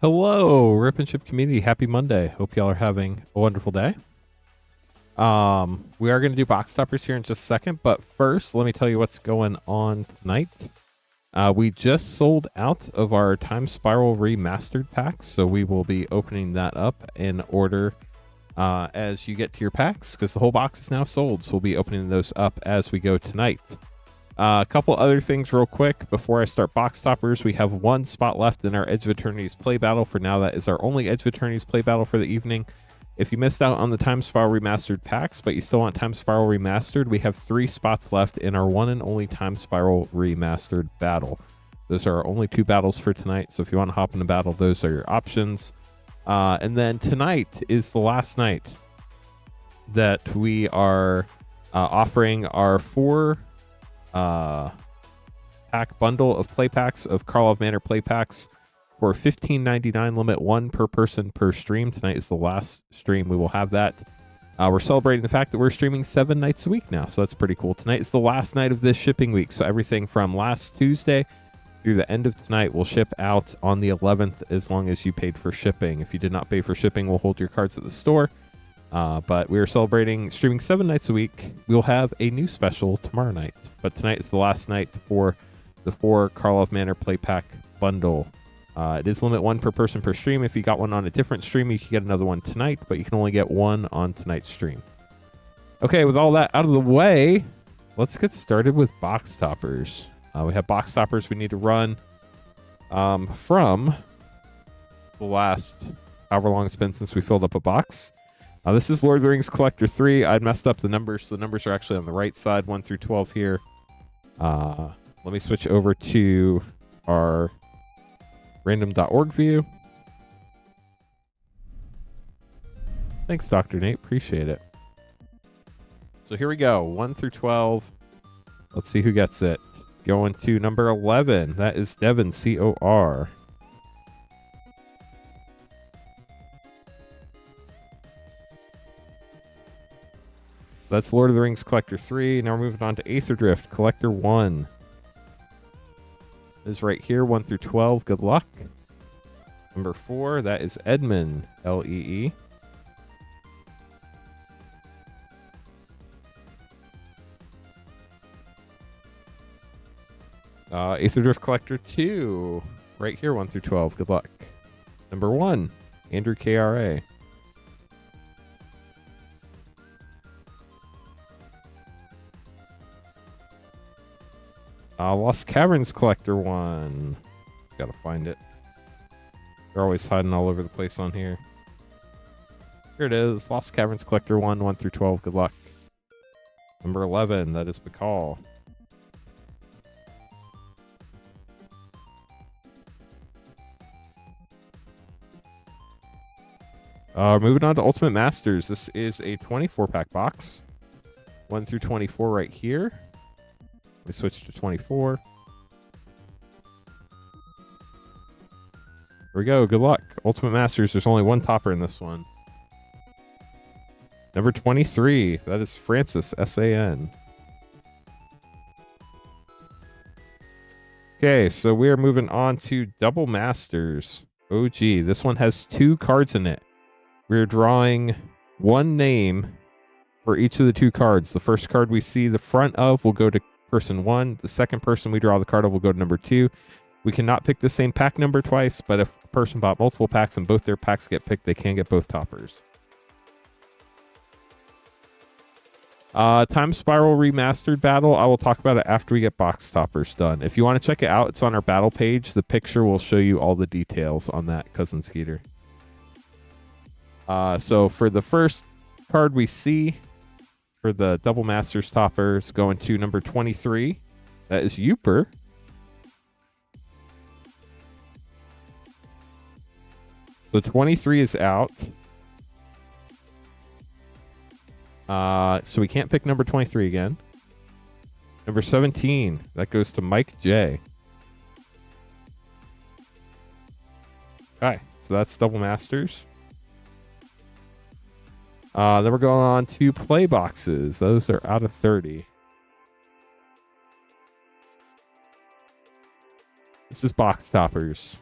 Hello, Rip and Ship community. Happy Monday. Hope y'all are having a wonderful day. We are going to do box toppers here in just a second, but first, let me tell you what's going on tonight. We just sold out of our Time Spiral Remastered packs, so we will be opening that up in order as you get to your packs, because the whole box is now sold, so we'll be opening those up as we go tonight. A couple other things real quick before I start box toppers. We have one spot left in our Edge of Eternity's play battle. For now, that is our only Edge of Eternity's play battle for the evening. If you missed out on the Time Spiral Remastered packs, but you still want Time Spiral Remastered, we have 3 spots left in our one and only Time Spiral Remastered battle. Those are our only 2 battles for tonight, so if you want to hop in a battle, those are your options. And then tonight is the last night that we are offering our 4 pack bundle of play packs of Karlov Manor play packs for $15.99, limit 1 per person per stream. Tonight is the last stream we will have that. We're celebrating the fact that we're streaming 7 nights a week now, so that's pretty cool. Tonight is the last night of this shipping week, so everything from last Tuesday through the end of tonight will ship out on the 11th as long as you paid for shipping. If you did not pay for shipping, we'll hold your cards at the store. But we are celebrating streaming 7 nights a week. We'll have a new special tomorrow night. But tonight is the last night for the 4 Karlov Manor play pack bundle. It is limit 1 per person per stream. If you got one on a different stream, you can get another one tonight, but you can only get 1 on tonight's stream. Okay, with all that out of the way, let's get started with box toppers. We have box toppers we need to run from the last however long it's been since we filled up a box. This is Lord of the Rings Collector 3. I messed up the numbers, so the numbers are actually on the right side, 1 through 12 here. Let me switch over to our random.org view. Thanks, Dr. Nate. Appreciate it. So here we go, 1 through 12. Let's see who gets it. Going to number 11. That is Devin, C-O-R. So that's Lord of the Rings Collector 3. Now we're moving on to Aether Drift Collector 1. It is right here, 1 through 12. Good luck. Number 4, that is Edmund, L-E-E. Aether Drift Collector 2. Right here, 1 through 12. Good luck. Number 1, Andrew, K-R-A. Lost Caverns Collector 1. Gotta find it. They're always hiding all over the place on here. Here it is. Lost Caverns Collector 1, 1 through 12. Good luck. Number 11. That is Bacall. Moving on to Ultimate Masters. This is a 24-pack box. 1 through 24 right here. We switch to 24. Here we go. Good luck. Ultimate Masters. There's only 1 topper in this one. Number 23. That is Francis, S-A-N. Okay, so we are moving on to Double Masters. Oh, gee. This one has 2 cards in it. We're drawing 1 name for each of the 2 cards. The first card we see the front of will go to person 1. The second person we draw the card of will go to number 2. We cannot pick the same pack number twice, but if a person bought multiple packs and both their packs get picked, they can get both toppers. Time Spiral Remastered battle, I will talk about it after we get box toppers done. If you want to check it out, it's on our battle page. The picture will show you all the details on that, Cousin Skeeter. So for the first card we see for the Double Masters toppers, going to number 23. That is Uper. So 23 is out. So we can't pick number 23 again. Number 17. That goes to Mike J. Okay, so that's Double Masters. Then we're going on to play boxes. Those are out of 30. This is box toppers.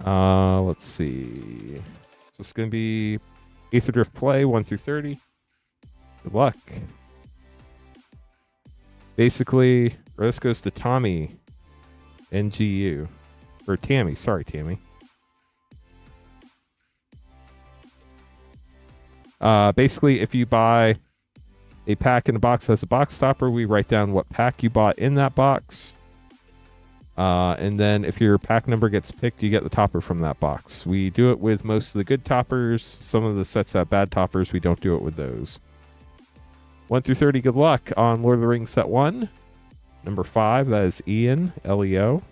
Let's see. So it's going to be Aether Drift Play 1 through 30. Good luck. Basically, this goes to Tommy, NGU. Or Tammy. Sorry, Tammy. Basically, if you buy a pack in a box that has a box topper, we write down what pack you bought in that box. And then if your pack number gets picked, you get the topper from that box. We do it with most of the good toppers. Some of the sets have bad toppers. We don't do it with those. 1 through 30, good luck on Lord of the Rings set 1. Number 5, that is Ian, Leo.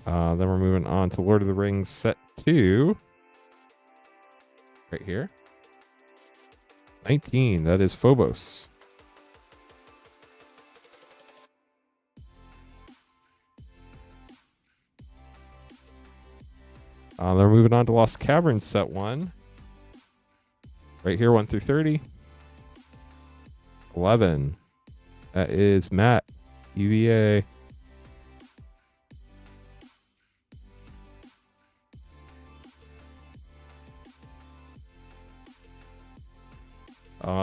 Then we're moving on to Lord of the Rings set 2. Right here. 19, that is Phobos. Then we're moving on to Lost Caverns set 1. Right here, 1 through 30. 11. That is Matt, UVA.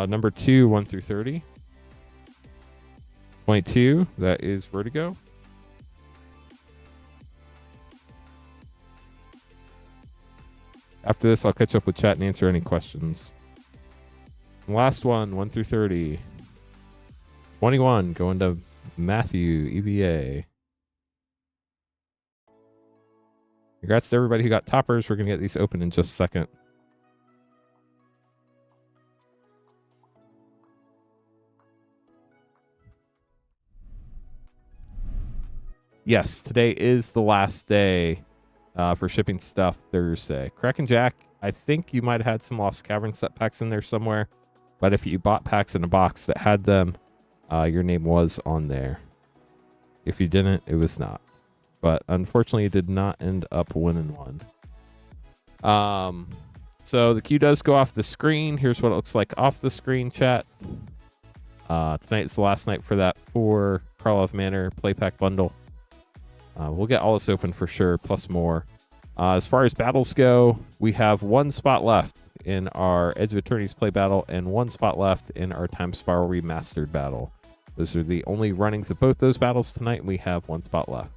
Number 2, 1 through 30. 22, that is Vertigo. After this, I'll catch up with chat and answer any questions. And last one, 1 through 30. 21, going to Matthew, EVA. Congrats to everybody who got toppers. We're going to get these open in just a second. Yes, today is the last day for shipping stuff, Thursday. Kraken Jack, I think you might have had some Lost Cavern set packs in there somewhere. But if you bought packs in a box that had them, your name was on there. If you didn't, it was not. But unfortunately, it did not end up winning one. So the queue does go off the screen. Here's what it looks like off the screen, chat. Tonight is the last night for that 4 Karlov Manor play pack bundle. We'll get all this open for sure, plus more. As far as battles go, we have 1 spot left in our Edge of Eternity's play battle and 1 spot left in our Time Spiral Remastered battle. Those are the only runnings of both those battles tonight, and we have 1 spot left.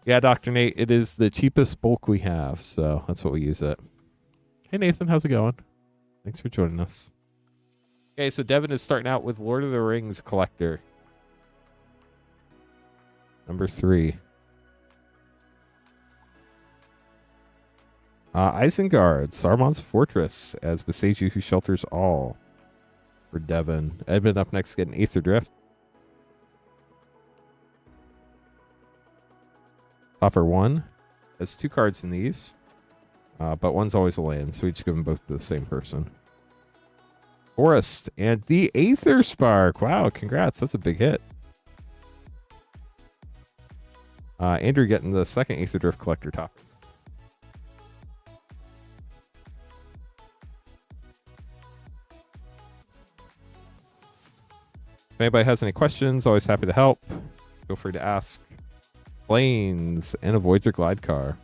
Yeah, Dr. Nate, it is the cheapest bulk we have, so that's what we use it. Hey, Nathan, how's it going? Thanks for joining us. Okay, so Devin is starting out with Lord of the Rings Collector. Number 3. Isengard, Saruman's Fortress, as Beseju who shelters all. For Devin. Edmund up next, getting Aether Drift. Topper 1 has 2 cards in these, but one's always a land, so we just give them both to the same person. Forest and the Aether Spark. Wow, congrats. That's a big hit. Andrew getting the second Aether Drift Collector top. If anybody has any questions, always happy to help. Feel free to ask. Planes and a Voyager Glide Car.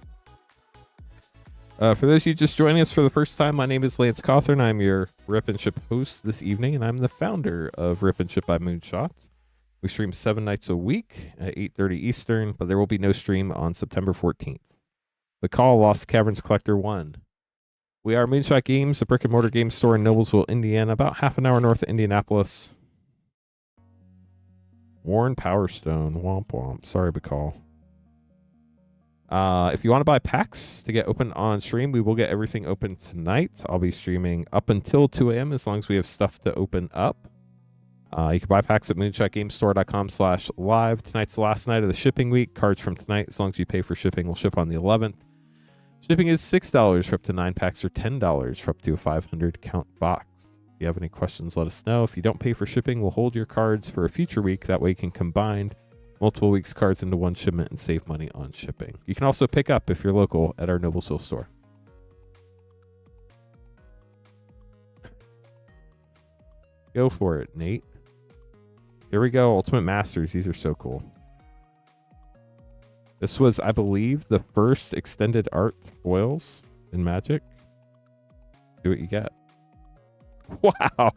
For those of you just joining us for the first time, my name is Lance Cawthorn. I'm your Rip and Ship host this evening, and I'm the founder of Rip and Ship by Moonshot. We stream 7 nights a week at 8:30 Eastern, but there will be no stream on September 14th. The Call Lost Caverns Collector 1. We are Moonshot Games, a brick-and-mortar game store in Noblesville, Indiana, about half an hour north of Indianapolis. Warren Powerstone. Womp womp. Sorry, Bacall. If you want to buy packs to get open on stream, we will get everything open tonight. I'll be streaming up until 2 a.m. as long as we have stuff to open up. You can buy packs at moonshotgamestore.com/live. Tonight's the last night of the shipping week. Cards from tonight, as long as you pay for shipping, will ship on the 11th. Shipping is $6 for up to 9 packs or $10 for up to a 500 count box. If you have any questions, let us know. If you don't pay for shipping, we'll hold your cards for a future week. That way you can combine multiple weeks' cards into one shipment and save money on shipping. You can also pick up, if you're local, at our Noblesville store. Go for it, Nate. Here we go. Ultimate Masters. These are so cool. This was, I believe, the first extended art foils in Magic. See what you get. Wow.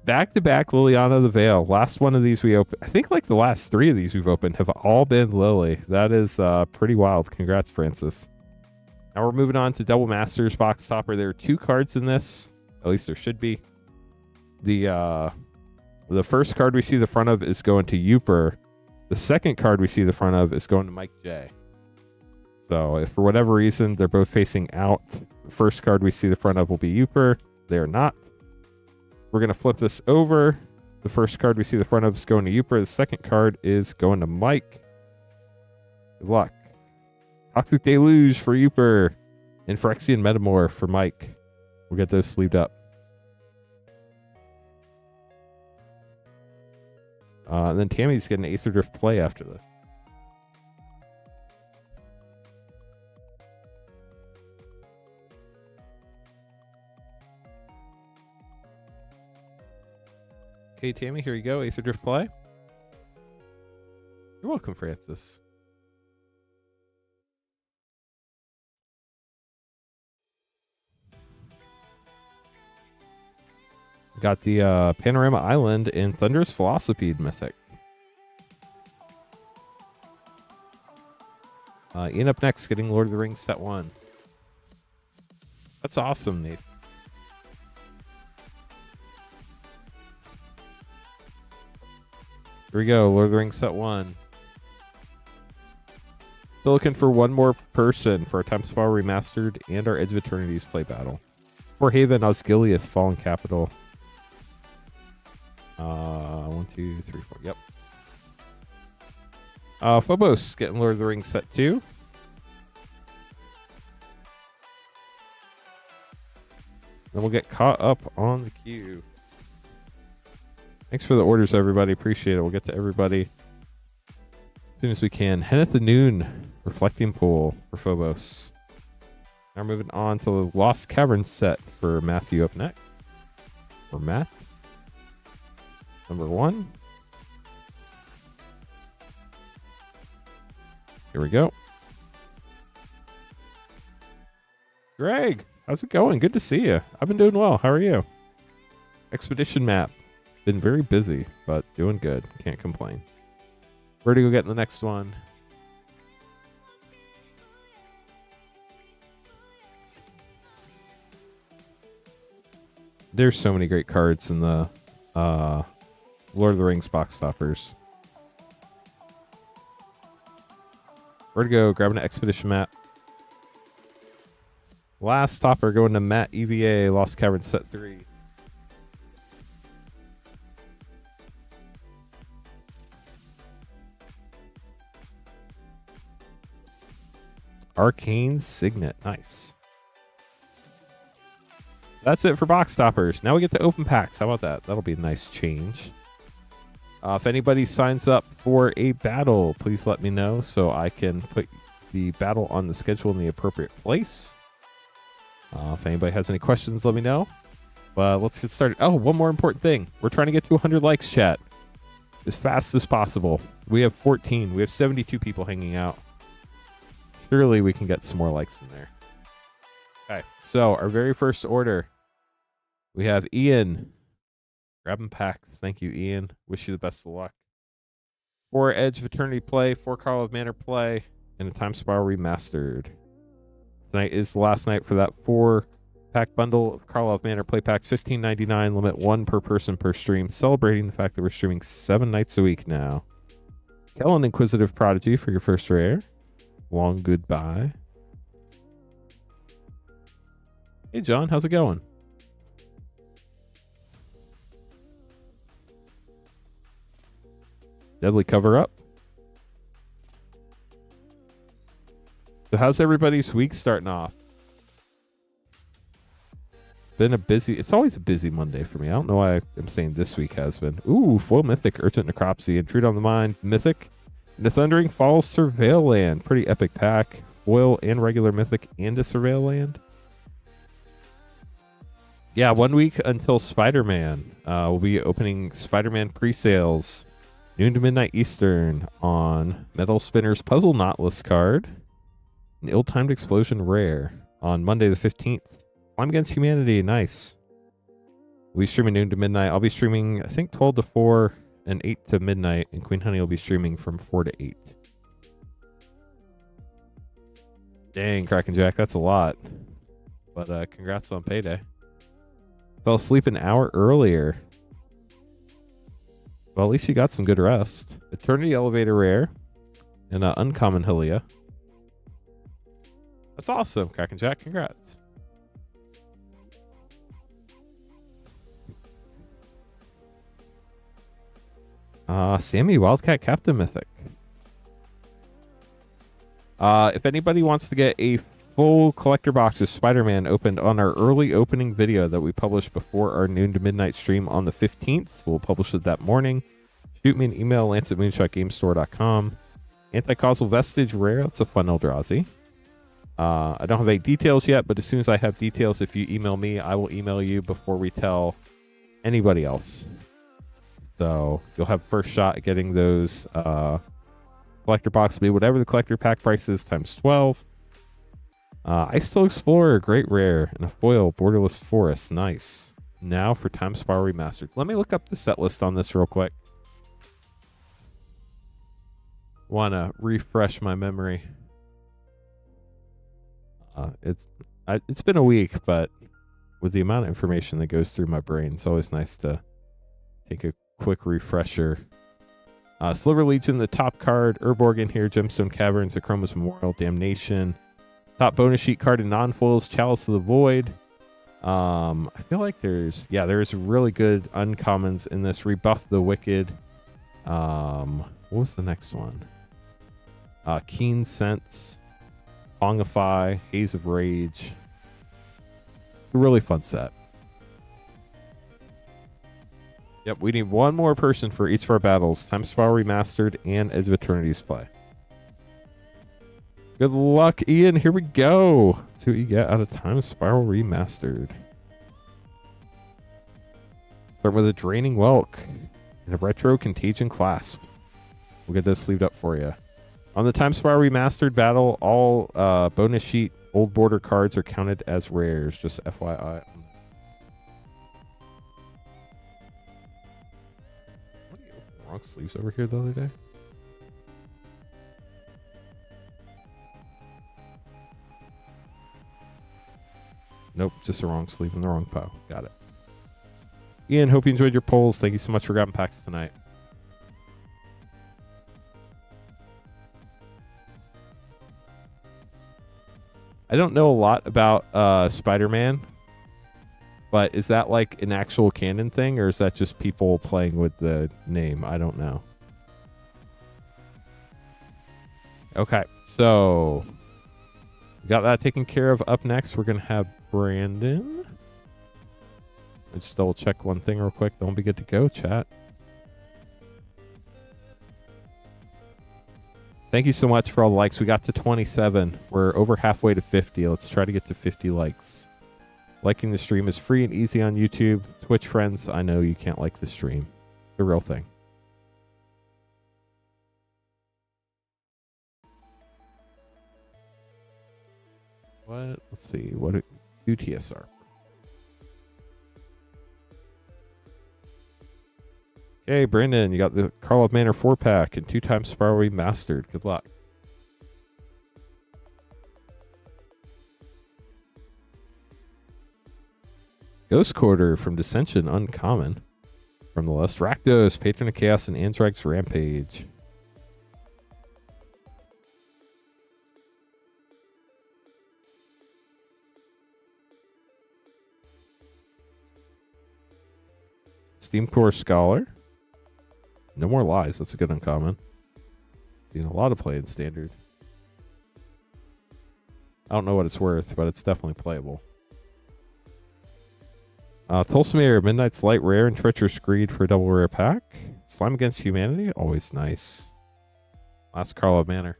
Back-to-back Liliana the Veil. Last one of these we opened. I think like the last 3 of these we've opened have all been Lily. That is pretty wild. Congrats, Francis. Now we're moving on to Double Masters box topper. There are 2 cards in this. At least there should be. The first card we see the front of is going to Uper. The second card we see the front of is going to Mike J. So if for whatever reason they're both facing out, the first card we see the front of will be Uper. They are not. We're going to flip this over. The first card we see the front of is going to Uper. The second card is going to Mike. Good luck. Toxic Deluge for Uper. And Phyrexian Metamorph for Mike. We'll get those sleeved up. And then Tammy's getting an Aether Drift play after this. Okay, Tammy, here you go. Aether Drift play. You're welcome, Francis. Got the Panorama Island in Thunderous Velocipede Mythic. Ian up next, getting Lord of the Rings set 1. That's awesome, Nate. Here we go, Lord of the Rings set 1. Still looking for one more person for our Time Spiral Remastered and our Edge of Eternity's play battle. For Haven, Osgiliath, Fallen Capital. 1, 2, 3, 4. Yep. Phobos getting Lord of the Rings set 2. Then we'll get caught up on the queue. Thanks for the orders, everybody. Appreciate it. We'll get to everybody as soon as we can. Hen at the Noon, Reflecting Pool for Phobos. Now moving on to the Lost Cavern set for Matthew up next. Or Matt. Number 1. Here we go. Greg, how's it going? Good to see you. I've been doing well. How are you? Expedition map. Been very busy, but doing good. Can't complain. Where do we get in the next one? There's so many great cards in the Lord of the Rings box toppers. Where to go? Grabbing an expedition map. Last topper going to Matt EVA, Lost Cavern set 3. Arcane Signet. Nice. That's it for box toppers. Now we get to open packs. How about that? That'll be a nice change. If anybody signs up for a battle, please let me know so I can put the battle on the schedule in the appropriate place. If anybody has any questions, let me know. But let's get started. Oh, one more important thing. We're trying to get to 100 likes, chat, as fast as possible. We have 14. We have 72 people hanging out. Surely we can get some more likes in there. Okay, so our very first order, we have Ian grabbing packs. Thank you, Ian. Wish you the best of luck. 4 Edge of Eternity play, 4 Carl of Manor play, and a Time Spiral Remastered. Tonight is the last night for that 4-pack bundle of Carl of Manor play packs, $15.99, limit 1 per person per stream, celebrating the fact that we're streaming 7 nights a week now. Kellen Inquisitive Prodigy for your first rare. Long goodbye. Hey, John, how's it going? Deadly Cover Up. So how's everybody's week starting off? Been a busy... It's always a busy Monday for me. I don't know why I'm saying this week has been. Ooh, Foil Mythic, Urgent Necropsy, Intrude on the Mind, Mythic, and the Thundering Falls Surveil Land. Pretty epic pack. Foil and regular Mythic and a Surveil Land. Yeah, 1 week until Spider-Man. We'll be opening Spider-Man pre-sales noon to midnight Eastern on Metal Spinner's Puzzle Knotless card. An Ill-Timed Explosion rare on Monday the 15th. Slime Against Humanity, nice. We'll be streaming noon to midnight. I'll be streaming, I think, 12 to 4 and 8 to midnight, and Queen Honey will be streaming from 4 to 8. Dang, Kraken Jack, that's a lot. But congrats on payday. Fell asleep an hour earlier. Well, at least you got some good rest. Eternity Elevator rare and uncommon Hylia. That's awesome, Kraken Jack. Congrats. Sammy Wildcat Captain Mythic. If anybody wants to get a full collector box of Spider-Man opened on our early opening video that we published before our noon to midnight stream on the 15th, we'll publish it that morning. Shoot me an email, lance@moonshotgamestore.com. Anti-causal Vestige rare. That's a fun Eldrazi. I don't have any details yet, but as soon as I have details, if you email me, I will email you before we tell anybody else. So you'll have first shot at getting those collector box. Be whatever the collector pack price is times 12. Ice Still Explorer, great rare, and a foil Borderless Forest, nice. Now for Time Spiral Remastered. Let me look up the set list on this real quick. Want to refresh my memory. It's been a week, but with the amount of information that goes through my brain, it's always nice to take a quick refresher. Sliver Legion, the top card. Urborg here. Gemstone Caverns. Akroma's Memorial. Damnation. Top bonus sheet card in non-foils. Chalice of the Void. I feel like there's really good uncommons in this. Rebuff the Wicked. What was the next one? Keen Sense. Pongify. Haze of Rage. It's a really fun set. Yep, we need one more person for each of our battles. Time Spiral Remastered and Edge of Eternity's play. Good luck, Ian. Here we go. Let's see what you get out of Time Spiral Remastered. Start with a Draining Welk and a Retro Contagion Clasp. We'll get those sleeved up for you. On the Time Spiral Remastered battle, all bonus sheet old border cards are counted as rares. Just FYI. Wrong sleeves over here the other day. Nope, just the wrong sleeve in the wrong pile. Got it. Ian, hope you enjoyed your polls. Thank you so much for grabbing packs tonight. I don't know a lot about Spider-Man, but is that like an actual canon thing, or is that just people playing with the name? I don't know. Okay, so we got that taken care of. Up next, we're going to have Brandon. Let's just double check one thing real quick. Don't be good to go, chat. Thank you so much for all the likes. We got to 27. We're over halfway to 50. Let's try to get to 50 likes. Liking the stream is free and easy on YouTube. Twitch friends, I know you can't like the stream. It's a real thing. What? Let's see. What do TSR? Okay, Brandon, you got the Karlov Manor 4-pack and 2x Spiral Remastered. Good luck. Ghost Quarter from Dissension, uncommon. From the list, Rakdos, Patron of Chaos, and Anthrax Rampage. Steam Core Scholar. No More Lies. That's a good uncommon. Seen a lot of play in Standard. I don't know what it's worth, but it's definitely playable. Tolsimir, Midnight's Light Rare and Treacherous Greed for a double rare pack. Slime Against Humanity, always nice. Last Karlov Manor.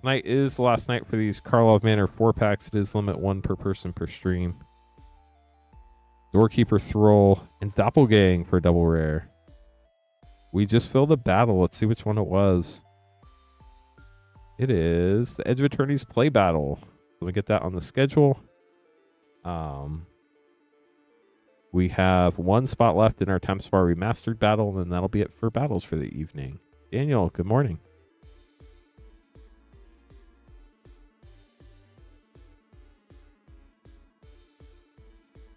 Tonight is the last night for these Karlov Manor 4-packs. It is limit 1 per person per stream. Doorkeeper Thrall, and Doppelgang for a double rare. We just filled a battle. Let's see which one it was. It is the Edge of Eternity's Play Battle. Let me get that on the schedule. We have one spot left in our Time Spar Remastered battle, and then that'll be it for battles for the evening. Daniel, good morning.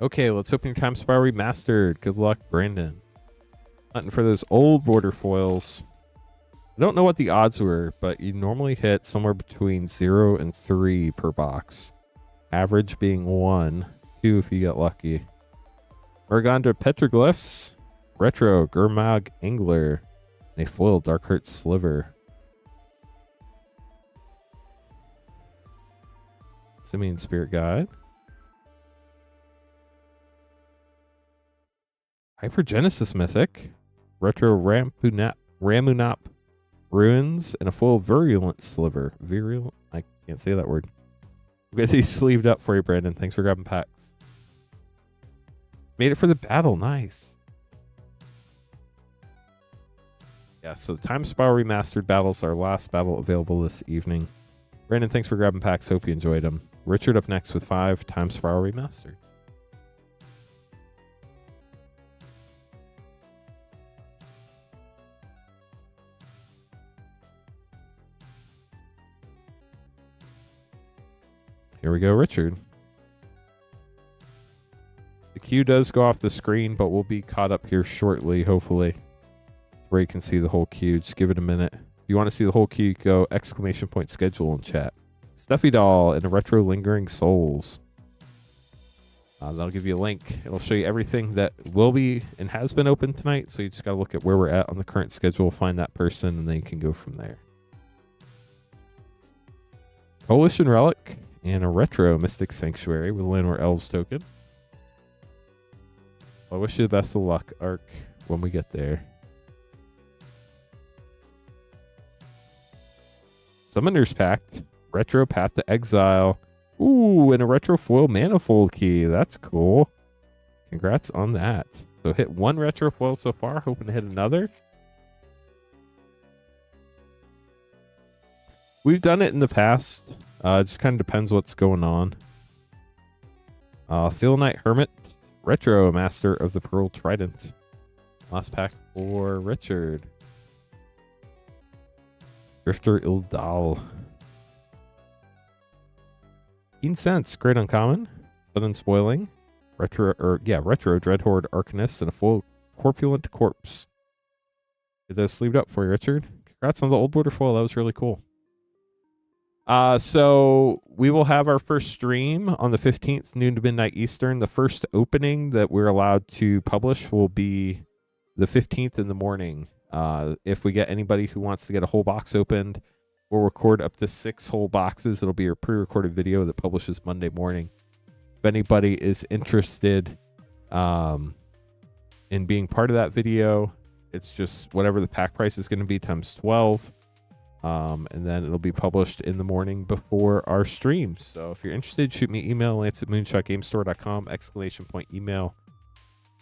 Okay, let's open your Time Spar Remastered. Good luck, Brandon. Hunting for those old border foils. I don't know what the odds were, but you normally hit somewhere between 0 and 3 per box. Average being 1, 2 if you get lucky. Merganda Petroglyphs, Retro Gurmag Angler, and a foil Darkheart Sliver. Simian Spirit Guide. Hypergenesis Mythic, Retro Ramunap Ruins, and a full Virulent Sliver. Virulent? I can't say that word. We'll get these sleeved up for you, Brandon. Thanks for grabbing packs. Made it for the battle. Nice. Yeah, so the Time Spar Remastered battles, our last battle available this evening. Brandon, thanks for grabbing packs. Hope you enjoyed them. Richard up next with 5 Time Spar Remastered. Here we go, Richard. The queue does go off the screen, but we'll be caught up here shortly, hopefully, where you can see the whole queue. Just give it a minute. If you want to see the whole queue, go !schedule in chat. Stuffy Doll and a Retro Lingering Souls. That'll give you a link. It'll show you everything that will be and has been open tonight, so you just got to look at where we're at on the current schedule, find that person, and then you can go from there. Coalition Relic and a Retro Mystic Sanctuary with a Llanowar Elves token. I wish you the best of luck, Ark, when we get there. Summoner's Pact, Retro Path to Exile. Ooh, and a Retro Foil Manifold Key. That's cool. Congrats on that. So hit 1 Retro Foil so far, hoping to hit another. We've done it in the past. It just kind of depends what's going on. Theonite Hermit, Retro Master of the Pearl Trident. Last pack for Richard. Drifter Ildal. Keen Sense, great uncommon. Sudden Spoiling. Retro Dreadhorde Arcanist and a full Corpulent Corpse. Get those sleeved up for you, Richard. Congrats on the old border foil. That was really cool. So we will have our first stream on the 15th, noon to midnight Eastern. The first opening that we're allowed to publish will be the 15th in the morning. If we get anybody who wants to get a whole box opened, we'll record up to 6 whole boxes. It'll be a pre-recorded video that publishes Monday morning. If anybody is interested in being part of that video, it's just whatever the pack price is going to be times 12. And then it'll be published in the morning before our streams. So if you're interested, shoot me an email, lance@moonshotgamestore.com, !email.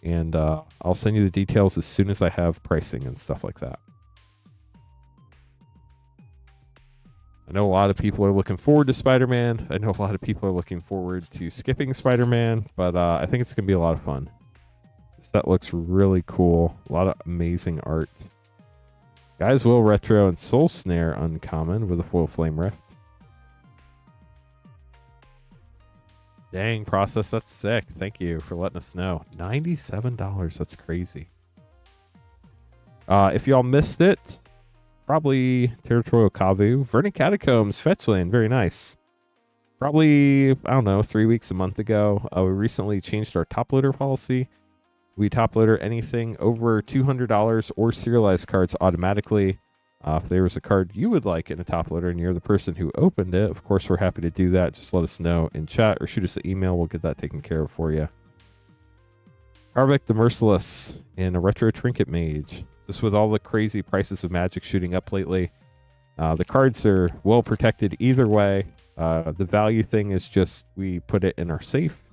And I'll send you the details as soon as I have pricing and stuff like that. I know a lot of people are looking forward to Spider-Man. I know a lot of people are looking forward to skipping Spider-Man, but I think it's going to be a lot of fun. The set looks really cool. A lot of amazing art. Guys Will Retro and Soul Snare uncommon with a full Flame Rift. Dang, Process, that's sick. Thank you for letting us know. $97, that's crazy. If y'all missed it, probably Territorial Kavu. Verdant Catacombs, Fetchland, very nice. Probably, I don't know, 3 weeks, a month ago, we recently changed our top loader policy. We top loader anything over $200 or serialized cards automatically. If there was a card you would like in a top loader and you're the person who opened it, of course, we're happy to do that. Just let us know in chat or shoot us an email. We'll get that taken care of for you. Harvick the Merciless and a Retro Trinket Mage. Just with all the crazy prices of Magic shooting up lately, the cards are well protected either way. The value thing is just we put it in our safe.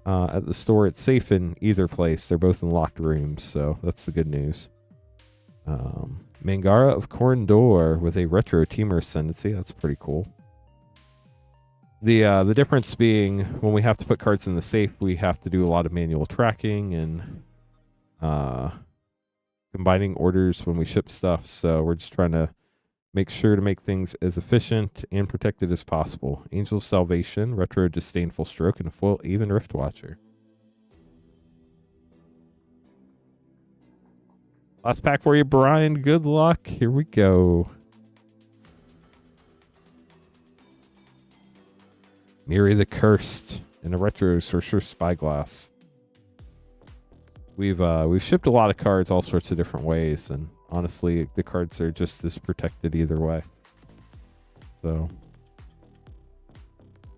at the store. It's safe in either place. They're both in locked rooms, so that's the good news. Mangara of Corndor with a retro teamer ascendancy. That's pretty cool. The difference being when we have to put cards in the safe, we have to do a lot of manual tracking and combining orders when we ship stuff. So we're just trying to make sure to make things as efficient and protected as possible. Angel of Salvation, retro disdainful stroke, and a foil Even Rift Watcher. Last pack for you, Brian. Good luck. Here we go. Miri the Cursed and a retro Sorcerer Spyglass. We've shipped a lot of cards all sorts of different ways, and honestly, the cards are just as protected either way. So,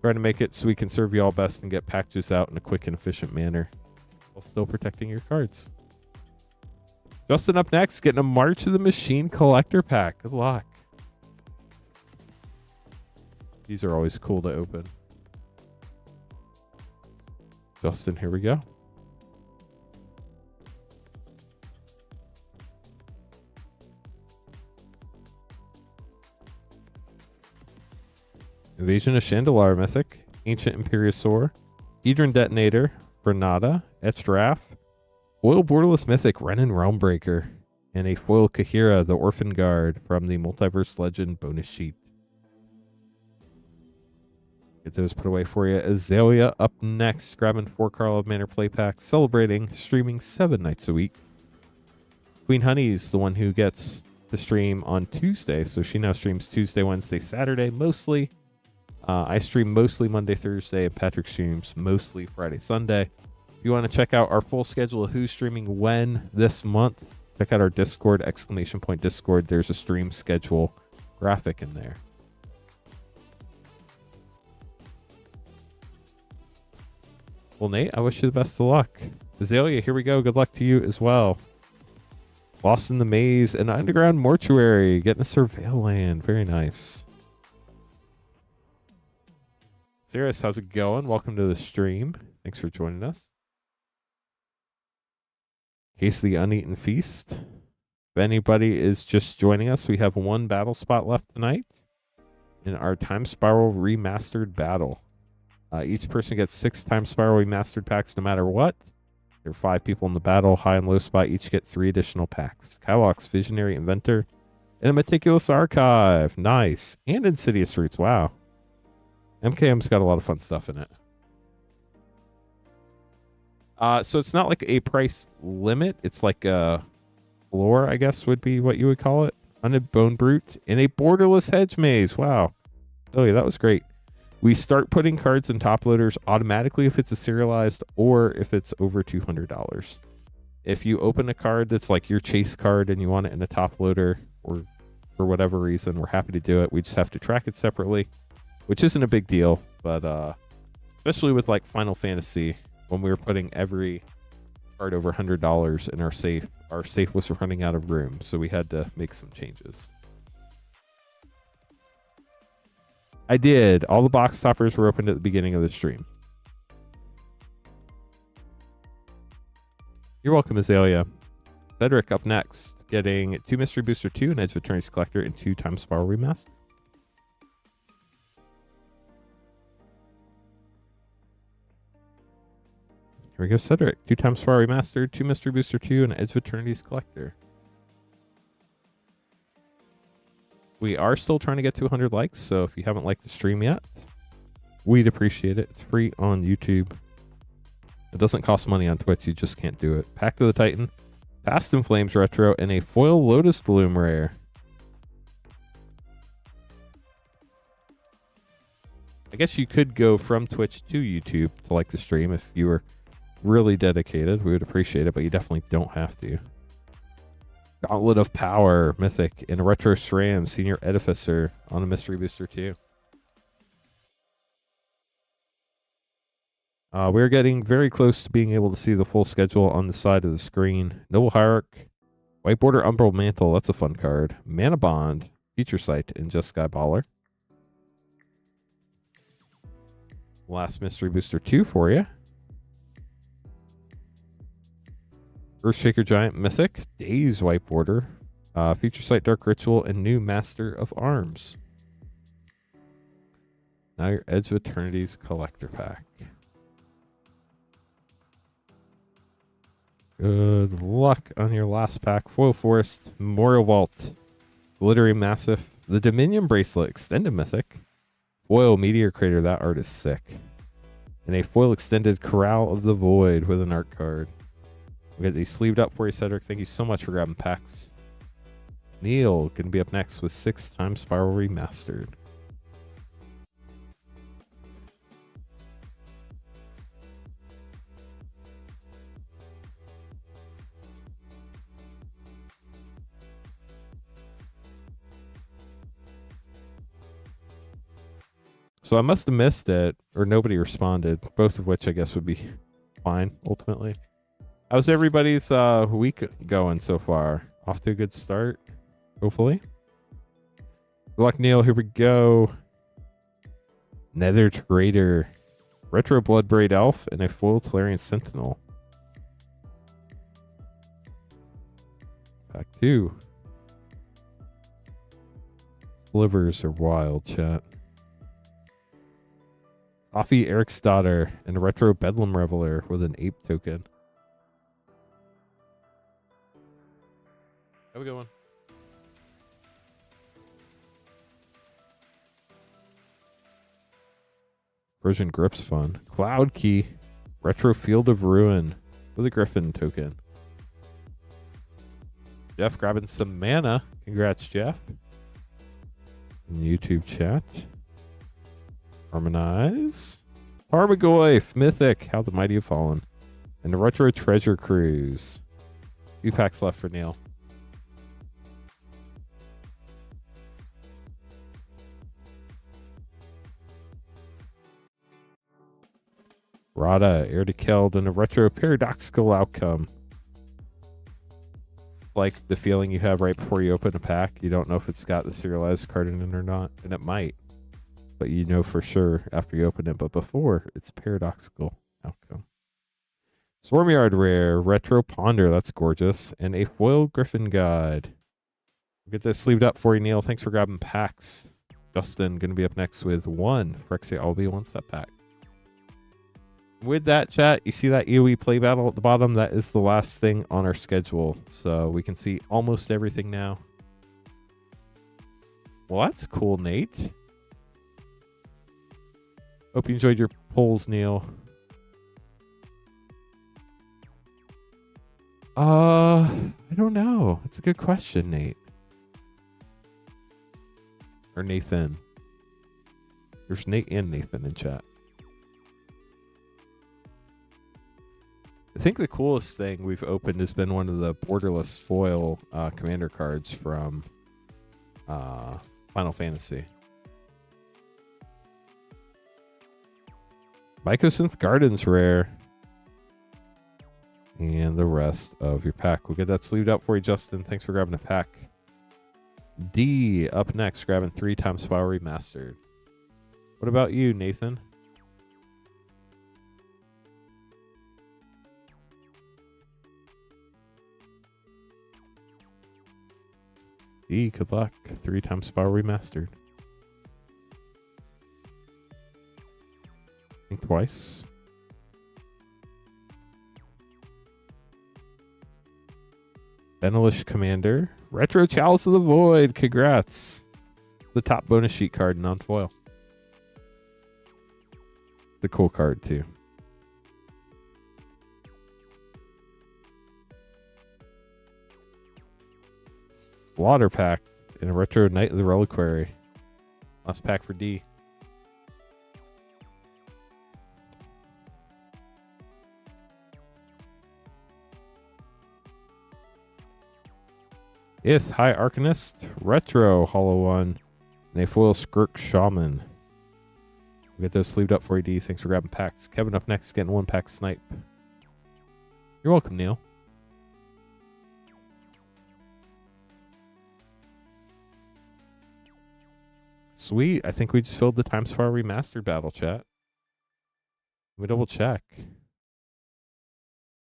trying to make it so we can serve you all best and get packages out in a quick and efficient manner while still protecting your cards. Justin up next, getting a March of the Machine collector pack. Good luck. These are always cool to open. Justin, here we go. Invasion of Chandelar Mythic, Ancient Imperiosaur, Hedron Detonator, Granada, Etched Wrath, foil Borderless Mythic, Renin Realmbreaker, and a foil Kahira, the Orphan Guard from the Multiverse Legend bonus sheet. Get those put away for you. Azalea up next, grabbing 4 Karlov Manor play packs, celebrating, streaming 7 nights a week. Queen Honey's the one who gets to stream on Tuesday, so she now streams Tuesday, Wednesday, Saturday, mostly. I stream mostly Monday, Thursday, and Patrick streams mostly Friday, Sunday. If you want to check out our full schedule of who's streaming when this month, check out our Discord, !Discord. There's a stream schedule graphic in there. Well, Nate, I wish you the best of luck. Azalea, here we go. Good luck to you as well. Lost in the Maze, an Underground Mortuary, getting a Surveil land. Very nice. Xeris, how's it going? Welcome to the stream. Thanks for joining us. Case of the Uneaten Feast. If anybody is just joining us, we have 1 battle spot left tonight in our Time Spiral Remastered battle. Each person gets 6 Time Spiral Remastered packs no matter what. There are 5 people in the battle. High and low spot each get 3 additional packs. Kylox, Visionary Inventor, and a Meticulous Archive. Nice. And Insidious Roots. Wow. MKM's got a lot of fun stuff in it. So it's not like a price limit. It's like a floor, I guess, would be what you would call it. Hunted Bone Brute and a Borderless Hedge Maze. Wow. Oh yeah, that was great. We start putting cards in top loaders automatically if it's a serialized or if it's over $200. If you open a card that's like your chase card and you want it in a top loader or for whatever reason, we're happy to do it. We just have to track it separately, which isn't a big deal, but especially with like Final Fantasy, when we were putting every card over $100 in our safe was running out of room, so we had to make some changes. I did. All the box toppers were opened at the beginning of the stream. You're welcome, Azalea. Cedric up next, getting 2 Mystery Booster 2, an Edge of Eternity's Collector, and 2 Time Spiral Remastered. Here we go, Cedric. 2 Time Spiral Remastered, 2 Mystery Booster 2, and Edge of Eternity's Collector. We are still trying to get to 100 likes, so if you haven't liked the stream yet, we'd appreciate it. It's free on YouTube. It doesn't cost money on Twitch, you just can't do it. Pact of the Titan, Past in Flames Retro, and a foil Lotus Bloom rare. I guess you could go from Twitch to YouTube to like the stream if you were really dedicated. We would appreciate it, but you definitely don't have to. Gauntlet of Power, Mythic, and a Retro SRAM, Senior Edificer on a Mystery Booster 2. We're getting very close to being able to see the full schedule on the side of the screen. Noble Hierarch, White Border Umbral Mantle, that's a fun card. Mana Bond, Future Sight, and Just Sky Baller. Last Mystery Booster 2 for you. Earthshaker Giant Mythic, Days Wipe Order, Future Sight Dark Ritual, and new Master of Arms. Now your Edge of Eternity's Collector Pack. Good luck on your last pack. Foil Forest, Memorial Vault, Glittery Massif, the Dominion Bracelet, Extended Mythic, Foil Meteor Crater, that art is sick, and a foil extended Corral of the Void with an art card. We'll get these sleeved up for you, Cedric. Thank you so much for grabbing packs. Neil going to be up next with 6 Time Spiral Remastered. So I must have missed it, or nobody responded, both of which I guess would be fine, ultimately. How's everybody's week going so far? Off to a good start, hopefully. Good luck, Neil. Here we go. Nether Trader, Retro Bloodbraid Elf, and a foil Tolarian Sentinel. Pack 2. Slivers are wild, chat. Offie Eric's Daughter, and a Retro Bedlam Reveler with an ape token. Have a good one. Persian Grip's fun. Cloud Key, Retro Field of Ruin with a Griffin token. Jeff grabbing some mana. Congrats, Jeff. In the YouTube chat. Harmonize. Tarmogoyf, Mythic, How the Mighty Have Fallen. And the Retro Treasure Cruise. 2 packs left for Neil. Rada, Heir to Keld, and a Retro Paradoxical Outcome. Like the feeling you have right before you open a pack. You don't know if it's got the serialized card in it or not. And it might. But you know for sure after you open it. But before, it's Paradoxical Outcome. Swarmyard Rare, Retro Ponder, that's gorgeous. And a foil Griffin God. We'll get this sleeved up for you, Neil. Thanks for grabbing packs. Justin going to be up next with 1 Phyrexia Albi 1-step pack. With that, chat, you see that EOE play battle at the bottom? That is the last thing on our schedule. So we can see almost everything now. Well, that's cool, Nate. Hope you enjoyed your polls, Neil. I don't know. That's a good question, Nate. Or Nathan. There's Nate and Nathan in chat. I think the coolest thing we've opened has been one of the borderless foil commander cards from Final Fantasy. Mycosynth Gardens rare. And the rest of your pack. We'll get that sleeved up for you, Justin. Thanks for grabbing a pack. D up next, grabbing 3 Time Spiral Remastered. What about you, Nathan? D, good luck. 3 Time Spiral Remastered. Think twice. Benelish Commander. Retro Chalice of the Void. Congrats. It's the top bonus sheet card in non-foil. The cool card, too. Slaughter Pack and a Retro Knight of the Reliquary. Last pack for D. Ith, High Arcanist, Retro Hollow One, and a foil Skirk Shaman. We'll get those sleeved up for you, D. Thanks for grabbing packs. Kevin up next, getting 1 pack Snipe. You're welcome, Neil. Sweet. I think we just filled the Time Spiral Remastered battle, chat. Let me double check.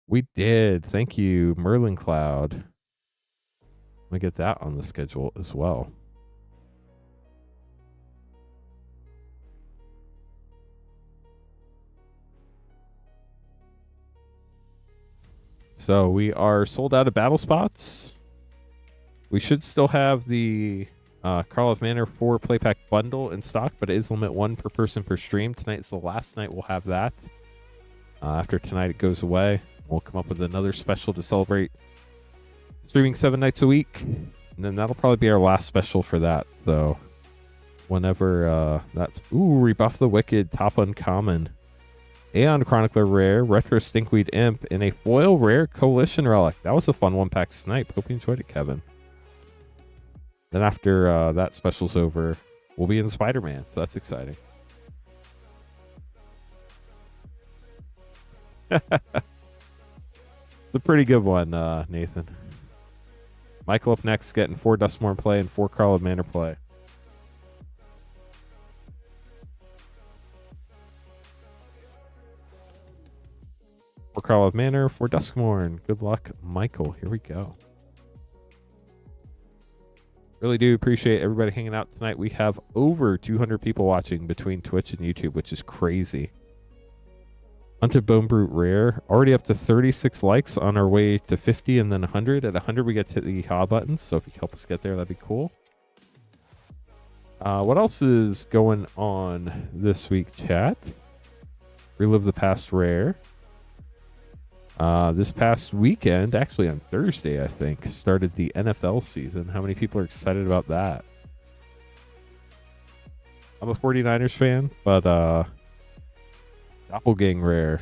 We did. Thank you, Merlin Cloud. Let me get that on the schedule as well. So we are sold out of battle spots. We should still have the Karlov Manor 4 playpack bundle in stock, but it is limit 1 per person per stream. Tonight's the last night we'll have that. After tonight it goes away. We'll come up with another special to celebrate streaming 7 nights a week. And then that'll probably be our last special for that. So whenever that's... Ooh, Rebuff the Wicked, top uncommon. Aeon Chronicler rare, Retro Stinkweed Imp, and a foil rare Coalition Relic. That was a fun one-pack snipe. Hope you enjoyed it, Kevin. Then after that special's over, we'll be in Spider-Man, so that's exciting. It's a pretty good one, Nathan. Michael up next, getting 4 Dustmorn play and 4 Karlov Manor play. For Karlov Manor, for Duskmorn. Good luck, Michael. Here we go. Really do appreciate everybody hanging out tonight. We have over 200 people watching between Twitch and YouTube, which is crazy. Hunted Bone Brute rare. Already up to 36 likes, on our way to 50 and then 100. At 100, we get to the ha buttons. So if you help us get there, that'd be cool. What else is going on this week, chat? Relive the Past rare. This past weekend, actually on Thursday, I think, started the NFL season. How many people are excited about that? I'm a 49ers fan, but Doppelgang rare.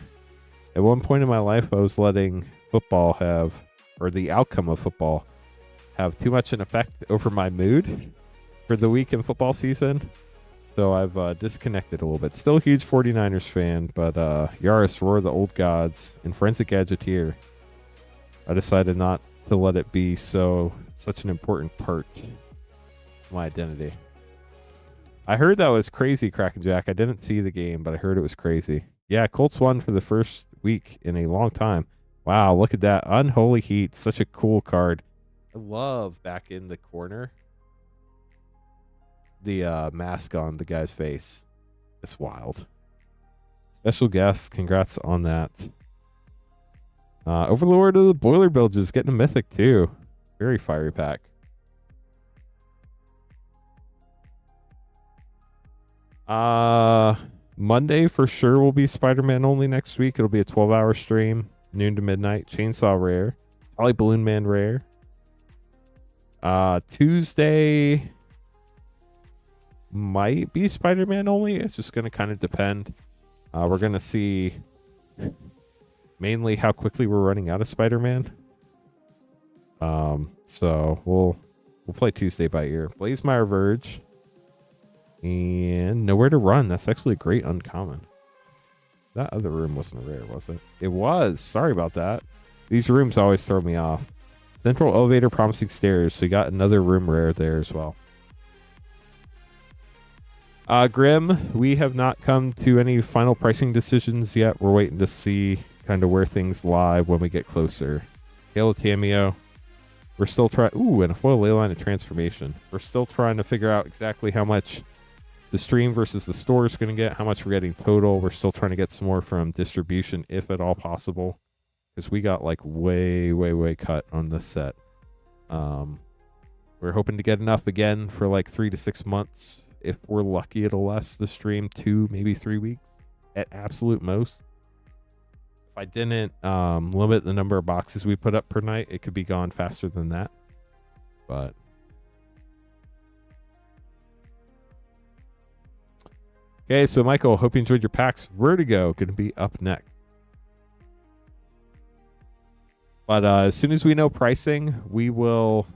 At one point in my life, I was letting football have, or the outcome of football, have too much an effect over my mood for the week in football season. So I've disconnected a little bit. Still a huge 49ers fan, but Yaris, Roar of the Old Gods, and Forensic Gadgeteer, I decided not to let it be such an important part of my identity. I heard that was crazy, Kraken Jack. I didn't see the game, but I heard it was crazy. Yeah, Colts won for the first week in a long time. Wow, look at that. Unholy Heat. Such a cool card. I love back in the corner the mask on the guy's face. It's wild. Special guest. Congrats on that. Overlord of the Boiler Bilges getting a mythic too. Very fiery pack. Monday for sure will be Spider-Man only next week. It'll be a 12-hour stream, noon to midnight. Chainsaw rare. Probably Balloon Man rare. Tuesday might be Spider-Man only. It's just going to kind of depend. We're going to see mainly how quickly we're running out of Spider-Man. So we'll play Tuesday by ear. Blazemire Verge. And Nowhere to Run. That's actually a great uncommon. That other room wasn't a rare, was it? It was. Sorry about that. These rooms always throw me off. Central Elevator, Promising Stairs. So you got another room rare there as well. Grim, we have not come to any final pricing decisions yet. We're waiting to see kind of where things lie when we get closer. Hail Tamio. We're still trying... Ooh, and a foil Leyline of Transformation. We're still trying to figure out exactly how much the stream versus the store is going to get, how much we're getting total. We're still trying to get some more from distribution, if at all possible, because we got like way cut on this set. We're hoping to get enough again for like 3 to 6 months. If we're lucky, it'll last the stream 2, maybe 3 weeks at absolute most. If I didn't limit the number of boxes we put up per night, it could be gone faster than that. But okay, so Michael, hope you enjoyed your packs. Vertigo going to be up next. But as soon as we know pricing, we will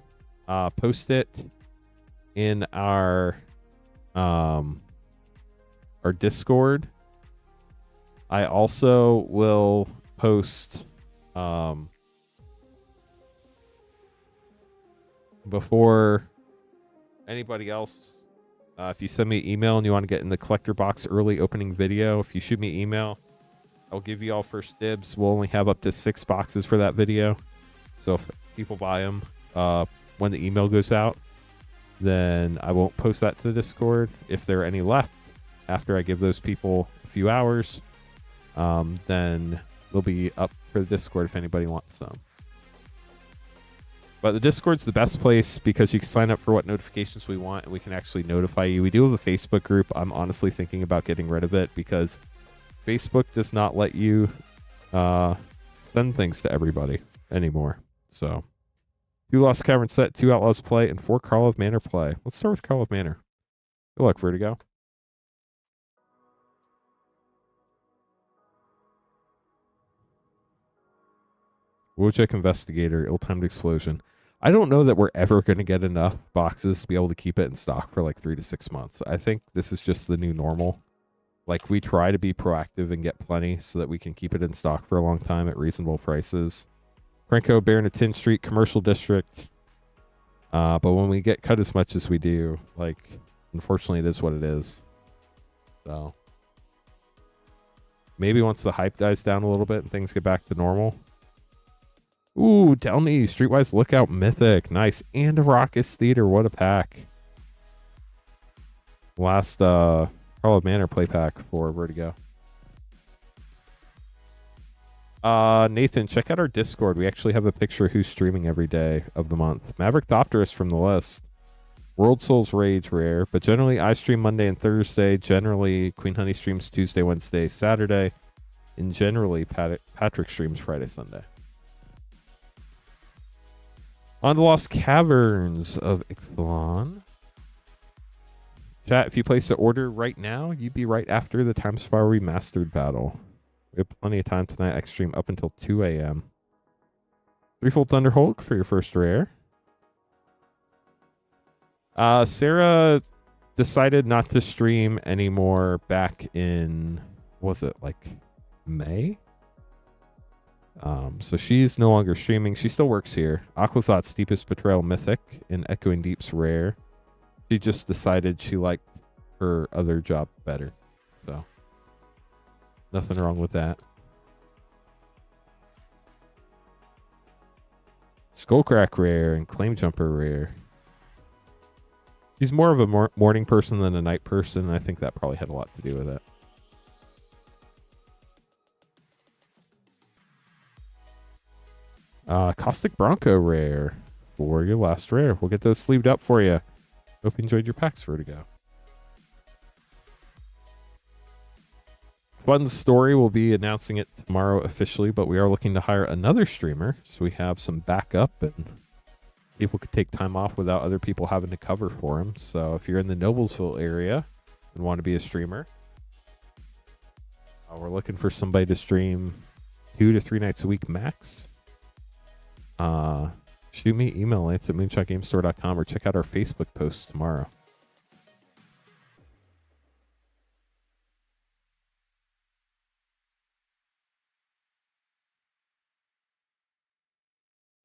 post it in our Discord. I also will post before anybody else. If you send me an email and you want to get in the collector box early opening video, if you shoot me an email, I'll give you all first dibs. We'll only have up to 6 boxes for that video. So if people buy them when the email goes out, then I won't post that to the Discord. If there are any left after I give those people a few hours, then they'll be up for the Discord if anybody wants some. But the Discord's the best place because you can sign up for what notifications we want and we can actually notify you. We do have a Facebook group. I'm honestly thinking about getting rid of it because Facebook does not let you send things to everybody anymore. So, 2 Lost Cavern set, 2 Outlaws play, and 4 Carl of Manor play. Let's start with Carl of Manor. Good luck, Vertigo. Wojciech Investigator, Ill-Timed Explosion. I don't know that we're ever going to get enough boxes to be able to keep it in stock for like 3 to 6 months. I think this is just the new normal. Like, we try to be proactive and get plenty so that we can keep it in stock for a long time at reasonable prices. Franco, Baranatin Street, Commercial District. But when we get cut as much as we do, like, unfortunately, it is what it is. So, maybe once the hype dies down a little bit and things get back to normal. Ooh, Delney, Streetwise Lookout Mythic. Nice. And a Raucous Theater. What a pack. Last Carl of Manor play pack for Vertigo. Nathan, check out our Discord. We actually have a picture of who's streaming every day of the month. Maverick Thopterus from the list. World Souls Rage rare, but generally I stream Monday and Thursday. Generally Queen Honey streams Tuesday, Wednesday, Saturday. And generally Patrick streams Friday, Sunday. On the Lost Caverns of Ixalan. Chat, if you place an order right now, you'd be right after the Time Spiral Remastered battle. We have plenty of time tonight. I stream up until 2 a.m. Threefold Thunder Hulk for your first rare. Sarah decided not to stream anymore back in, was it like May? So she's no longer streaming. She still works here. Aquazot's Deepest Betrayal Mythic and Echoing Deep's rare. She just decided she liked her other job better. So, nothing wrong with that. Skullcrack rare and Claim Jumper rare. She's more of a morning person than a night person, and I think that probably had a lot to do with it. Caustic Bronco rare for your last rare. We'll get those sleeved up for you. Hope you enjoyed your packs, Vertigo. Fun Story will be announcing it tomorrow officially, but we are looking to hire another streamer, so we have some backup and people could take time off without other people having to cover for them. So if you're in the Noblesville area and want to be a streamer, we're looking for somebody to stream 2 to 3 nights a week max. Shoot me, email Lance at moonshotgamestore.com or check out our Facebook posts tomorrow.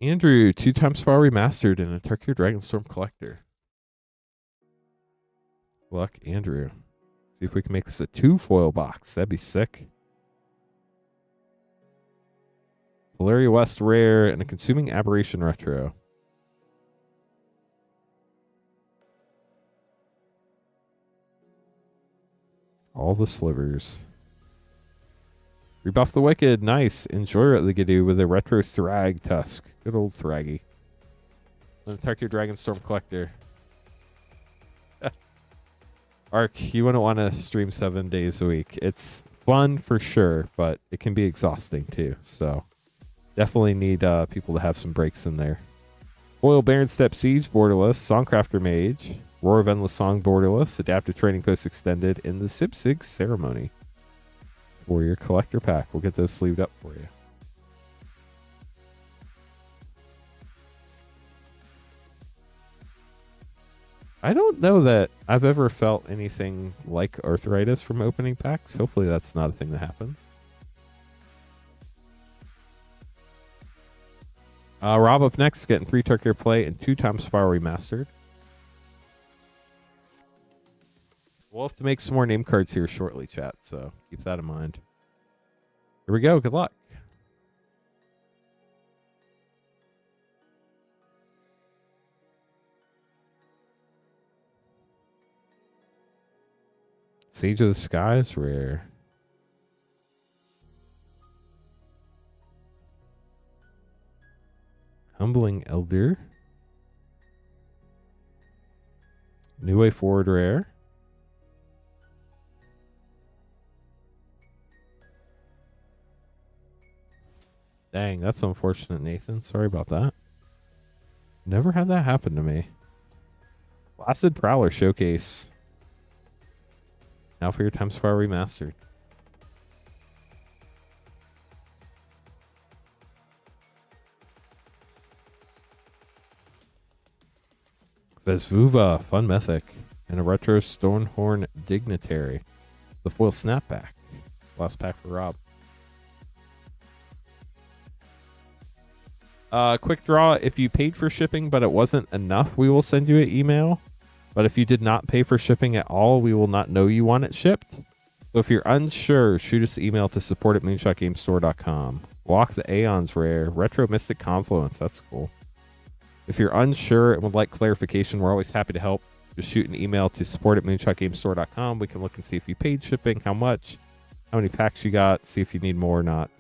Andrew, 2-time Spiral Remastered and a Turkey Dragonstorm Collector. Good luck, Andrew. See if we can make this a 2-foil box. That'd be sick. Valeria West rare and a Consuming Aberration retro. All the slivers. Rebuff the Wicked. Nice. Enjoy the Gidoo with a retro Thrag Tusk. Good old Thraggy. And a Turkey Dragonstorm Collector. Ark, you wouldn't want to stream 7 days a week. It's fun for sure, but it can be exhausting too. So definitely need people to have some breaks in there. Foil Baron Step Siege borderless, Songcrafter Mage, Roar of Endless Song borderless, Adaptive Training Post extended, in the Sipsig Ceremony for your collector pack. We'll get those sleeved up for you. I don't know that I've ever felt anything like arthritis from opening packs. Hopefully that's not a thing that happens. Rob up next, getting 3 Turkey play and 2-time Spiral Remastered. We'll have to make some more name cards here shortly, chat, so keep that in mind. Here we go. Good luck. Sage of the Skies, rare. Humbling Elder. New Way Forward, rare. Dang, that's unfortunate, Nathan. Sorry about that. Never had that happen to me. Blasted Prowler Showcase. Now for your Time Spiral Remastered. Vesvuva, Fun Mythic, and a Retro Stonehorn Dignitary. The foil Snapback. Last pack for Rob. Quick draw. If you paid for shipping but it wasn't enough, we will send you an email. But if you did not pay for shipping at all, we will not know you want it shipped. So if you're unsure, shoot us an email to support@moonshotgamestore.com. Walk the Aeons rare. Retro Mystic Confluence. That's cool. If you're unsure and would like clarification, we're always happy to help. Just shoot an email to support@moonshotgamestore.com. We can look and see if you paid shipping, how much, how many packs you got, see if you need more or not.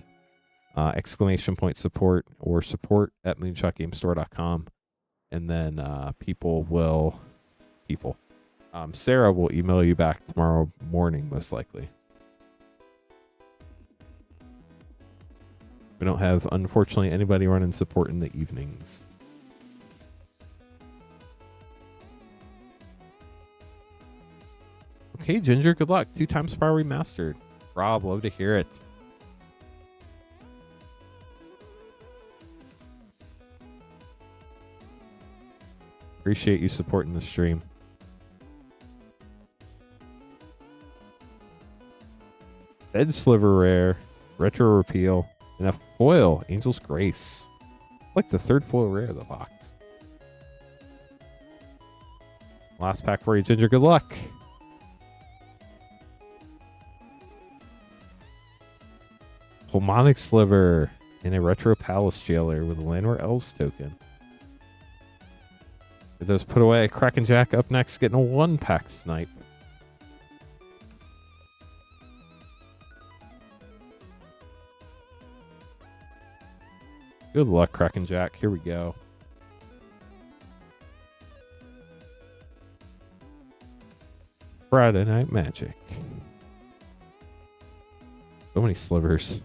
Exclamation point support or support@moonshotgamestore.com. And then Sarah will email you back tomorrow morning, most likely. We don't have, unfortunately, anybody running support in the evenings. Okay, Ginger, good luck. 2 Time Spiral Remastered. Rob, love to hear it. Appreciate you supporting the stream. Dead Sliver rare, Retro Repeal, and a foil, Angel's Grace. It's like the third foil rare of the box. Last pack for you, Ginger. Good luck. Pulmonic Sliver and a Retro Palace Jailer with a Landware Elves token. Get those put away. Kraken Jack up next, getting a 1-pack snipe. Good luck, Kraken Jack. Here we go. Friday Night Magic. So many slivers.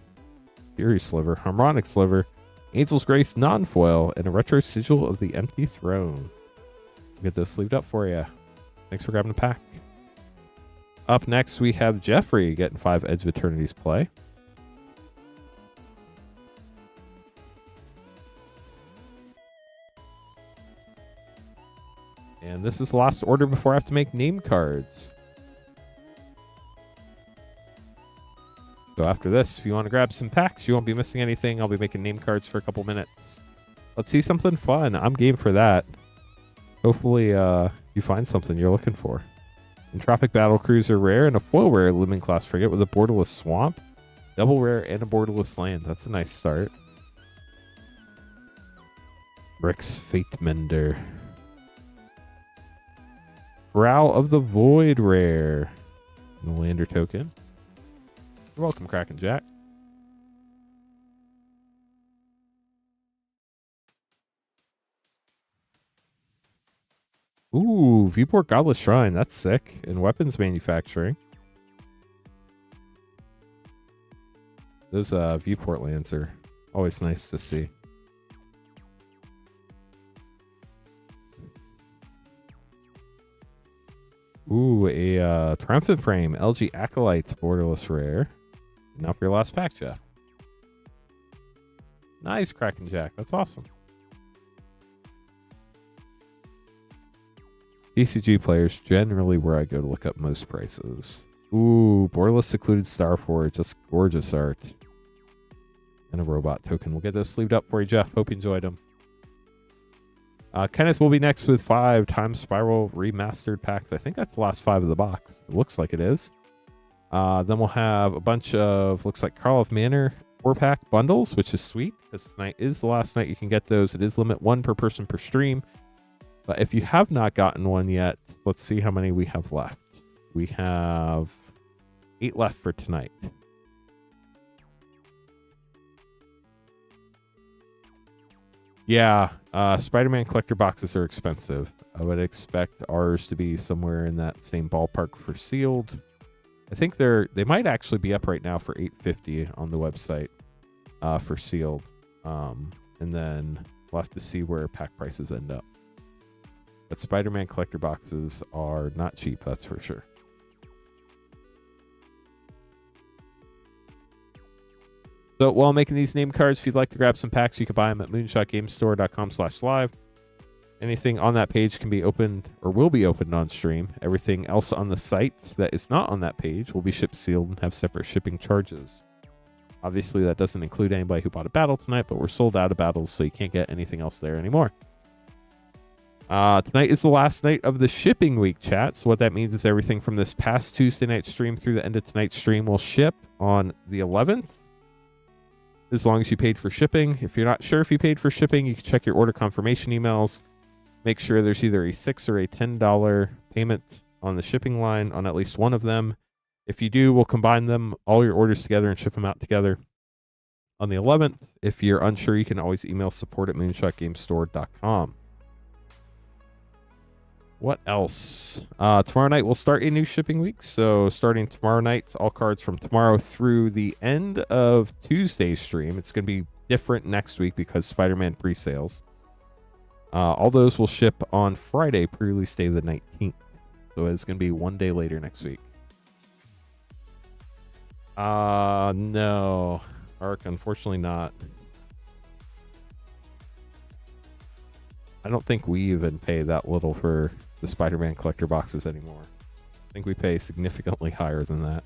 Fury Sliver, Harmonic Sliver, Angel's Grace non-foil, and a Retro Sigil of the Empty Throne. We'll get those sleeved up for you. Thanks for grabbing a pack. Up next, we have Jeffrey getting 5 Edge of Eternity's play. And this is the last order before I have to make name cards. So after this, if you want to grab some packs, you won't be missing anything. I'll be making name cards for a couple minutes. Let's see something fun. I'm game for that. Hopefully you find something you're looking for. Entropic Battlecruiser rare and a foil rare Lumen Class Frigate with a Borderless Swamp. Double rare and a Borderless Land. That's a nice start. Rick's Fate Mender. Growl of the Void rare. And the Lander token. You're welcome, Kraken Jack. Ooh, Viewport Godless Shrine. That's sick. And weapons manufacturing. Those Viewport lands are always nice to see. Ooh, a Triumphant Frame. LG Acolyte Borderless rare. Now for your last pack, Jeff. Nice, Kraken Jack. That's awesome. TCG players generally where I go to look up most prices. Ooh, Borderless Secluded Starforge. Just gorgeous art. And a robot token. We'll get those sleeved up for you, Jeff. Hope you enjoyed them. Kenneth will be next with 5 Time Spiral Remastered packs. I think that's the last 5 of the box. It looks like it is. Then we'll have a bunch of, looks like Carl of Manor 4-pack bundles, which is sweet because tonight is the last night you can get those. It is limit 1 per person per stream. But if you have not gotten one yet, let's see how many we have left. We have 8 left for tonight. Yeah, Spider-Man collector boxes are expensive. I would expect ours to be somewhere in that same ballpark for sealed. I think they might actually be up right now for $8.50 on the website for sealed. And then we'll have to see where pack prices end up. But Spider-Man collector boxes are not cheap, that's for sure. So while making these name cards, if you'd like to grab some packs, you can buy them at moonshotgamestore.com/live. Anything on that page can be opened or will be opened on stream. Everything else on the site that is not on that page will be shipped sealed and have separate shipping charges. Obviously, that doesn't include anybody who bought a battle tonight, but we're sold out of battles, so you can't get anything else there anymore. Tonight is the last night of the shipping week, chat. So what that means is everything from this past Tuesday night stream through the end of tonight's stream will ship on the 11th. As long as you paid for shipping. If you're not sure if you paid for shipping, you can check your order confirmation emails. Make sure there's either a $6 or a $10 payment on the shipping line on at least one of them. If you do, we'll combine them, all your orders together, and ship them out together on the 11th. If you're unsure, you can always email support@moonshotgamestore.com. What else? Tomorrow night we'll start a new shipping week. So starting tomorrow night, all cards from tomorrow through the end of Tuesday's stream. It's going to be different next week because Spider-Man pre-sales. All those will ship on Friday, pre-release day the 19th. So it's going to be one day later next week. No. Arc, unfortunately not. I don't think we even pay that little for the Spider-Man collector boxes anymore. I think we pay significantly higher than that.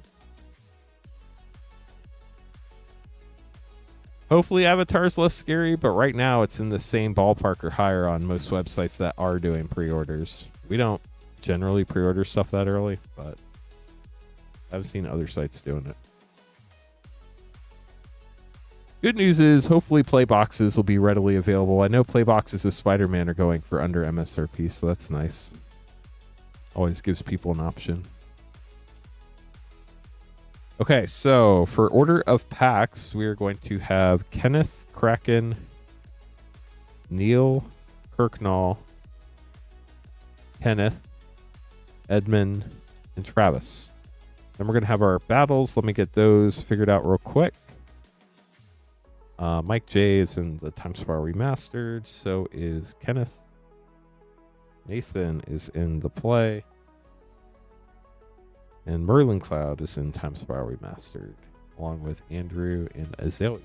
Hopefully Avatar's less scary, but right now it's in the same ballpark or higher on most websites that are doing pre-orders. We don't generally pre-order stuff that early, but I've seen other sites doing it. Good news is hopefully play boxes will be readily available. I know play boxes of Spider-Man are going for under MSRP, so that's nice. Always gives people an option. Okay, so for order of packs, we are going to have Kenneth, Kraken, Neil, Kirknall, Kenneth, Edmund, and Travis. Then we're going to have our battles. Let me get those figured out real quick. Mike J is in the Time Spiral Remastered. So is Kenneth. Nathan is in the play. And Merlin Cloud is in Time Spiral Remastered, along with Andrew and Azalea.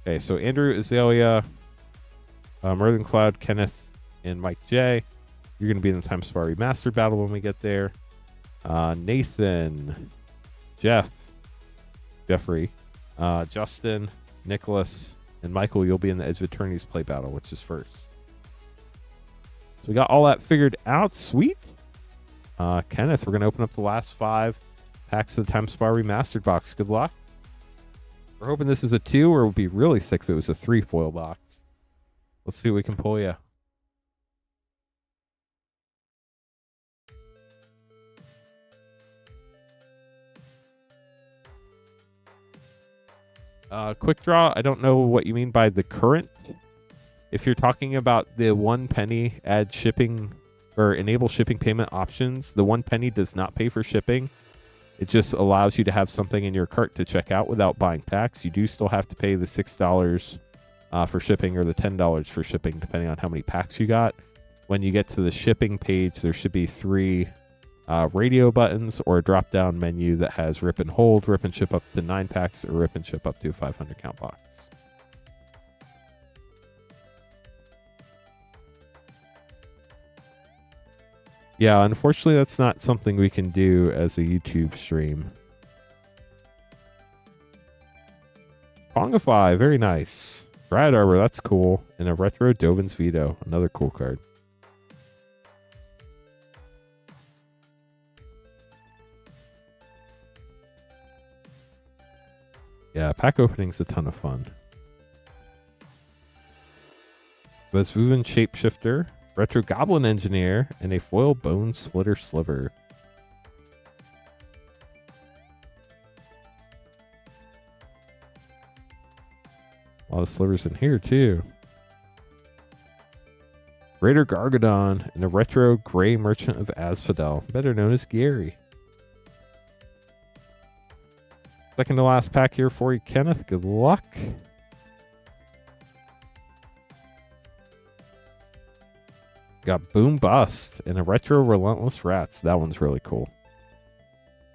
Okay, so Andrew, Azalea, Merlin Cloud, Kenneth, and Mike J. You're going to be in the Time Spiral Remastered battle when we get there. Nathan, Jeffrey, Justin, Nicholas, and Michael, you'll be in the Edge of Eternity's play battle, which is first. So we got all that figured out. Sweet. Kenneth, we're going to open up the last 5 packs of the Time Spiral Remastered box. Good luck. We're hoping this is a 2, or it would be really sick if it was a 3 foil box. Let's see what we can pull you. Quick draw, I don't know what you mean by the current. If you're talking about the 1 penny add shipping or enable shipping payment options, the 1 penny does not pay for shipping. It just allows you to have something in your cart to check out without buying packs. You do still have to pay the $6 for shipping or the $10 for shipping, depending on how many packs you got. When you get to the shipping page, there should be 3 radio buttons or a drop-down menu that has rip and hold, rip and ship up to 9 packs, or rip and ship up to a 500 count box. Yeah, unfortunately, that's not something we can do as a YouTube stream. Pongify, very nice. Brad Arbor, that's cool. And a retro Dovin's Veto, another cool card. Yeah, pack opening's a ton of fun. Vesvuvan Shapeshifter, Retro Goblin Engineer, and a foil Bone Splitter Sliver. A lot of slivers in here, too. Raider Gargadon and a Retro Gray Merchant of Asphodel, better known as Gary. Second to last pack here for you, Kenneth. Good luck. Got Boom Bust and a Retro Relentless Rats. That one's really cool.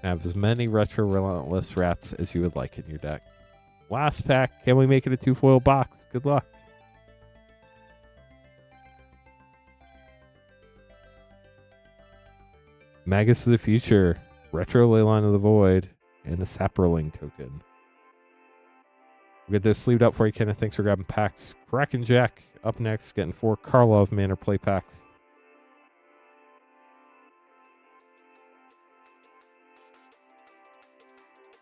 Have as many Retro Relentless Rats as you would like in your deck. Last pack. Can we make it a 2-foil box? Good luck. Magus of the Future, Retro Leyline of the Void, and a Saproling token. We'll get this sleeved up for you, Kenneth. Thanks for grabbing packs. Kraken Jack up next, getting 4 Karlov Manor play packs.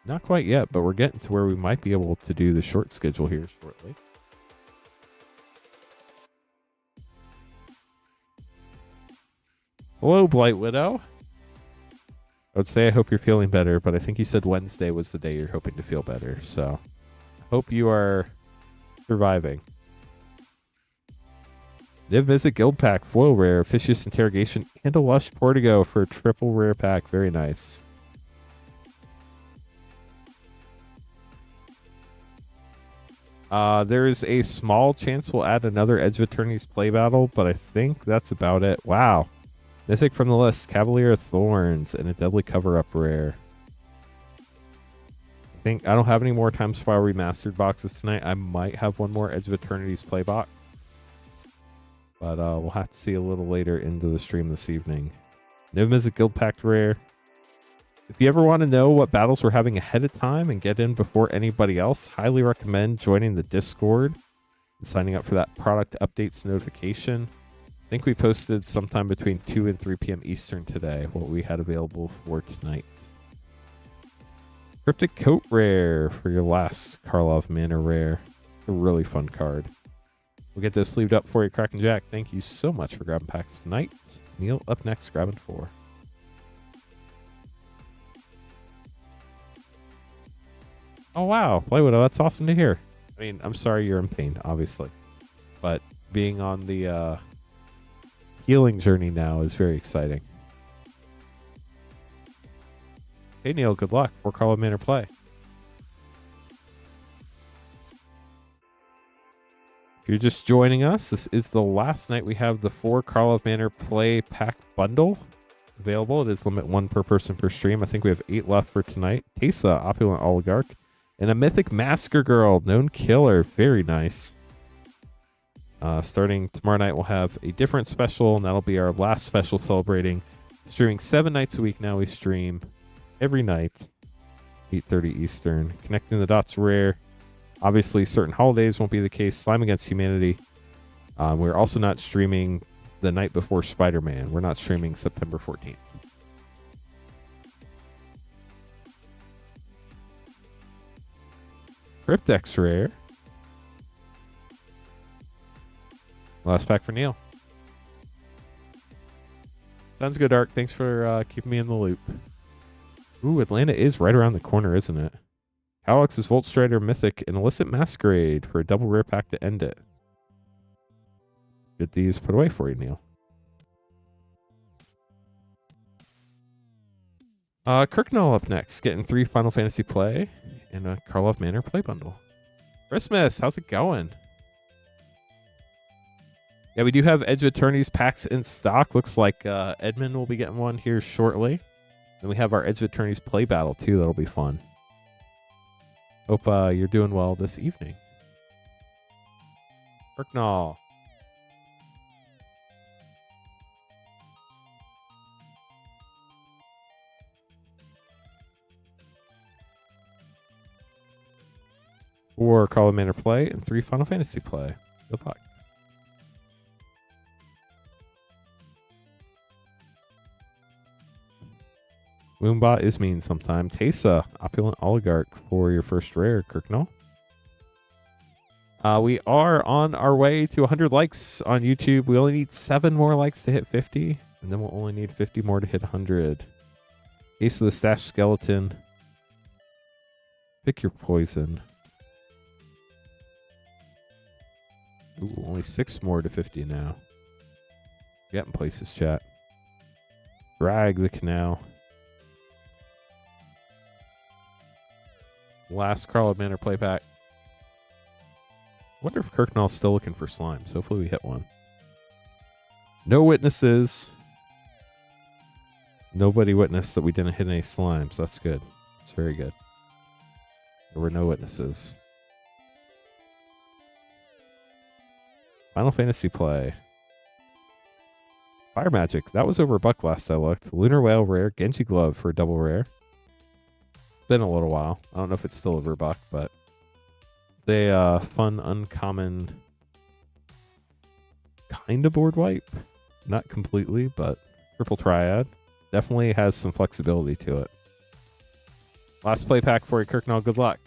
Not quite yet, but we're getting to where we might be able to do the short schedule here shortly. Hello, Blight Widow. I would say I hope you're feeling better, but I think you said Wednesday was the day you're hoping to feel better. So hope you are surviving. Niv Mizzet Guild Pack, foil rare, Officious Interrogation, and a Lush Portigo for a triple rare pack. Very nice. There's a small chance we'll add another Edge of Eternity's play battle, but I think that's about it. Wow. Mythic from the list, Cavalier of Thorns, and a Deadly Cover-Up rare. I don't have any more Time Spiral Remastered boxes tonight. I might have one more Edge of Eternity's play box. But we'll have to see a little later into the stream this evening. Niv Mizzet Guild Pact rare. If you ever want to know what battles we're having ahead of time and get in before anybody else, highly recommend joining the Discord and signing up for that product updates notification. I think we posted sometime between 2 and 3 p.m. Eastern today what we had available for tonight. Cryptic Coat rare for your last Karlov Manor rare. A really fun card. We'll get this sleeved up for you, Kraken Jack. Thank you so much for grabbing packs tonight. Neil up next, grabbing 4. Oh, wow. Playwidow, that's awesome to hear. I mean, I'm sorry you're in pain, obviously. But being on the healing journey now is very exciting. Hey, Neil, good luck. 4 Karlov Manor play. If you're just joining us, this is the last night we have the 4 Karlov Manor play pack bundle available. It is limit 1 per person per stream. I think we have 8 left for tonight. Tesa, Opulent Oligarch, and a Mythic Masker Girl, Known Killer. Very nice. Starting tomorrow night, we'll have a different special, and that'll be our last special celebrating. Streaming 7 nights a week now. We stream every night, 8:30 Eastern. Connecting the Dots rare. Obviously, certain holidays won't be the case. Slime Against Humanity. We're also not streaming the night before Spider-Man. We're not streaming September 14th. Cryptex rare. Last pack for Neil. Sounds good, Ark. Thanks for keeping me in the loop. Ooh, Atlanta is right around the corner, isn't it? Alex's Volt Strider Mythic and Illicit Masquerade for a double rare pack to end it. Get these put away for you, Neil. Kirknall up next, getting 3 Final Fantasy play and a Karlov Manor play bundle. Christmas, how's it going? Yeah, we do have Edge of Eternity's packs in stock. Looks like Edmund will be getting one here shortly. Then we have our Edge of Eternity's play battle, too. That'll be fun. Hope you're doing well this evening. Kirknall. Four Karlov Manor play and 3 Final Fantasy play. Good luck. Moombot is mean sometime. Tesa, Opulent Oligarch for your first rare, Kirknall. We are on our way to 100 likes on YouTube. We only need 7 more likes to hit 50, and then we'll only need 50 more to hit 100. Case of the Stash Skeleton. Pick your poison. Ooh, only 6 more to 50 now. Getting places, chat. Drag the canal. Last Carl Manor play pack. Wonder if Kirknall's still looking for slimes. Hopefully we hit one. No witnesses. Nobody witnessed that we didn't hit any slimes. That's good. It's very good. There were no witnesses. Final Fantasy play. Fire Magic. That was over $1 last I looked. Lunar Whale rare. Genji Glove for a double rare. Been a little while. I don't know if it's still over $1, but it's a fun, uncommon kind of board wipe. Not completely, but triple triad. Definitely has some flexibility to it. Last play pack for you, Kirknall. Good luck.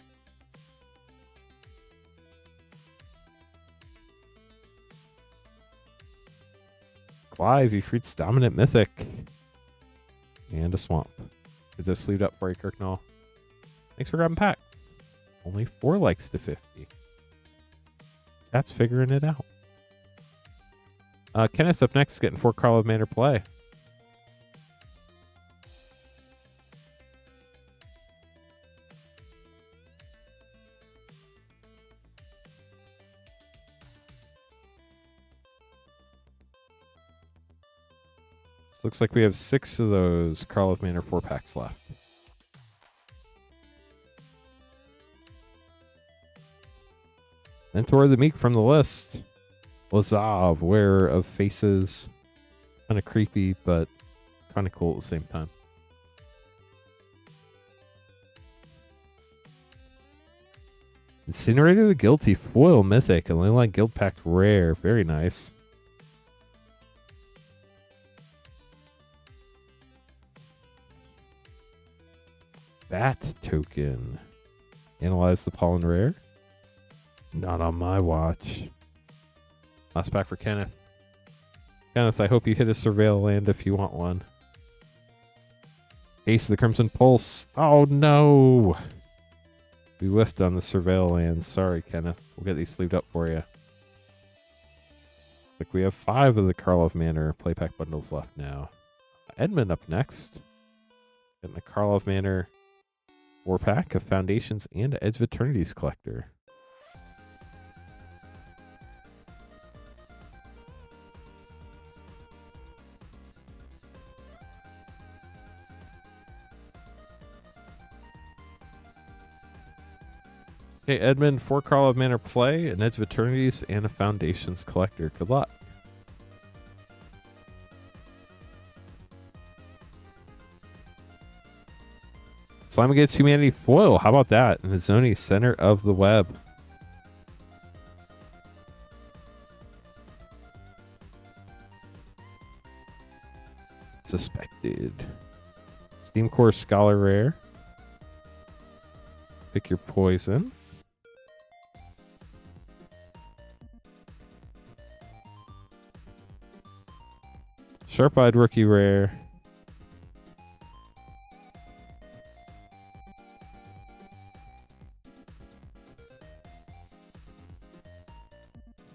Clive, Ifrit's Dominant Mythic. And a Swamp. Get this sleeved up for you, Kirknall. Thanks for grabbing pack. Only 4 likes to 50. That's figuring it out. Kenneth up next, getting 4 Carl of Manor play. So looks like we have 6 of those Carl of Manor 4-packs left. Mentor of the Meek from the list. Lazav, Wearer of Faces. Kind of creepy, but kind of cool at the same time. Incinerator the Guilty, Foil Mythic, and Leyline Guild Pact rare. Very nice. Bat token. Analyze the pollen rare. Not on my watch. Last pack for Kenneth. Kenneth, I hope you hit a Surveil land if you want one. Ace of the Crimson Pulse. Oh no! We whiffed on the Surveil land. Sorry, Kenneth. We'll get these sleeved up for you. Like we have 5 of the Karlov Manor playpack bundles left now. Edmund up next. Getting the Karlov Manor 4-pack of Foundations and Edge of Eternities collector. Okay, Edmund, 4 Karlov Manor play, an Edge of Eternities, and a Foundations collector. Good luck. Slime Against Humanity foil. How about that? And it's only center of the web. Suspected. Steam Core Scholar rare. Pick your poison. Sharp-Eyed Rookie rare.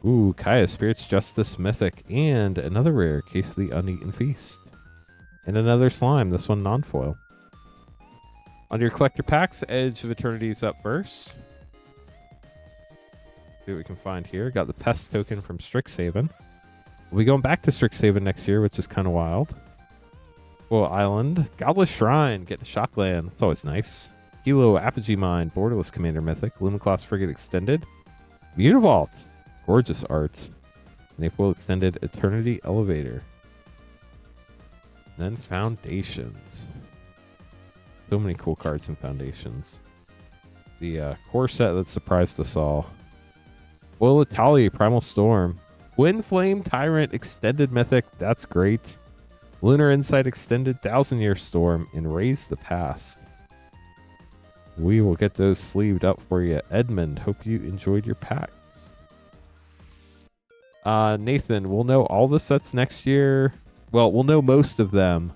Ooh, Kaya, Spirit's Justice Mythic. And another rare, Case of the Uneaten Feast. And another slime, this one non-foil. On your collector packs, Edge of Eternities up first. See what we can find here. Got the Pest token from Strixhaven. We'll be going back to Strixhaven next year, which is kind of wild. Well, Island. Godless Shrine, getting Shockland. That's always nice. Kilo, Apogee Mine, Borderless Commander Mythic. Luminclass Frigate Extended. Mutavault. Gorgeous art. And a full extended Eternity Elevator. Then Foundations. So many cool cards in Foundations. The core set that surprised us all. Will Itali, Primal Storm. Wind Flame Tyrant Extended Mythic. That's great. Lunar Insight Extended, 1,000-Year Storm, and Raise the Past. We will get those sleeved up for you. Edmund, hope you enjoyed your packs. Nathan, we'll know all the sets next year. Well, we'll know most of them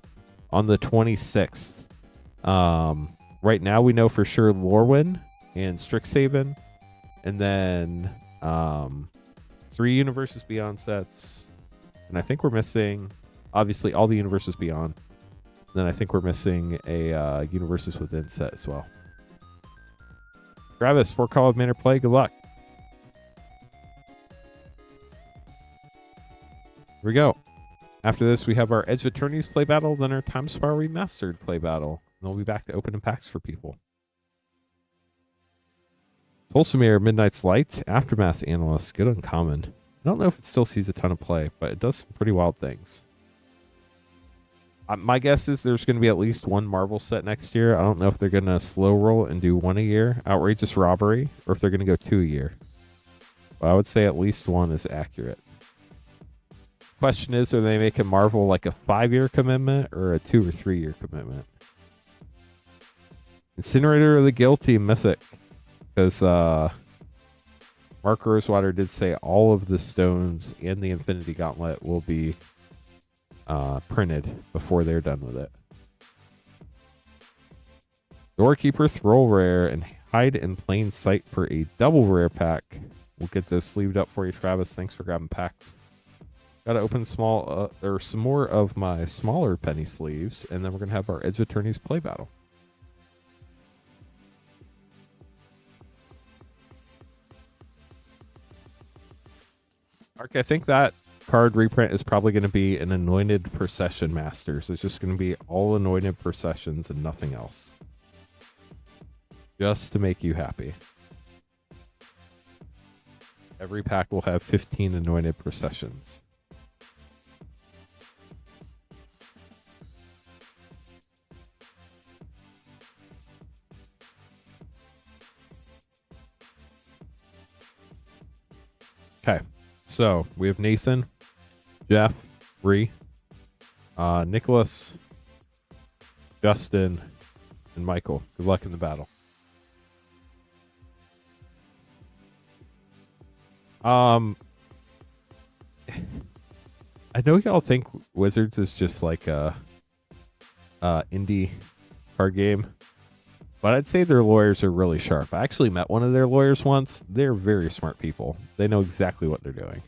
on the 26th. Right now we know for sure Lorwyn and Strixhaven. And then 3 Universes Beyond sets. And I think we're missing, obviously, all the Universes Beyond. And then I think we're missing a Universes Within set as well. Travis, 4 Call of Manor play. Good luck. Here we go. After this, we have our Edge of Attorneys play battle, then our Time Spar Remastered play battle. And we'll be back to opening packs for people. Tolsimir, Midnight's Light, Aftermath Analyst, good uncommon. I don't know if it still sees a ton of play, but it does some pretty wild things. My guess is there's going to be at least one Marvel set next year. I don't know if they're going to slow roll and do 1 a year, Outrageous Robbery, or if they're going to go 2 a year. But I would say at least 1 is accurate. Question is, are they making Marvel like a 5-year commitment or a 2 or 3 year commitment? Incinerator of the Guilty, Mythic. Because Mark Rosewater did say all of the stones and the Infinity Gauntlet will be printed before they're done with it. Doorkeeper, Thrall Rare, and Hide in Plain Sight for a double rare pack. We'll get this sleeved up for you, Travis. Thanks for grabbing packs. Got to open some more of my smaller penny sleeves, and then we're going to have our Edge Attorneys play battle. Mark, I think that card reprint is probably going to be an Anointed Procession Masters. It's just going to be all Anointed Processions and nothing else. Just to make you happy. Every pack will have 15 Anointed Processions. Okay. So, we have Nathan, Jeff, Bree, Nicholas, Justin, and Michael. Good luck in the battle. I know y'all think Wizards is just like a indie card game, but I'd say their lawyers are really sharp. I actually met one of their lawyers once. They're very smart people. They know exactly what they're doing.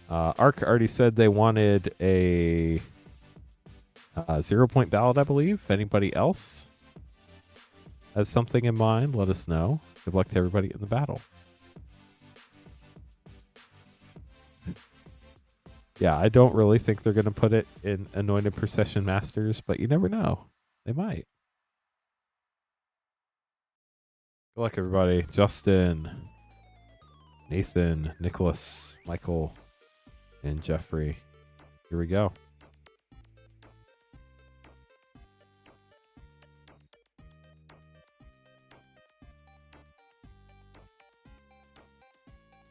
Ark already said they wanted a 0-point ballot, I believe. If anybody else has something in mind, let us know. Good luck to everybody in the battle. Yeah, I don't really think they're going to put it in Anointed Procession Masters, but you never know. They might. Good luck, everybody. Justin, Nathan, Nicholas, Michael, and Jeffrey. Here we go.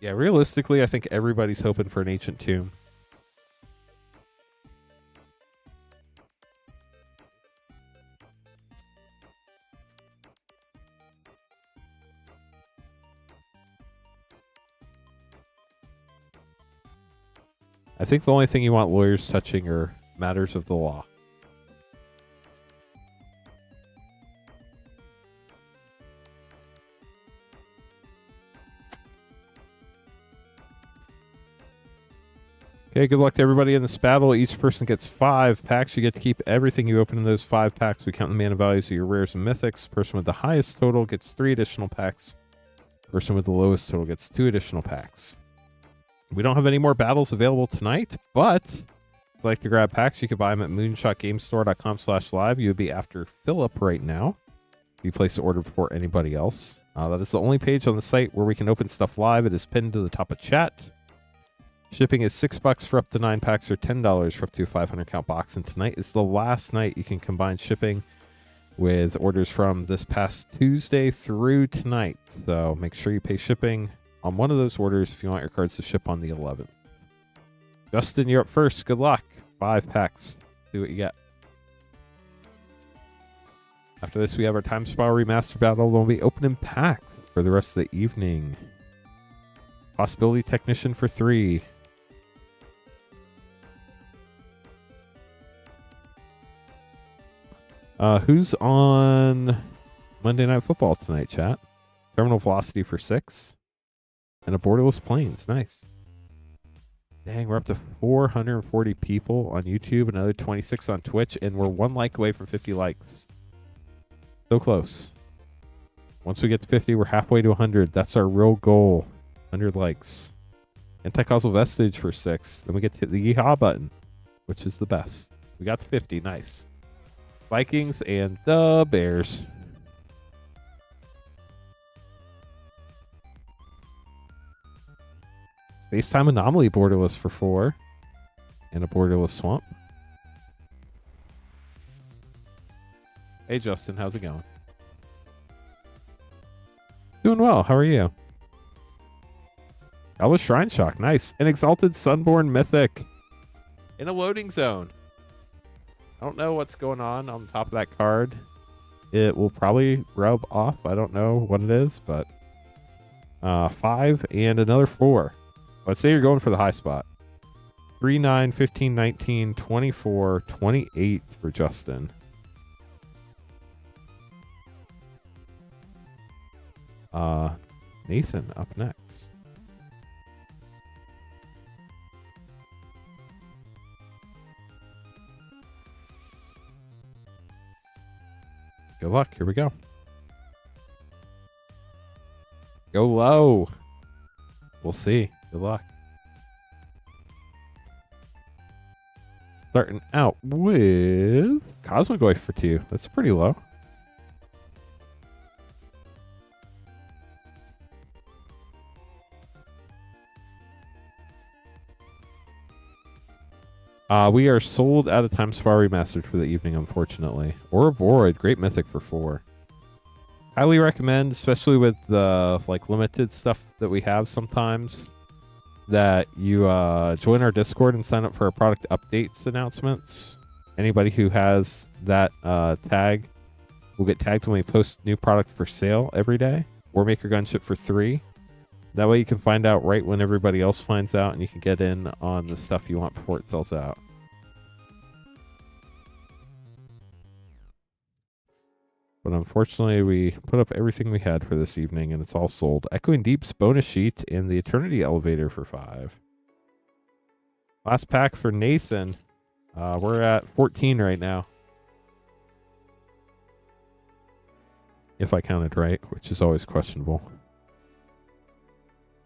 Yeah, realistically, I think everybody's hoping for an Ancient Tomb. I think the only thing you want lawyers touching are matters of the law. Okay, good luck to everybody in this battle. Each person gets 5 packs. You get to keep everything you open in those 5 packs. We count the mana values of your rares and mythics. Person with the highest total gets 3 additional packs. Person with the lowest total gets 2 additional packs. We don't have any more battles available tonight, but if you'd like to grab packs, you can buy them at moonshotgamestore.com/live. You would be after Philip right now. If you place the order before anybody else. That is the only page on the site where we can open stuff live. It is pinned to the top of chat. Shipping is $6 for up to 9 packs or $10 for up to a 500 count box. And tonight is the last night you can combine shipping with orders from this past Tuesday through tonight. So make sure you pay shipping on one of those orders if you want your cards to ship on the 11th. Justin, you're up first. Good luck. 5 packs. See what you get. After this, we have our Time Spiral Remaster Battle. We'll be opening packs for the rest of the evening. Possibility Technician for 3. Who's on Monday Night Football tonight, chat? Terminal Velocity for 6. And a Borderless Plains. Nice. Dang, we're up to 440 people on YouTube, another 26 on Twitch, and we're 1 like away from 50 likes. So close. Once we get to 50, we're halfway to 100. That's our real goal. 100 likes. Anti-causal Vestige for 6. Then we get to hit the Yeehaw button, which is the best. We got to 50. Nice. Vikings and the Bears. Space-Time Anomaly Borderless for 4. And a Borderless Swamp. Hey, Justin. How's it going? Doing well. How are you? Elvis Shrine Shock. Nice. An Exalted Sunborn Mythic. In a loading zone. I don't know what's going on the top of that card. It will probably rub off. I don't know what it is, but 5 and another 4. Let's say you're going for the high spot. 3, 9, 15, 19, 24, 28 for Justin. Nathan up next. Good luck. Here we go. Go low. We'll see. Good luck. Starting out with Cosmogoyf for 2. That's pretty low. We are sold out of Time Spiral Remastered for the evening, unfortunately. Ouroboros, great mythic for 4. Highly recommend, especially with the limited stuff that we have sometimes, that you join our Discord and sign up for our product updates announcements. Anybody who has that tag will get tagged when we post new product for sale every day. Or Maker Gunship for 3. That way you can find out right when everybody else finds out, and you can get in on the stuff you want before it sells out. But unfortunately, we put up everything we had for this evening, and it's all sold. Echoing Deep's bonus sheet and the Eternity Elevator for 5. Last pack for Nathan. We're at 14 right now. If I counted right, which is always questionable.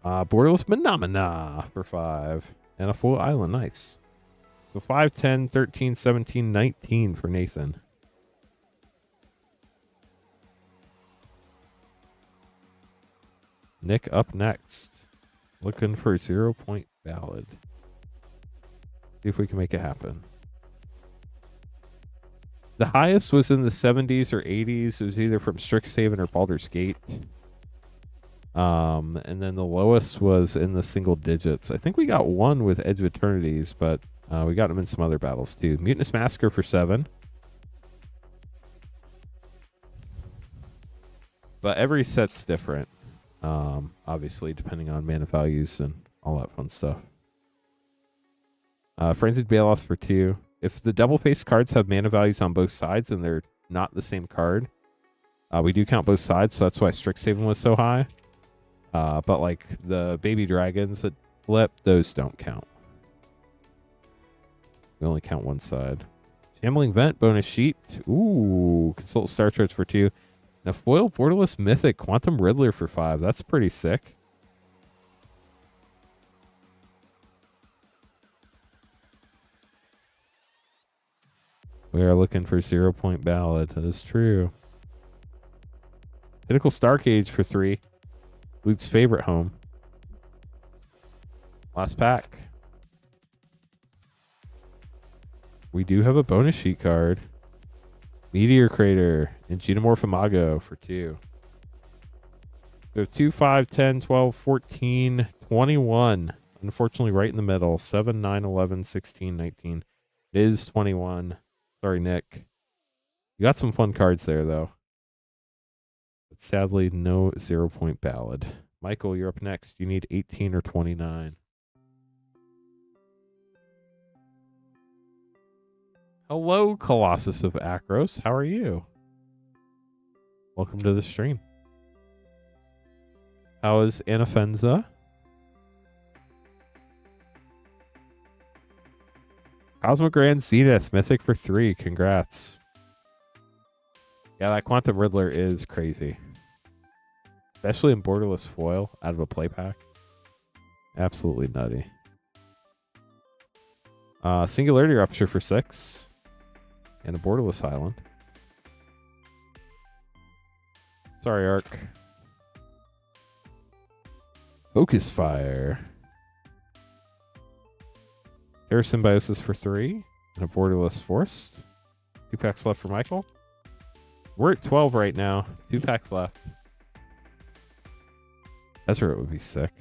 Borderless Phenomena for 5. And a full island. Nice. So 5, 10, 13, 17, 19 for Nathan. Nick up next. Looking for a 0-point ballad. See if we can make it happen. The highest was in the 70s or 80s. It was either from Strixhaven or Baldur's Gate. And then the lowest was in the single digits. I think we got one with Edge of Eternities, but we got them in some other battles too. Mutinous Massacre for 7. But every set's different. Obviously, depending on mana values and all that fun stuff. Frenzied Bailoff for 2. If the double face cards have mana values on both sides and they're not the same card, we do count both sides, so that's why Strixhaven was so high. But like the baby dragons that flip, those don't count. We only count one side. Shambling Vent bonus sheet. Ooh, Consult Star Charts for 2. And a foil borderless mythic Quantum Riddler for 5. That's pretty sick. We are looking for 0-point ballad. That is true. Pinnacle Starcage for 3. Luke's favorite home. Last pack. We do have a bonus sheet card. Meteor Crater and Geomorphimago for 2. We have 2, 5, 10, 12, 14, 21. Unfortunately, right in the middle. 7, 9, 11, 16, 19. It is 21. Sorry, Nick. You got some fun cards there, though. But sadly, no 0-point ballad. Michael, you're up next. You need 18 or 29. Hello, Colossus of Akros. How are you? Welcome to the stream. How is Anafenza? Cosmo Grand Zenith, Mythic for 3. Congrats. Yeah, that Quantum Riddler is crazy. Especially in borderless foil out of a play pack. Absolutely nutty. Singularity Rupture for 6. And a borderless island. Sorry, Ark. Focus Fire. Terra Symbiosis for 3. And a borderless forest. 2 packs left for Michael. We're at 12 right now. 2 packs left. Deseret would be sick.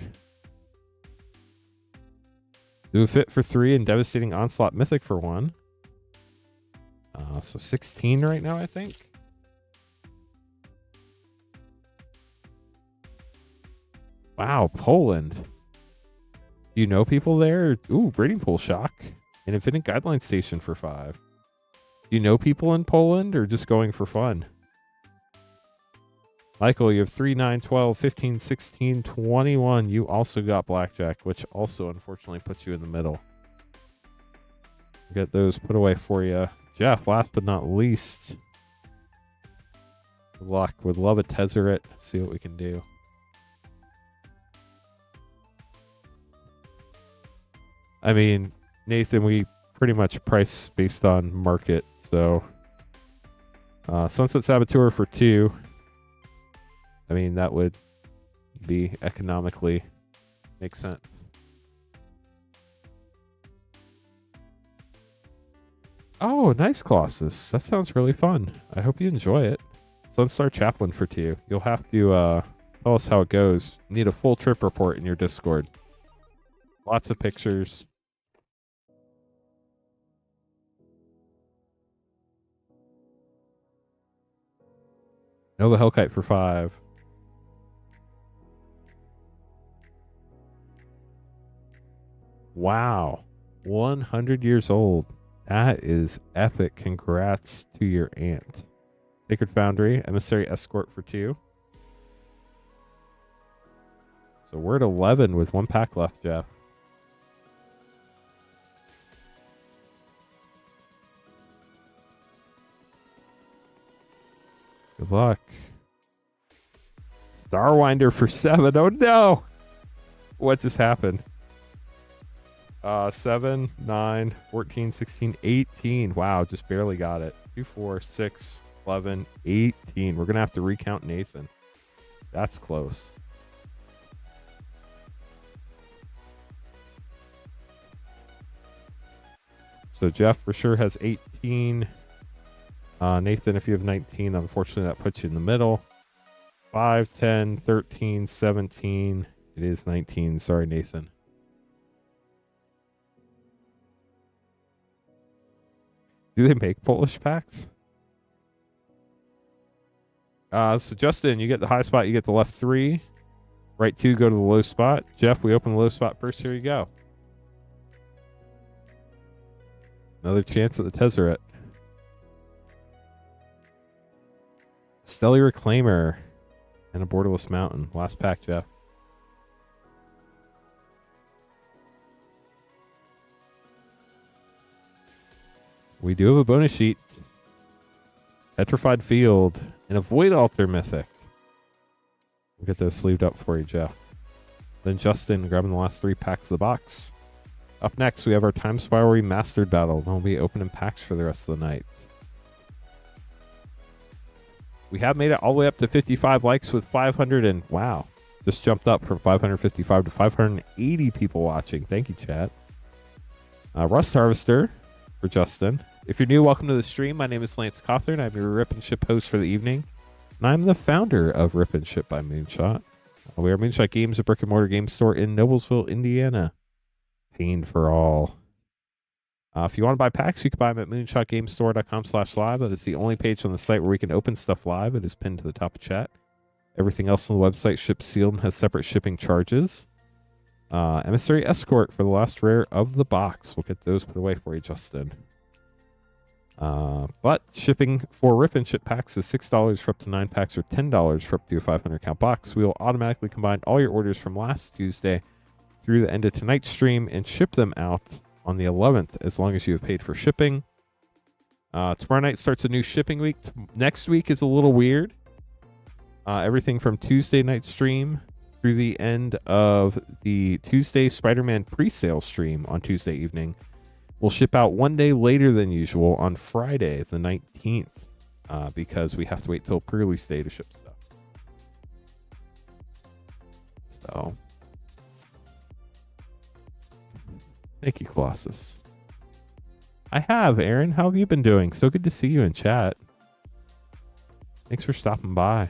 Do a fit for 3 and Devastating Onslaught Mythic for 1. So 16 right now, I think. Wow, Poland. Do you know people there? Ooh, Breeding Pool Shock. And Infinite Guideline Station for 5. Do you know people in Poland or just going for fun? Michael, you have 3, 9, 12, 15, 16, 21. You also got Blackjack, which also unfortunately puts you in the middle. Get those put away for you. Jeff, last but not least. Good luck. Would love a Tezzeret. See what we can do. I mean, Nathan, we pretty much price based on market. So, Sunset Saboteur for 2. I mean, that would be economically make sense. Oh, nice, Colossus. That sounds really fun. I hope you enjoy it. Sunstar Chaplain for 2. You'll have to tell us how it goes. Need a full trip report in your Discord. Lots of pictures. Nova Hellkite for 5. Wow. 100 years old. That is epic. Congrats to your aunt. Sacred Foundry, Emissary Escort for 2. So we're at 11 with 1 pack left, Jeff. Good luck. Starwinder for 7. Oh no! What just happened? 7, 9, 14, 16, 18. Wow, just barely got it. 2, 4, 6, 11, 18. We're going to have to recount Nathan. That's close. So Jeff for sure has 18. Nathan, if you have 19, unfortunately that puts you in the middle. 5, 10, 13, 17. It is 19. Sorry, Nathan. Do they make Polish packs? So Justin, you get the high spot, you get the left 3. Right 2, go to the low spot. Jeff, we open the low spot first. Here you go. Another chance at the Tezzeret. Stellar Reclaimer and a Borderless Mountain. Last pack, Jeff. We do have a bonus sheet. Petrified Field and a Void Altar Mythic. We'll get those sleeved up for you, Jeff. Then Justin grabbing the last 3 packs of the box. Up next, we have our Time Spiral Remastered battle. Then we'll be opening packs for the rest of the night. We have made it all the way up to 55 likes with 500 and wow, just jumped up from 555 to 580 people watching. Thank you, chat. Rust Harvester for Justin. If you're new, welcome to the stream. My name is Lance Cawthorn. I'm your Rip and Ship host for the evening, and I'm the founder of Rip and Ship by Moonshot. We are Moonshot Games, a brick-and-mortar game store in Noblesville, Indiana. Paying for all. If you want to buy packs, you can buy them at moonshotgamestore.com/live. That is the only page on the site where we can open stuff live. It is pinned to the top of chat. Everything else on the website ships sealed and has separate shipping charges. Emissary Escort for the last rare of the box. We'll get those put away for you, Justin. But shipping for Rip and Ship packs is $6 for up to 9 packs or $10 for up to a 500 count box. We will automatically combine all your orders from last Tuesday through the end of tonight's stream and ship them out on the 11th as long as you have paid for shipping. Tomorrow night starts a new shipping week. Next week is a little weird. Everything from Tuesday night stream through the end of the Tuesday Spider-Man pre-sale stream on Tuesday evening will ship out one day later than usual on Friday the 19th because we have to wait till pre-release day to ship stuff. So, thank you, Colossus. I have, Aaron. How have you been doing? So good to see you in chat. Thanks for stopping by.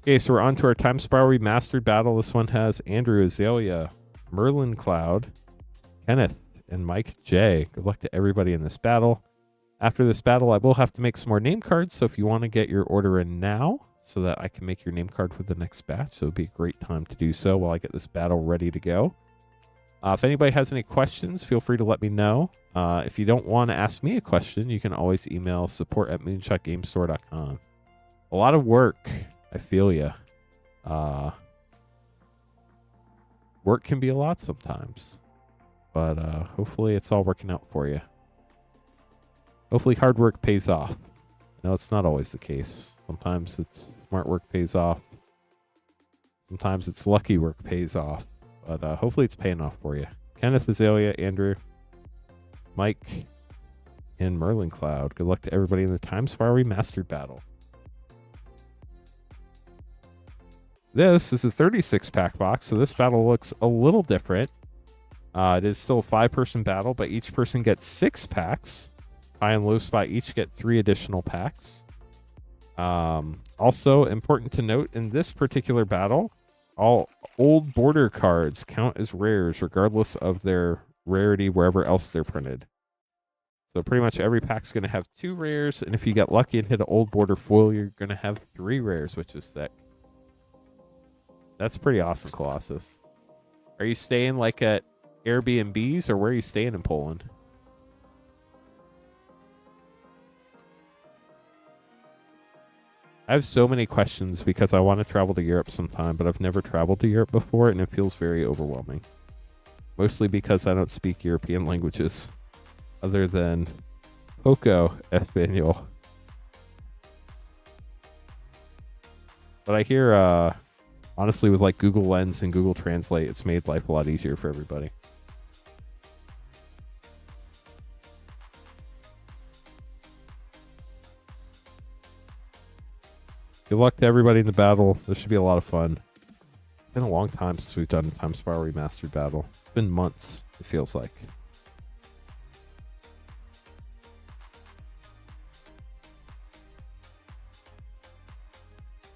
Okay, so we're on to our Time Spiral Remastered battle. This one has Andrew, Azalea, Merlin Cloud, Kenneth, and Mike J. Good luck to everybody in this battle. After this battle, I will have to make some more name cards, so if you want to get your order in now so that I can make your name card for the next batch, so it would be a great time to do so while I get this battle ready to go. If anybody has any questions, feel free to let me know. If you don't want to ask me a question, you can always email support@moonshotgamestore.com. A lot of work. I feel ya. Work can be a lot sometimes, but hopefully it's all working out for you. Hopefully hard work pays off. No, it's not always the case. Sometimes it's smart work pays off. Sometimes it's lucky work pays off, but hopefully it's paying off for you. Kenneth, Azalea, Andrew, Mike, and Merlin Cloud. Good luck to everybody in the Time Spiral Remastered battle. This is a 36-pack box, so this battle looks a little different. It is still a 5-person battle, but each person gets 6 packs. High and low spot each get 3 additional packs. Also, important to note, in this particular battle, all old border cards count as rares, regardless of their rarity wherever else they're printed. So pretty much every pack's going to have 2 rares, and if you get lucky and hit an old border foil, you're going to have 3 rares, which is sick. That's pretty awesome, Colossus. Are you staying like at Airbnbs, or where are you staying in Poland? I have so many questions because I want to travel to Europe sometime, but I've never traveled to Europe before, and it feels very overwhelming. Mostly because I don't speak European languages other than Poco Espanol. But I hear, honestly, with like Google Lens and Google Translate, it's made life a lot easier for everybody. Good luck to everybody in the battle. This should be a lot of fun. It's been a long time since we've done a Time Spiral Remastered battle. It's been months, it feels like.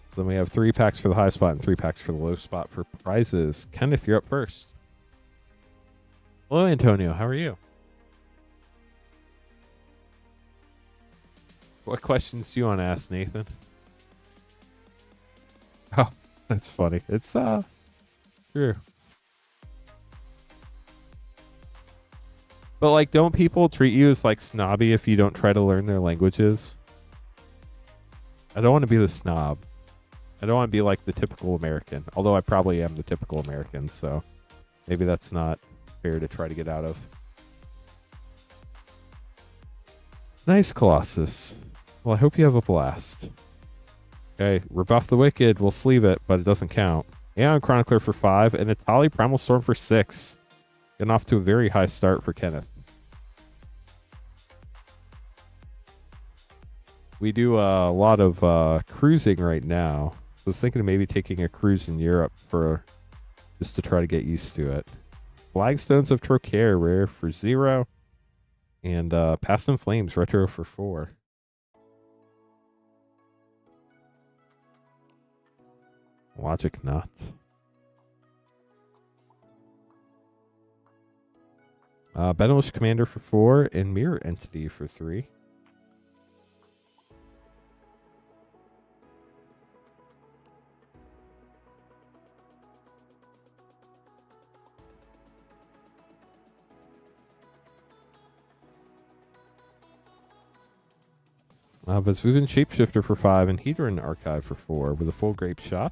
So then we have 3 packs for the high spot and 3 packs for the low spot for prizes. Kenneth, you're up first. Hello, Antonio. How are you? What questions do you want to ask, Nathan? Oh, that's funny. It's true. But like, don't people treat you as like snobby if you don't try to learn their languages? I don't want to be the snob. I don't want to be like the typical American, although I probably am the typical American, so maybe that's not fair to try to get out of. Nice, Colossus. Well, I hope you have a blast. Okay, Rebuff the Wicked. We'll sleeve it, but it doesn't count. Aeon Chronicler for 5, and Itali Primal Storm for 6. Getting off to a very high start for Kenneth. We do a lot of cruising right now. I was thinking of maybe taking a cruise in Europe for just to try to get used to it. Flagstones of Trocaire, rare for 0. And Past in Flames, retro for 4. Logic not. Benevolent Commander for 4 and Mirror Entity for 3. Vesuvian Shapeshifter for 5 and Hedron Archive for 4 with a full grape shot.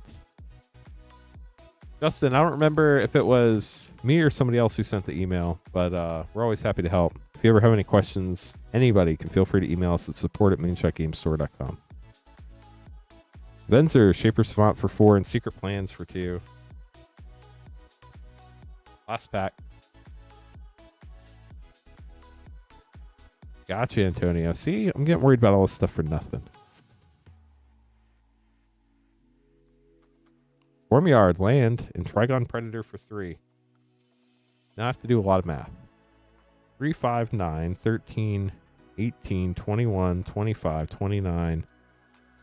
Justin, I don't remember if it was me or somebody else who sent the email, but we're always happy to help. If you ever have any questions, anybody can feel free to email us at support@moonshotgamestore.com. Venzer, Shaper Savant for 4 and Secret Plans for 2. Last pack. Gotcha, Antonio. See, I'm getting worried about all this stuff for nothing. Farmyard, Land, and Trigon Predator for 3. Now I have to do a lot of math. 3, 5, 9, 13, 18, 21, 25, 29,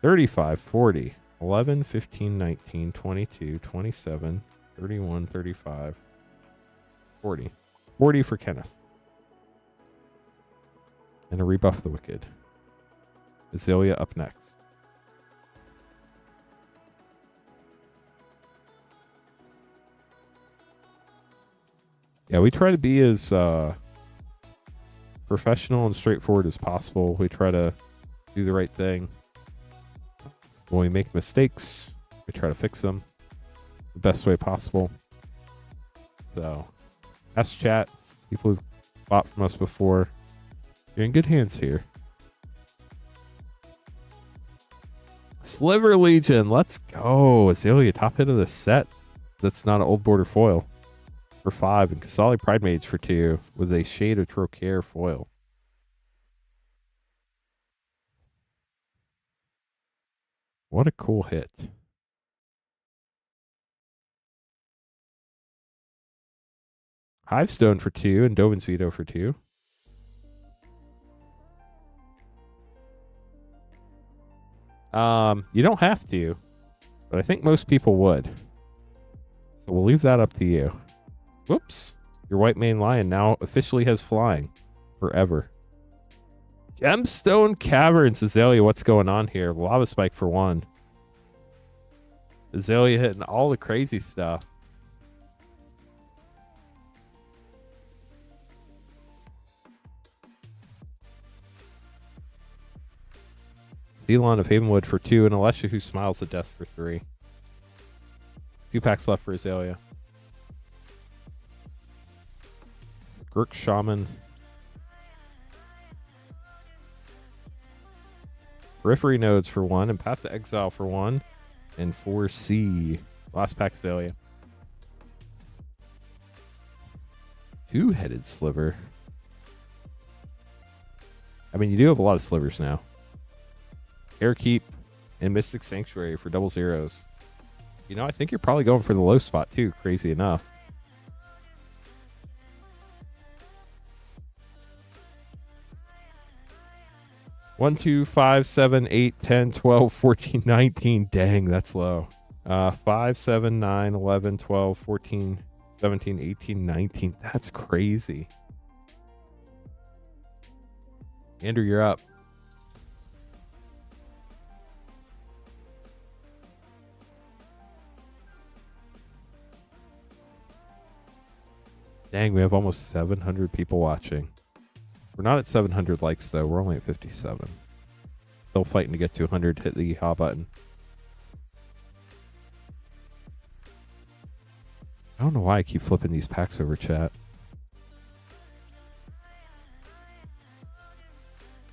35, 40, 11, 15, 19, 22, 27, 31, 35, 40. 40 for Kenneth. And a Rebuff the Wicked. Azalea up next. Yeah, we try to be as professional and straightforward as possible. We try to do the right thing. When we make mistakes, we try to fix them the best way possible. So, ask chat, people who've bought from us before. You're in good hands here. Sliver Legion, let's go. Azalea, top hit of the set. That's not an old border foil for 5. And Kasali Pride Mage for 2 with a Shade of Trocaire foil. What a cool hit. Hivestone for 2 and Dovin's Veto for 2. You don't have to, but I think most people would. So we'll leave that up to you. Whoops. Your White Mane Lion now officially has flying forever. Gemstone Caverns. Azalea, what's going on here? Lava Spike for 1. Azalea hitting all the crazy stuff. Elon of Havenwood for 2 and Alessia Who Smiles at Death for 3. 2 packs left for Azalea. Gurk Shaman. Periphery Nodes for 1 and Path to Exile for 1 and 4C. Last pack Azalea. 2-headed Sliver. I mean, you do have a lot of slivers now. Airkeep and Mystic Sanctuary for double zeros. You know, I think you're probably going for the low spot too, crazy enough. One, 2, 5, 7, 8, 10, 12, 14, 19. Dang, that's low. 5, 7, 9, 11, 12, 14, 17, 18, 19. That's crazy. Andrew, you're up. Dang, we have almost 700 people watching. We're not at 700 likes, though. We're only at 57. Still fighting to get to 100. Hit the ha button. I don't know why I keep flipping these packs over chat.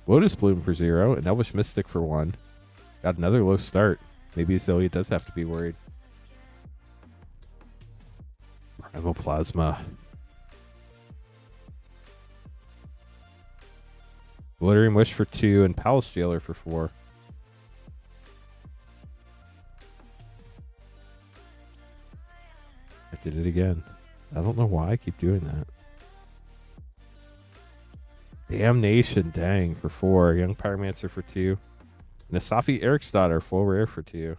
Lotus Bloom for 0 and Elvish Mystic for 1. Got another low start. Maybe Azalea does have to be worried. Primal Plasma. Glittering Wish for 2 and Palace Jailer for 4. I did it again. I don't know why I keep doing that. Damnation, dang, for 4. Young Pyromancer for 2. Nasafi Eriksdotter, full rare for 2.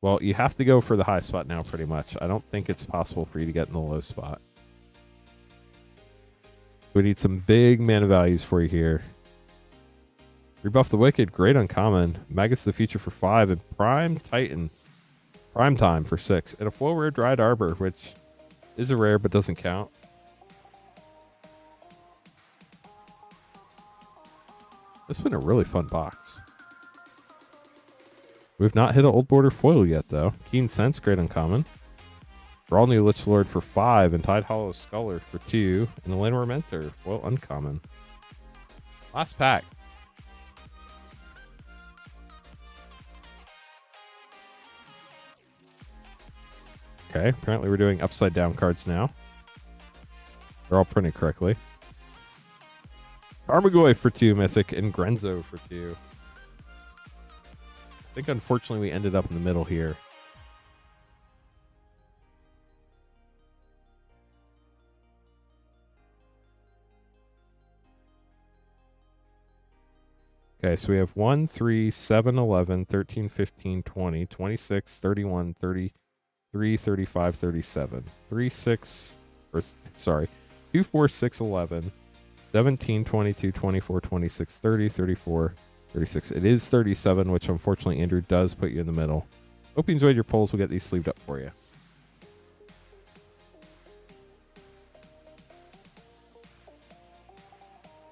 Well, you have to go for the high spot now, pretty much. I don't think it's possible for you to get in the low spot. We need some big mana values for you here. Rebuff the Wicked, great uncommon. Magus the Future for 5, and Prime Titan, Prime Time for 6. And a full rare Dried Arbor, which is a rare but doesn't count. This has been a really fun box. We've not hit an Old Border foil yet, though. Keen Sense, great uncommon. Brawl New Lich Lord for 5, and Tide Hollow Sculler for 2, and the Landworm Mentor, well, uncommon. Last pack. Okay, apparently we're doing upside down cards now. They're all printed correctly. Armagoy for 2, Mythic, and Grenzo for 2. I think unfortunately we ended up in the middle here. Okay, so we have 1, 3, 7, 11, 13, 15, 20, 26, 31, 33, 35, 37. 3, 6, or sorry, 2, 4, 6, 11, 17, 22, 24, 26, 30, 34, 36. It is 37, which unfortunately Andrew does put you in the middle. Hope you enjoyed your polls. We'll get these sleeved up for you.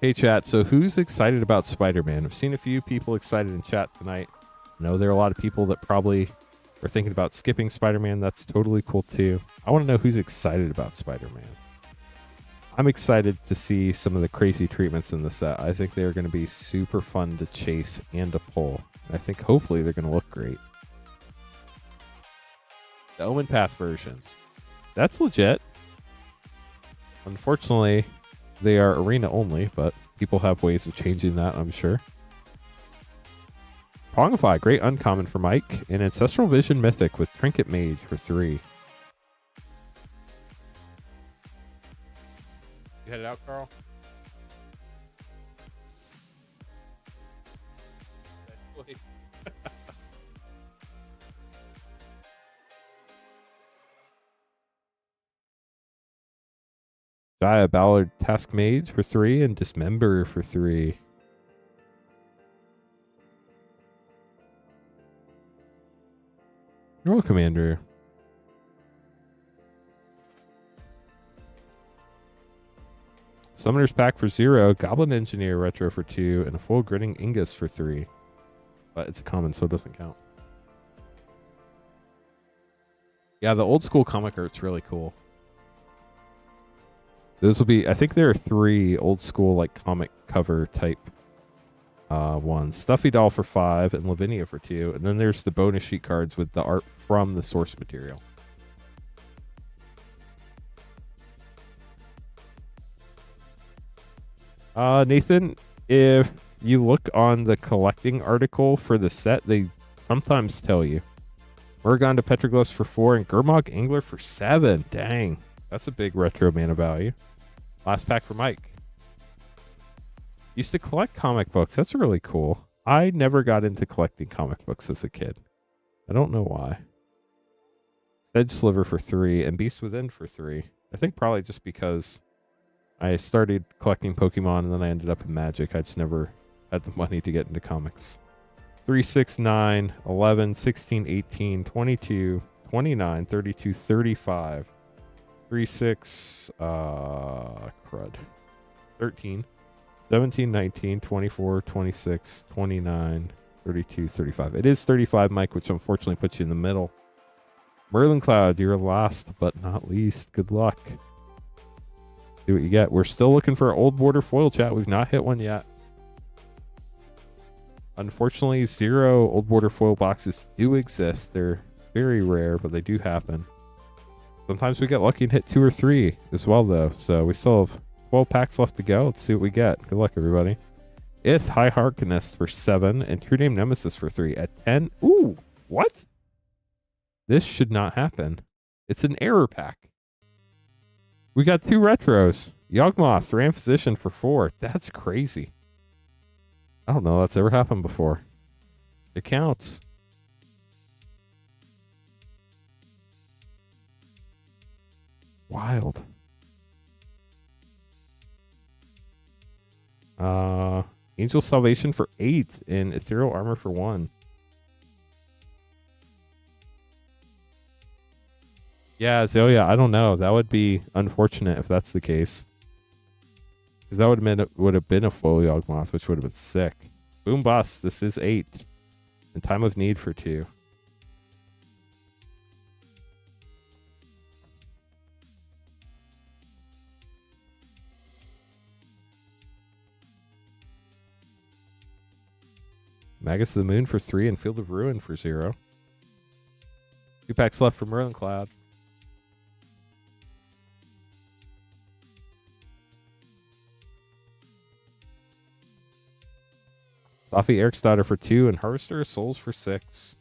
Hey chat, so who's excited about Spider-Man? I've seen a few people excited in chat tonight. I know there are a lot of people that probably are thinking about skipping Spider-Man. That's totally cool too. I want to know who's excited about Spider-Man. I'm excited to see some of the crazy treatments in the set. I think they're going to be super fun to chase and to pull. I think hopefully they're going to look great. The Omen Path versions. That's legit. Unfortunately, they are arena only, but people have ways of changing that, I'm sure. Pongify, great uncommon for Mike. And Ancestral Vision Mythic with Trinket Mage for 3. You headed out, Carl? Jaya Ballard Task Mage for 3 and Dismember for 3. You're welcome, Andrew. Summoner's Pack for 0, Goblin Engineer Retro for 2, and a full Grinning Ingus for 3. But it's a common, so it doesn't count. Yeah, the old school comic art's really cool. This will be, I think there are 3 old school like comic cover type ones. Stuffy Doll for 5 and Lavinia for 2. And then there's the bonus sheet cards with the art from the source material. Nathan, if you look on the collecting article for the set, they sometimes tell you. Murgon to Petroglyphs for 4 and Gurmag Angler for 7. Dang, that's a big retro mana value. Last pack for Mike. Used to collect comic books. That's really cool. I never got into collecting comic books as a kid. I don't know why. Sedge Sliver for 3 and Beast Within for 3. I think probably just because I started collecting Pokemon and then I ended up in Magic. I just never had the money to get into comics. 3, 6, 9, 11, 16, 18, 22, 29, 32, 35. 3, 6, crud. 13, 17, 19, 24, 26, 29, 32, 35. It is 35, Mike, which unfortunately puts you in the middle. Merlin Cloud, you're last but not least. Good luck. See what you get. We're still looking for an Old Border foil, chat. We've not hit one yet. Unfortunately, 0 Old Border foil boxes do exist. They're very rare, but they do happen. Sometimes we get lucky and hit 2 or 3 as well, though. So we still have 12 packs left to go. Let's see what we get. Good luck, everybody. Ith, High Harkness for 7 and True Name Nemesis for 3 at 10. Ooh, what? This should not happen. It's an error pack. We got 2 retros. Yawgmoth, Ram Physician for 4. That's crazy. I don't know that's ever happened before. It counts. Wild. Angel Salvation for 8 and Ethereal Armor for 1. Yeah, Azalea, I don't know. That would be unfortunate if that's the case. Because that would have been a foil Yawgmoth, which would have been sick. Boom bust. This is 8. And Time of Need for 2. Magus of the Moon for 3 and Field of Ruin for 0. 2 packs left for Merlin Cloud. Safi Eriksdotter for 2 and Harvester of Souls for 6.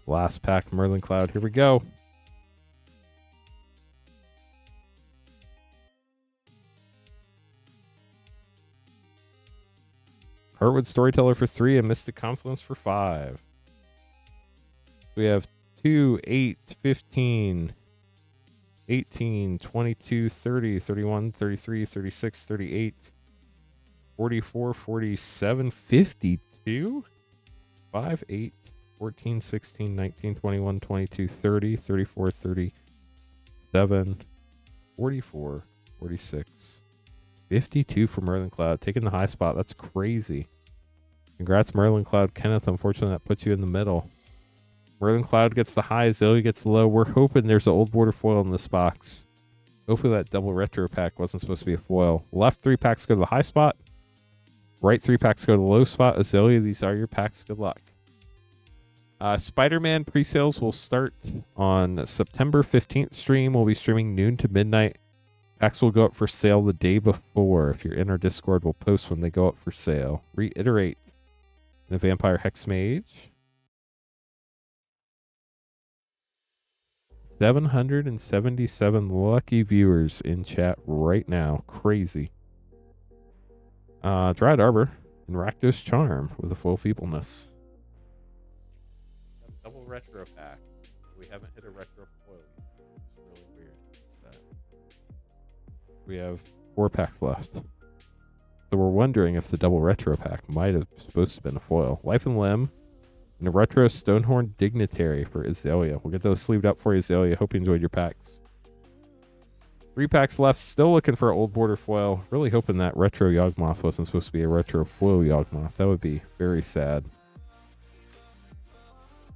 Last pack, Merlin Cloud. Here we go. Heartwood Storyteller for 3 and Mystic Confluence for 5. We have 2, 8, 15, 18, 22, 30, 31, 33, 36, 38, 44, 47, 52, 5, 8, 14, 16, 19, 21, 22, 30, 34, 37, 44, 46. 52 for Merlin Cloud, taking the high spot. That's crazy. Congrats, Merlin Cloud. Kenneth, unfortunately, that puts you in the middle. Merlin Cloud gets the high, Azalea gets the low. We're hoping there's an old border foil in this box. Hopefully that double retro pack wasn't supposed to be a foil. Left 3 packs go to the high spot. Right 3 packs go to the low spot. Azalea, these are your packs. Good luck. Spider-Man pre-sales will start on September 15th stream. We'll be streaming noon to midnight. Packs will go up for sale the day before. If you're in our Discord, we'll post when they go up for sale. Reiterate. And a Vampire Hex Mage. 777 lucky viewers in chat right now. Crazy. Dryad Arbor and Rakdos Charm with a full feebleness. Double retro pack. We haven't hit a retro foil yet. It's really weird. We have 4 packs left. So we're wondering if the double retro pack might have supposed to have been a foil. Life and Limb and a retro Stonehorn Dignitary for Azalea. We'll get those sleeved up for you, Azalea. Hope you enjoyed your packs. 3 packs left. Still looking for an old border foil. Really hoping that retro Yawgmoth wasn't supposed to be a retro foil Yawgmoth. That would be very sad.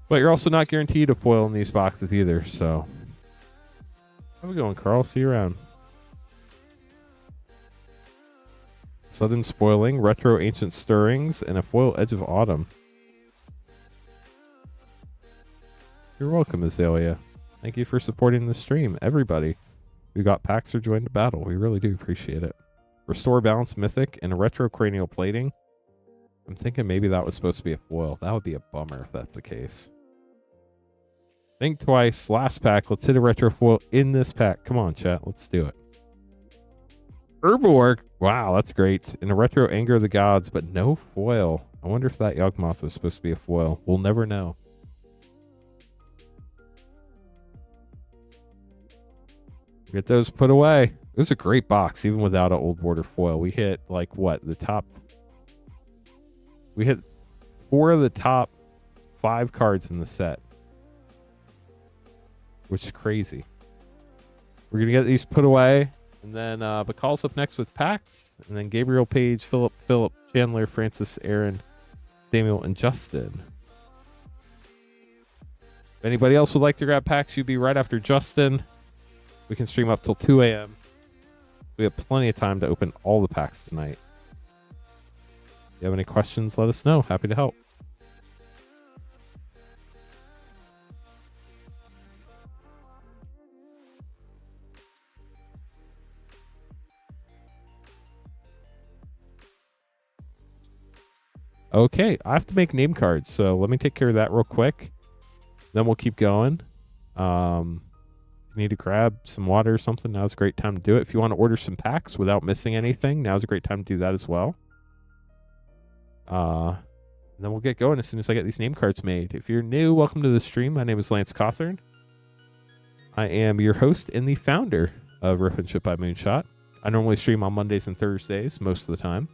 But you're also not guaranteed a foil in these boxes either, so. How we going, Carl? See you around. Sudden Spoiling, Retro Ancient Stirrings, and a foil Edge of Autumn. You're welcome, Azalea. Thank you for supporting the stream, everybody. We got packs or joined the battle. We really do appreciate it. Restore Balance Mythic and a Retro Cranial Plating. I'm thinking maybe that was supposed to be a foil. That would be a bummer if that's the case. Think twice. Last pack. Let's hit a retro foil in this pack. Come on, chat. Let's do it. Herborg. Wow, that's great. And a retro Anger of the Gods, but no foil. I wonder if that Yawgmoth was supposed to be a foil. We'll never know. Get those put away. It was a great box, even without an old border foil. We hit, like, what? The top... We hit 4 of the top 5 cards in the set. Which is crazy. We're going to get these put away. And then Bakal's up next with packs. And then Gabriel, Page, Philip, Chandler, Francis, Aaron, Samuel, and Justin. If anybody else would like to grab packs, you'd be right after Justin. We can stream up till 2 a.m. We have plenty of time to open all the packs tonight. If you have any questions, let us know. Happy to help. Okay, I have to make name cards, so let me take care of that real quick. Then we'll keep going. If you need to grab some water or something, now's a great time to do it. If you want to order some packs without missing anything, now's a great time to do that as well. And then we'll get going as soon as I get these name cards made. If you're new, welcome to the stream. My name is Lance Cawthorn. I am your host and the founder of Rip and Ship by Moonshot. I normally stream on Mondays and Thursdays most of the time.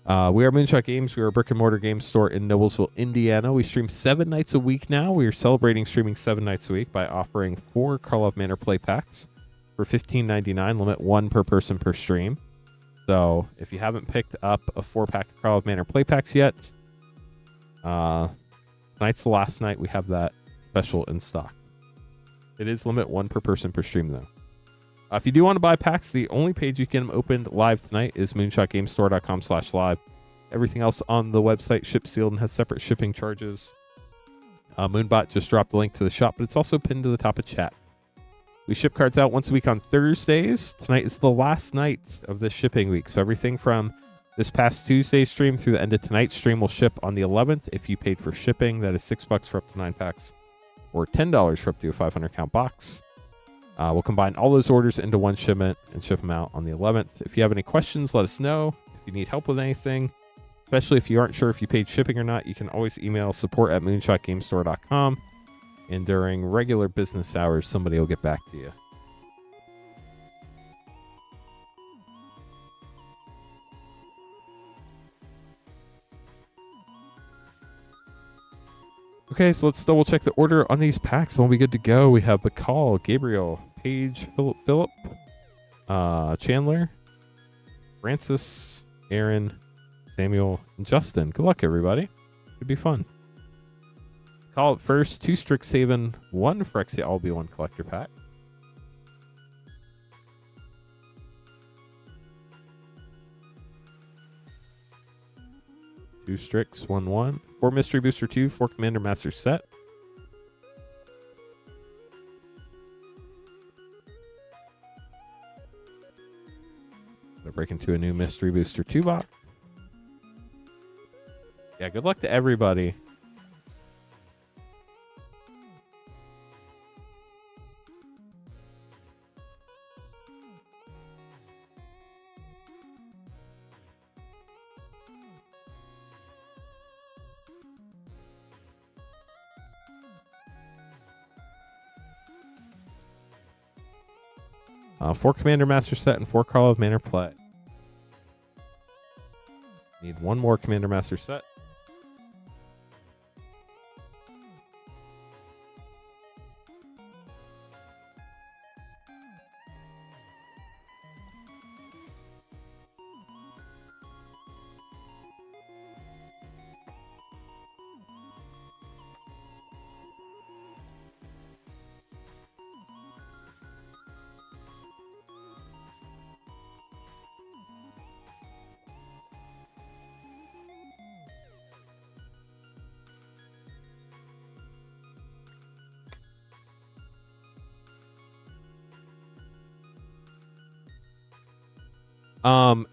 We are Moonshot Games. We are a brick and mortar game store in Noblesville, Indiana. We stream 7 nights a week now. We are celebrating streaming 7 nights a week by offering 4 Karlov Manor play packs for $15.99, limit 1 per person per stream. So if you haven't picked up a 4-pack of Karlov Manor play packs yet, tonight's the last night we have that special in stock. It is limit 1 per person per stream, though. If you do want to buy packs, the only page you can get them opened live tonight is moonshotgamestore.com/live. Everything else on the website ships sealed and has separate shipping charges. Moonbot just dropped the link to the shop, but it's also pinned to the top of chat. We ship cards out once a week on Thursdays. Tonight is the last night of this shipping week, so everything from this past Tuesday stream through the end of tonight's stream will ship on the 11th. If you paid for shipping, that is $6 for up to 9 packs, or $10 for up to a 500 count box. We'll combine all those orders into one shipment and ship them out on the 11th. If you have any questions, let us know. If you need help with anything, especially if you aren't sure if you paid shipping or not, you can always email support@moonshotgamestore.com. And during regular business hours, somebody will get back to you. Okay, so let's double check the order on these packs and we'll be good to go. We have Bacall, Gabriel, Paige, Philip, Chandler, Francis, Aaron, Samuel, and Justin. Good luck, everybody. Should be fun. Call it first. 2 Strixhaven, 1 Phyrexia Albion collector pack. Two Strix, 1/1. 4 Mystery Booster 2, 4 Commander Master set. Gonna break into a new Mystery Booster 2 box. Yeah, good luck to everybody. Four Commander Master set and 4 Karlov Manor play. Need 1 more Commander Master set.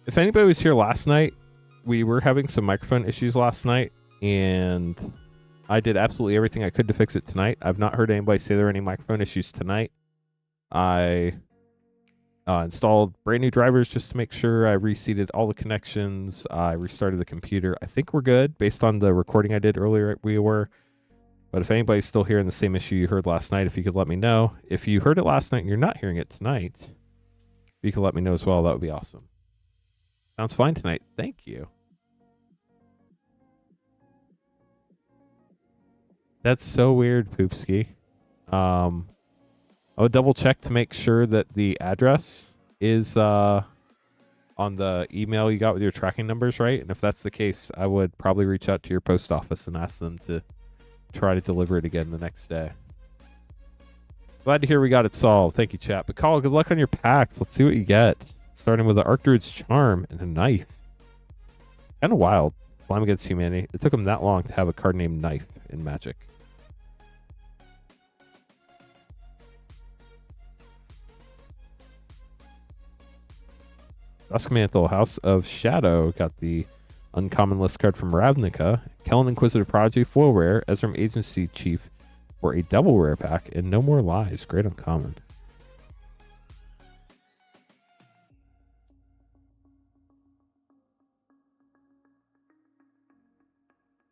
If anybody was here last night, we were having some microphone issues last night, and I did absolutely everything I could to fix it tonight. I've not heard anybody say there are any microphone issues tonight. I installed brand new drivers just to make sure. I reseated all the connections. I restarted the computer. I think we're good based on the recording I did earlier. We were. But if anybody's still hearing the same issue you heard last night, if you could let me know. If you heard it last night and you're not hearing it tonight, if you could let me know as well, that would be awesome. Sounds fine tonight. Thank you. That's so weird, Poopski. I would double check to make sure that the address is on the email you got with your tracking numbers, right? And if that's the case, I would probably reach out to your post office and ask them to try to deliver it again the next day. Glad to hear we got it solved. Thank you, chat. But Call, good luck on your packs. Let's see what you get. Starting with the Archdruid's Charm and a Knife. Kind of wild. Slime Against Humanity. It took them that long to have a card named Knife in Magic. Duskmantle, House of Shadow. Got the uncommon list card from Ravnica. Kellen Inquisitive Prodigy, foil rare. Ezram Agency Chief. for a double rare pack, and No More Lies. Great uncommon.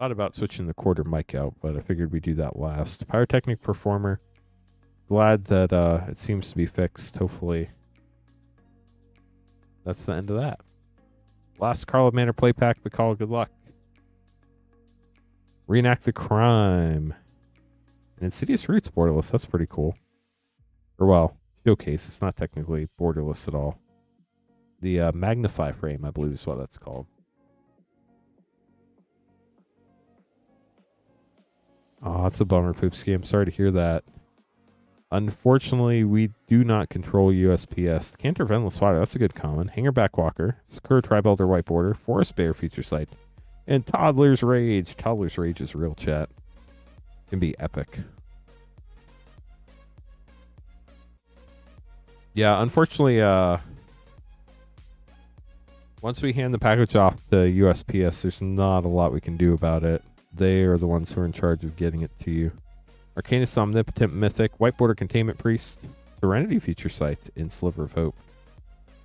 Thought about switching the quarter mic out, but I figured we'd do that last. Pyrotechnic Performer. Glad that it seems to be fixed. Hopefully that's the end of that. Last Carl of Manor play pack, the call. Good luck. Reenact the Crime. And Insidious Roots borderless. That's pretty cool. Or, well, Showcase. It's not technically borderless at all. The Magnify Frame, I believe is what that's called. Oh, that's a bummer, Poopski. I'm sorry to hear that. Unfortunately, we do not control USPS. Cantor Ventless Water, that's a good common. Hanger Backwalker, Sakura Tribe Elder White Border, Forest Bear Feature Site, and Toddler's Rage. Toddler's Rage is real, chat. Can be epic. Yeah, unfortunately, once we hand the package off to USPS, there's not a lot we can do about it. They are the ones who are in charge of getting it to you. Arcanist Omnipotent Mythic, White Border Containment Priest, Serenity Feature Site, and Sliver of Hope.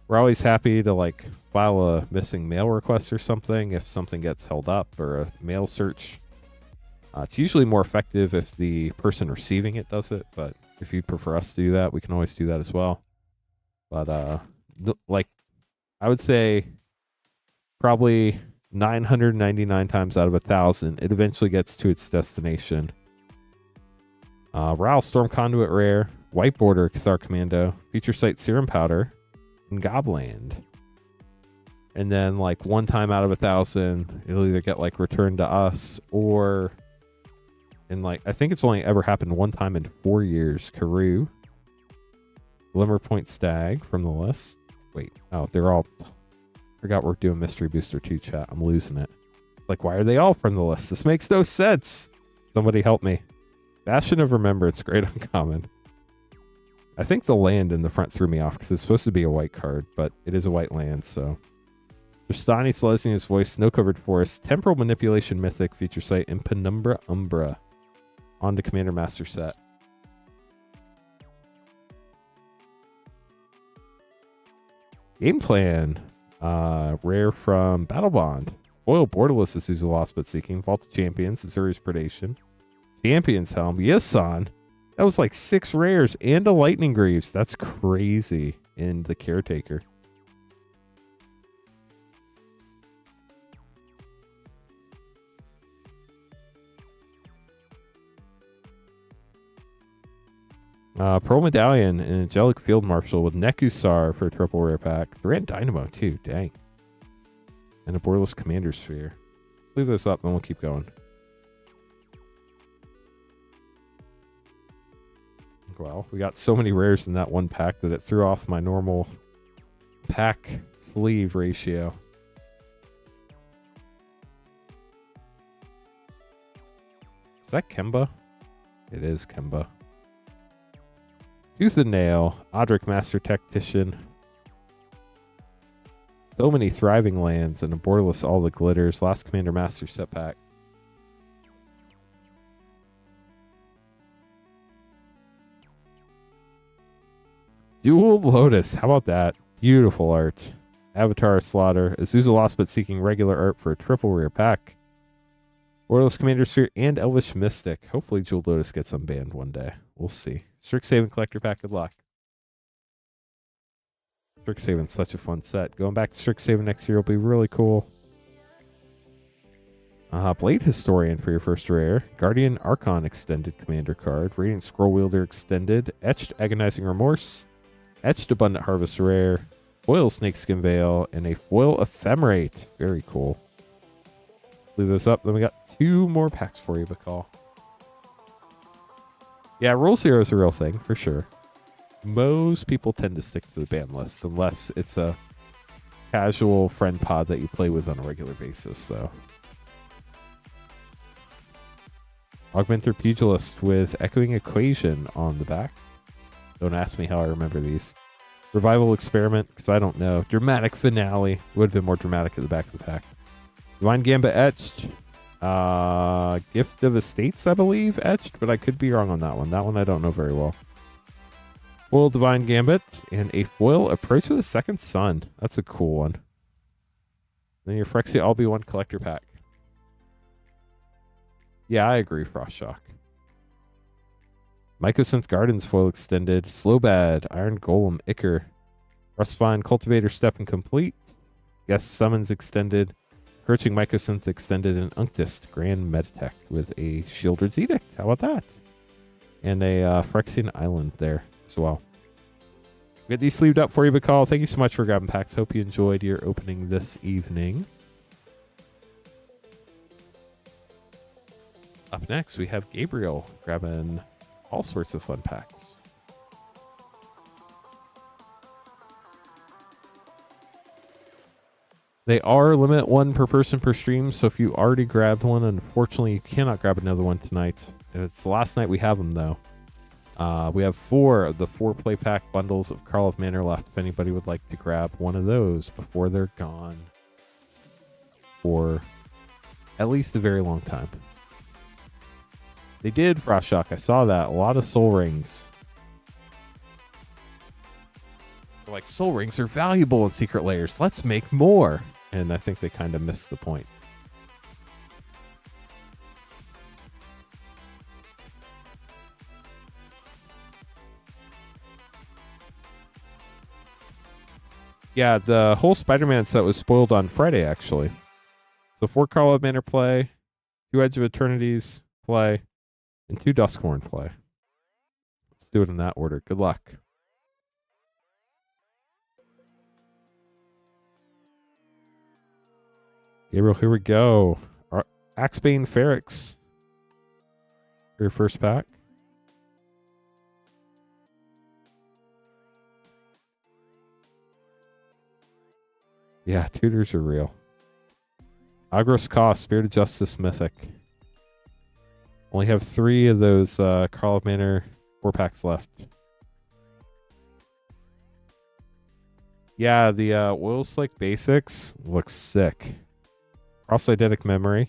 We're always happy to like file a missing mail request or something if something gets held up, or a mail search. It's usually more effective if the person receiving it does it, but if you'd prefer us to do that, we can always do that as well. But like I would say probably 999 times out of 1,000, it eventually gets to its destination. Ral Storm Conduit Rare, White Border Cathar Commando, Feature Site Serum Powder, and Gobland. And then like one time out of 1,000, it'll either get like returned to us, or in like, I think it's only ever happened one time in 4 years. Karoo, Glimmer Point Stag from the list. Wait, oh, they're all... Forgot we're doing Mystery Booster 2, chat. I'm losing it. Like, why are they all from the list? This makes no sense. Somebody help me. Bastion of Remembrance, great uncommon. I think the land in the front threw me off because it's supposed to be a white card, but it is a white land, so. Tristani Selesnia's Voice, Snow-Covered Forest, Temporal Manipulation Mythic Feature Site, and Penumbra Umbra. On to Commander Master set. Game Plan. Rare from Battle Bond. Foil Borderless Azusa Lost But Seeking. Vault of Champions, Azuri's Predation. Champion's Helm. Yes, son. That was like 6 rares and a Lightning Greaves. That's crazy. And the Caretaker. Pearl Medallion and Angelic Field Marshal with Nekusar for a triple rare pack. Thran Dynamo too, dang. And a borderless Commander Sphere. Let's leave this up, then we'll keep going. Well, we got so many rares in that one pack that it threw off my normal pack sleeve ratio. Is that Kemba? It is Kemba. Use the Nail, Odric Master Tactician. So many thriving lands and a borderless All the Glitters. Last Commander Master set pack. Jewel Lotus. How about that? Beautiful art. Avatar Slaughter. Azusa Lost But Seeking regular art for a triple rare pack. Borderless Commander Sphere and Elvish Mystic. Hopefully Jewel Lotus gets unbanned one day. We'll see. Strixhaven Collector Pack, good luck. Strixhaven's such a fun set. Going back to Strixhaven next year will be really cool. Blade Historian for your first rare. Guardian Archon Extended Commander card. Radiant Scroll Wielder Extended. Etched Agonizing Remorse. Etched Abundant Harvest Rare. Foil Snakeskin Veil. And a Foil Ephemerate. Very cool. Leave this up. Then we got 2 more packs for you, Bakal. Yeah, Rule Zero is a real thing, for sure. Most people tend to stick to the ban list, unless it's a casual friend pod that you play with on a regular basis, though. Augmenter Pugilist with Echoing Equation on the back. Don't ask me how I remember these. Revival Experiment, because I don't know. Dramatic Finale. Would have been more dramatic at the back of the pack. Divine Gambit Etched. Gift of Estates, I believe, etched, but I could be wrong on that one. That one I don't know very well. Foil Divine Gambit and a foil Approach of the Second Sun. That's a cool one. Then your Phyrexia All Be One collector pack. Yeah, I agree, Frostshock. Mycosynth Gardens foil extended. Slowbad, Iron Golem, Ichor. Rustfine, Cultivator Step and Complete. Guest Summons extended. Encroaching Mycosynth extended, and Unctist Grand Meditech with a Shieldred's Edict. How about that? And a Phyrexian Island there as well. Get these sleeved up for you, Bacall. Thank you so much for grabbing packs. Hope you enjoyed your opening this evening. Up next, we have Gabriel grabbing all sorts of fun packs. They are limit 1 per person per stream, so if you already grabbed one, unfortunately, you cannot grab another one tonight. It's the last night we have them, though. We have 4 of the 4 play pack bundles of Karlov Manor left, if anybody would like to grab one of those before they're gone for at least a very long time. They did, Frostshock. I saw that. A lot of soul rings. They're like, soul rings are valuable in secret layers. Let's make more. And I think they kind of missed the point. Yeah, the whole Spider-Man set was spoiled on Friday, actually. So 4 Karlov Manor play, 2 Edge of Eternities play, and 2 Duskmourn play. Let's do it in that order. Good luck. Gabriel, here we go. Axebane Ferrex. Your first pack. Yeah, tutors are real. Agros Cost, Spirit of Justice Mythic. Only have 3 of those Karlov Manor 4 packs left. Yeah, the Oil Slick Basics looks sick. Cross-Eidetic Memory.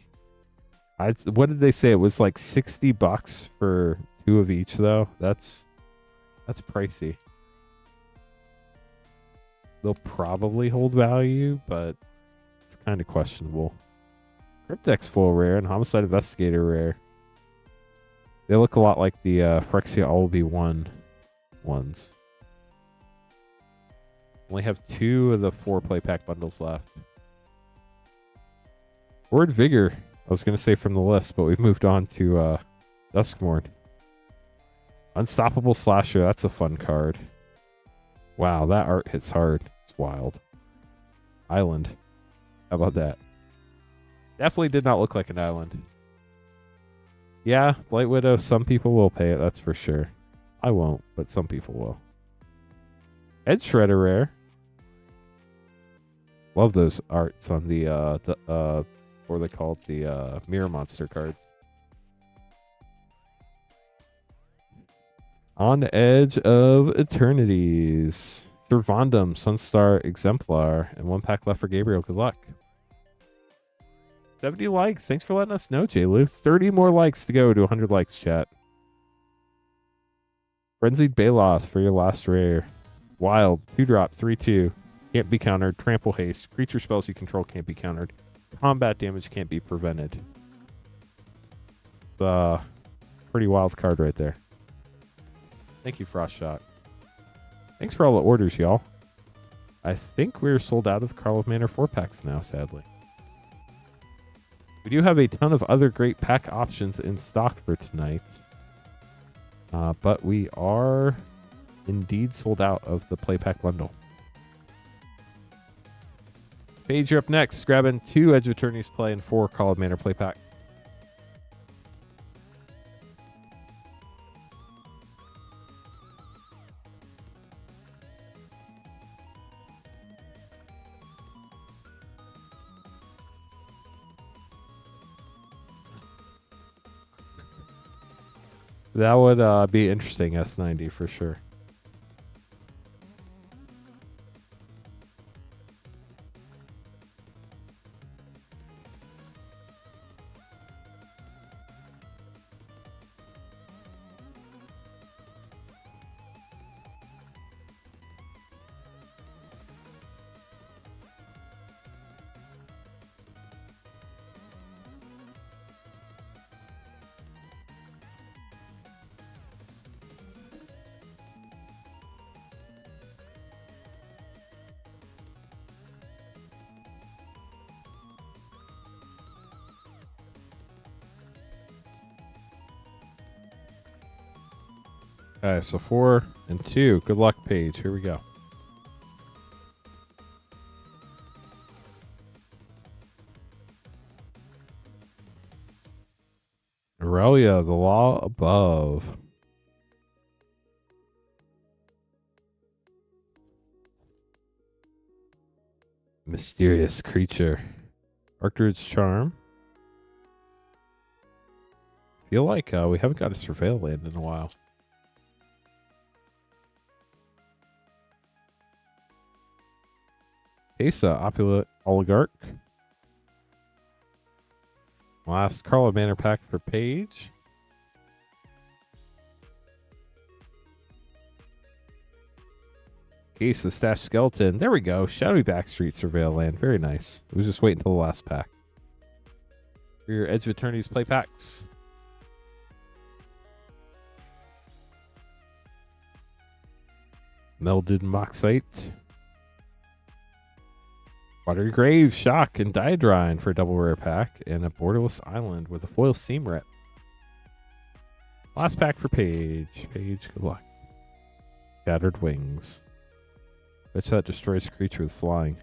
What did they say? It was like $60 for 2 of each, though. That's pricey. They'll probably hold value, but it's kind of questionable. Cryptex full rare and Homicide Investigator rare. They look a lot like the Phyrexia All Be One ones. Only have 2 of the 4 play pack bundles left. Word Vigor, I was going to say from the list, but we've moved on to Duskmourn. Unstoppable Slasher, that's a fun card. Wow, that art hits hard. It's wild. Island. How about that? Definitely did not look like an island. Yeah, Light Widow, some people will pay it, that's for sure. I won't, but some people will. Edge Shredder rare. Love those arts on the what are they called? The Mirror Monster cards. On Edge of Eternities. Servandum, Sunstar, Exemplar, and 1 pack left for Gabriel. Good luck. 70 likes. Thanks for letting us know, J. Lou. 30 more likes to go to 100 likes, chat. Frenzied Baloth for your last rare. Wild, 2-drop, 3/2. Can't be countered. Trample Haste. Creature spells you control can't be countered. Combat damage can't be prevented. Pretty wild card right there. Thank you, Frostshock. Thanks for all the orders, y'all. I think we're sold out of Karlov Manor 4 packs now, sadly. We do have a ton of other great pack options in stock for tonight. But we are indeed sold out of the play pack bundle. Paige, you're up next. Grabbing 2 Edge of Eternities play and 4 Karlov Manor play pack. That would be interesting, S90 for sure. Okay, so 4 and 2. Good luck, Paige. Here we go. Aurelia, the law above. Mysterious creature. Archdruid's Charm. Feel like we haven't got a Surveil land in a while. Asa, Opulent Oligarch. Last Carla Banner pack for Paige. Case the Stash Skeleton. There we go. Shadowy Backstreet Surveil land. Very nice. It was just waiting until the last pack. For your Edge of Eternity's play packs. Melded Moxite. Watery Grave, Shock, and Diadrine for a double rare pack. And a Borderless Island with a foil seam rip. Last pack for Paige. Paige, good luck. Shattered Wings. Bet that destroys a creature with flying.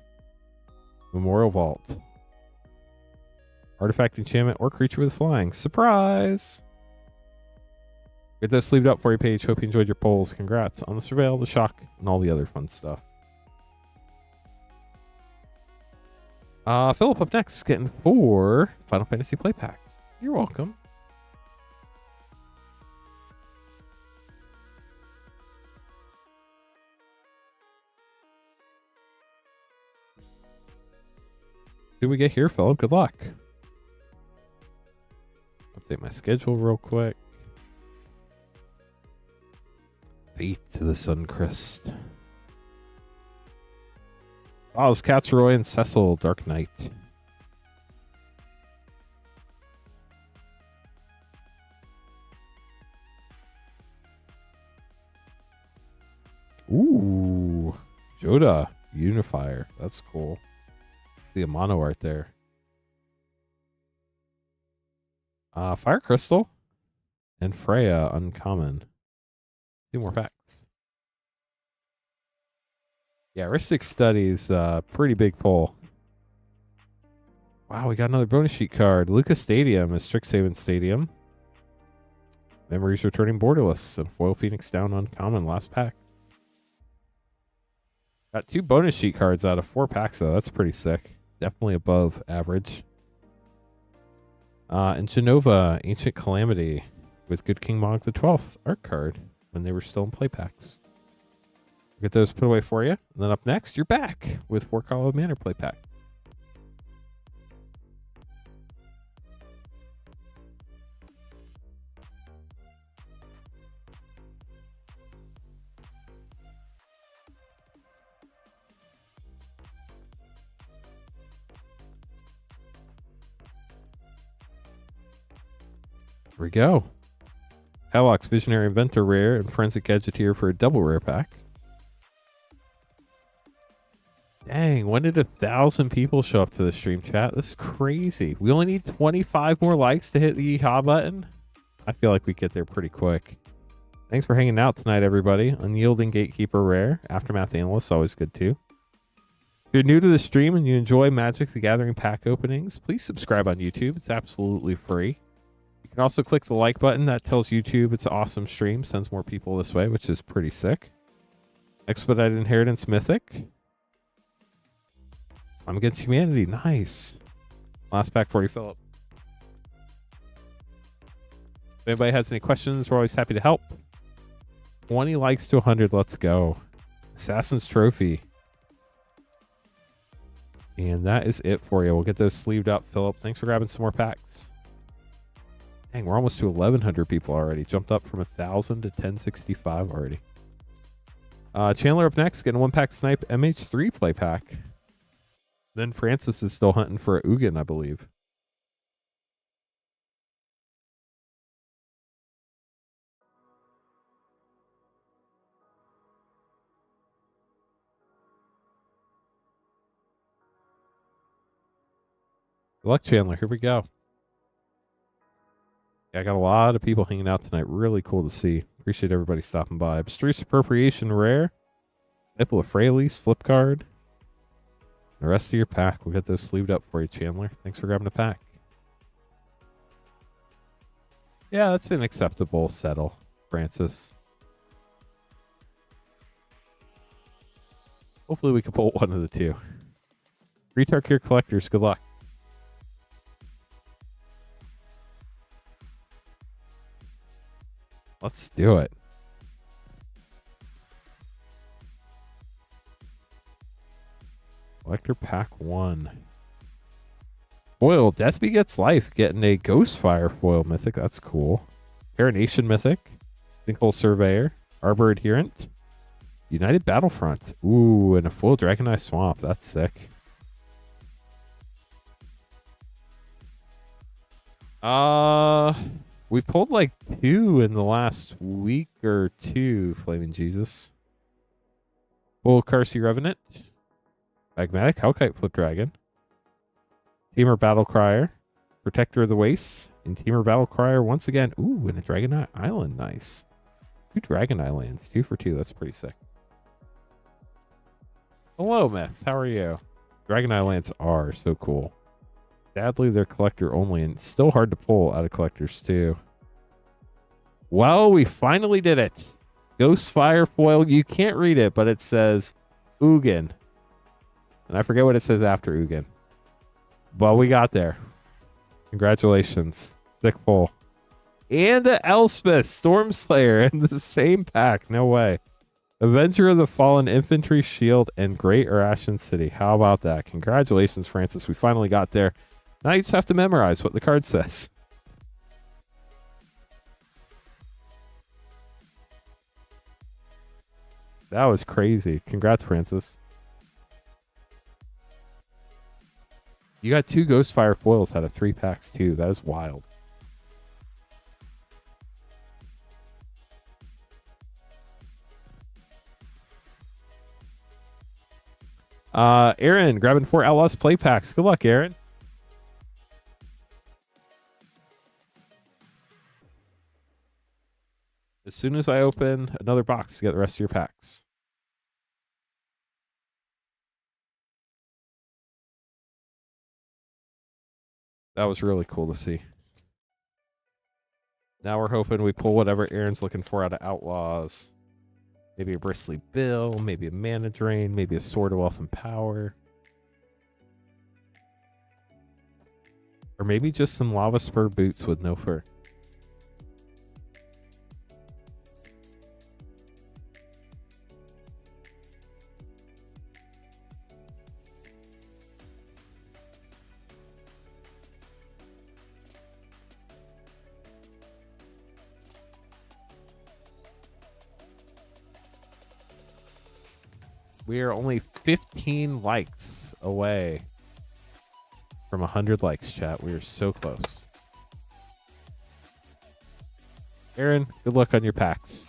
Memorial Vault. Artifact, enchantment, or creature with flying. Surprise! Get this sleeved up for you, Paige. Hope you enjoyed your polls. Congrats on the Surveil, the Shock, and all the other fun stuff. Philip up next, getting 4 Final Fantasy play packs. You're welcome. Who do we get here, Philip? Good luck. Update my schedule real quick. Fate to the Suncrest. Oz, Catsroy, and Cecil, Dark Knight. Ooh. Joda, Unifier. That's cool. The mono art there. Fire Crystal and Freya, uncommon. 2 more packs. Yeah, Ristic Studies, pretty big pull. Wow, we got another bonus sheet card. Lucas Stadium is Strixhaven Stadium. Memories returning borderless and Foil Phoenix down uncommon last pack. Got 2 bonus sheet cards out of 4 packs though. That's pretty sick. Definitely above average. And Genova, Ancient Calamity with Good King Mog the 12th art card when they were still in play packs. Get those put away for you. And then up next, you're back with 4 Call of Manor play pack. Here we go. Halox Visionary Inventor rare and Forensic Gadgeteer for a double rare pack. Dang, when did 1,000 people show up to the stream chat? This is crazy. We only need 25 more likes to hit the yeehaw button. I feel like we get there pretty quick. Thanks for hanging out tonight, everybody. Unyielding Gatekeeper rare. Aftermath Analyst, always good too. If you're new to the stream and you enjoy Magic the Gathering pack openings, please subscribe on YouTube. It's absolutely free. You can also click the like button. That tells YouTube it's an awesome stream, sends more people this way, which is pretty sick. Expedited Inheritance Mythic. I'm Against Humanity. Nice. Last pack for you, Philip. If anybody has any questions, we're always happy to help. 20 likes to 100. Let's go. Assassin's Trophy. And that is it for you. We'll get those sleeved up, Philip. Thanks for grabbing some more packs. Dang, we're almost to 1,100 people already. Jumped up from 1,000 to 1065 already. Chandler up next, getting a 1-pack Snipe MH3 play pack. Then Francis is still hunting for a Ugin, I believe. Good luck, Chandler. Here we go. Yeah, I got a lot of people hanging out tonight. Really cool to see. Appreciate everybody stopping by. Abstruse Appropriation Rare. Nipple of Fraley's, Flip Card. The rest of your pack. We'll get those sleeved up for you, Chandler. Thanks for grabbing a pack. Yeah, that's an acceptable settle, Francis. Hopefully we can pull one of the two. Retard Cure Collectors, good luck. Let's do it. Collector Pack 1. Foil, Death Begets Life, getting a Ghostfire foil mythic. That's cool. Paranation mythic. Sinkhole Surveyor. Arbor Adherent. United Battlefront. Ooh, and a foil Dragonite Swamp. That's sick. We pulled like 2 in the last week or 2, Flaming Jesus. Full Carsey Revenant. Magmatic Hellkite Flip Dragon. Teamer Battlecrier. Protector of the Wastes. And Teamer Battlecrier once again. Ooh, and a Dragon Island. Nice. 2 Dragon Islands. 2 for 2. That's pretty sick. Hello, Myth. How are you? Dragon Islands are so cool. Sadly, they're collector only, and it's still hard to pull out of collectors, too. Well, we finally did it. Ghostfire foil. You can't read it, but it says Ugin. And I forget what it says after Ugin. But we got there. Congratulations. Sick pull. And a Elspeth Stormslayer in the same pack. No way. Avenger of the Fallen Infantry Shield and Great Arashan City. How about that? Congratulations, Francis. We finally got there. Now you just have to memorize what the card says. That was crazy. Congrats, Francis. You got 2 Ghostfire foils out of 3 packs, too. That is wild. Aaron, grabbing 4 Outlaws play packs. Good luck, Aaron. As soon as I open another box to get the rest of your packs. That was really cool to see. Now we're hoping we pull whatever Aaron's looking for out of Outlaws. Maybe a Bristly Bill, maybe a Mana Drain, maybe a Sword of Wealth and Power. Or maybe just some Lava Spur boots with no fur. We are only 15 likes away from 100 likes, chat. We are so close. Aaron, good luck on your packs.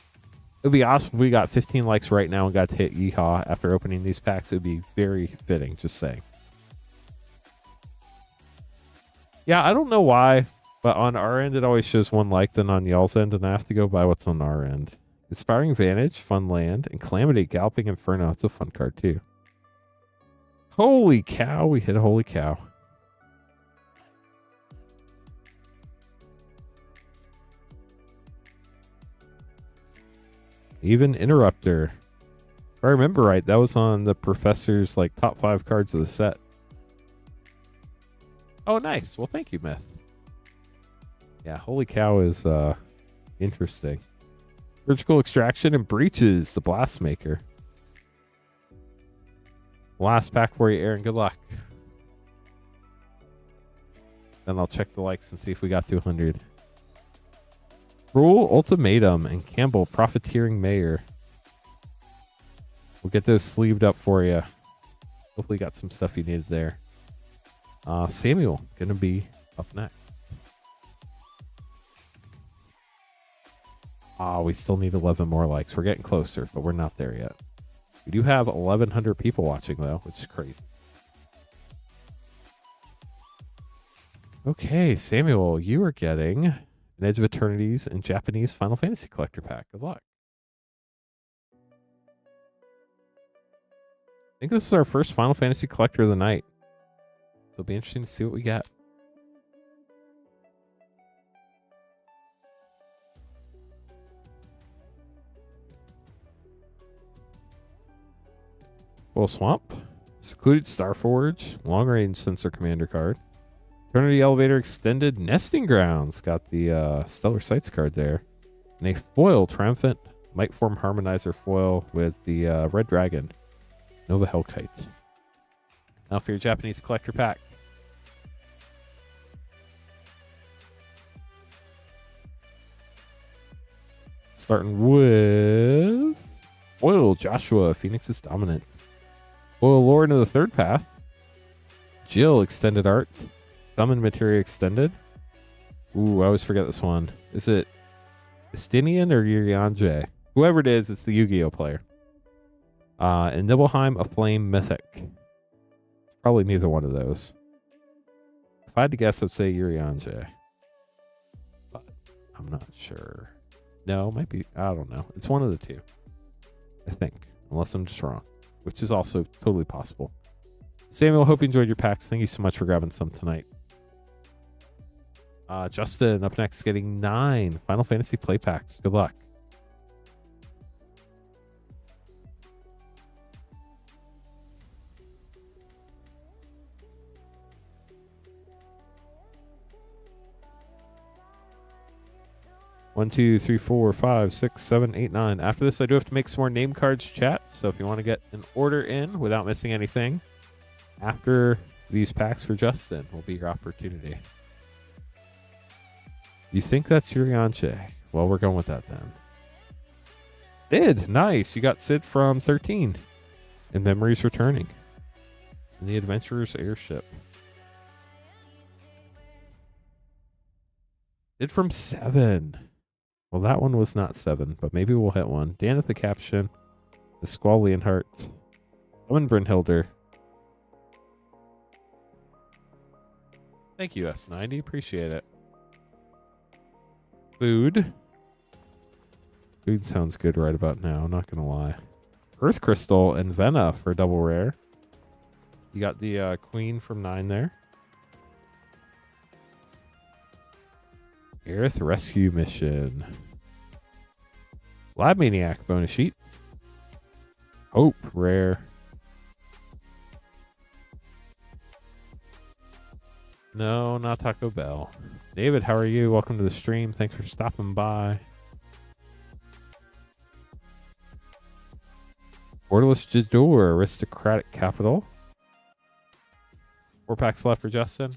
It would be awesome if we got 15 likes right now and got to hit Yeehaw after opening these packs. It would be very fitting, just saying. Yeah, I don't know why, but on our end, it always shows 1 like, then on y'all's end, and I have to go by what's on our end. Inspiring Vantage, Fun Land, and Calamity Galloping Inferno. It's a fun card, too. Holy cow, we hit a holy cow. Even Interrupter. If I remember right, that was on the professor's like top 5 cards of the set. Oh, nice. Well, thank you, Myth. Yeah, holy cow is interesting. Surgical Extraction and Breaches, the Blast Maker. Last pack for you, Aaron. Good luck. Then I'll check the likes and see if we got to 100. Cruel Ultimatum and Campbell Profiteering Mayor. We'll get those sleeved up for you. Hopefully got some stuff you needed there. Samuel, going to be up next. We still need 11 more likes. We're getting closer, but we're not there yet. We do have 1,100 people watching, though, which is crazy. Okay, Samuel, you are getting an Edge of Eternities, and Japanese Final Fantasy Collector Pack. Good luck. I think this is our first Final Fantasy Collector of the night. So it'll be interesting to see what we get. Full Swamp. Secluded Starforge. Long Range Sensor Commander card. Eternity Elevator Extended Nesting Grounds. Got the Stellar Sights card there. And a foil Triumphant Might Form Harmonizer foil with the Red Dragon. Nova Hellkite. Now for your Japanese collector pack. Starting with Foil Joshua, Phoenix's Dominant. Foil Lord of the Third Path. Jill Extended Art. Summon Materia Extended. Ooh, I always forget this one. Is it Estinian or Urianger? Whoever it is, it's the Yu-Gi-Oh player. And Nibelheim, a Flame Mythic. Probably neither one of those. If I had to guess, I'd say Urianger. But I'm not sure. No, it might be. I don't know. It's one of the two. I think. Unless I'm just wrong. Which is also totally possible. Samuel, hope you enjoyed your packs. Thank you so much for grabbing some tonight. Justin, up next, getting 9 Final Fantasy play packs. Good luck. One, two, three, four, 5, 6, 7, 8, 9. After this, I do have to make some more name cards chat. So if you want to get an order in without missing anything, after these packs for Justin will be your opportunity. You think that's Urianger? Well, we're going with that then. Sid, nice. You got Sid from 13. And Memories Returning. And the Adventurer's Airship. Sid from 7. Well, that one was not 7, but maybe we'll hit one. Dan at the caption. The Squall Leonhardt. Owen Brynhilder. Thank you, S90. Appreciate it. Food. Food sounds good right about now. Not going to lie. Earth Crystal and Vena for a double rare. You got the Queen from 9 there. Aerith Rescue Mission. Lab Maniac bonus sheet. Hope rare. No, not Taco Bell. David, how are you? Welcome to the stream. Thanks for stopping by. Borderless Jador, Aristocratic Capital. 4 packs left for Justin.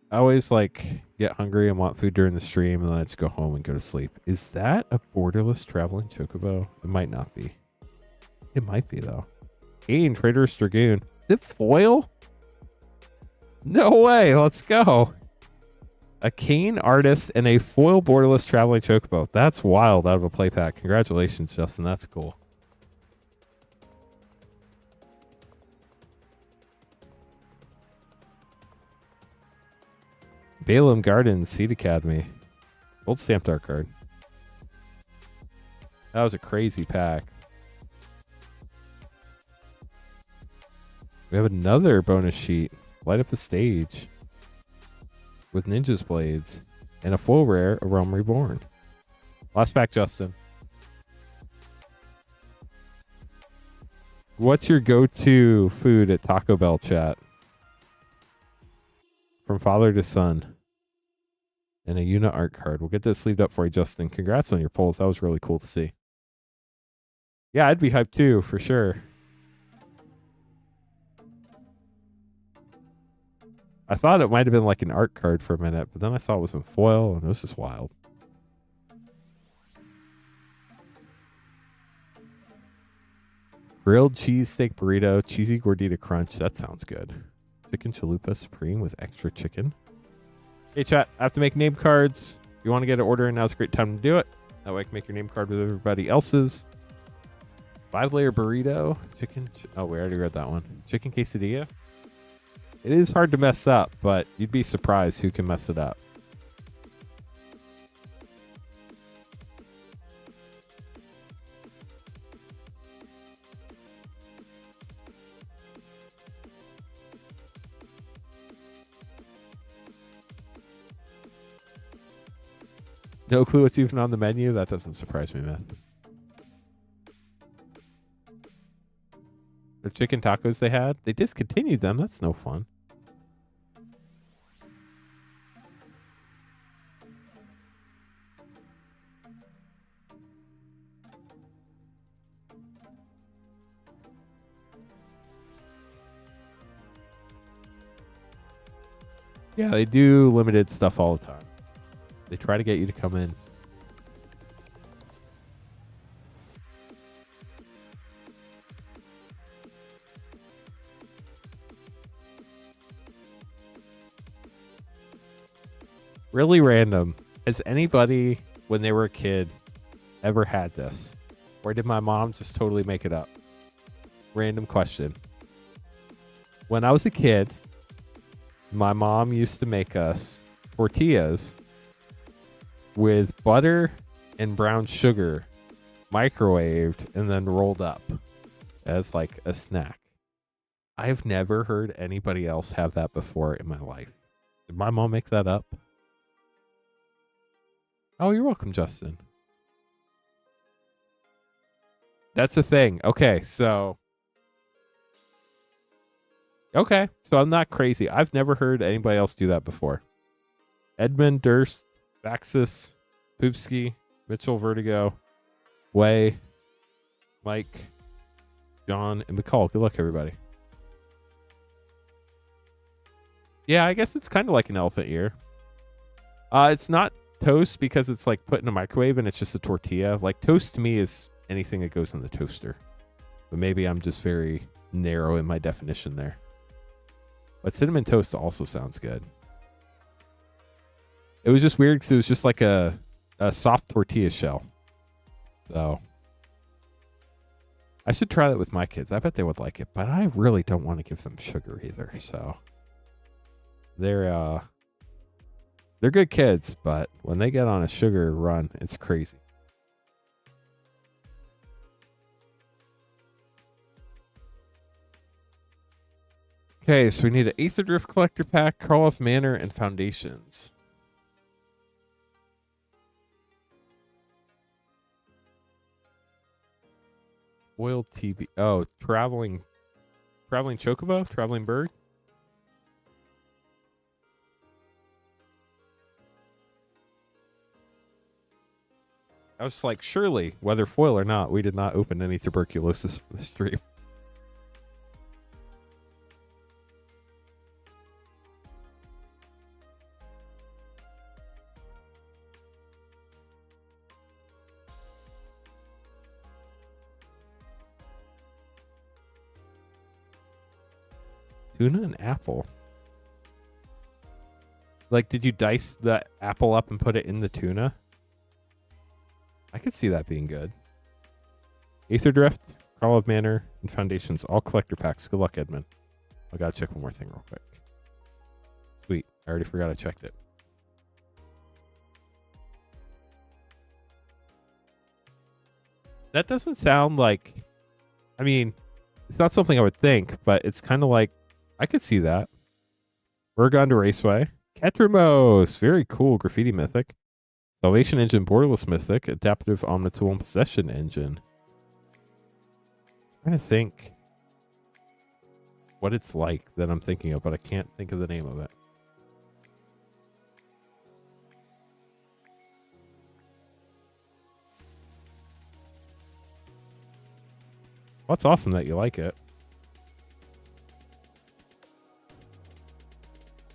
I always get hungry and want food during the stream, and then I just go home and go to sleep. Is that a borderless traveling chocobo? It might not be. It might be though. Kane, Traitorous Dragoon. Is it foil? No way. Let's go. A Kane artist and a foil borderless traveling chocobo. That's wild out of a play pack. Congratulations, Justin. That's cool. Balaam Garden, Seed Academy. Old stamped art card. That was a crazy pack. We have another bonus sheet. Light Up the Stage. With Ninja's Blades. And a full rare, A Realm Reborn. Last pack, Justin. What's your go-to food at Taco Bell, chat? From father to son. And a Yuna art card. We'll get this sleeved up for you, Justin. Congrats on your polls. That was really cool to see. Yeah, I'd be hyped too, for sure. I thought it might have been like an art card for a minute, but then I saw it was in foil, and it was just wild. Grilled cheese steak burrito, cheesy gordita crunch. That sounds good. Chicken chalupa supreme with extra chicken. Hey, chat. I have to make name cards. If you want to get an order, now's a great time to do it. That way I can make your name card with everybody else's. 5-layer burrito. Chicken. Oh, we already read that one. Chicken quesadilla. It is hard to mess up, but you'd be surprised who can mess it up. No clue what's even on the menu? That doesn't surprise me, Myth. The chicken tacos they had? They discontinued them. That's no fun. Yeah, they do limited stuff all the time. They try to get you to come in. Really random. Has anybody, when they were a kid, ever had this? Or did my mom just totally make it up? Random question. When I was a kid, my mom used to make us tortillas with butter and brown sugar microwaved and then rolled up as like a snack. I've never heard anybody else have that before in my life. Did my mom make that up? Oh, you're welcome, Justin. That's the thing. Okay, so I'm not crazy. I've never heard anybody else do that before. Edmund, Durst, Baxis, Poopski, Mitchell, Vertigo, Way, Mike, John, and McCall. Good luck, everybody. Yeah, I guess it's kind of like an elephant ear. It's not toast because it's like put in a microwave and it's just a tortilla. Like toast to me is anything that goes in the toaster. But maybe I'm just very narrow in my definition there. But cinnamon toast also sounds good. It was just weird because it was just like a soft tortilla shell. So I should try that with my kids. I bet they would like it, but I really don't want to give them sugar either. So they're good kids, but when they get on a sugar run, it's crazy. Okay, so we need an Aether Drift Collector Pack, Karloff Manor, and Foundations. Foil TB. Oh, traveling chocobo? Traveling bird? I was like, surely, whether foil or not, we did not open any tuberculosis in the stream. Tuna and apple. Like, did you dice the apple up and put it in the tuna? I could see that being good. Aether Drift, Karloff Manor, and Foundations, all collector packs. Good luck, Edmund. I gotta check one more thing real quick. Sweet. I already forgot I checked it. That doesn't sound like... I mean, it's not something I would think, but it's kind of like... I could see that. Urgonda Raceway. Ketrimos. Very cool. Graffiti Mythic. Salvation Engine, Borderless Mythic, Adaptive Omnitool, and Possession Engine. I'm trying to think what it's like that I'm thinking of, but I can't think of the name of it. Well, that's awesome that you like it.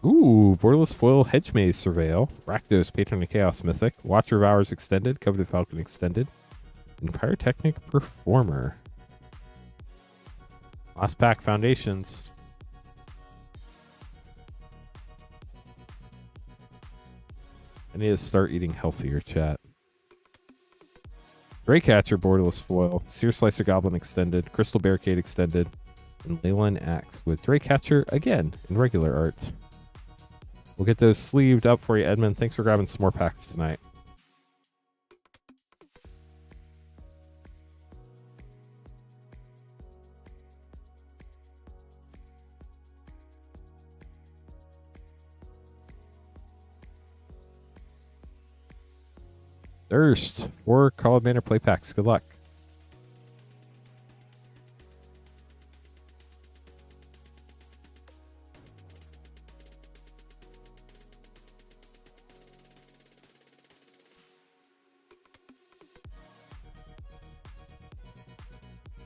Ooh, Borderless Foil, Hedge Maze Surveil, Rakdos, Patron of Chaos Mythic, Watcher of Hours Extended, Coveted Falcon Extended, and Pyrotechnic Performer. Last pack, Foundations. I need to start eating healthier, chat. Greycatcher, Borderless Foil, Sear Slicer Goblin Extended, Crystal Barricade Extended, and Leyline Axe with Draycatcher again in regular art. We'll get those sleeved up for you, Edmund. Thanks for grabbing some more packs tonight. Thirst for Call of Banner play packs. Good luck.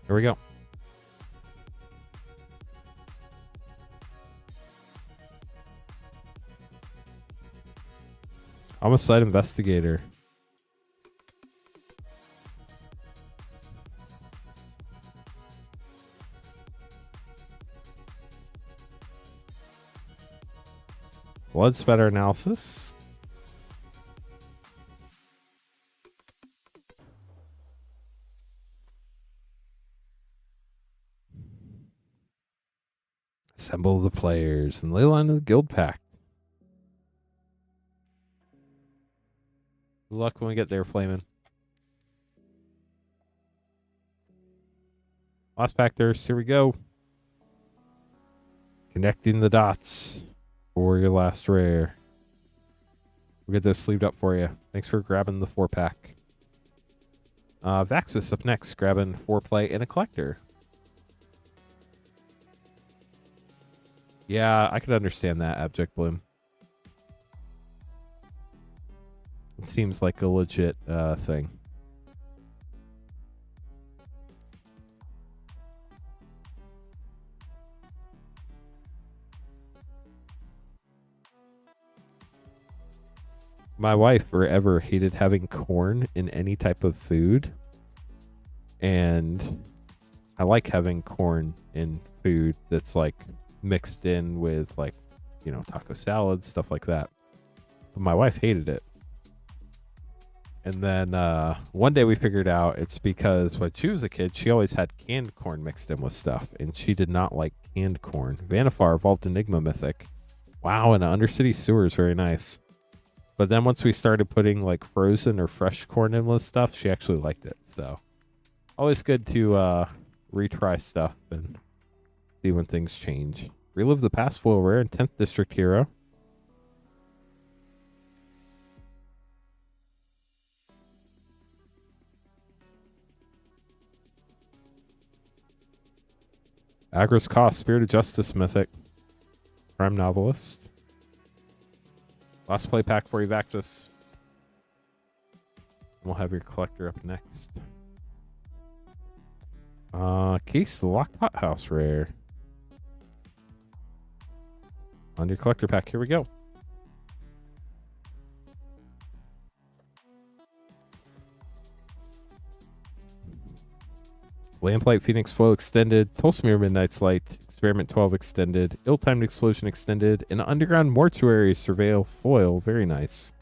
Here we go. Homicide Investigator. Blood Spatter Analysis. Assemble the players and Leyline of the Guild Pack. Good luck when we get there, Flamin'. Last pack thirst. Here we go. Connecting the dots for your last rare. We'll get those sleeved up for you. Thanks for grabbing the 4-pack. Vaxis up next, grabbing 4-play and a collector. Yeah, I could understand that, Abject Bloom. It seems like a legit thing. My wife forever hated having corn in any type of food. And I like having corn in food that's like mixed in with like, you know, taco salad, stuff like that. But my wife hated it. And then one day we figured out it's because when she was a kid, she always had canned corn mixed in with stuff. And she did not like canned corn. Vanifar, Vault Enigma Mythic. Wow, and Undercity Sewers, very nice. But then once we started putting like frozen or fresh corn in with stuff, she actually liked it. So always good to retry stuff and see when things change. Relive the Past foil rare and 10th District Hero. Agris Cost, Spirit of Justice Mythic. Crime Novelist. Last play pack for you, Vaxis. We'll have your collector up next. Case the Lockpot House rare. On your collector pack, here we go. Lamplight Phoenix Foil Extended, Tulsimir Midnight's Light, Experiment 12 Extended, Ill-Timed Explosion Extended, and Underground Mortuary Surveil Foil. Very nice.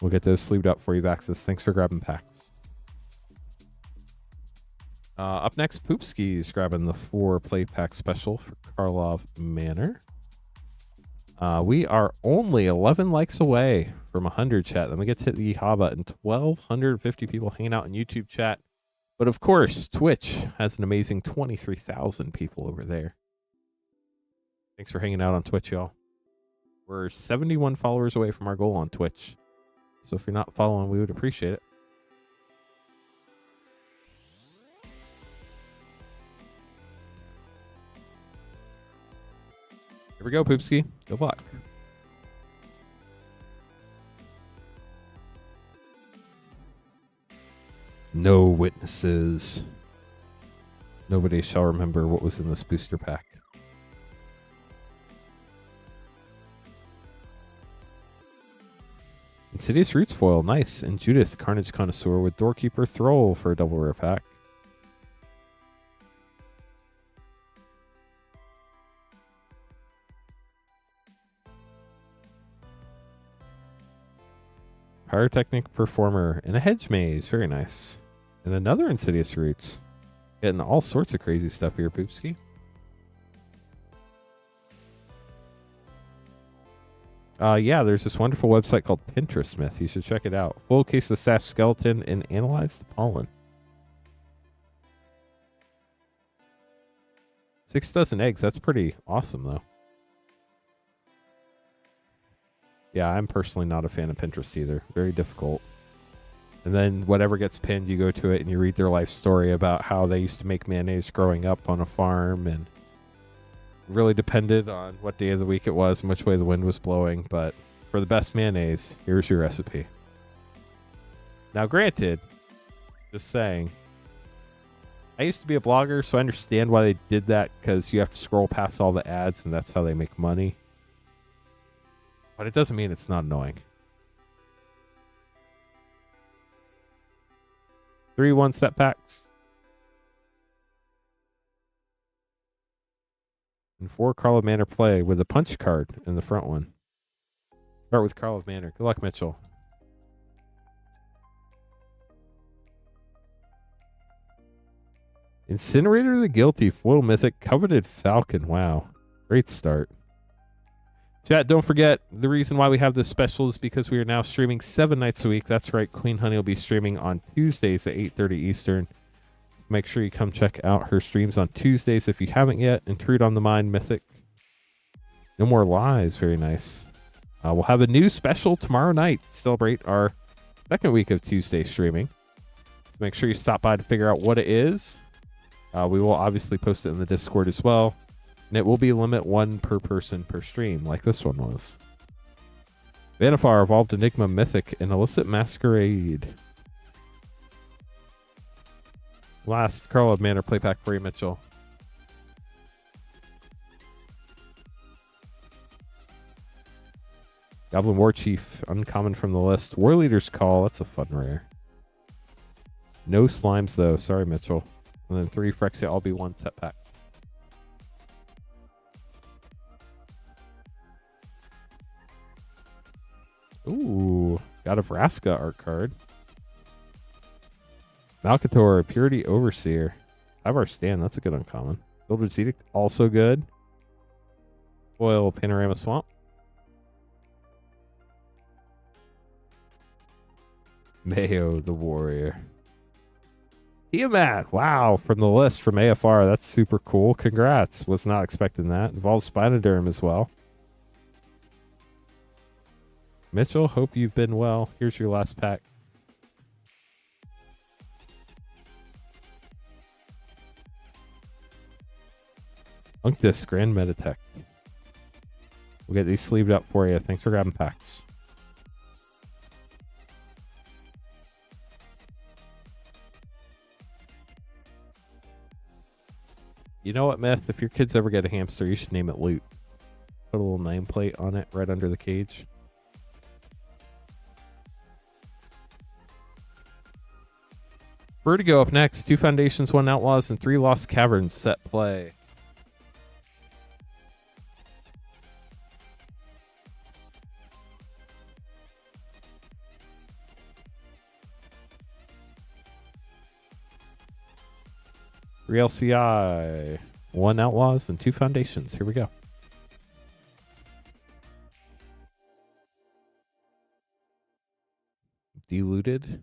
We'll get those sleeved up for you, Vaxis. Thanks for grabbing packs. Up next, Poopskis grabbing the 4-play pack special for Karlov Manor. We are only 11 likes away from 100 chat. Then we get to hit the Yeehaw button. 1,250 people hanging out in YouTube chat. But of course, Twitch has an amazing 23,000 people over there. Thanks for hanging out on Twitch, y'all. We're 71 followers away from our goal on Twitch. So if you're not following, we would appreciate it. Here we go, Poopski. Good luck. No witnesses. Nobody shall remember what was in this booster pack. Insidious Roots foil, nice. And Judith, Carnage Connoisseur with Doorkeeper Thrall for a double rare pack. Pyrotechnic Performer and a Hedge Maze. Very nice. And another Insidious Roots. Getting all sorts of crazy stuff here, Poopski. Yeah, there's this wonderful website called Pinterest Myth. You should check it out. Full case of Sash skeleton and analyze the pollen. 6 dozen eggs. That's pretty awesome, though. Yeah, I'm personally not a fan of Pinterest either. Very difficult. And then whatever gets pinned, you go to it and you read their life story about how they used to make mayonnaise growing up on a farm, and really depended on what day of the week it was and which way the wind was blowing. But for the best mayonnaise, here's your recipe. Now, granted, just saying, I used to be a blogger, so I understand why they did that, because you have to scroll past all the ads, and that's how they make money. But it doesn't mean it's not annoying. 3-1 set packs. And 4 Carl of Manor play with a punch card in the front one. Start with Carl of Manor. Good luck, Mitchell. Incinerator the Guilty, foil mythic, coveted falcon. Wow. Great start. Chat, don't forget, the reason why we have this special is because we are now streaming 7 nights a week. That's right, Queen Honey will be streaming on Tuesdays at 8:30 Eastern. So make sure you come check out her streams on Tuesdays if you haven't yet. Intrude on the Mind, Mythic. No More Lies, very nice. We'll have a new special tomorrow night to celebrate our 2nd week of Tuesday streaming. So make sure you stop by to figure out what it is. We will obviously post it in the Discord as well. And it will be limit 1 per person per stream, like this one was. Vanifar, Evolved Enigma, Mythic, and Illicit Masquerade. Last Carl of Manor play pack for you, Mitchell. Goblin War Chief, uncommon from the list. War Leader's Call, that's a fun rare. No slimes, though. Sorry, Mitchell. And then 3 Phyrexia, all be 1 set pack. Ooh, got a Vraska art card. Malcator, Purity Overseer. I have our stand, that's a good uncommon. Builder's Edict, also good. Foil Panorama Swamp. Mayo the Warrior. Tiamat, wow, from the list from AFR. That's super cool. Congrats. Was not expecting that. Involves Spinoderm as well. Mitchell, hope you've been well. Here's your last pack. Unctus, Grand Meditech. We'll get these sleeved up for you. Thanks for grabbing packs. You know what, Myth? If your kids ever get a hamster, you should name it Loot. Put a little nameplate on it right under the cage. Vertigo up next. 2 Foundations, 1 Outlaws, and 3 Lost Caverns set play. Three LCI, 1 Outlaws, and 2 Foundations. Here we go. Diluted.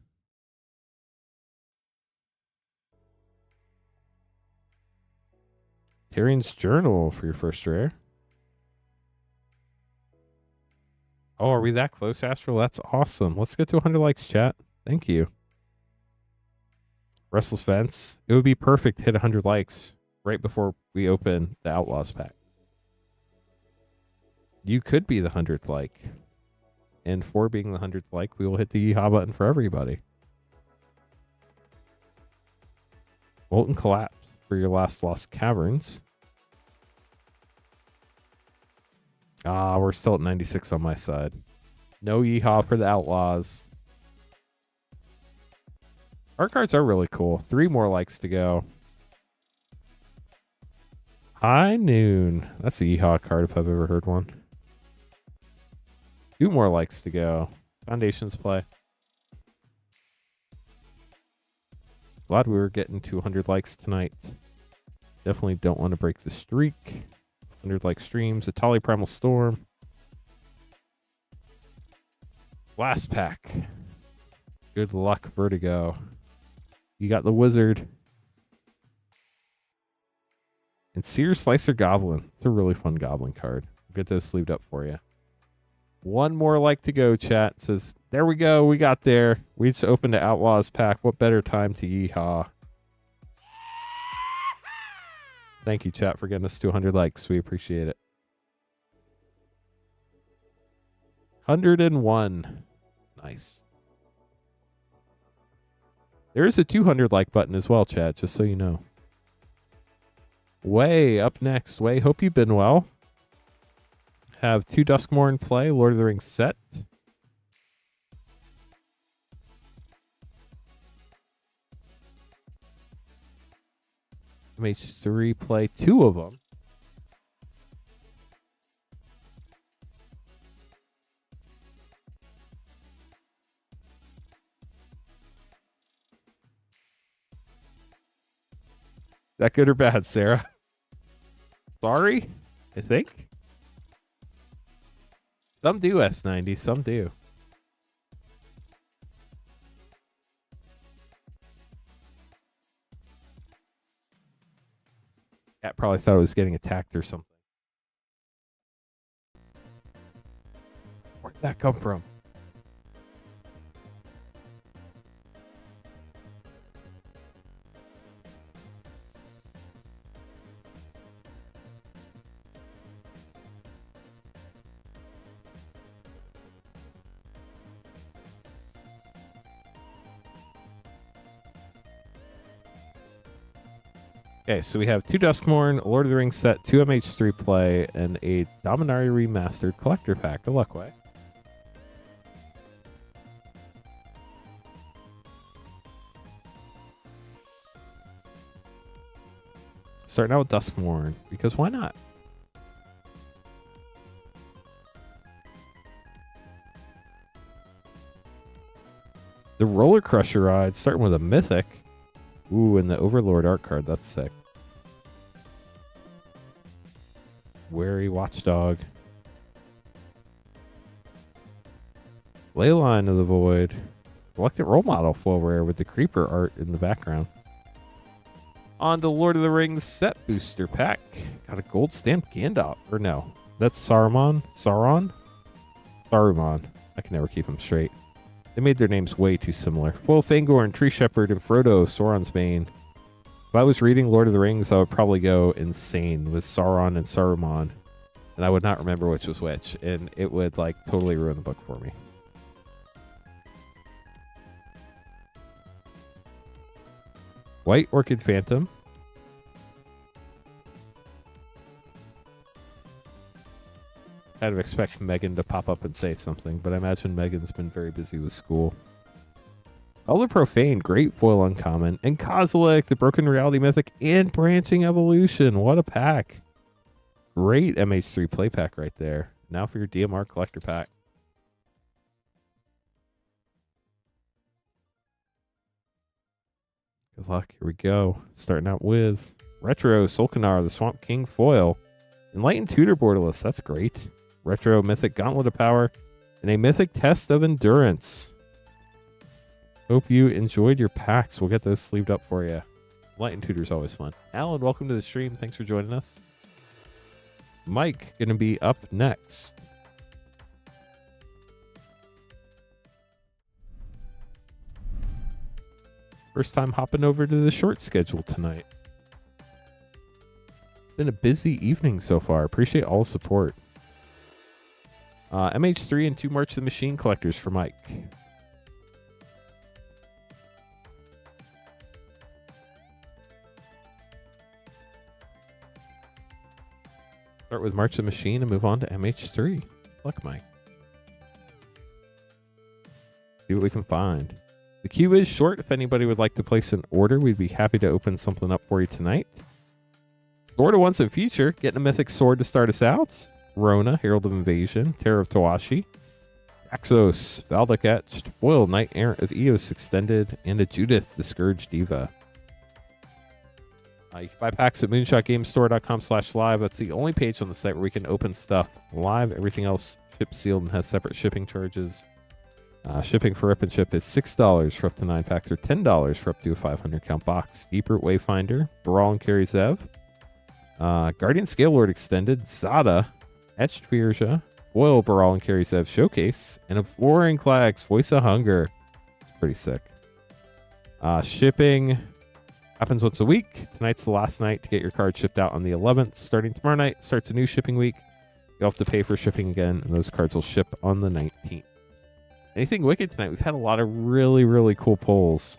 Tyrian's Journal for your first rare. Oh, are we that close, Astral? That's awesome. Let's get to 100 likes, chat. Thank you. Restless Fence. It would be perfect to hit 100 likes right before we open the Outlaws pack. You could be the 100th like. And for being the 100th like, we will hit the yeehaw button for everybody. Molten Collapse for your last Lost Caverns. Ah, we're still at 96 on my side. No yeehaw for the Outlaws. Art cards are really cool. 3 more likes to go. High Noon. That's a yeehaw card if I've ever heard one. 2 more likes to go. Foundations play. Glad we were getting to 100 likes tonight. Definitely don't want to break the streak. 100 like streams. Atali Primal Storm. Last pack. Good luck, Vertigo. You got the Wizard. And Seer Slicer Goblin. It's a really fun Goblin card. I'll get those sleeved up for you. One more like to go, chat. It says, there we go. We got there. We just opened the Outlaws pack. What better time to yeehaw? Thank you, chat, for getting us to 100 likes. We appreciate it. 101. Nice. There is a 200 like button as well, chat, just so you know. Way up next. Way, hope you've been well. Have 2 Duskmoor in play, Lord of the Rings set. MH3 play 2 of them. That good or bad, Sarah? Sorry, I think. Some do S90, some do. Cat probably thought it was getting attacked or something. Where'd that come from? Okay, so we have 2 Duskmourn, Lord of the Rings set, 2 MH3 play, and a Dominaria Remastered collector pack. Good luck, Way. Starting out with Duskmourn, because why not? The Roller Crusher ride, starting with a Mythic. Ooh, and the Overlord art card. That's sick. Wary Watchdog. Leyline of the Void. Reluctant Role Model full rare with the Creeper art in the background. On to Lord of the Rings set booster pack. Got a gold stamped Gandalf. Or no, that's Saruman. Sauron? Saruman. I can never keep them straight. They made their names way too similar. Foil Fangorn, Tree Shepherd, and Frodo, Sauron's Bane. If I was reading Lord of the Rings, I would probably go insane with Sauron and Saruman. And I would not remember which was which. And it would, like, totally ruin the book for me. White Orchid Phantom. Kind of expect Megan to pop up and say something, but I imagine Megan's been very busy with school. Elder Profane, great foil uncommon, and Kozilek, the Broken Reality Mythic, and Branching Evolution. What a pack. Great MH3 play pack right there. Now for your DMR collector pack. Good luck. Here we go. Starting out with Retro Solkanar, the Swamp King foil. Enlightened Tutor Borderless. That's great. Retro Mythic Gauntlet of Power, and a Mythic Test of Endurance. Hope you enjoyed your packs. We'll get those sleeved up for you. Enlightened Tutor's always fun. Alan, welcome to the stream. Thanks for joining us. Mike, going to be up next. First time hopping over to the short schedule tonight. Been a busy evening so far. Appreciate all the support. MH3 and 2 March the Machine collectors for Mike. Start with March the Machine and move on to MH3. Luck, Mike. See what we can find. The queue is short. If anybody would like to place an order, we'd be happy to open something up for you tonight. Sword of Once and Future, getting a Mythic Sword to start us out. Rona, Herald of Invasion, Terror of Tawashi, Axos, Valdic Etched, Foil, Knight Errant of Eos Extended, and a Judith, the Scourge Diva. You can buy packs at moonshotgamestore.com/live. That's the only page on the site where we can open stuff live. Everything else ships sealed and has separate shipping charges. Shipping for Rip and Ship is $6 for up to 9 packs or $10 for up to a 500 count box. Deeper Wayfinder, Brawl and Carry Zev, Guardian Scalelord Extended, Zada, Etched Firja, Foil Brawl and Carry Zev Showcase, and a Flooring Clags Voice of Hunger. It's pretty sick. Shipping happens once a week. Tonight's the last night to get your card shipped out on the 11th. Starting tomorrow night starts a new shipping week. You'll have to pay for shipping again, and those cards will ship on the 19th. Anything wicked tonight? We've had a lot of really, really cool pulls.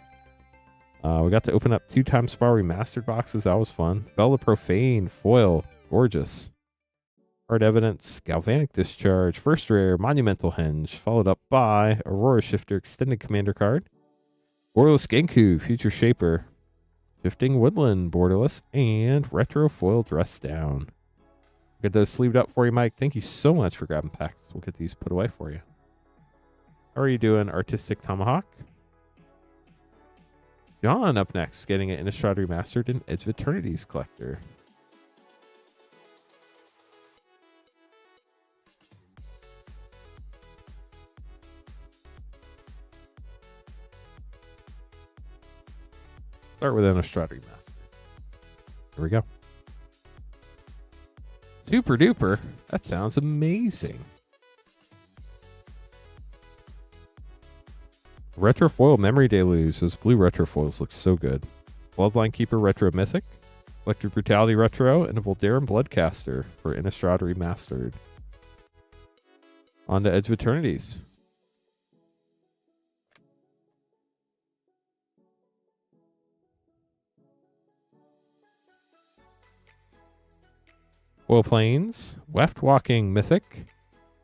We got to open up 2 Time Spa Remastered boxes. That was fun. Bell the Profane, Foil, gorgeous. Hard Evidence, Galvanic Discharge, First Rare, Monumental Henge, followed up by Aurora Shifter Extended Commander card, Borderless Genku, Future Shaper, Shifting Woodland, Borderless, and Retro Foil Dress Down. Get those sleeved up for you, Mike. Thank you so much for grabbing packs. We'll get these put away for you. How are you doing, Artistic Tomahawk? John up next, getting an Innistrad Remastered and Edge of Eternity's collector. Start with Innistrad Remastered. Here we go. Super duper. That sounds amazing. Retro Foil Memory Deluge. Those blue retro foils look so good. Bloodline Keeper Retro Mythic, Electric Brutality Retro, and a Voldarin Bloodcaster for Innistrad Remastered. On to Edge of Eternities. Foil Plains, Weft Walking Mythic,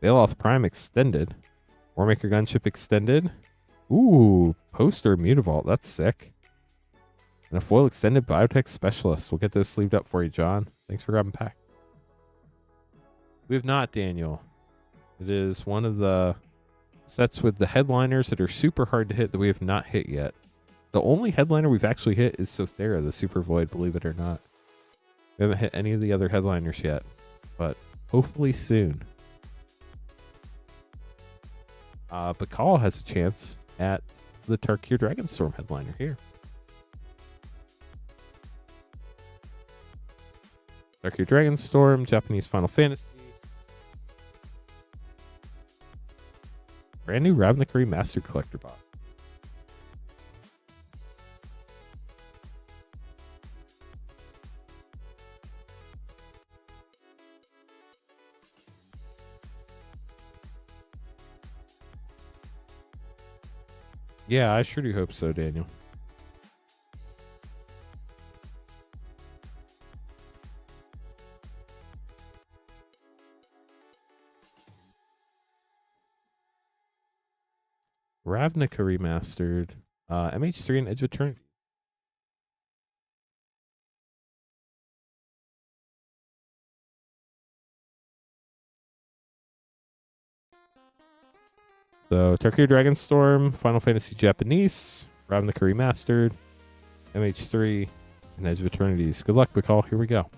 Bailoth Prime Extended, Warmaker Gunship Extended. Ooh, Poster Mutavault. That's sick. And a Foil Extended Biotech Specialist. We'll get those sleeved up for you, John. Thanks for grabbing pack. We have not, Daniel. It is one of the sets with the headliners that are super hard to hit that we have not hit yet. The only headliner we've actually hit is Sothera, the Super Void, believe it or not. We haven't hit any of the other headliners yet, but hopefully soon. Bakal has a chance at the Tarkir Dragonstorm headliner here. Tarkir Dragonstorm, Japanese Final Fantasy. Brand new Ravnica Remastered Collector Box. Yeah, I sure do hope so, Daniel. Ravnica Remastered, MH3 and Edge of Eternity. So, Tarkir Dragonstorm, Final Fantasy Japanese, Ravnica Remastered, MH3, and Edge of Eternities. Good luck, Bakal. Here we go.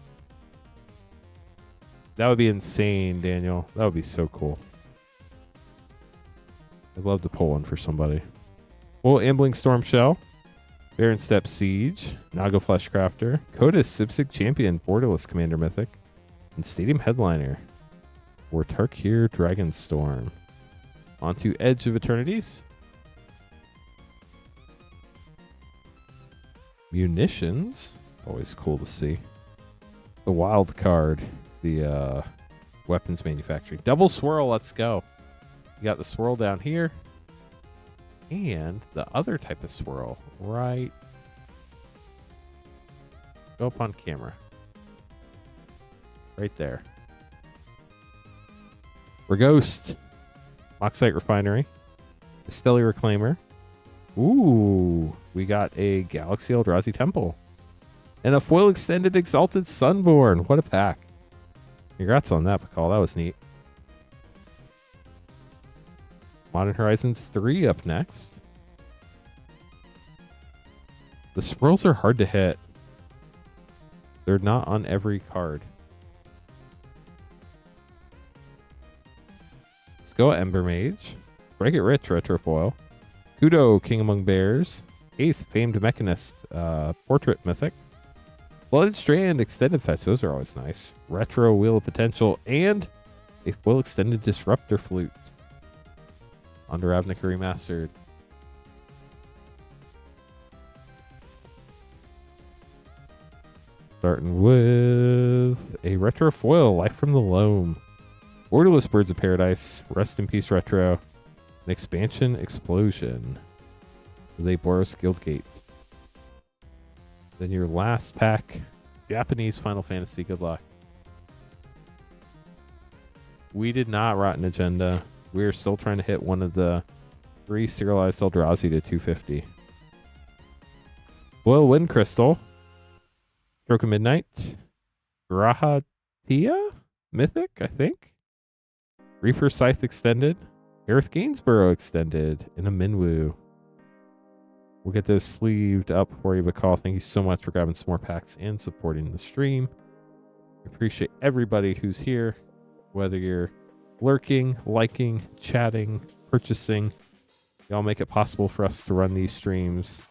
That would be insane, Daniel. That would be so cool. I'd love to pull one for somebody. Full Ambling Storm Shell, Baron Step Siege, Naga Fleshcrafter, Kodas Sipsig Champion, Borderless Commander Mythic, and Stadium Headliner for Tarkir Dragonstorm. Onto Edge of Eternities. Munitions. Always cool to see. The wild card. The weapons manufacturing. Double swirl. Let's go. You got the swirl down here. And the other type of swirl. Right. Go up on camera. Right there. Reghost. Moxite Refinery, Stelly Reclaimer. Ooh, we got a Galaxy Eldrazi Temple. And a Foil Extended Exalted Sunborn. What a pack. Congrats on that, Bakal. That was neat. Modern Horizons 3 up next. The swirls are hard to hit. They're not on every card. Let's go Ember Mage. Break It Rich retro foil. Kudo, King Among Bears. 8th, Famed Mechanist Portrait Mythic. Blooded Strand Extended Fetch. Those are always nice. Retro Wheel of Potential. And a full extended Disruptor Flute. Under Ravnica Remastered. Starting with a retro foil, Life from the Loam. Borderless Birds of Paradise, Rest in Peace Retro, an Expansion Explosion with a Boros Guildgate. Then your last pack, Japanese Final Fantasy. Good luck. We did not rot an agenda. We are still trying to hit one of the 3 serialized Eldrazi to 250. Boil Wind Crystal. Stroke of Midnight. Grahatia? Mythic, I think. Reaper Scythe Extended. Aerith Gainsborough Extended. And a Minwoo. We'll get those sleeved up for you, McCall. Thank you so much for grabbing some more packs and supporting the stream. I appreciate everybody who's here, whether you're lurking, liking, chatting, purchasing. Y'all make it possible for us to run these streams.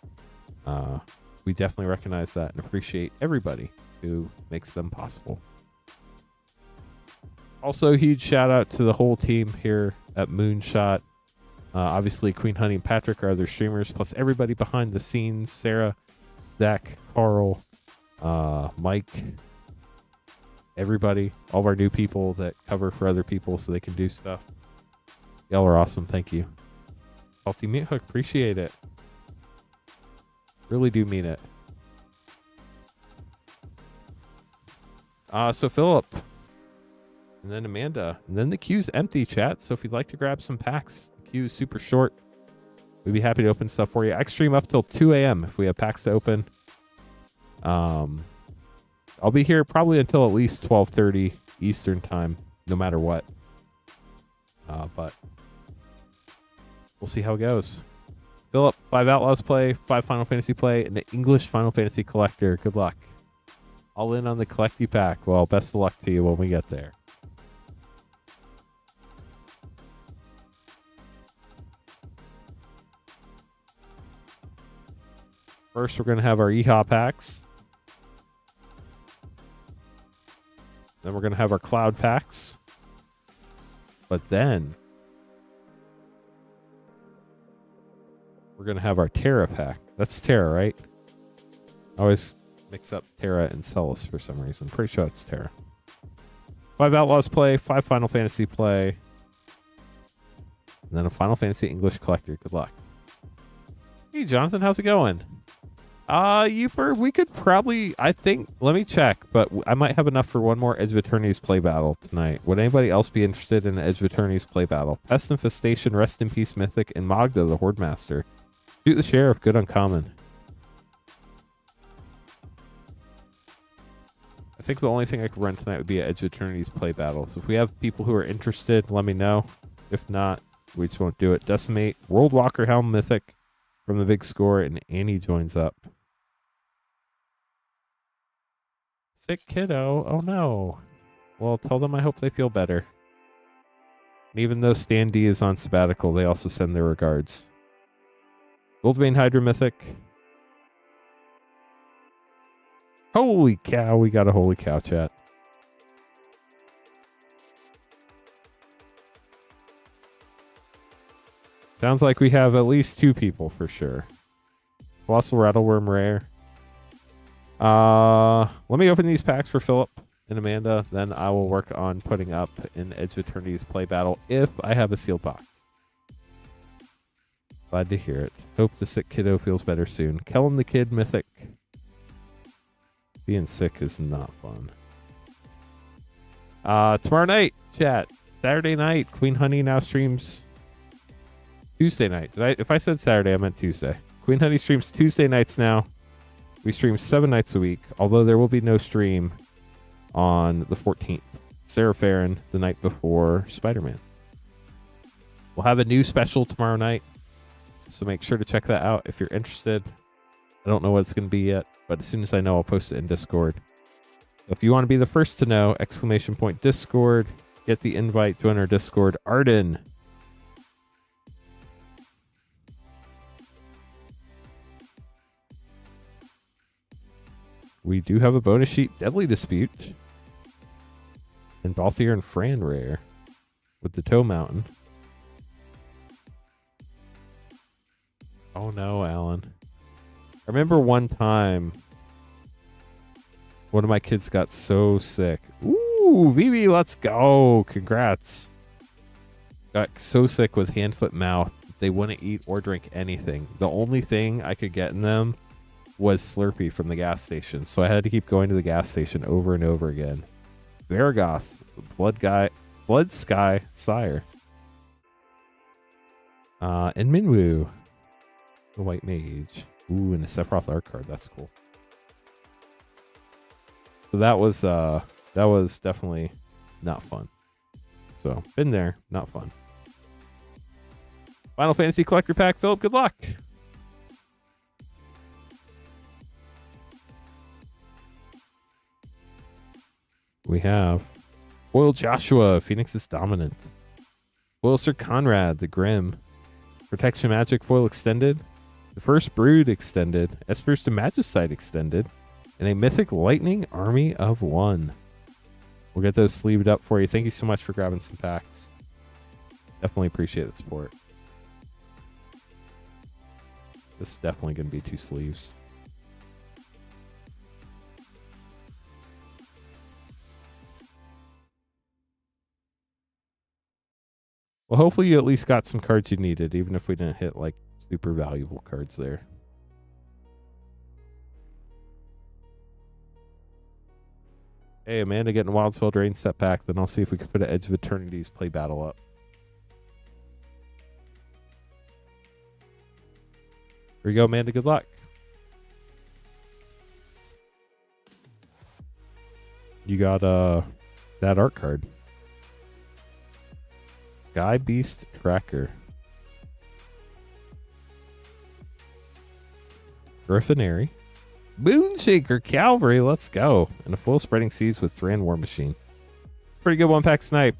We definitely recognize that and appreciate everybody who makes them possible. Also, huge shout out to the whole team here at Moonshot. Obviously, Queen Honey and Patrick are other streamers, plus everybody behind the scenes. Sarah, Zach, Carl, Mike, everybody, all of our new people that cover for other people so they can do stuff. Y'all are awesome. Thank you. Salty Meat Hook, appreciate it. Really do mean it. So Philip, and then Amanda, and then the queue's empty, chat. So if you'd like to grab some packs, the queue is super short. We'd be happy to open stuff for you. I stream up till 2 a.m. if we have packs to open. I'll be here probably until at least 12:30 Eastern time, no matter what. But we'll see how it goes. Philip, 5 Outlaws play, 5 Final Fantasy play, and the English Final Fantasy Collector. Good luck. All in on the Collecty pack. Well, best of luck to you when we get there. First, we're going to have our EHA packs. Then we're going to have our Cloud packs. But then we're going to have our Terra pack. That's Terra, right? I always mix up Terra and Celis for some reason. Pretty sure it's Terra. 5 Outlaws play, 5 Final Fantasy play, and then a Final Fantasy English Collector. Good luck. Hey, Jonathan, how's it going? Youper, we could probably, I think, let me check, but I might have enough for one more Edge of Eternity's play battle tonight. Would anybody else be interested in Edge of Eternity's play battle? Pest Infestation, Rest in Peace Mythic, and Magda, the Horde Master. Shoot the Sheriff, good uncommon. I think the only thing I could run tonight would be an Edge of Eternity's play battle. So if we have people who are interested, let me know. If not, we just won't do it. Decimate, World Walker Helm Mythic from the big score, and Annie joins up. Sick kiddo. Oh no. Well, tell them I hope they feel better. And even though Stan D is on sabbatical, they also send their regards. Goldvein Hydra Mythic. Holy cow, we got a holy cow, chat. Sounds like we have at least 2 people for sure. Colossal Rattleworm Rare. Let me open these packs for Philip and Amanda, then I will work on putting up an Edge of Eternity's play battle if I have a sealed box. Glad to hear it. Hope the sick kiddo feels better soon. Kellen the Kid Mythic. Being sick is not fun. Tomorrow night, chat. Saturday night, Queen Honey now streams Tuesday night. If I said Saturday, I meant Tuesday. Queen Honey streams Tuesday nights now. We stream 7 nights a week, although there will be no stream on the 14th. Sarah Farron, the night before Spider-Man. We'll have a new special tomorrow night, so make sure to check that out if you're interested. I don't know what it's going to be yet, but as soon as I know, I'll post it in Discord. If you want to be the first to know, !Discord, get the invite, join our Discord. Arden, We do have a bonus sheet, Deadly Dispute. And Balthier and Fran rare with the Toe Mountain. Oh no, Alan. I remember one time one of my kids got so sick. Ooh, Vivi, let's go. Congrats. Got so sick with hand, foot, mouth. They wouldn't eat or drink anything. The only thing I could get in them was Slurpee from the gas station. So I had to keep going to the gas station over and over again. Varagoth, Blood Sky Sire. And Minwoo, the White Mage. Ooh, and a Sephiroth art card. That's cool. So that was definitely not fun. So been there, not fun. Final Fantasy Collector Pack, Philip, good luck. We have Foil Joshua, Phoenix's Dominant. Foil Sir Conrad, the Grim. Protection Magic Foil Extended. The First Brood Extended. Espers to Magicite Extended. And a Mythic Lightning Army of One. We'll get those sleeved up for you. Thank you so much for grabbing some packs. Definitely appreciate the support. This is definitely going to be 2 sleeves. Well, hopefully you at least got some cards you needed, even if we didn't hit like super valuable cards there. Hey, Amanda getting Wildsfell Drain set back. Then I'll see if we can put an Edge of Eternity's play battle up. Here we go, Amanda. Good luck. You got that art card. Sky Beast Tracker. Griffinary. Moonshaker Cavalry, let's go. And a full Spreading Seas with Thran War Machine. Pretty good one-pack snipe.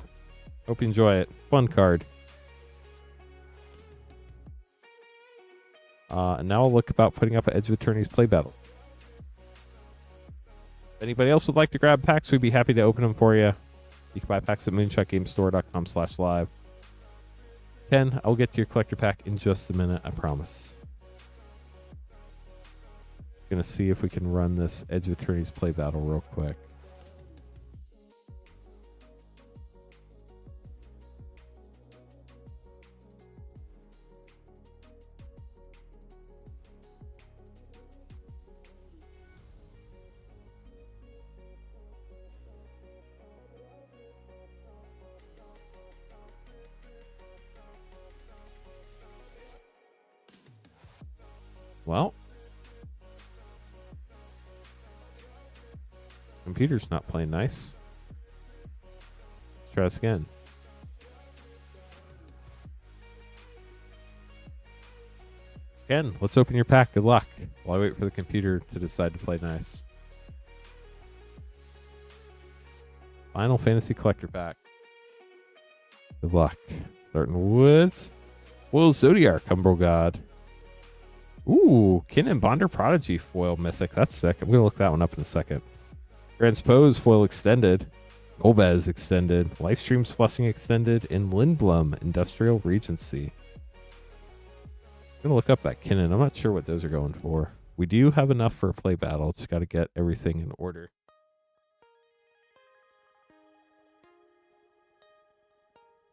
Hope you enjoy it. Fun card. And now I'll look about putting up an Edge of Eternity's play battle. If anybody else would like to grab packs, we'd be happy to open them for you. You can buy packs at moonshotgamestore.com/live. Ken, I'll get to your collector pack in just a minute, I promise. Gonna see if we can run this Edge of Eternity's play battle real quick. Well, computer's not playing nice. Let's try this again. Again, let's open your pack. Good luck while I wait for the computer to decide to play nice. Final Fantasy Collector Pack. Good luck. Starting with Will Zodiac, Umbral God. Ooh, Kin and Bonder Prodigy foil mythic. That's sick. I'm going to look that one up in a second. Transpose foil extended. Golbez extended. Lifestream's Blessing extended. And Lindblom Industrial Regency. I'm going to look up that Kinnan. I'm not sure what those are going for. We do have enough for a play battle. Just got to get everything in order.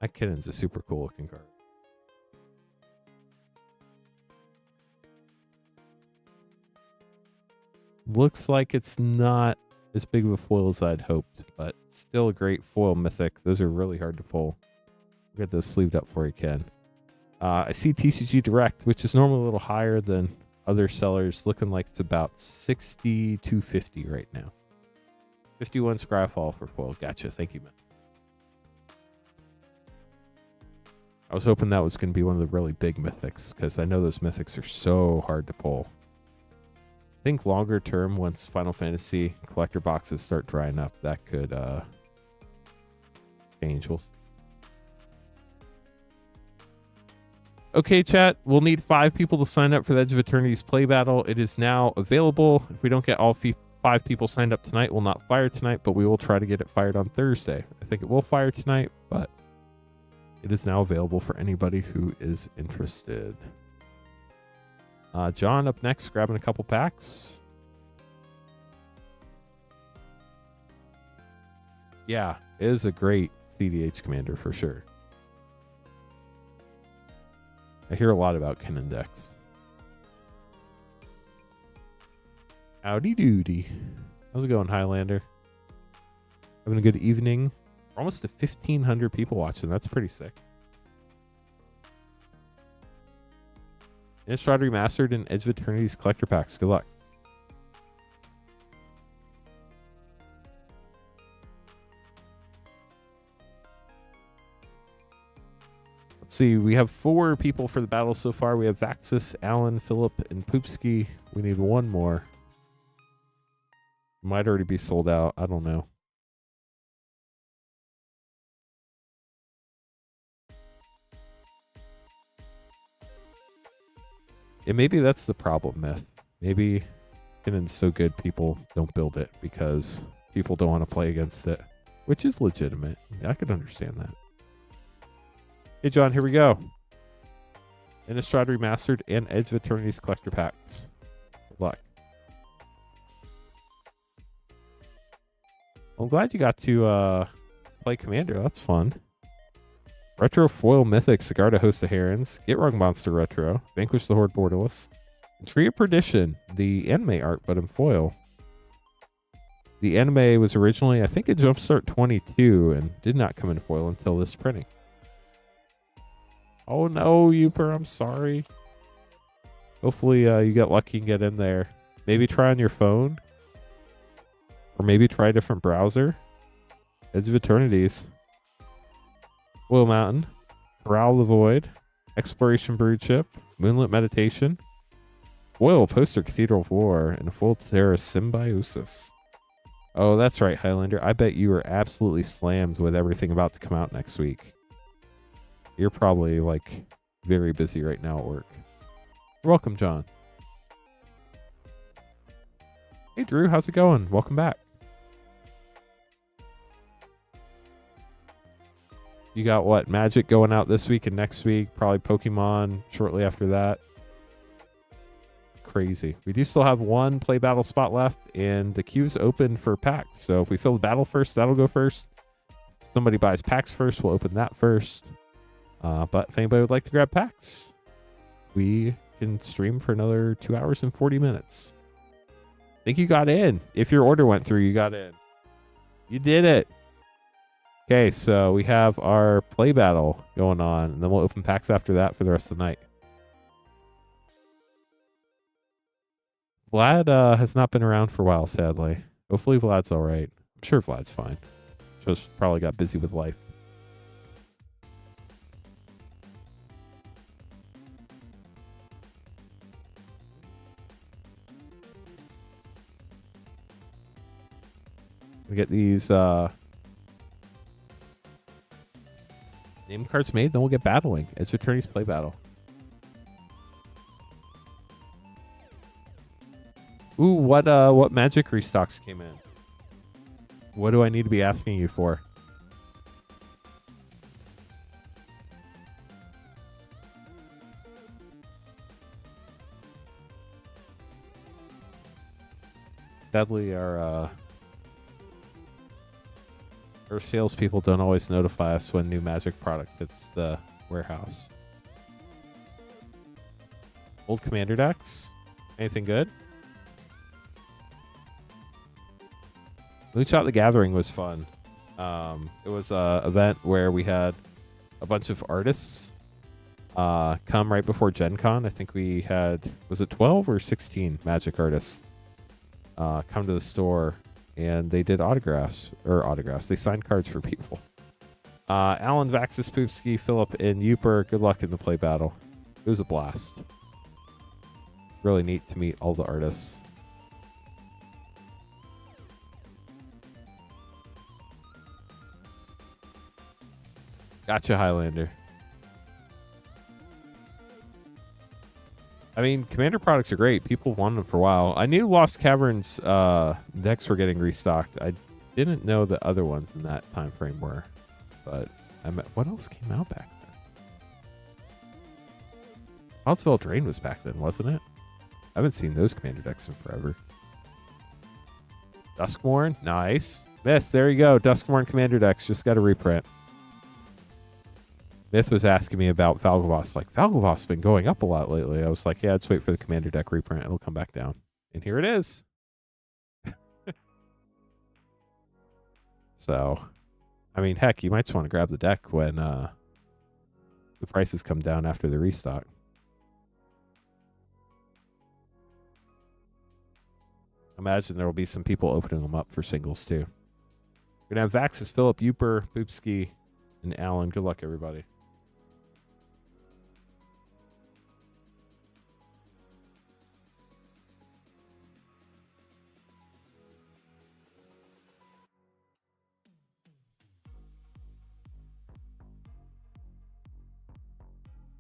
That Kinnan's a super cool looking card. Looks like it's not as big of a foil as I'd hoped, but still a great foil mythic. Those are really hard to pull. We'll get those sleeved up for you, Ken. I see TCG Direct, which is normally a little higher than other sellers, looking like it's about 62.50 right now. 51 Scryfall for foil. Gotcha. Thank you, man. I was hoping that was going to be one of the really big mythics, because I know those mythics are so hard to pull. I think longer term, once Final Fantasy collector boxes start drying up, that could change. Okay, chat. We'll need 5 people to sign up for the Edge of Eternity's play battle. It is now available. If we don't get all 5 people signed up tonight. Will not fire tonight, but we will try to get it fired on Thursday. I think it will fire tonight, but it is now available for anybody who is interested. John up next, grabbing a couple packs. Yeah, it is a great CDH commander for sure. I hear a lot about Ken Dex. Howdy doody. How's it going, Highlander? Having a good evening. Almost to 1,500 people watching. That's pretty sick. Innistrad Remastered and Edge of Eternity's collector packs. Good luck. Let's see. We have 4 people for the battle so far. We have Vaxis, Alan, Philip, and Poopski. We need one more. Might already be sold out. I don't know. Yeah, maybe that's the problem, Myth. Maybe Kinnon's so good people don't build it because people don't want to play against it, which is legitimate. I could understand that. Hey, John, here we go. Innistrad Remastered and Edge of Eternity's collector packs. Good luck. I'm glad you got to play Commander. That's fun. Retro Foil Mythic, Sigarda Host of Herons, Get Rug Monster Retro, Vanquish the Horde Borderless, Tree of Perdition, the anime art, but in foil. The anime was originally, I think, in Jumpstart 22 and did not come in foil until this printing. Oh no, Uper, I'm sorry. Hopefully you get lucky and get in there. Maybe try on your phone. Or maybe try a different browser. Edge of Eternities. Will Mountain. Corral the Void. Exploration Broodship. Moonlit Meditation. Foil Poster Cathedral of War. And a Full Terra Symbiosis. Oh, that's right, Highlander. I bet you are absolutely slammed with everything about to come out next week. You're probably, like, very busy right now at work. You're welcome, John. Hey, Drew. How's it going? Welcome back. You got what? Magic going out this week and next week. Probably Pokemon shortly after that. Crazy. We do still have 1 play battle spot left, and the queue's open for packs. So if we fill the battle first, that'll go first. If somebody buys packs first, we'll open that first. But if anybody would like to grab packs, we can stream for another 2 hours and 40 minutes. I think you got in. If your order went through, you got in. You did it. Okay, so we have our play battle going on, and then we'll open packs after that for the rest of the night. Vlad has not been around for a while, sadly. Hopefully Vlad's all right. I'm sure Vlad's fine. Just probably got busy with life. We get these name cards made, then we'll get battling. It's Attorney's Play Battle. Ooh, what magic restocks came in? What do I need to be asking you for? Sadly, our salespeople don't always notify us when new Magic product hits the warehouse. Old Commander decks? Anything good? Moonshot the Gathering was fun. It was an event where we had a bunch of artists come right before Gen Con. I think we had, was it 12 or 16 Magic artists come to the store. And they did autographs. They signed cards for people. Alan, Vaxis, Poopski, Philip, and Uper, good luck in the play battle. It was a blast. Really neat to meet all the artists. Gotcha, Highlander. I mean, Commander products are great. People wanted them for a while. I knew Lost Caverns decks were getting restocked. I didn't know the other ones in that time frame were. But what else came out back then? Wildsville Drain was back then, wasn't it? I haven't seen those Commander decks in forever. Duskmourn, nice. Myth, there you go. Duskmourn Commander decks just got a reprint. Myth was asking me about Valgavoss. Like, Valgavoss has been going up a lot lately. I was like, yeah, let's wait for the Commander deck reprint. It'll come back down. And here it is. So, I mean, heck, you might just want to grab the deck when the prices come down after the restock. Imagine there will be some people opening them up for singles, too. We're going to have Vaxis, Philip, Uper, Boopski, and Alan. Good luck, everybody.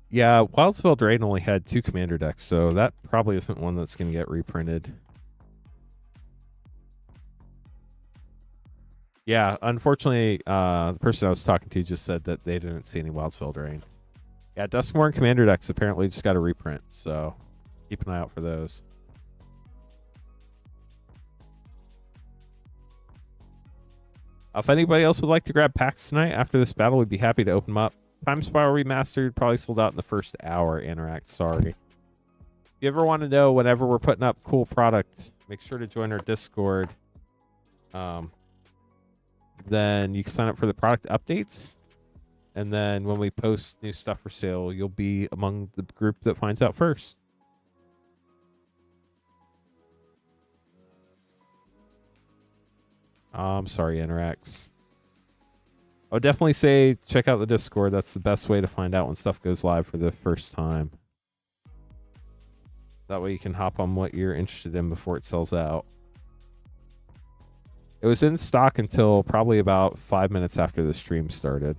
Yeah, Wildsville Drain only had 2 Commander decks, so that probably isn't one that's going to get reprinted. Yeah, unfortunately, the person I was talking to just said that they didn't see any Wildsville Drain. Yeah, Duskmourn Commander decks apparently just got a reprint, so keep an eye out for those. If anybody else would like to grab packs tonight after this battle, we'd be happy to open them up. Time Spiral Remastered probably sold out in the first hour. Interact, sorry. If you ever want to know whenever we're putting up cool products, make sure to join our Discord. Then you can sign up for the product updates. And then when we post new stuff for sale, you'll be among the group that finds out first. I'm sorry, Interacts. I would definitely say check out the Discord. That's the best way to find out when stuff goes live for the first time. That way you can hop on what you're interested in before it sells out. It was in stock until probably about 5 minutes after the stream started.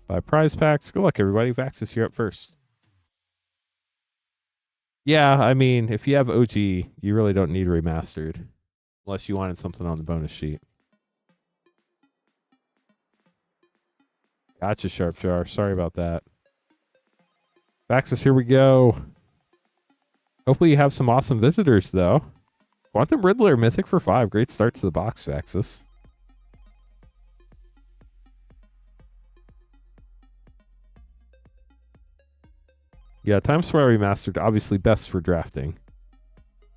Buy prize packs. Good luck, everybody. Vaxis, you're up first. Yeah, I mean, if you have OG, you really don't need remastered. Unless you wanted something on the bonus sheet. Gotcha, Sharp Jar. Sorry about that. Vaxis, here we go. Hopefully you have some awesome visitors, though. Quantum Riddler, Mythic for 5. Great start to the box, Vaxis. Yeah, Time Spiral Remastered, obviously best for drafting.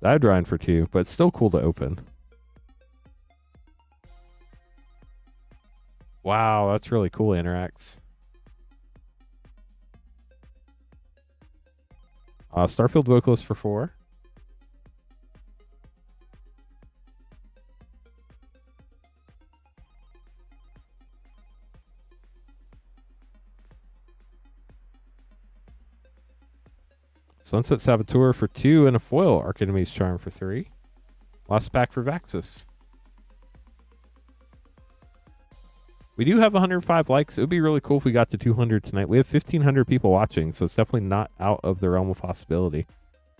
Diodrine for 2, but it's still cool to open. Wow, that's really cool, Interax. Starfield Vocalist for 4. Sunset Saboteur for 2 and a foil. Arc Enemy's Charm for 3. Last pack for Vaxis. We do have 105 likes. It would be really cool if we got to 200 tonight. We have 1,500 people watching, so it's definitely not out of the realm of possibility.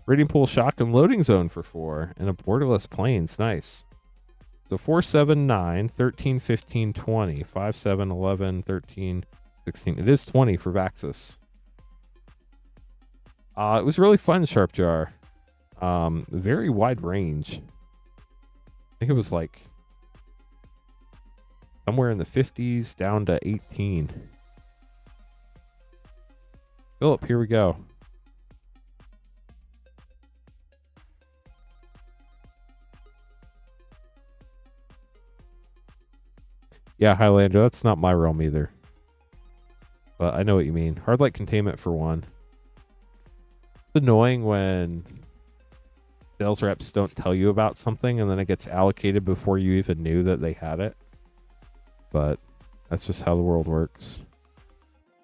Rating Pool Shock and Loading Zone for 4. And a Borderless Plains. Nice. So 4, 7, 9, 13, 15, 20. 5, 7, 11, 13, 16. It is 20 for Vaxis. It was really fun, Sharp Jar. Very wide range. I think it was like somewhere in the 50s down to 18. Philip, here we go. Yeah, Highlander, that's not my realm either. But I know what you mean. Hardlight Containment for 1. It's annoying when sales reps don't tell you about something and then it gets allocated before you even knew that they had it. But that's just how the world works.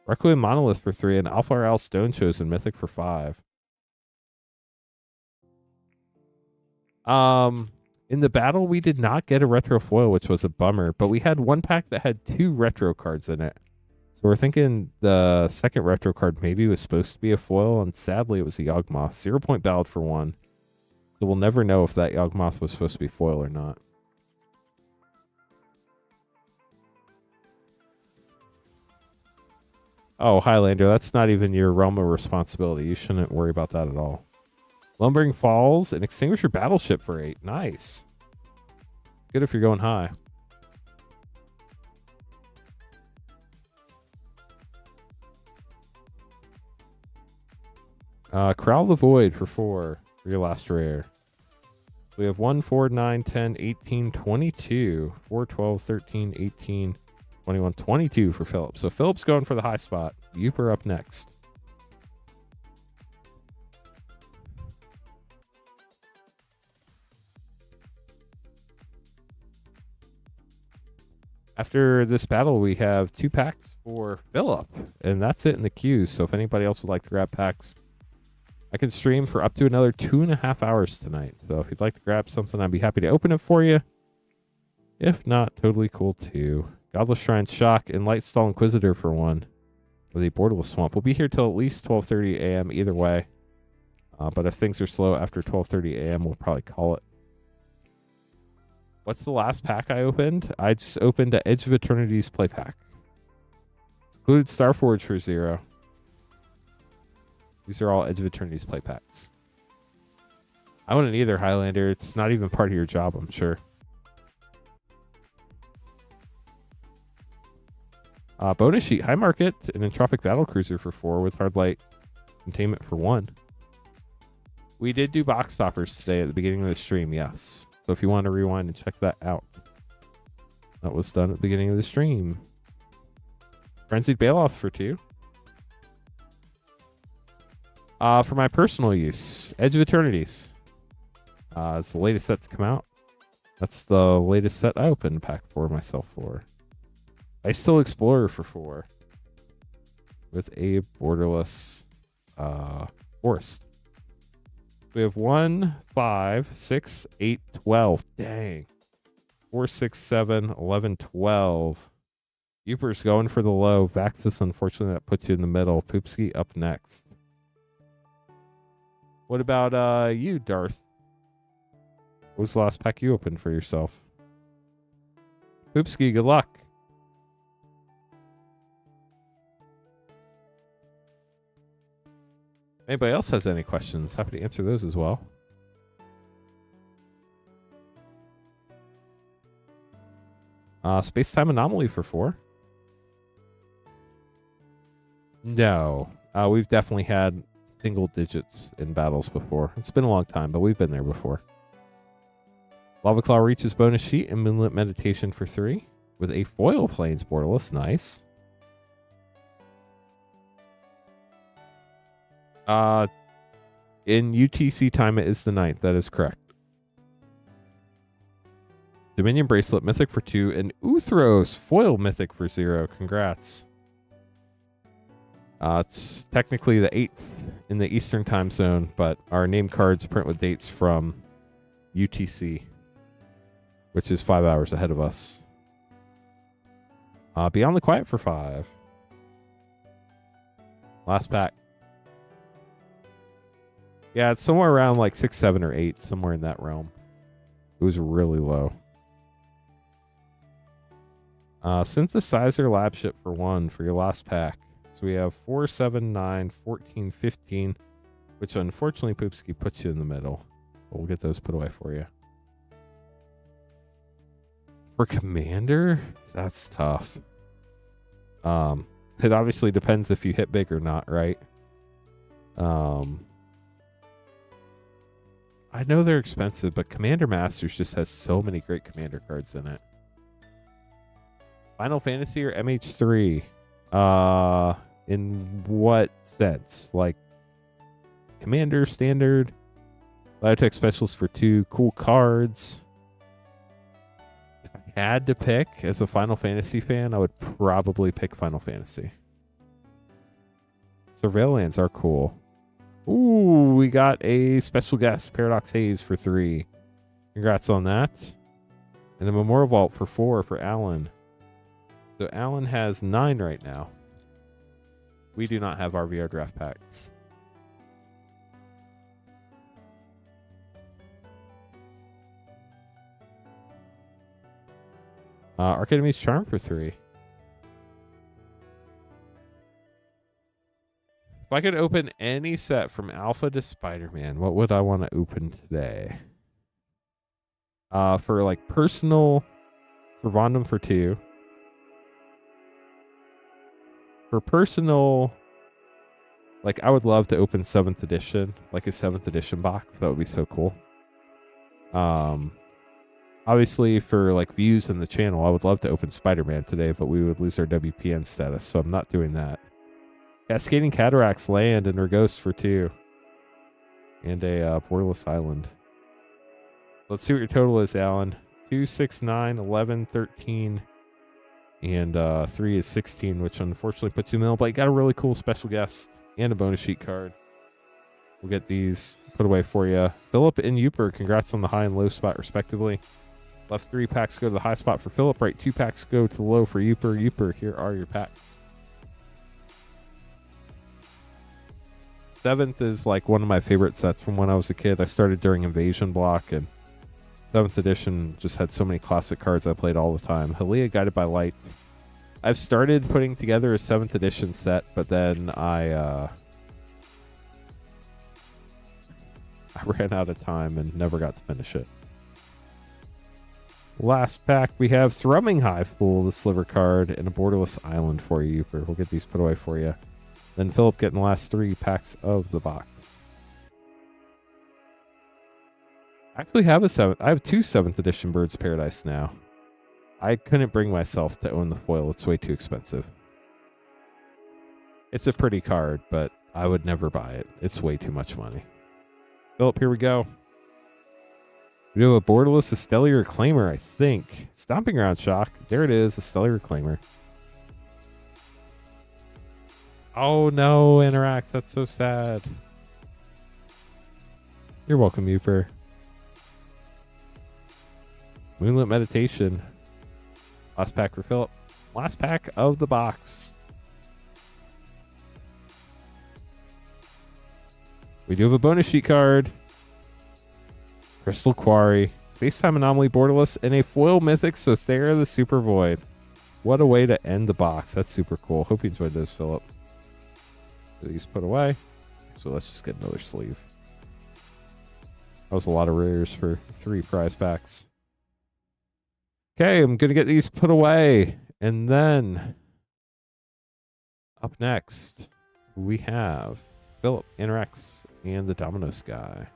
Requiem Monolith for 3, and Alpha RL Stone Chosen Mythic for 5. In the battle, we did not get a retro foil, which was a bummer, but we had one pack that had 2 retro cards in it. So we're thinking the second retro card maybe was supposed to be a foil, and sadly it was a Yawgmoth. 0 point ballad for 1. So we'll never know if that Yawgmoth was supposed to be foil or not. Oh, Highlander, that's not even your realm of responsibility. You shouldn't worry about that at all. Lumbering Falls and Extinguisher Battleship for 8. Nice. Good if you're going high. Corral the Void for 4 for your last rare. We have 1, 4, 9, 10, 18, 22. 4, 12, 13, 18, 21, 22 for Phillips. So Phillips going for the high spot. Youper up next. After this battle, we have 2 packs for Phillip, and that's it in the queue. So if anybody else would like to grab packs, I can stream for up to another 2.5 hours tonight. So if you'd like to grab something, I'd be happy to open it for you. If not, totally cool too. Godless Shrine Shock and Lightstall Inquisitor for 1 with a Borderless Swamp. We'll be here till at least 12:30 a.m. either way. But if things are slow after 12:30 a.m., we'll probably call it. What's the last pack I opened? I just opened a Edge of Eternity's play pack. It's included Starforge for 0. These are all Edge of Eternity's play packs. I wouldn't either, Highlander. It's not even part of your job, I'm sure. Bonus sheet, High Market, an Entropic Battlecruiser for 4 with Hardlight Containment for 1. We did do box toppers today at the beginning of the stream, yes. So if you want to rewind and check that out, that was done at the beginning of the stream. Frenzied Baloth for 2. For my personal use, Edge of Eternities. It's the latest set to come out. That's the latest set I opened pack for myself for. Ice Still Explorer for 4 with a Borderless Forest. We have 1, 5, 6, 8, 12. Dang. 4, 6, 7, 11, 12. Youper's going for the low. Vaxis, unfortunately, that puts you in the middle. Poopski up next. What about you, Darth? What was the last pack you opened for yourself? Poopski, good luck. Anybody else has any questions? Happy to answer those as well. Space-Time Anomaly for 4. No. We've definitely had single digits in battles before. It's been a long time, but we've been there before. Lava Claw Reaches bonus sheet and Moonlit Meditation for 3 with a foil Plains Borderless. Nice. In UTC time, it is the 9th. That is correct. Dominion Bracelet, Mythic for 2, and Uthros, Foil Mythic for 0. Congrats. It's technically the 8th in the Eastern time zone, but our name cards print with dates from UTC, which is 5 hours ahead of us. Beyond the Quiet for 5. Last pack. Yeah, it's somewhere around like 6, 7, or 8, somewhere in that realm. It was really low. Synthesizer Lab Ship for 1 for your last pack. So we have 4, 7, 9, 14, 15, which unfortunately Poopski puts you in the middle. But we'll get those put away for you. For Commander, that's tough. It obviously depends if you hit big or not, right? I know they're expensive, but Commander Masters just has so many great Commander cards in it. Final Fantasy or MH3? In what sense? Like Commander, Standard, Biotech Specialist for 2, cool cards. If I had to pick as a Final Fantasy fan, I would probably pick Final Fantasy. Surveillance are cool. Ooh, we got a special guest, Paradox Haze, for 3. Congrats on that. And a Memorial Vault for 4 for Alan. So Alan has 9 right now. We do not have RVR draft packs. Arcademy's Charm for 3. If I could open any set from Alpha to Spider-Man, what would I want to open today? For like personal, Servandum for 2. For personal, like I would love to open 7th edition, like a 7th edition box. That would be so cool. Obviously for like views in the channel, I would love to open Spider-Man today, but we would lose our WPN status, so I'm not doing that. Cascading Cataracts land and their ghost for 2. And a Borderless Island. Let's see what your total is, Alan. 2, 6, 9, 11, 13, and 3 is 16, which unfortunately puts you in the middle, but you got a really cool special guest and a bonus sheet card. We'll get these put away for you. Philip and Uper, congrats on the high and low spot respectively. Left 3 packs go to the high spot for Philip. Right 2 packs go to the low for Uper. Uper, here are your packs. 7th is like one of my favorite sets from when I was a kid. I started during Invasion Block, and 7th edition just had so many classic cards I played all the time. Helia, Guided by Light. I've started putting together a 7th edition set, but then I ran out of time and never got to finish it. Last pack, we have Thrumming Hive Pool, the Sliver card, and a Borderless Island for you. We'll get these put away for you. Then Philip getting the last 3 packs of the box. I actually have I have 2 7th edition Birds of Paradise now. I couldn't bring myself to own the foil. It's way too expensive. It's a pretty card, but I would never buy it. It's way too much money. Philip, here we go. We do a Borderless Stellar Reclaimer, I think. Stomping Ground Shock. There it is, a Stellar Reclaimer. Oh no, Interact. That's so sad. You're welcome, Uper. Moonlit Meditation. Last pack for Philip. Last pack of the box. We do have a bonus sheet card. Crystal Quarry. Space-Time Anomaly Borderless. And a foil Mythic Sothera the Super Void. What a way to end the box. That's super cool. Hope you enjoyed those, Philip. These put away. So let's just get another sleeve. That was a lot of rares for 3 prize packs. Okay, I'm going to get these put away. And then up next, we have Philip, Interax, and the Domino Sky.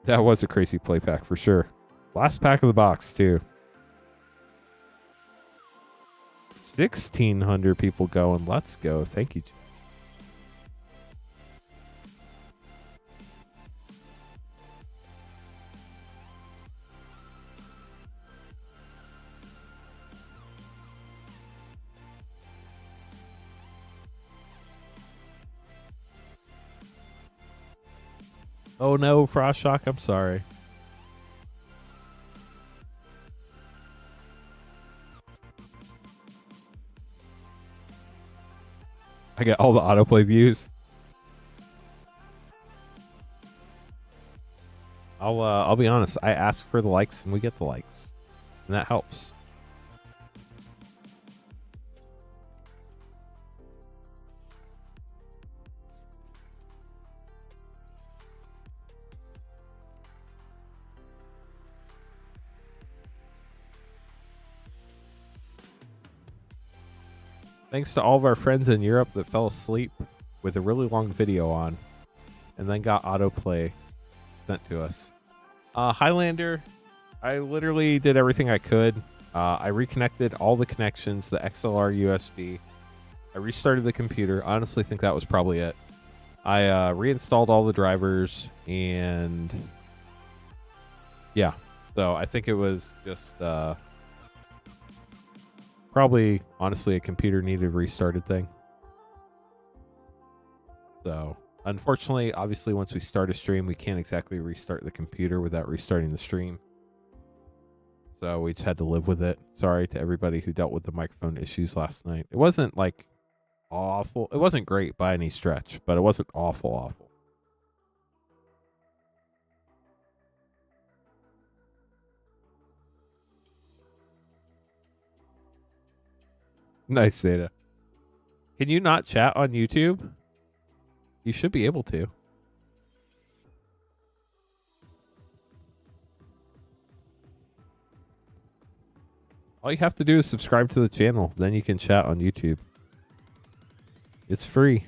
That was a crazy play pack for sure. Last pack of the box, too. 1,600 people going. Let's go. Thank you. Oh no, Frost Shock, I'm sorry. I get all the autoplay views. I'll be honest, I ask for the likes and we get the likes. And that helps. Thanks to all of our friends in Europe that fell asleep with a really long video on and then got autoplay sent to us. Highlander, I literally did everything I could. I reconnected all the connections, the XLR USB. I restarted the computer. I honestly think that was probably it. I reinstalled all the drivers and yeah. So I think it was just Probably, honestly, a computer needed restarted thing. So, unfortunately, obviously, once we start a stream, we can't exactly restart the computer without restarting the stream. So we just had to live with it. Sorry to everybody who dealt with the microphone issues last night. It wasn't like awful. It wasn't great by any stretch, but it wasn't awful. Nice, Zeta. Can you not chat on YouTube? You should be able to. All you have to do is subscribe to the channel. Then you can chat on YouTube. It's free.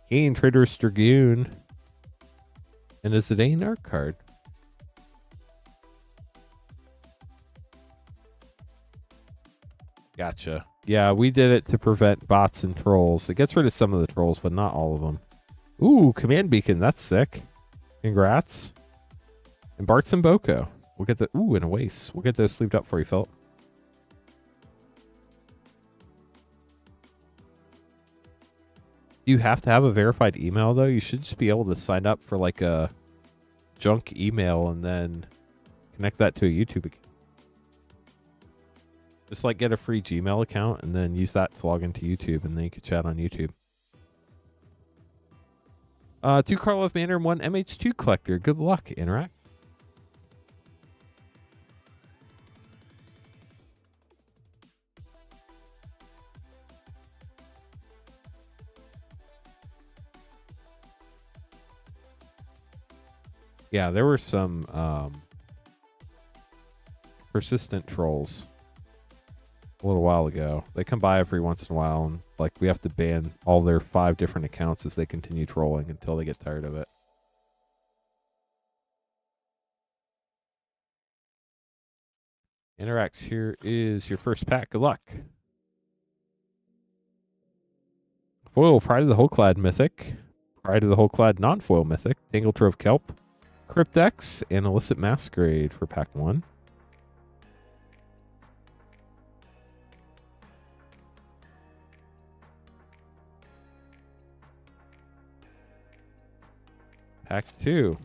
Gain Traitorous Dragoon. And is it a narc card? Gotcha. Yeah, we did it to prevent bots and trolls. It gets rid of some of the trolls, but not all of them. Ooh, Command Beacon. That's sick. Congrats. And Bart's and Boko. We'll get the... Ooh, and a waste. We'll get those sleeved up for you, Philip. You have to have a verified email, though. You should just be able to sign up for like a junk email and then connect that to a YouTube account. Just like get a free Gmail account and then use that to log into YouTube, and then you can chat on YouTube. 2 Karlov Manor and 1 MH2 Collector. Good luck, Interact. Yeah, there were some persistent trolls a little while ago. They come by every once in a while, and like we have to ban all their 5 different accounts as they continue trolling until they get tired of it. Interacts, here is your first pack. Good luck. Foil, Pride of the Hullclad Mythic. Pride of the Hullclad Non-Foil Mythic. Dangletrove Kelp. Cryptex and Illicit Masquerade for pack 1. Pack 2.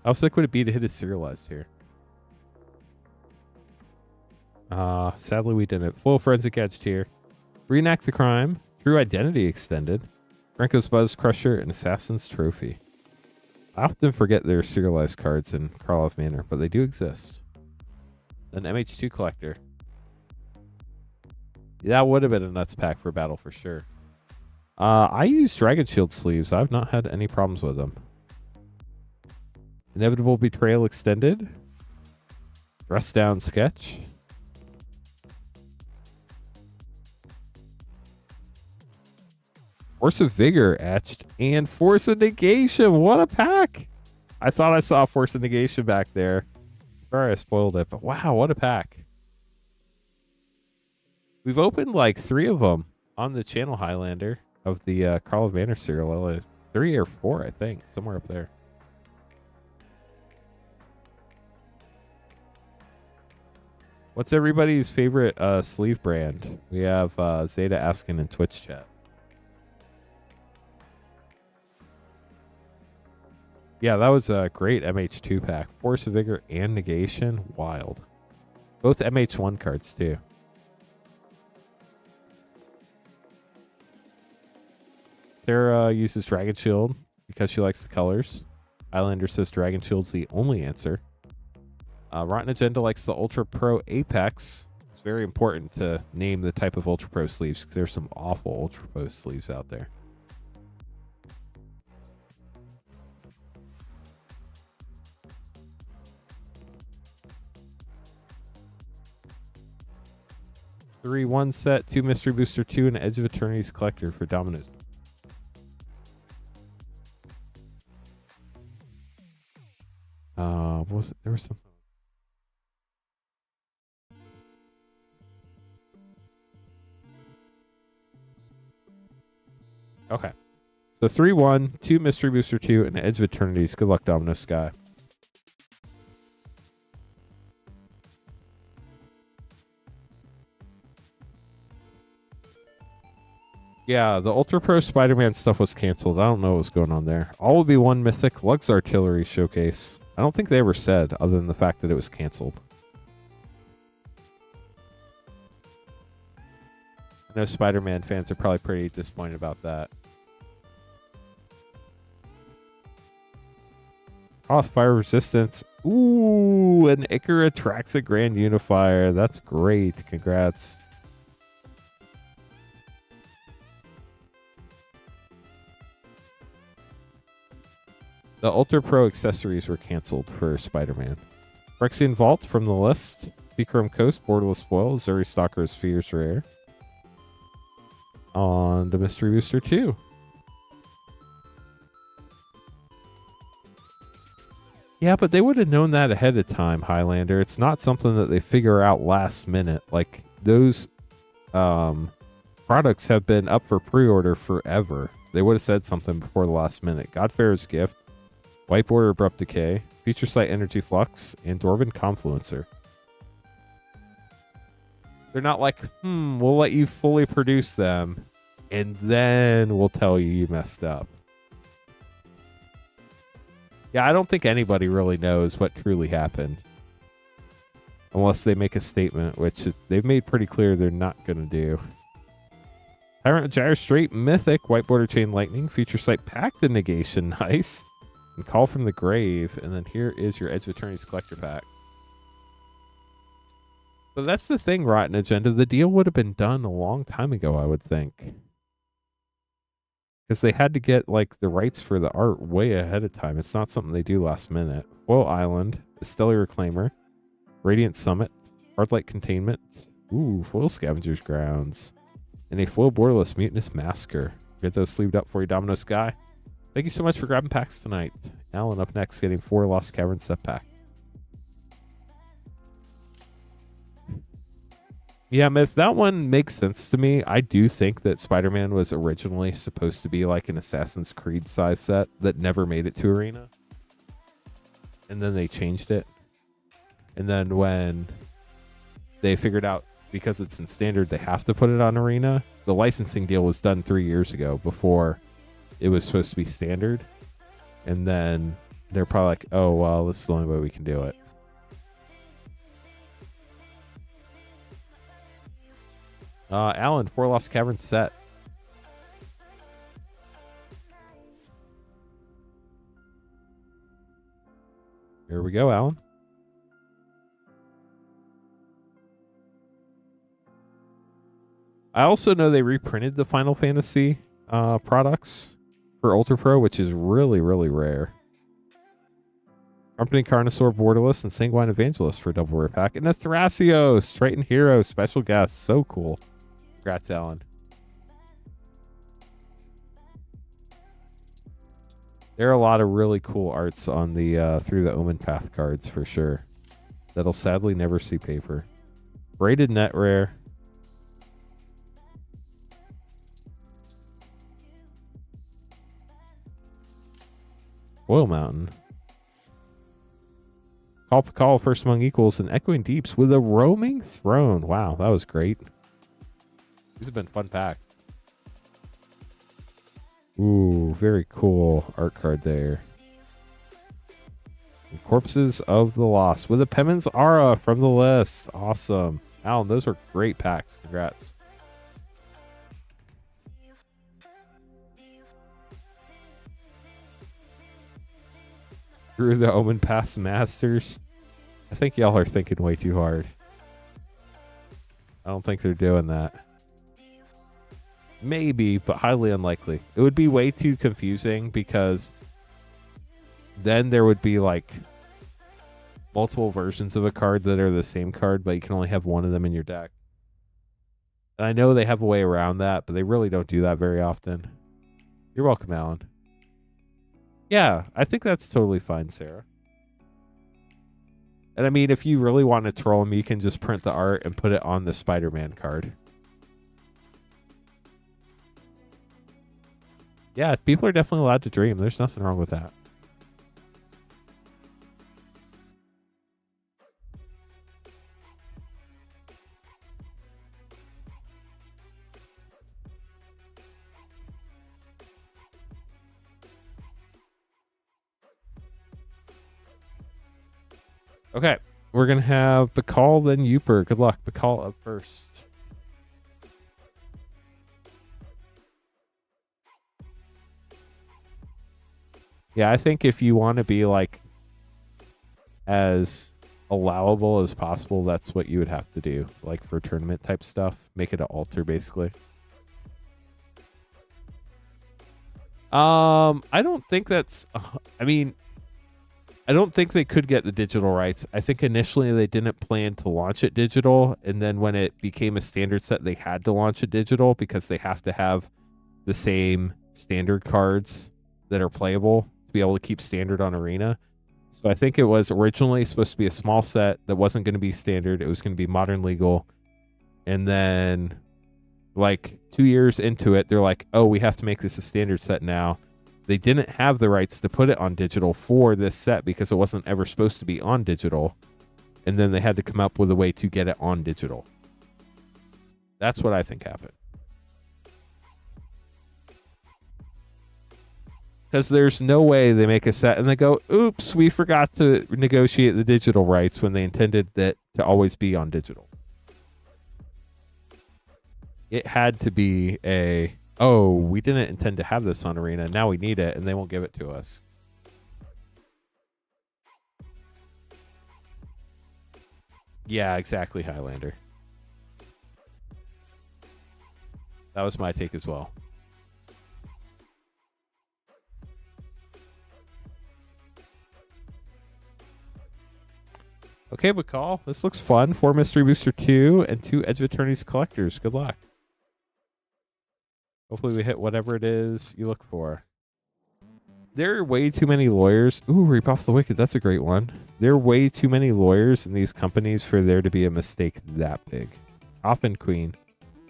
How sick would it be to hit a serialized here? Sadly we didn't. Full Forensic Edge tier. Reenact the Crime. True Identity Extended. Franco's Buzz Crusher and Assassin's Trophy. I often forget there are serialized cards in Karlov Manor, but they do exist. An MH2 Collector. That would have been a nuts pack for battle for sure. I use Dragon Shield sleeves. I've not had any problems with them. Inevitable Betrayal Extended. Dress Down Sketch. Force of Vigor etched and Force of Negation. What a pack. I thought I saw Force of Negation back there. Sorry I spoiled it, but wow, what a pack. We've opened like 3 of them on the channel, Highlander, of the Karlov Manor serial. 3 or 4, I think, somewhere up there. What's everybody's favorite sleeve brand? We have Zeta asking in Twitch chat. Yeah, that was a great MH2 pack. Force of Vigor and Negation. Wild. Both MH1 cards, too. Sarah uses Dragon Shield because she likes the colors. Highlander says Dragon Shield's the only answer. Rotten Agenda likes the Ultra Pro Apex. It's very important to name the type of Ultra Pro sleeves because there's some awful Ultra Pro sleeves out there. Three 1 set, 2 Mystery Booster 2, and Edge of Eternity's Collector for Dominoes. What was it? There was something. Okay. So 3-1, 2 Mystery Booster 2, and Edge of Eternity's. Good luck, Domino Sky. Yeah, the Ultra Pro Spider-Man stuff was canceled. I don't know what's going on there. All will be one mythic Lux Artillery showcase. I don't think they ever said, other than the fact that it was canceled. I know Spider-Man fans are probably pretty disappointed about that. Fire Resistance. Ooh, an Ikora Traxa Grand Unifier. That's great. Congrats. The Ultra Pro accessories were canceled for Spider-Man. Phyrexian Vault from the list. Bikram Coast, Borderless Foil, Zuri Stalker's Fierce Rare. On to Mystery Booster 2. Yeah, but they would have known that ahead of time, Highlander. It's not something that they figure out last minute. Like, those products have been up for pre-order forever. They would have said something before the last minute. Godfarer's Gift, White Border Abrupt Decay, Future Sight Energy Flux, and Dwarven Confluencer. They're not like, we'll let you fully produce them, and then we'll tell you messed up. Yeah, I don't think anybody really knows what truly happened. Unless they make a statement, which they've made pretty clear they're not going to do. Tyrant Gyre Straight Mythic, White Border Chain Lightning, Future Sight Pact and Negation, nice. And Call from the Grave, and then here is your Edge of Eternity's Collector Pack. But that's the thing, Rotten Agenda. The deal would have been done a long time ago, I would think. Because they had to get like the rights for the art way ahead of time. It's not something they do last minute. Foil Island, Stellar Reclaimer, Radiant Summit, Hardlight Containment, ooh, Foil Scavenger's Grounds, and a Foil Borderless Mutinous Masker. Get those sleeved up for you, Domino Sky. Thank you so much for grabbing packs tonight. Alan up next, getting 4 Lost Cavern set pack. Yeah, Myth, that one makes sense to me. I do think that Spider-Man was originally supposed to be like an Assassin's Creed size set that never made it to Arena. And then they changed it. And then when they figured out, because it's in Standard, they have to put it on Arena, the licensing deal was done 3 years ago before it was supposed to be Standard. And then they're probably like, oh, well, this is the only way we can do it. Alan, 4 Lost Caverns set. Here we go, Alan. I also know they reprinted the Final Fantasy products for Ultra Pro, which is really, really rare. Company Carnosaur Borderless and Sanguine Evangelist for a double rare pack. And a Thrasios, Triton Hero, special guest. So cool. Congrats, Alan. There are a lot of really cool arts on the Through the Omen Path cards for sure. That'll sadly never see paper. Braided Net Rare. Oil Mountain. Call First Among Equals and Echoing Deeps with a Roaming Throne. Wow, that was great. These have been fun packs. Ooh, very cool art card there. And Corpses of the Lost with a Pemmons Aura from the list. Awesome. Alan, those are great packs. Congrats. Through the Omen Pass Masters. I think y'all are thinking way too hard. I don't think they're doing that. Maybe, but highly unlikely. It would be way too confusing because then there would be like multiple versions of a card that are the same card, but you can only have one of them in your deck. And I know they have a way around that, but they really don't do that very often. You're welcome, Alan. Yeah, I think that's totally fine, Sarah. And I mean, if you really want to troll them, you can just print the art and put it on the Spider-Man card. Yeah, people are definitely allowed to dream. There's nothing wrong with that. Okay, we're going to have Bakal, then Youper. Good luck. Bakal up first. Yeah, I think if you want to be like as allowable as possible, that's what you would have to do. Like for tournament type stuff, make it an altar basically. I don't think that's. I mean, I don't think they could get the digital rights. I think initially they didn't plan to launch it digital, and then when it became a standard set, they had to launch it digital because they have to have the same standard cards that are playable to be able to keep standard on Arena. So I think it was originally supposed to be a small set that wasn't going to be standard. It was going to be modern legal. And then like 2 years into it, they're like, oh, we have to make this a standard set now. They didn't have the rights to put it on digital for this set because it wasn't ever supposed to be on digital. And then they had to come up with a way to get it on digital. That's what I think happened. Because there's no way they make a set and they go, oops, we forgot to negotiate the digital rights when they intended that to always be on digital. It had to be a, oh, we didn't intend to have this on Arena. Now we need it, and they won't give it to us. Yeah, exactly, Highlander. That was my take as well. Okay, Bakal, this looks fun. 4 Mystery Booster 2 and 2 Edge of Attorneys Collectors. Good luck. Hopefully we hit whatever it is you look for. There are way too many lawyers. Ooh, Rebuff the Wicked. That's a great one. There are way too many lawyers in these companies for there to be a mistake that big. Oppen Queen.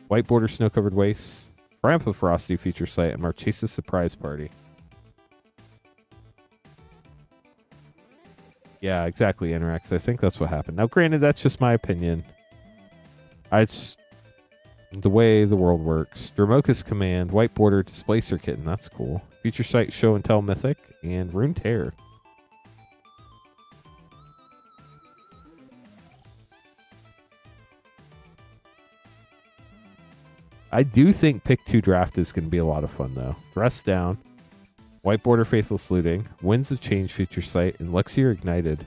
White Border Snow-Covered Wastes. Triumph of Ferocity Feature Site. And Marchesa's Surprise Party. Yeah, exactly, Interax. I think that's what happened. Now, granted, that's just my opinion. It's the way the world works. Dramoka's Command, White Border, Displacer Kitten. That's cool. Future Sight, Show and Tell Mythic, and Rune Terror. I do think Pick 2 Draft is going to be a lot of fun, though. Dress Down, White Border Faithless Looting, Winds of Change Future Sight, and Luxior Ignited.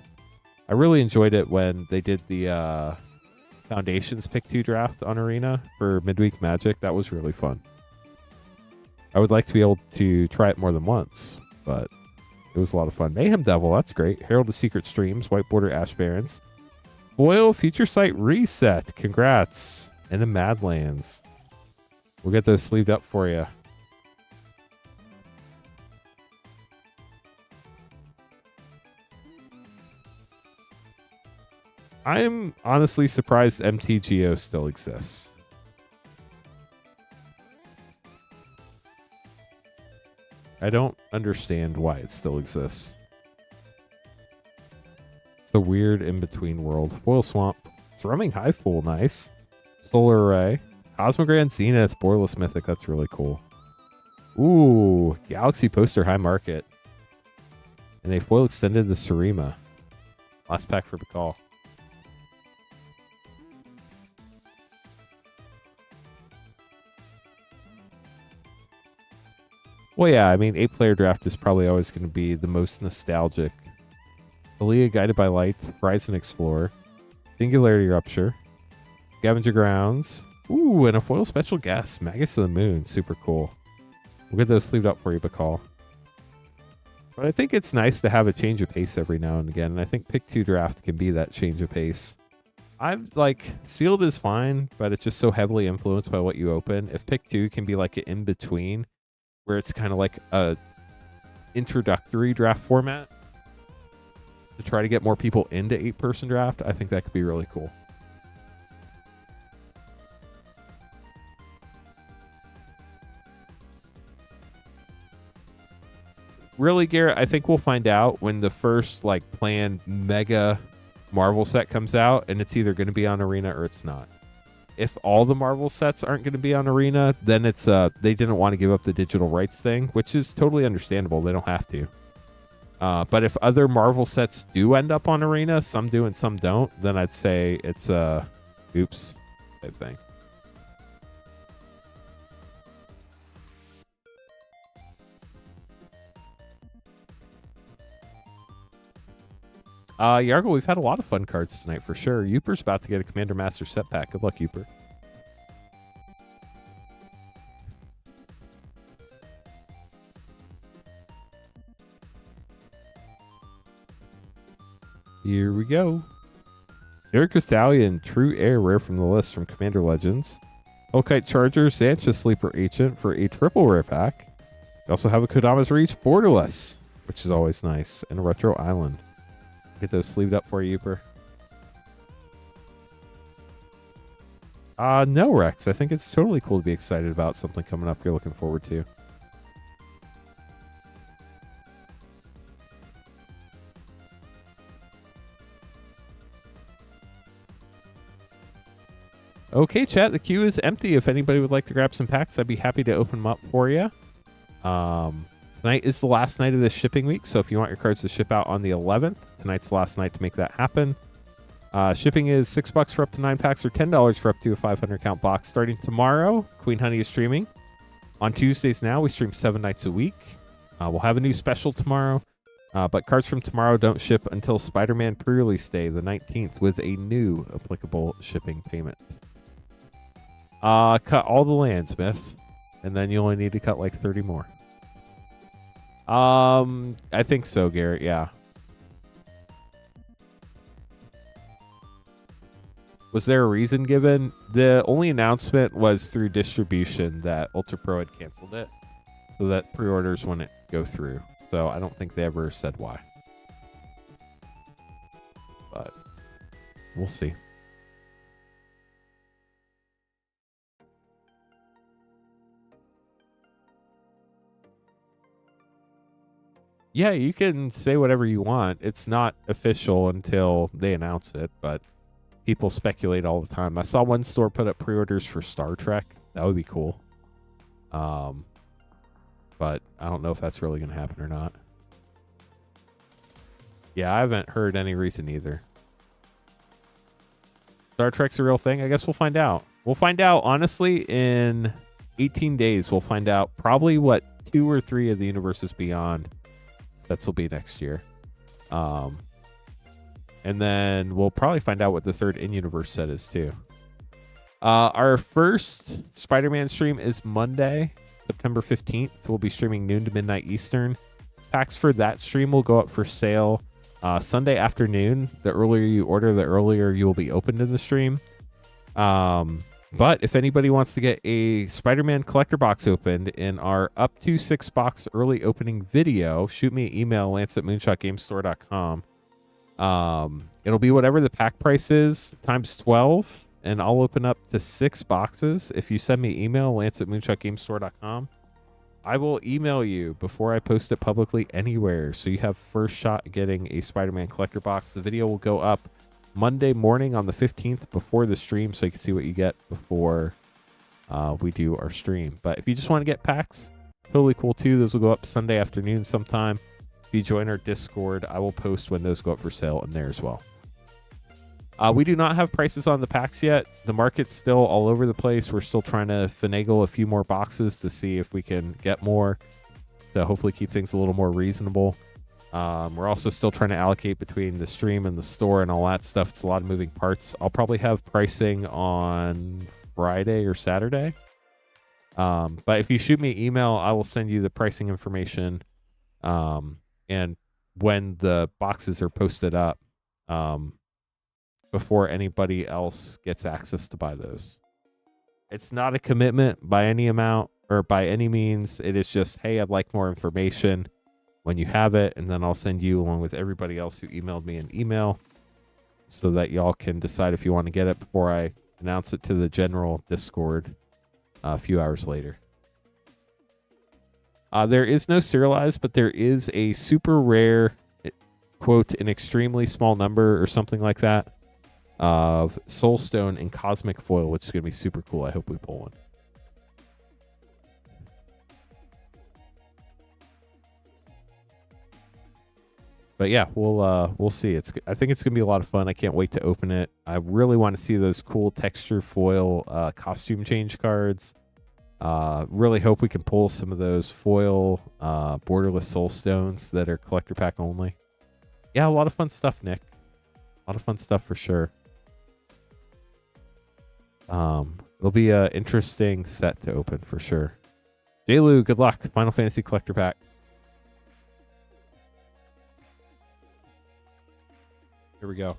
I really enjoyed it when they did the Foundations Pick 2 draft on Arena for Midweek Magic. That was really fun. I would like to be able to try it more than once, but it was a lot of fun. Mayhem Devil, that's great. Herald of Secret Streams, White Border Ash Barons. Foil Future Sight Reset. Congrats. And the Madlands. We'll get those sleeved up for you. I'm honestly surprised MTGO still exists. I don't understand why it still exists. It's a weird in-between world. Foil Swamp. Thrumming Hivepool, nice. Solar Array. Cosmogrand Zenith, Borderless Mythic, that's really cool. Ooh, Galaxy Poster High Market. And a foil extended the Surima. Last pack for Bakal. Well, yeah, I mean, 8-player draft is probably always going to be the most nostalgic. Aaliyah Guided by Light, Horizon Explorer, Singularity Rupture, Scavenger Grounds, ooh, and a foil special guest, Magus of the Moon, super cool. We'll get those sleeved up for you, Bakal. But I think it's nice to have a change of pace every now and again, and I think Pick 2 Draft can be that change of pace. I'm like, Sealed is fine, but it's just so heavily influenced by what you open. If Pick 2 can be like an in-between, where it's kind of like a introductory draft format to try to get more people into 8-person draft, I think that could be really cool. Really, Garrett, I think we'll find out when the first like planned mega Marvel set comes out, and it's either going to be on Arena or it's not. If all the Marvel sets aren't going to be on Arena, then it's they didn't want to give up the digital rights thing, which is totally understandable. They don't have to. But if other Marvel sets do end up on Arena, some do and some don't, then I'd say it's a oops type thing. Yargo, we've had a lot of fun cards tonight for sure. Uper's about to get a Commander Master set pack. Good luck, Uper. Here we go. Eric Stallion, True Air rare from the list from Commander Legends. Hellkite Charger, Xancha Sleeper Agent for a triple rare pack. We also have a Kodama's Reach Borderless, which is always nice, and a Retro Island. Get those sleeved up for you, Uper. No, Rex. I think it's totally cool to be excited about something coming up you're looking forward to. Okay, chat. The queue is empty. If anybody would like to grab some packs, I'd be happy to open them up for you. Tonight is the last night of this shipping week, so if you want your cards to ship out on the 11th, tonight's the last night to make that happen. Shipping is $6 for up to 9 packs or $10 for up to a 500 count box. Starting tomorrow, Queen Honey is streaming. On Tuesdays now, we stream 7 nights a week. We'll have a new special tomorrow, but cards from tomorrow don't ship until Spider-Man pre-release day, the 19th, with a new applicable shipping payment. Cut all the lands, Myth, and then you only need to cut like 30 more. I think so, Garrett, yeah. Was there a reason given? The only announcement was through distribution that Ultra Pro had canceled it, so that pre-orders wouldn't go through. So I don't think they ever said why. But we'll see. Yeah, you can say whatever you want. It's not official until they announce it, but people speculate all the time. I saw one store put up pre-orders for Star Trek. That would be cool. But I don't know if that's really going to happen or not. Yeah, I haven't heard any reason either. Star Trek's a real thing? I guess we'll find out. We'll find out, honestly, in 18 days. We'll find out probably what 2 or 3 of the Universes Beyond sets will be next year. And then we'll probably find out what the 3rd in-universe set is too. Our first Spider-Man stream is Monday, September 15th. We'll be streaming noon to midnight Eastern. Packs for that stream will go up for sale Sunday afternoon. The earlier you order, the earlier you will be opened in the stream. But if anybody wants to get a Spider-Man collector box opened in our up to 6 box early opening video, shoot me an email, lance@moonshotgamestore.com. It'll be whatever the pack price is times 12, and I'll open up to 6 boxes. If you send me email, lance@moonshotgamestore.com, I will email you before I post it publicly anywhere, so you have first shot at getting a Spider-Man collector box. The video will go up Monday morning on the 15th before the stream, so you can see what you get before we do our stream. But if you just want to get packs, totally cool too. Those will go up Sunday afternoon sometime. If you join our Discord, I will post when those go up for sale in there as well. We do not have prices on the packs yet. The market's still all over the place. We're still trying to finagle a few more boxes to see if we can get more to hopefully keep things a little more reasonable. We're also still trying to allocate between the stream and the store and all that stuff. It's a lot of moving parts. I'll probably have pricing on Friday or Saturday. But if you shoot me an email, I will send you the pricing information. And when the boxes are posted up, before anybody else gets access to buy those. It's not a commitment by any amount or by any means. It is just, hey, I'd like more information when you have it, and then I'll send you along with everybody else who emailed me an email so that y'all can decide if you want to get it before I announce it to the general Discord a few hours later. There is no serialized, but there is a super rare, quote, an extremely small number or something like that of Soulstone and Cosmic Foil, which is going to be super cool. I hope we pull one. But yeah, we'll see. I think it's gonna be a lot of fun. I can't wait to open it. I really want to see those cool texture foil costume change cards. Really hope we can pull some of those foil borderless soul stones that are collector pack only. Yeah, a lot of fun stuff, Nick. A lot of fun stuff for sure. It'll be an interesting set to open for sure. J-Lu, good luck. Final Fantasy collector pack. Here we go.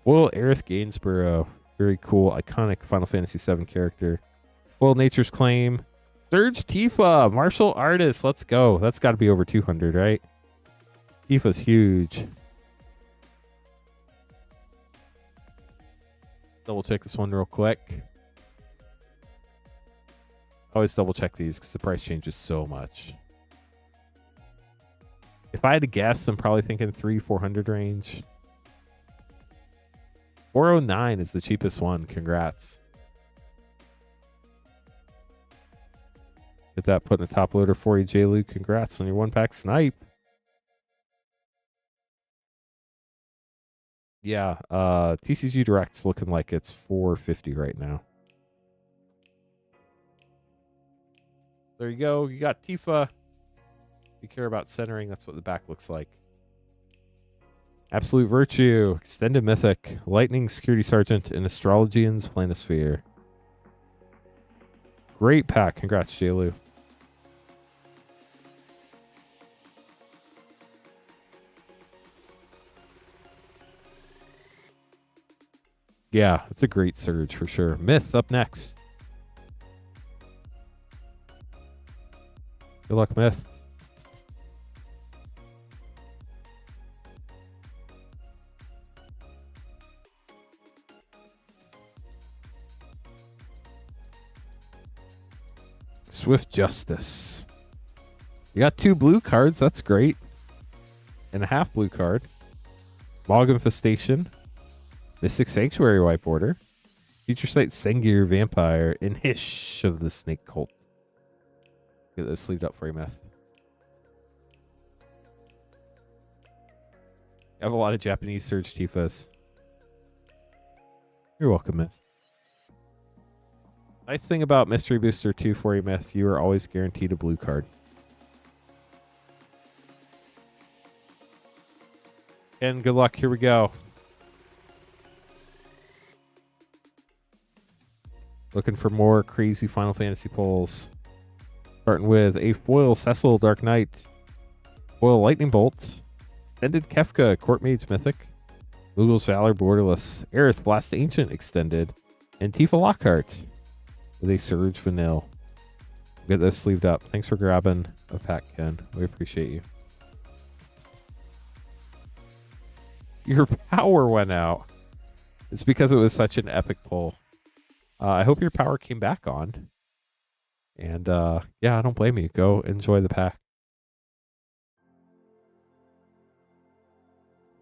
Foil Aerith Gainsborough. Very cool. Iconic Final Fantasy VII character. Foil Nature's Claim. Surge Tifa. Martial Artist. Let's go. That's got to be over 200, right? Tifa's huge. Double check this one real quick. Always double check these because the price changes so much. If I had to guess, I'm probably thinking 300-400 range. 409 is the cheapest one. Congrats. Get that put in a top loader for you, J. Luke. Congrats on your one pack snipe. Yeah, TCG Direct's looking like it's 450 right now. There you go. You got Tifa. If you care about centering, that's what the back looks like. Absolute Virtue, Extended Mythic, Lightning Security Sergeant, and Astrologian's Planisphere. Great pack. Congrats, J-Lu. Yeah, it's a great surge for sure. Myth up next. Good luck, Myth. Swift Justice. You got 2 blue cards. That's great. And a half blue card. Bog Infestation. Mystic Sanctuary white border. Future Sight Sengir Vampire. And Hish of the Snake Cult. Get those sleeved up for you, Myth. I have a lot of Japanese Surge Tifas. You're welcome, Myth. Nice thing about Mystery Booster 2 for you, Myth, you are always guaranteed a blue card. And good luck. Here we go. Looking for more crazy Final Fantasy pulls. Starting with a foil Cecil Dark Knight, foil Lightning Bolt, extended Kefka Court Mage Mythic, Google's Valor Borderless, Aerith Blast Ancient Extended, and Tifa Lockhart with a Surge Vanille. Get those sleeved up. Thanks for grabbing a pack, Ken. We appreciate you. Your power went out. It's because it was such an epic pull. I hope your power came back on. And yeah, I don't blame you. Go enjoy the pack.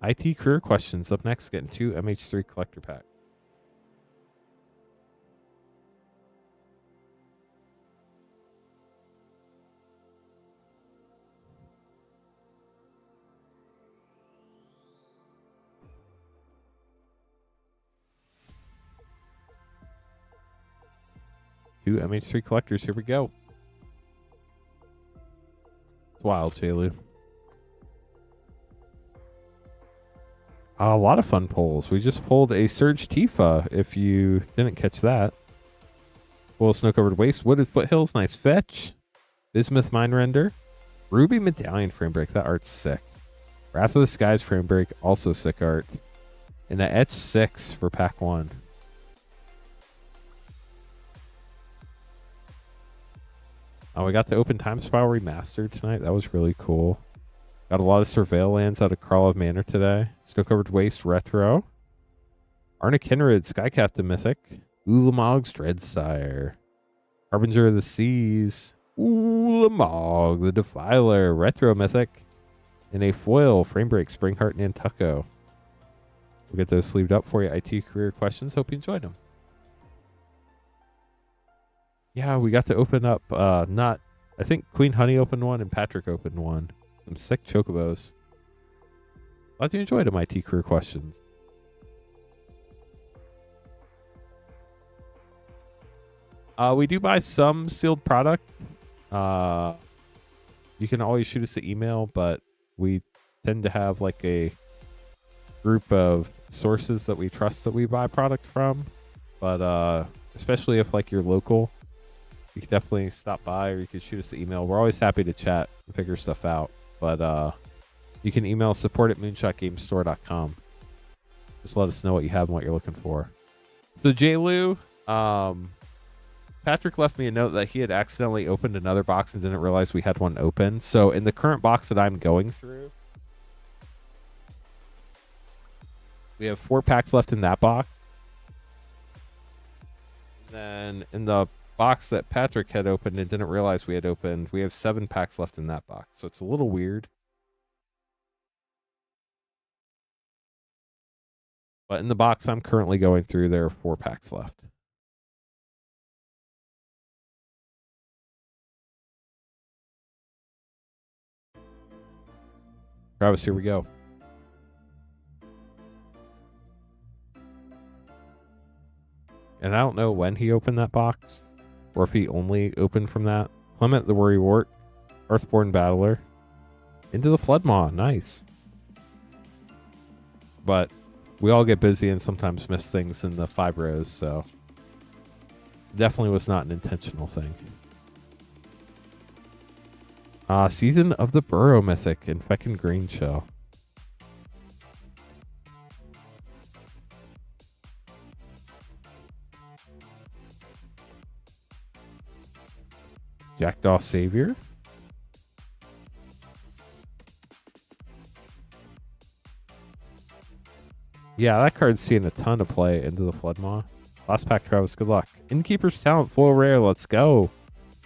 IT career questions up next. Getting 2 MH3 collector pack. Two MH3 collectors. Here we go. It's wild, J-Lu. A lot of fun pulls. We just pulled a Surge Tifa, if you didn't catch that. Full Snow-Covered Waste, Wooded Foothills, nice fetch. Bismuth Mind Render. Ruby Medallion frame break, that art's sick. Wrath of the Skies frame break, also sick art. And a Etch 6 for pack 1. Oh, we got to open Time Spiral Remastered tonight. That was really cool. Got a lot of Surveil lands out of Karlov Manor today. Snow-Covered Waste Retro. Arna Kenrid, Sky Captain Mythic. Ulamog's Dreadsire. Harbinger of the Seas. Ulamog, the Defiler, Retro Mythic. And a foil, Framebreak, Springheart Nantucko. We'll get those sleeved up for you. IT career questions. Hope you enjoyed them. Yeah, we got to open up. Not. I think Queen Honey opened one and Patrick opened one. Some sick chocobos. Glad you enjoyed MIT career questions. We do buy some sealed product. You can always shoot us an email, but we tend to have like a group of sources that we trust that we buy product from. But especially if like you're local, you can definitely stop by or you can shoot us an email. We're always happy to chat and figure stuff out. But you can email support@moonshotgamestore.com. Just let us know what you have and what you're looking for. So J-Lou, Patrick left me a note that he had accidentally opened another box and didn't realize we had one open. So in the current box that I'm going through, we have 4 packs left in that box. And then in the box that Patrick had opened and didn't realize we had opened, we have 7 packs left in that box. So it's a little weird. But in the box I'm currently going through, there are 4 packs left. Travis, here we go. And I don't know when he opened that box, or if he only opened from that. Clement the Worrywart, Earthborn Battler, into the Floodmaw. Nice. But we all get busy and sometimes miss things in the 5 rows, so definitely was not an intentional thing. Season of the Burrow Mythic in Feckin' Green Shell. Jackdaw Savior. Yeah, that card's seeing a ton of play into the Floodmaw. Last pack, Travis, good luck. Innkeeper's Talent, full rare, let's go.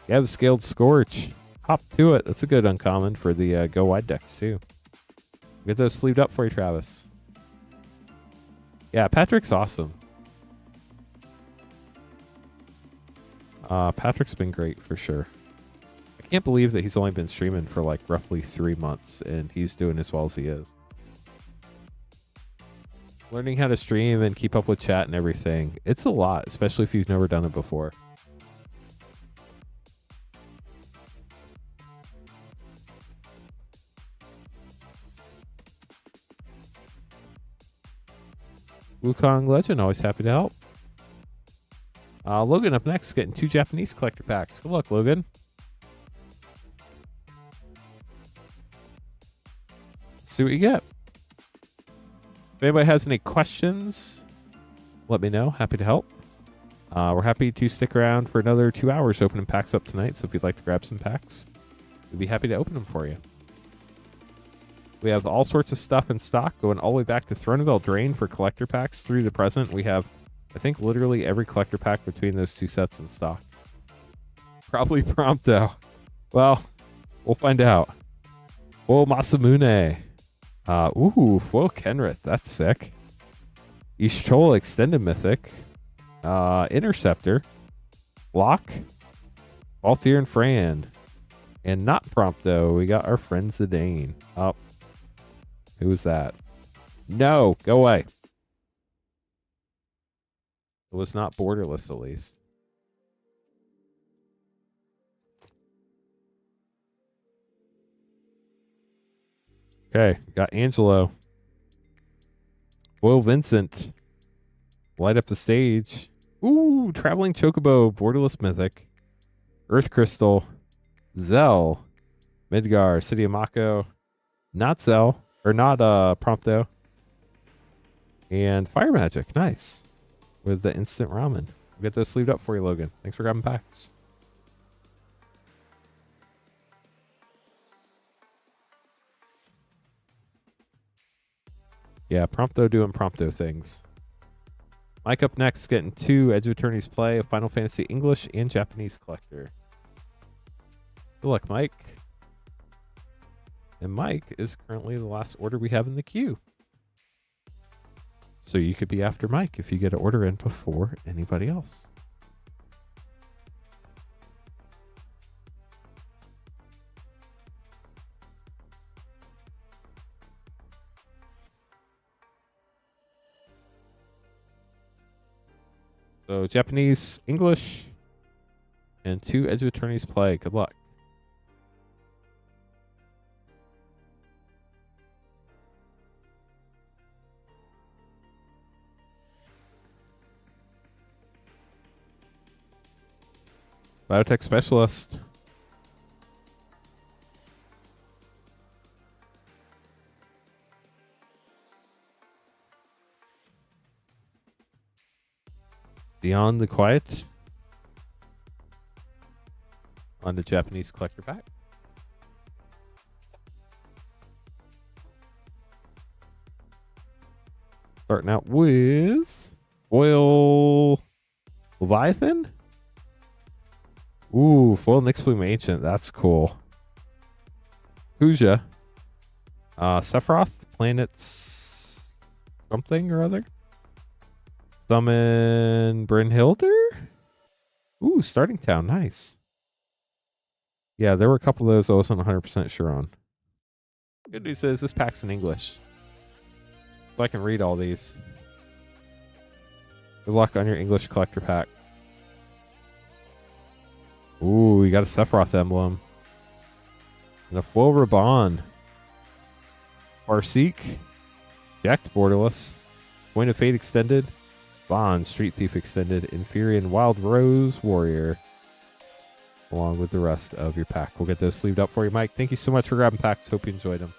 You have Scaled Scorch. Hop to it. That's a good uncommon for the Go Wide decks, too. Get those sleeved up for you, Travis. Yeah, Patrick's awesome. Patrick's been great for sure. I can't believe that he's only been streaming for like roughly 3 months and he's doing as well as he is. Learning how to stream and keep up with chat and everything. It's a lot, especially if you've never done it before. Wukong Legend, always happy to help. Logan up next, getting 2 Japanese collector packs. Good luck, Logan. Let's see what you get. If anybody has any questions, let me know. Happy to help. We're happy to stick around for another 2 hours opening packs up tonight. So if you'd like to grab some packs, we'd be happy to open them for you. We have all sorts of stuff in stock going all the way back to Throne of Eldraine for collector packs through the present. We have, I think, literally every collector pack between those 2 sets in stock. Probably Prompto. Well, we'll find out. Oh, Masamune. Foil Kenrith. That's sick. Ishchol Extended Mythic. Interceptor. Block. Balthier and Fran. And not Prompto. We got our friend Zidane. Oh. Who was that? No, go away. It was not borderless, at least. Okay, got Angelo. Will Vincent. Light up the stage. Ooh, Traveling Chocobo, borderless mythic. Earth Crystal. Zell. Midgar, City of Mako. Not Zell. Or not Prompto. And Fire Magic. Nice. With the instant ramen. We'll get those sleeved up for you, Logan. Thanks for grabbing packs. Yeah, Prompto doing Prompto things. Mike up next, getting 2 Edge of Eternity's Play, a Final Fantasy English and Japanese collector. Good luck, Mike. And Mike is currently the last order we have in the queue. So you could be after Mike if you get an order in before anybody else. So Japanese, English, and 2 Edge of Attorneys play. Good luck. Biotech Specialist. Beyond the Quiet. On the Japanese collector pack. Starting out with Foil Leviathan. Ooh, Foil Nyxbloom Ancient. That's cool. Puja. Sephiroth. Planets something or other. Summon Brynhilder. Ooh, Starting Town. Nice. Yeah, there were a couple of those I wasn't 100% sure on. Good news is this pack's in English. So I can read all these. Good luck on your English collector pack. Ooh, we got a Sephiroth emblem. And a Foil Raban. Farseek. Jacked Borderless. Point of Fate Extended. Bond, Street Thief Extended. Inferior Wild Rose Warrior. Along with the rest of your pack. We'll get those sleeved up for you, Mike. Thank you so much for grabbing packs. Hope you enjoyed them.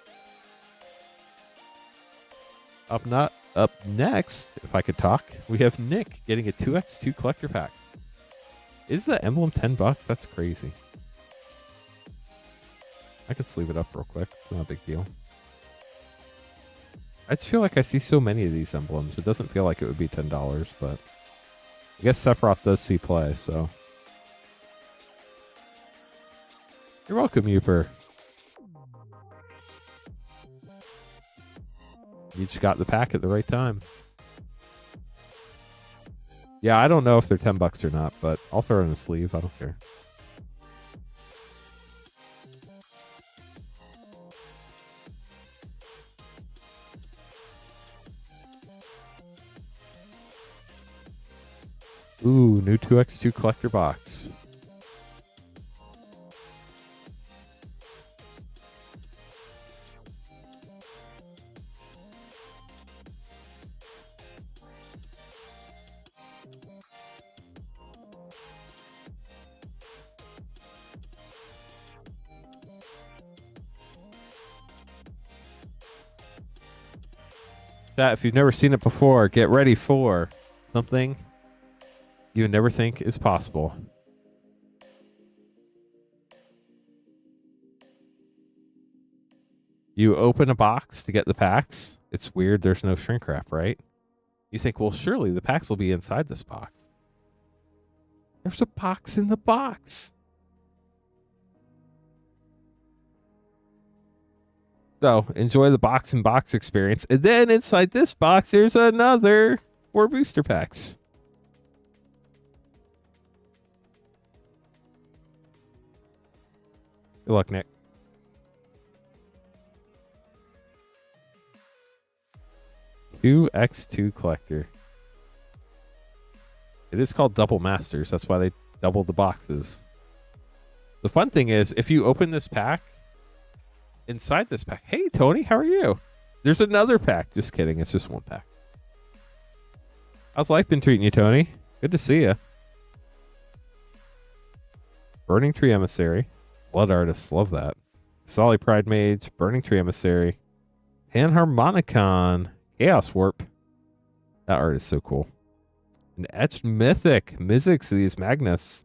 Up next, if I could talk, we have Nick getting a 2x2 collector pack. Is the emblem $10? That's crazy. I could sleeve it up real quick. It's not a big deal. I just feel like I see so many of these emblems. It doesn't feel like it would be $10, but I guess Sephiroth does see play, so. You're welcome, Uper. You just got the pack at the right time. Yeah, I don't know if they're $10 or not, but I'll throw it in a sleeve. I don't care. Ooh, new 2x2 collector box. That, if you've never seen it before, get ready for something you would never think is possible. You open a box to get the packs. It's weird there's no shrink wrap, right? You think, well, surely the packs will be inside this box. There's a box in the box. So enjoy the box and box experience. And then inside this box, there's another 4 booster packs. Good luck, Nick. X2 collector. It is called Double Masters. That's why they doubled the boxes. The fun thing is, if you open this pack, inside this pack, hey, Tony, how are you? There's another pack. Just kidding. It's just one pack. How's life been treating you, Tony? Good to see you. Burning Tree Emissary. Blood Artists. Love that. Solly Pride Mage. Burning Tree Emissary. Panharmonicon. Chaos Warp. That art is so cool. An Etched Mythic. Mizzix, Magnus.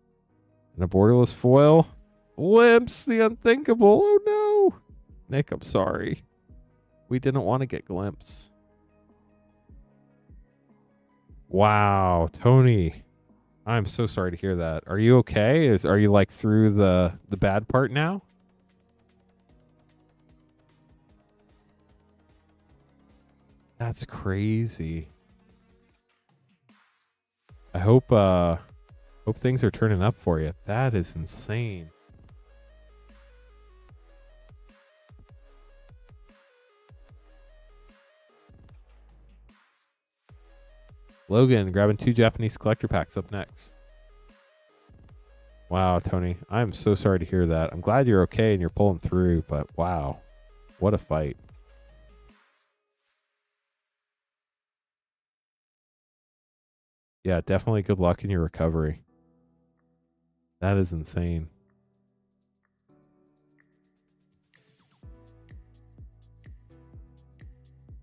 And a borderless foil. Glimpse the Unthinkable. Oh no. Nick, I'm sorry. We didn't want to get Glimpse. Wow, Tony. I'm so sorry to hear that. Are you okay? Are you like through the bad part now? That's crazy. I hope things are turning up for you. That is insane. Logan grabbing 2 Japanese collector packs up next. Wow, Tony. I'm so sorry to hear that. I'm glad you're okay and you're pulling through, but wow. What a fight. Yeah, definitely good luck in your recovery. That is insane.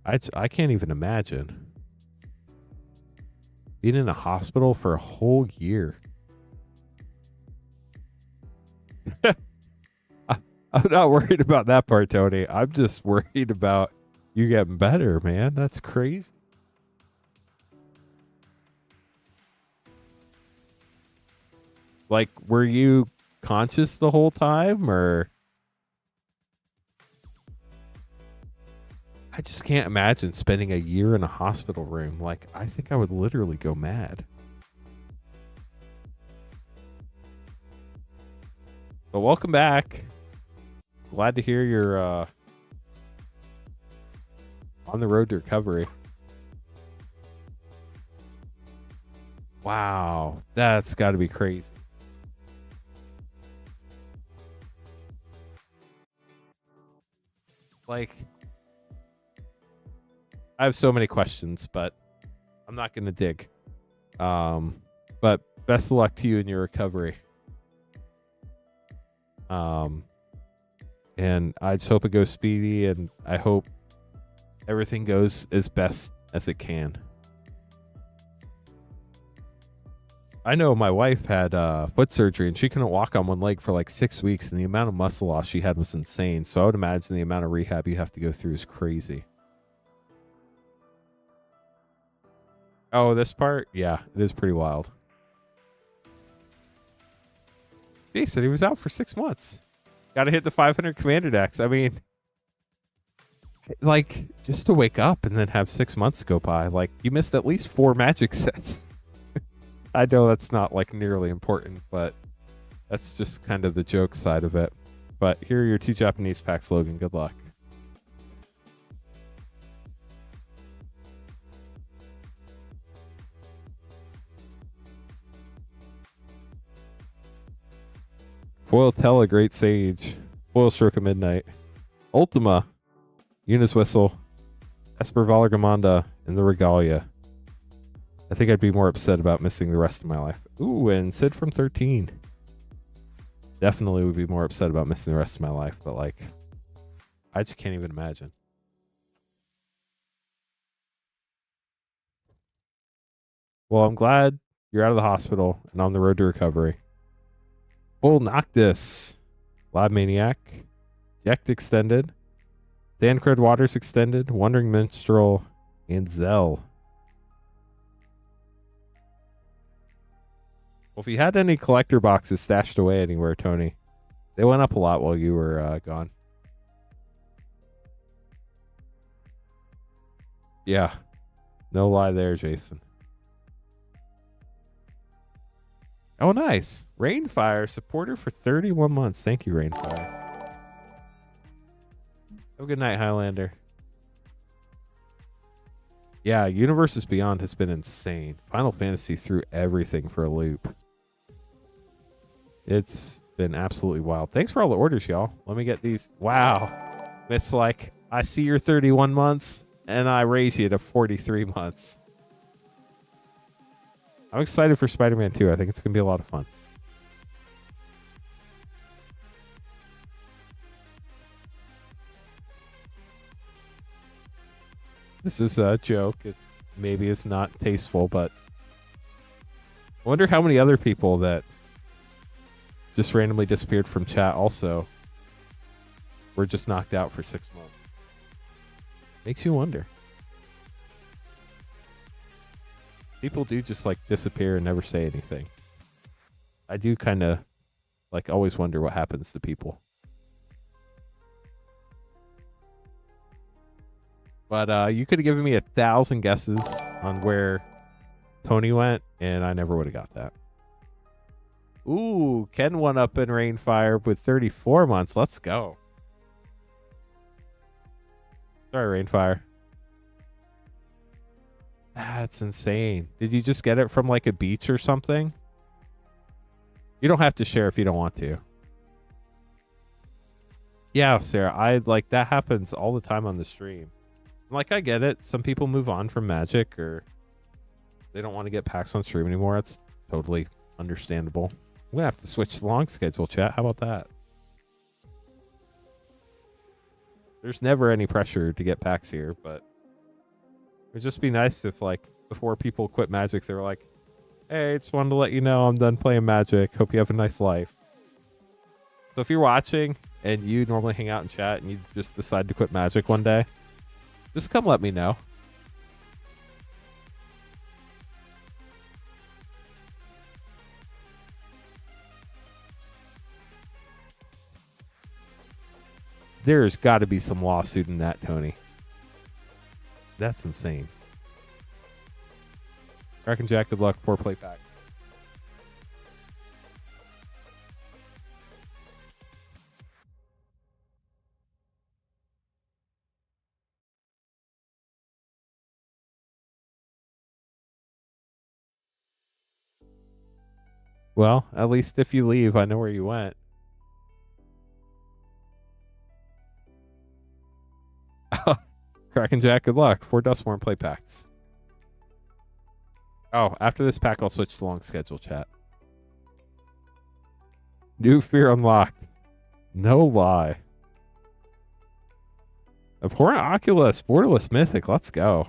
I can't even imagine being in a hospital for a whole year. I'm not worried about that part, Tony. I'm just worried about you getting better, man. That's crazy. Like, were you conscious the whole time, or? I just can't imagine spending a year in a hospital room. Like, I think I would literally go mad. But welcome back. Glad to hear you're on the road to recovery. Wow, that's got to be crazy. Like, I have so many questions, but I'm not going to dig. But best of luck to you in your recovery. And I just hope it goes speedy, and I hope everything goes as best as it can. I know my wife had foot surgery, and she couldn't walk on one leg for like 6 weeks, and the amount of muscle loss she had was insane. So I would imagine the amount of rehab you have to go through is crazy. Oh, this part? Yeah, it is pretty wild. He said he was out for 6 months. Got to hit the 500 commander decks. I mean, like, just to wake up and then have 6 months go by, like, you missed at least 4 magic sets. I know that's not, like, nearly important, but that's just kind of the joke side of it. But here are your 2 Japanese packs, Logan. Good luck. Foil Tella, Great Sage. Foil Stroke of Midnight. Ultima. Eunice Whistle. Esper Valagamanda. And the Regalia. I think I'd be more upset about missing the rest of my life. Ooh, and Sid from 13. Definitely would be more upset about missing the rest of my life, but like, I just can't even imagine. Well, I'm glad you're out of the hospital and on the road to recovery. Full Noctis. Lab Maniac. Jekt Extended. Dancred Waters Extended. Wandering Minstrel. And Zell. Well, if you had any collector boxes stashed away anywhere, Tony, they went up a lot while you were gone. Yeah. No lie there, Jason. Oh, nice. Rainfire, supporter for 31 months. Thank you, Rainfire. Have a good night, Highlander. Yeah, Universes Beyond has been insane. Final Fantasy threw everything for a loop. It's been absolutely wild. Thanks for all the orders, y'all. Let me get these. Wow. It's like, I see your 31 months, and I raise you to 43 months. I'm excited for Spider-Man 2. I think it's going to be a lot of fun. This is a joke. It maybe is not tasteful, but I wonder how many other people that just randomly disappeared from chat also were just knocked out for 6 months. Makes you wonder. People do just like disappear and never say anything. I do kind of like always wonder what happens to people. But you could have given me 1,000 guesses on where Tony went, and I never would have got that. Ooh, Ken won up in Rainfire with 34 months. Let's go. Sorry, Rainfire. That's insane. Did you just get it from like a beach or something? You don't have to share if you don't want to. Yeah, Sarah, I like that happens all the time on the stream. Like, I get it. Some people move on from Magic or they don't want to get packs on stream anymore. That's totally understandable. I'm going to have to switch the long schedule, chat. How about that? There's never any pressure to get packs here, but it'd just be nice if, like, before people quit Magic, they were like, hey, just wanted to let you know I'm done playing Magic. Hope you have a nice life. So if you're watching and you normally hang out in chat and you just decide to quit Magic one day, just come let me know. There's got to be some lawsuit in that, Tony. That's insane. Crack and Jack, good luck. 4-play pack. Well, at least if you leave, I know where you went. Crack and Jack, good luck. 4 Dustborn play packs. Oh, after this pack, I'll switch to long schedule, chat. New fear unlocked. No lie. Abhorrent Oculus, Borderless Mythic. Let's go.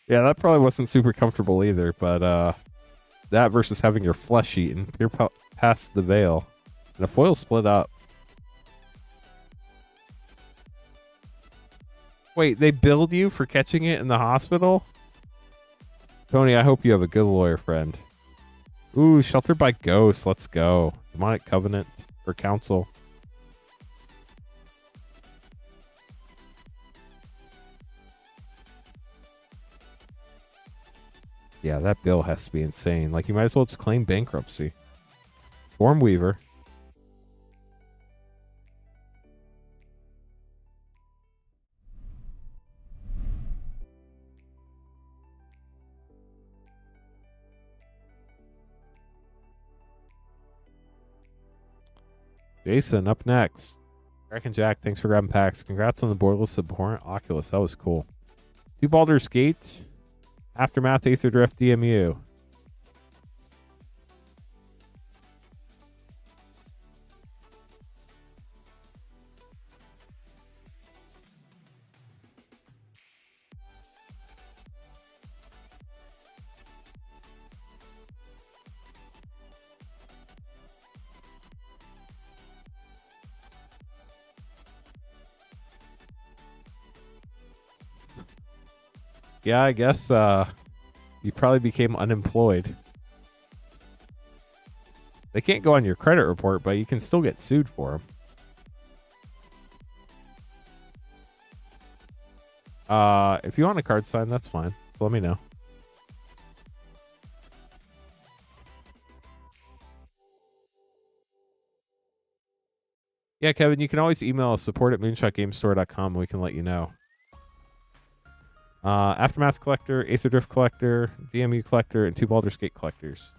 Yeah, that probably wasn't super comfortable either, but that versus having your flesh eaten, peer past the veil, and a foil split up. Wait, they billed you for catching it in the hospital? Tony, I hope you have a good lawyer friend. Ooh, Sheltered by Ghosts. Let's go. Demonic Covenant or Council. Yeah, that bill has to be insane. Like, you might as well just claim bankruptcy. Storm Weaver. Jason, up next. Crack and Jack, thanks for grabbing packs. Congrats on the Borderless Abhorrent Oculus. That was cool. 2 Baldur's Gate. Aftermath, Aether Drift, DMU. Yeah, I guess you probably became unemployed. They can't go on your credit report, but you can still get sued for them. If you want a card sign, that's fine. So let me know. Yeah, Kevin, you can always email us support@moonshotgamestore.com and we can let you know. Aftermath Collector, Aether Drift Collector, DMU Collector, and 2 Baldur's Gate Collectors.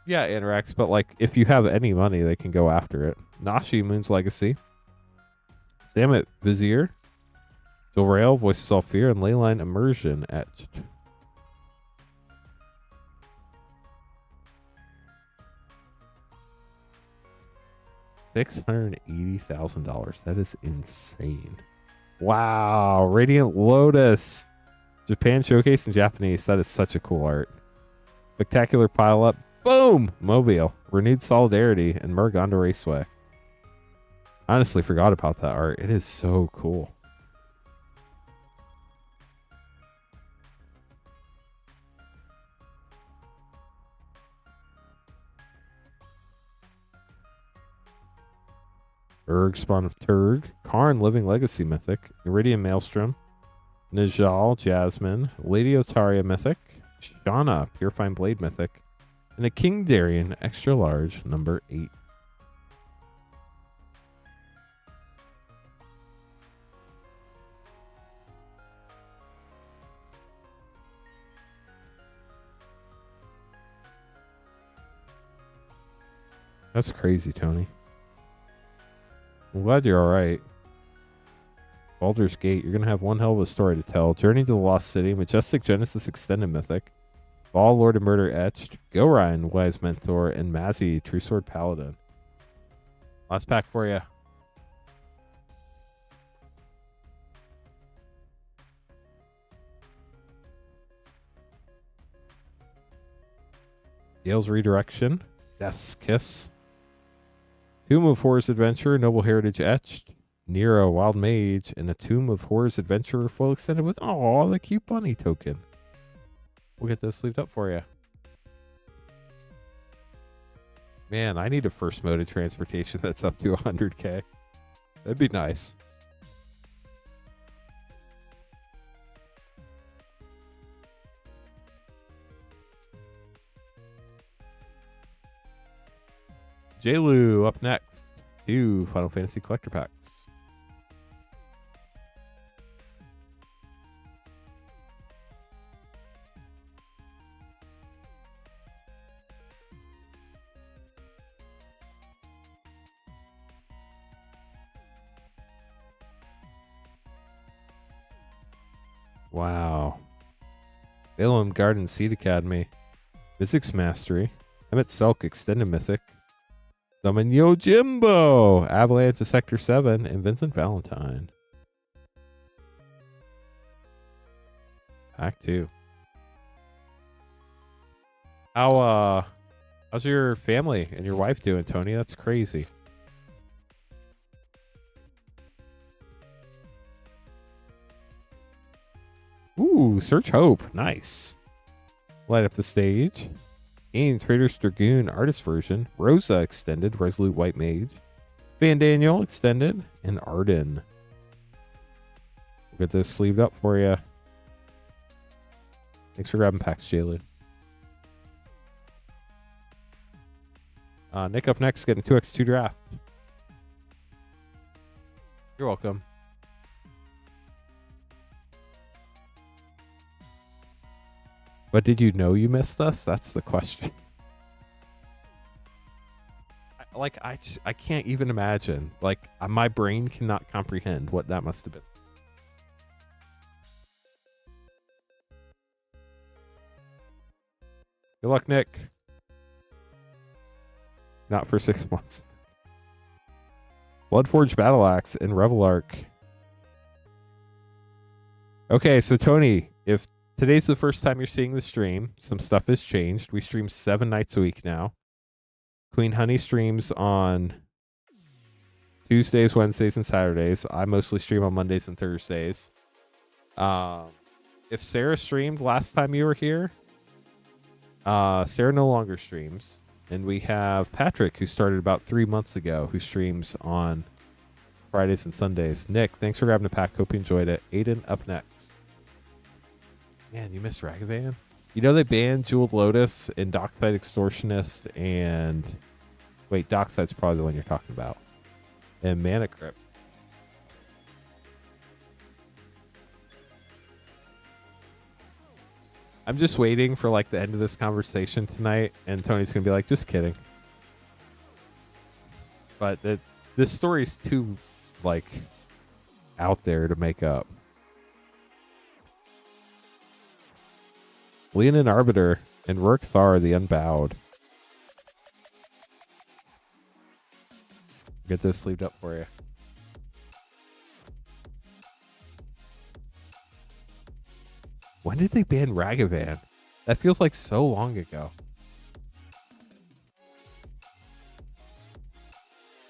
Yeah, Interax, but like if you have any money, they can go after it. Nashi, Moon's Legacy. Samet, Vizier. Silverail, Voices All Fear, and Leyline Immersion etched. $680,000. That is insane. Wow. Radiant Lotus. Japan Showcase in Japanese. That is such a cool art. Spectacular Pile Up. Boom. Mobile. Renewed Solidarity and Murgonda Raceway. Honestly forgot about that art. It is so cool. Urg, Spawn of Turg. Karn, Living Legacy Mythic. Iridium Maelstrom. Najal, Jasmine, Lady Otaria Mythic, Shauna, Purifying Blade Mythic, and a King Darien Extra Large number 8. That's crazy, Tony. I'm glad you're all right. Baldur's Gate, you're going to have one hell of a story to tell. Journey to the Lost City, Majestic Genesis Extended Mythic, Ball, Lord of Murder Etched, Go Ryan, Wise Mentor, and Mazzy, True Sword Paladin. Last pack for you. Gale's Redirection, Death's Kiss, Tomb of Horrors Adventure, Noble Heritage Etched, Nero, Wild Mage, and a Tomb of Horrors Adventure full extended with, oh, the cute bunny token. We'll get those sleeved up for you. Man, I need a first mode of transportation that's up to 100K. That'd be nice. J-Lu up next. 2 Final Fantasy Collector Packs. Wow. Balaam Garden Seed Academy. Physics Mastery. Emmett Selk Extended Mythic. Summon Yojimbo. Avalanche of Sector 7. And Vincent Valentine. Pack 2. How's your family and your wife doing, Tony? That's crazy. Ooh, Search Hope. Nice. Light up the stage. Game Trader's Dragoon Artist Version. Rosa Extended. Resolute White Mage. Van Daniel Extended. And Arden. We'll get this sleeved up for you. Thanks for grabbing packs, Jaylu. Nick up next, getting 2x2 draft. You're welcome. But did you know you missed us? That's the question. I can't even imagine. My brain cannot comprehend what that must have been. Good luck, Nick. Not for 6 months. Bloodforged Battle Axe and Revel Arc. Okay, so Tony, if today's the first time you're seeing the stream, some stuff has changed. We stream 7 nights a week now. Queen Honey streams on Tuesdays, Wednesdays, and Saturdays. I mostly stream on Mondays and Thursdays. If Sarah streamed last time you were here, Sarah no longer streams. And we have Patrick, who started about 3 months ago, who streams on Fridays and Sundays. Nick, thanks for grabbing the pack. Hope you enjoyed it. Aiden up next. Man, you missed Ragavan? You know they banned Jeweled Lotus and Dockside Extortionist and... Wait, Dockside's probably the one you're talking about. And Mana Crypt. I'm just waiting for the end of this conversation tonight, and Tony's gonna be like, "Just kidding." But this story's too out there to make up. Leonin Arbiter and Rourke Thar the Unbowed. Get this sleeved up for you. When did they ban Ragavan? That feels like so long ago.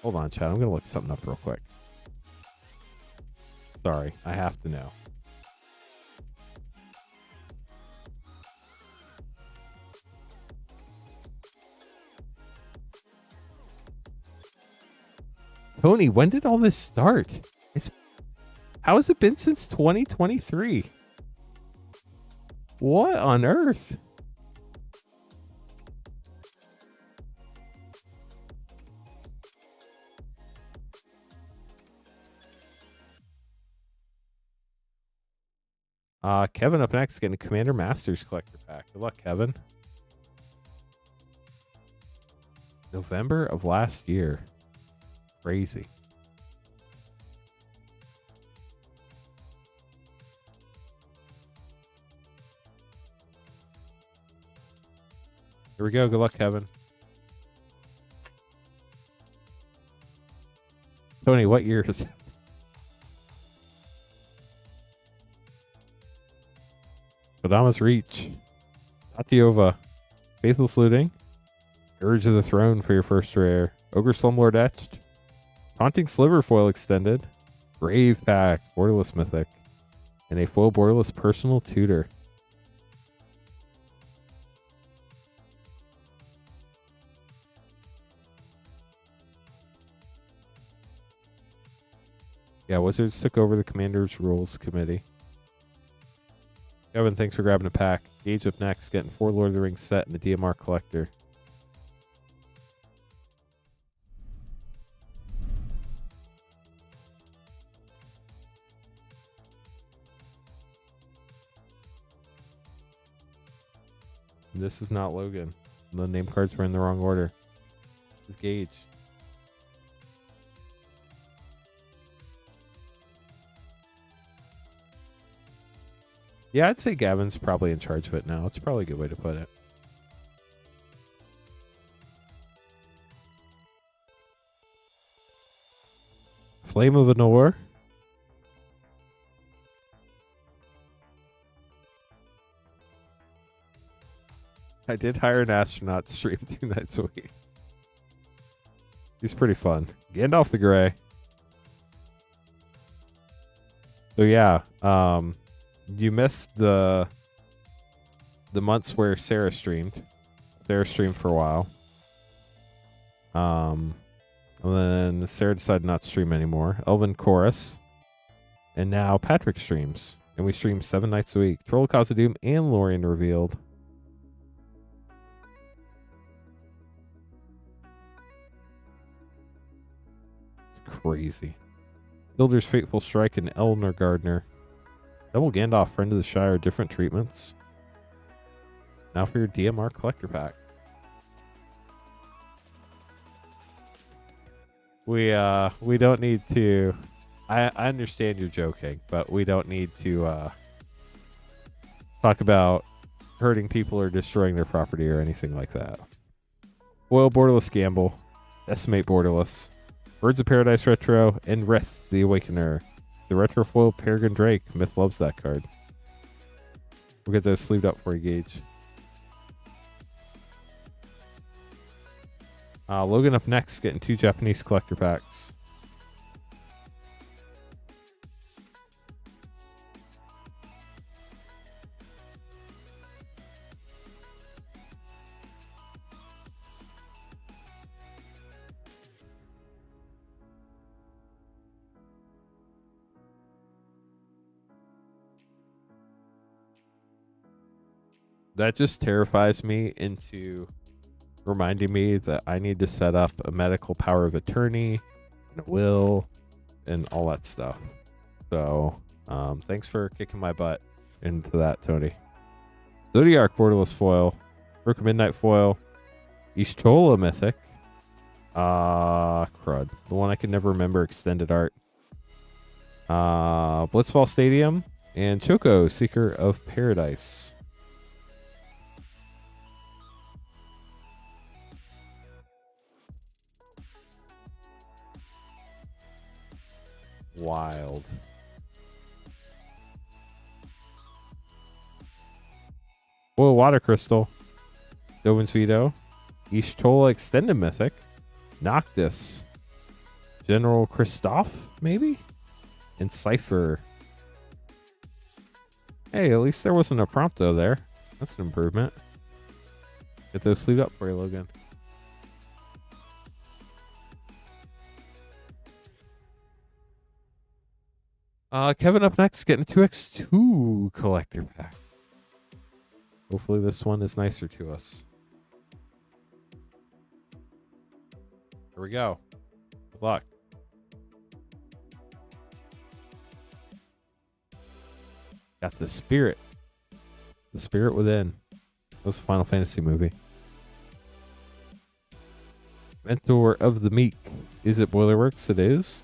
Hold on, chat. I'm going to look something up real quick. Sorry, I have to know. Tony, when did all this start? How has it been since 2023? What on earth? Kevin up next, getting a Commander Masters collector pack. Good luck, Kevin. November of last year. Crazy. Here we go. Good luck, Kevin. Tony, what year is it? Kodama's Reach. Tatiova. Faithless Looting. Urge of the Throne for your first rare. Ogre Slumlord Etched. Taunting Sliver Foil Extended. Brave Pack. Borderless Mythic. And a foil borderless Personal Tutor. Yeah, Wizards took over the Commander's Rules Committee. Kevin, thanks for grabbing a pack. Gage up next, getting 4 Lord of the Rings set and the DMR collector. This is not Logan. The name cards were in the wrong order. This is Gage. Yeah, I'd say Gavin's probably in charge of it now. It's probably a good way to put it. Flame of Anor. I did hire an astronaut to stream 2 nights a week. He's pretty fun. Gandalf the Grey. So yeah, you missed the months where Sarah streamed. Sarah streamed for a while. And then Sarah decided not to stream anymore. Elven Chorus. And now Patrick streams. And we stream 7 nights a week. Troll of Khazad-dûm and Lorien Revealed. Crazy. Builder's Fateful Strike and Elner Gardener. Double Gandalf, Friend of the Shire, different treatments. Now for your DMR collector pack. We don't need to. I understand you're joking, but we don't need to talk about hurting people or destroying their property or anything like that. Foil Borderless Gamble, Decimate Borderless, Birds of Paradise Retro, and Rith the Awakener. The Retro Foil Peregrine Drake. Myth loves that card. We'll get those sleeved up for you, Gage. Logan up next, getting 2 Japanese collector packs. That just terrifies me into reminding me that I need to set up a medical power of attorney and a will and all that stuff. So thanks for kicking my butt into that, Tony. Zodiac Borderless Foil, Rook of Midnight Foil, Ishtola Mythic, crud, the one I can never remember, extended art, Blitzball Stadium, and Choco, Seeker of Paradise. Wild. Whoa, Water Crystal. Dovin's Veto. Ishtola Extended Mythic. Noctis. General Christoph, maybe? And Cypher. Hey, at least there wasn't a Prompto there. That's an improvement. Get those sleeved up for you, Logan. Kevin up next, getting a 2x2 collector pack. Hopefully this one is nicer to us. Here we go. Good luck. Got the spirit. The spirit within. That was a Final Fantasy movie. Mentor of the Meek. Is it Boilerworks? It is.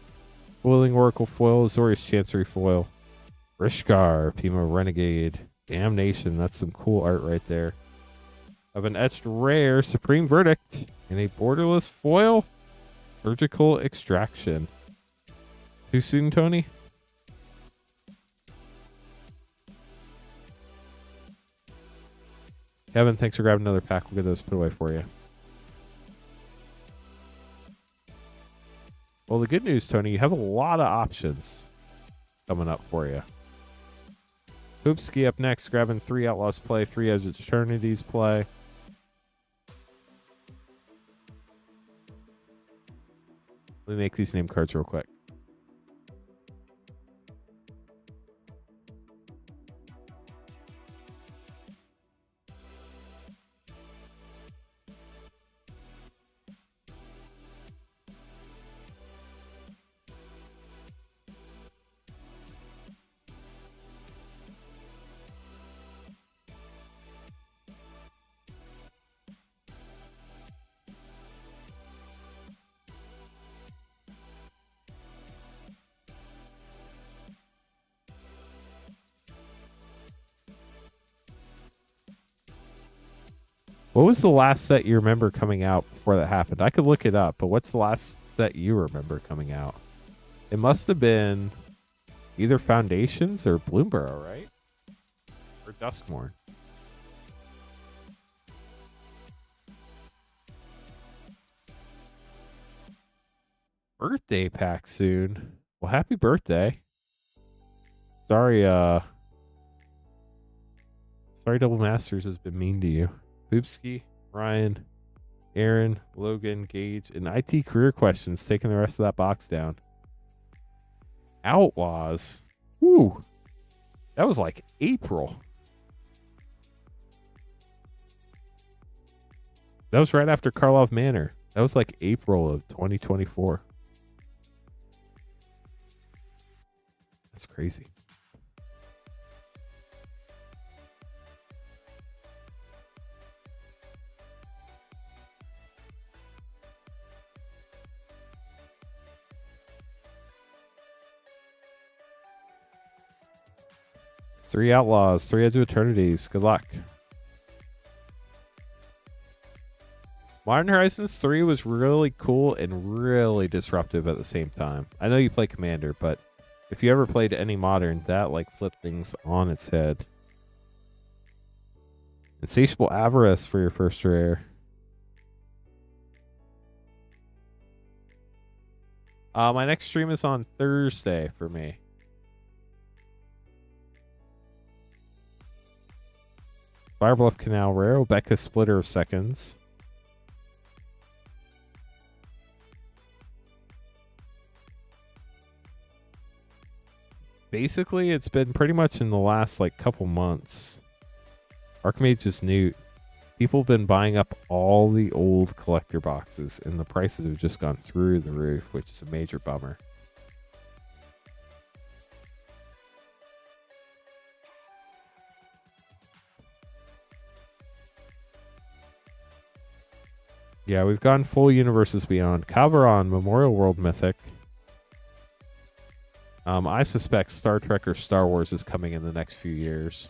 Boiling Oracle foil, Azorius Chancery foil, Rishkar, Pima Renegade, Damnation. That's some cool art right there. Of an etched rare, Supreme Verdict, and a borderless foil, Surgical Extraction. Too soon, Tony? Kevin, thanks for grabbing another pack. We'll get those put away for you. Well, the good news, Tony, you have a lot of options coming up for you. Hoopski up next, grabbing 3 Outlaws play, 3 Edge of Eternities play. Let me make these name cards real quick. What was the last set you remember coming out before that happened? I could look it up, but what's the last set you remember coming out? It must have been either Foundations or Bloomborough, right? Or Duskmorn. Birthday pack soon. Well, happy birthday. Sorry, Double Masters has been mean to you. Boopski, Ryan, Aaron, Logan, Gage, and IT Career Questions taking the rest of that box down. Outlaws. Woo. That was like April. That was right after Karlov Manor. That was like April of 2024. That's crazy. Three Outlaws, 3 Edge of Eternities. Good luck. Modern Horizons 3 was really cool and really disruptive at the same time. I know you play Commander, but if you ever played any Modern, that like flipped things on its head. Insatiable Avarice for your first rare. My next stream is on Thursday for me. Firebluff Canal Rare, Becca Splitter of Seconds. Basically, it's been pretty much in the last like couple months. Archmage's just Newt. People have been buying up all the old collector boxes, and the prices have just gone through the roof, which is a major bummer. Yeah, we've gone full Universes Beyond. Calvaron, Memorial World Mythic. I suspect Star Trek or Star Wars is coming in the next few years.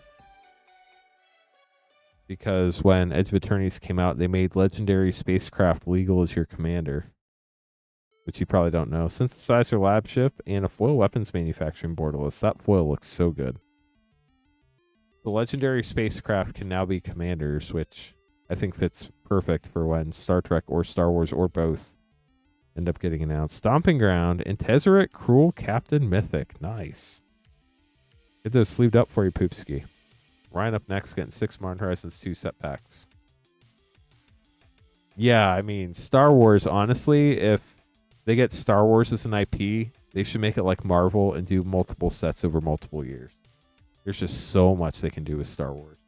Because when Edge of Eternities came out, they made legendary spacecraft legal as your commander. Which you probably don't know. Synthesizer lab ship and a foil weapons manufacturing borderless. That foil looks so good. The legendary spacecraft can now be commanders, which I think fits perfect for when Star Trek or Star Wars or both end up getting announced. Stomping Ground and Tezzeret Cruel Captain Mythic. Nice. Get those sleeved up for you, Poopski. Ryan up next, getting 6 Modern Horizons 2 set packs. Yeah, I mean, Star Wars, honestly, if they get Star Wars as an IP, They should make it like Marvel and do multiple sets over multiple years. There's just so much they can do with Star Wars.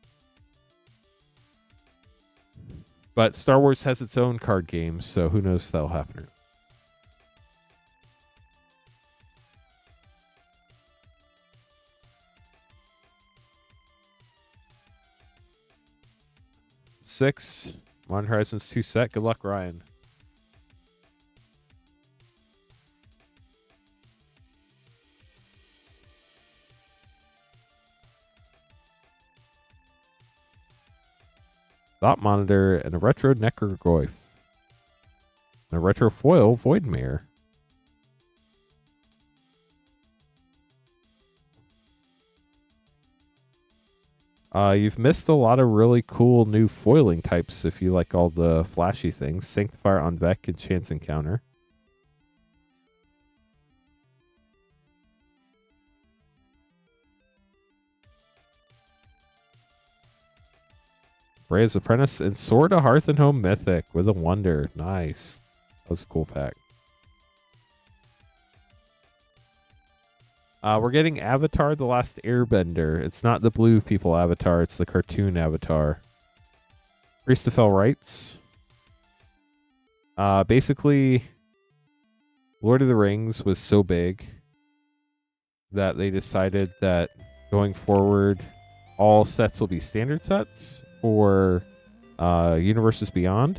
But Star Wars has its own card games, so who knows if that'll happen or not. Six. Modern Horizons 2 set. Good luck, Ryan. Thought Monitor and a retro Necrogoyf. And a retro foil Voidmare. You've missed a lot of really cool new foiling types if you like all the flashy things. Sanctifier on Vec and Chance Encounter. Ray's Apprentice and Sword of Hearth and Home Mythic with a Wonder. Nice. That was a cool pack. We're getting Avatar The Last Airbender. It's not the blue people Avatar. It's the cartoon Avatar. Priestafel writes. Basically, Lord of the Rings was so big that they decided that going forward, all sets will be standard sets for Universes Beyond.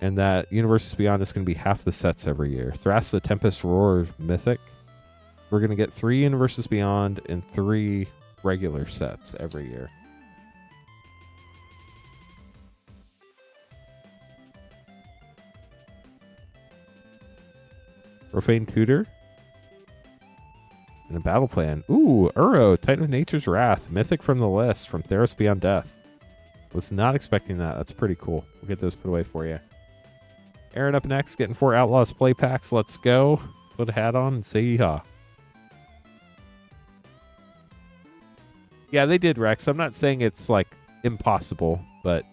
And that Universes Beyond is going to be half the sets every year. Thras the Tempest Roar Mythic. We're going to get 3 Universes Beyond and 3 regular sets every year. Profane Tutor. And a battle plan. Ooh, Uro, Titan of Nature's Wrath. Mythic from the list from Theros Beyond Death. Was not expecting that. That's pretty cool. We'll get those put away for you. Aaron up next, getting 4 Outlaws play packs. Let's go. Put a hat on and say yeehaw. Yeah, they did, Rex. I'm not saying it's like impossible, but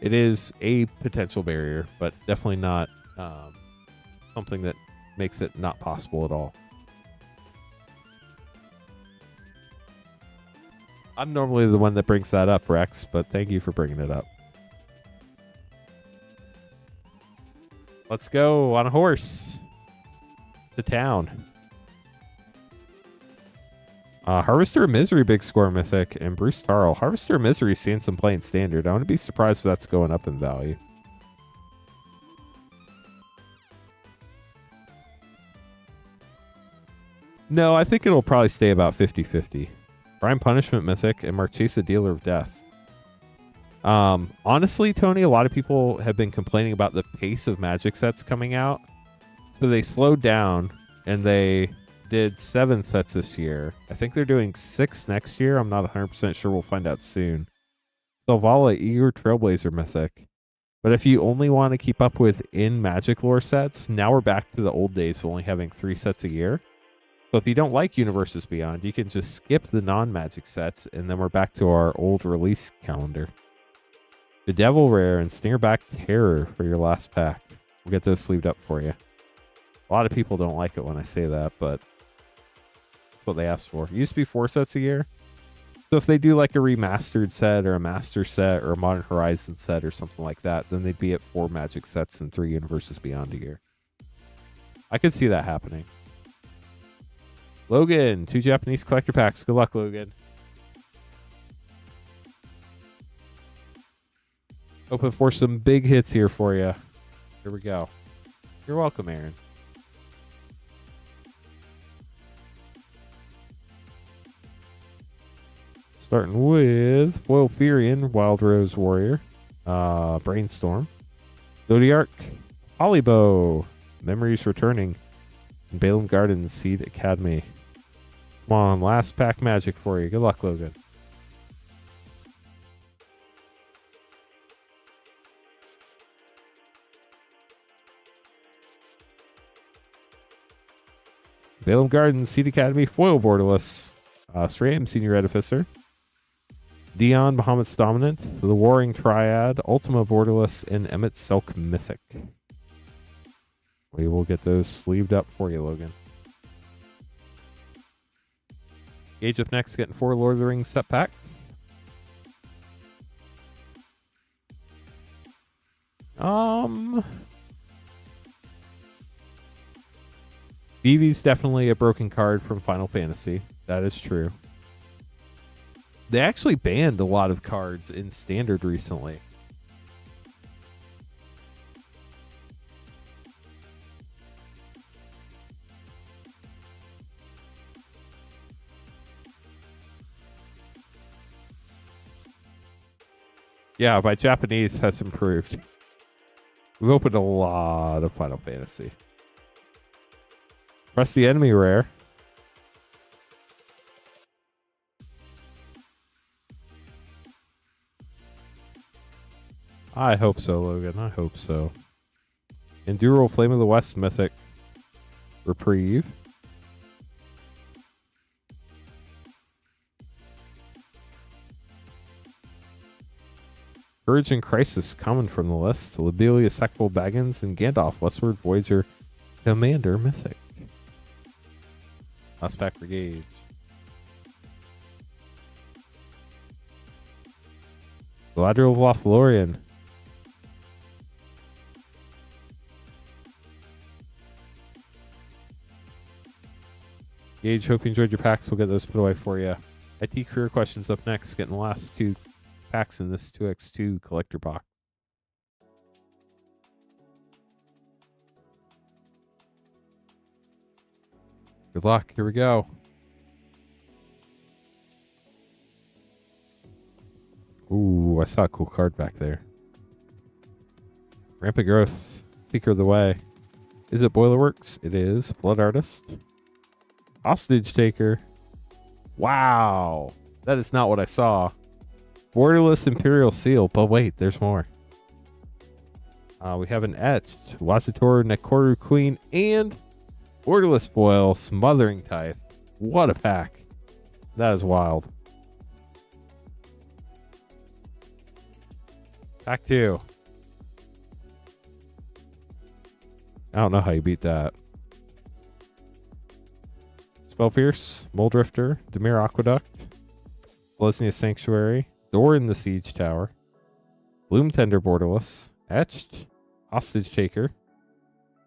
it is a potential barrier, but definitely not something that makes it not possible at all. I'm normally the one that brings that up, Rex, but thank you for bringing it up. Let's go on a horse to town. Harvester of Misery, big score mythic, and Bruce Tarl. Harvester of Misery seeing some play in standard. I wouldn't be surprised if that's going up in value. No, I think it'll probably stay about 50-50. Prime Punishment mythic and Marchesa, Dealer of Death. Honestly, Tony, a lot of people have been complaining about the pace of Magic sets coming out. So they slowed down and they did 7 sets this year. I think they're doing 6 next year. I'm not 100% sure. We'll find out soon. Selvala, Eager Trailblazer mythic. But if you only want to keep up with in Magic lore sets, now we're back to the old days of only having 3 sets a year. So if you don't like Universes Beyond, you can just skip the non-Magic sets, and then we're back to our old release calendar. The Devil Rare and Stingerback Terror for your last pack. We'll get those sleeved up for you. A lot of people don't like it when I say that, but that's what they asked for. It used to be 4 sets a year. So if they do like a remastered set or a master set or a Modern Horizon set or something like that, then they'd be at 4 Magic sets and 3 Universes Beyond a year. I could see that happening. Logan, 2 Japanese collector packs. Good luck, Logan. Hoping for some big hits here for you. Here we go. You're welcome, Aaron. Starting with Foil Furion, Wild Rose Warrior, Brainstorm, Zodiark, Polybow, Memories Returning, and Balaam Gardens Seed Academy. Come on, last pack magic for you. Good luck, Logan. Balaam Gardens Seed Academy, Foil Borderless, Sram Senior Edificer, Dion Bahamut's Dominant, The Warring Triad, Ultima Borderless, and Emmett Selk Mythic. We will get those sleeved up for you, Logan. Gage up next, getting 4 Lord of the Rings set packs. Vivi's definitely a broken card from Final Fantasy. That is true. They actually banned a lot of cards in Standard recently. Yeah, my Japanese has improved. We've opened a lot of Final Fantasy. Press the enemy rare. I hope so, Logan. I hope so. Enduro Flame of the West Mythic. Reprieve. Courage and Crisis common from the list. Lobelia, Sackville Baggins, and Gandalf, Westward Voyager, Commander Mythic. Last pack for Gage. Galadriel of Lothlorien. Gage, hope you enjoyed your packs. We'll get those put away for you. IT career questions up next. Getting the last 2 packs in this 2x2 collector box. Good luck. Here we go. Ooh, I saw a cool card back there. Rampant Growth. Seeker of the Way. Is it Boilerworks? It is. Blood Artist. Hostage Taker. Wow. That is not what I saw. Borderless Imperial Seal. But wait, there's more. We have an Etched. Wasator Nekoru Queen. And Borderless Foil. Smothering Tithe. What a pack. That is wild. Pack 2. I don't know how you beat that. Spell Pierce, Muldrifter, Dimir Aqueduct, Blesnia Sanctuary, Door in the Siege Tower, Bloom Tender Borderless, Etched, Hostage Taker,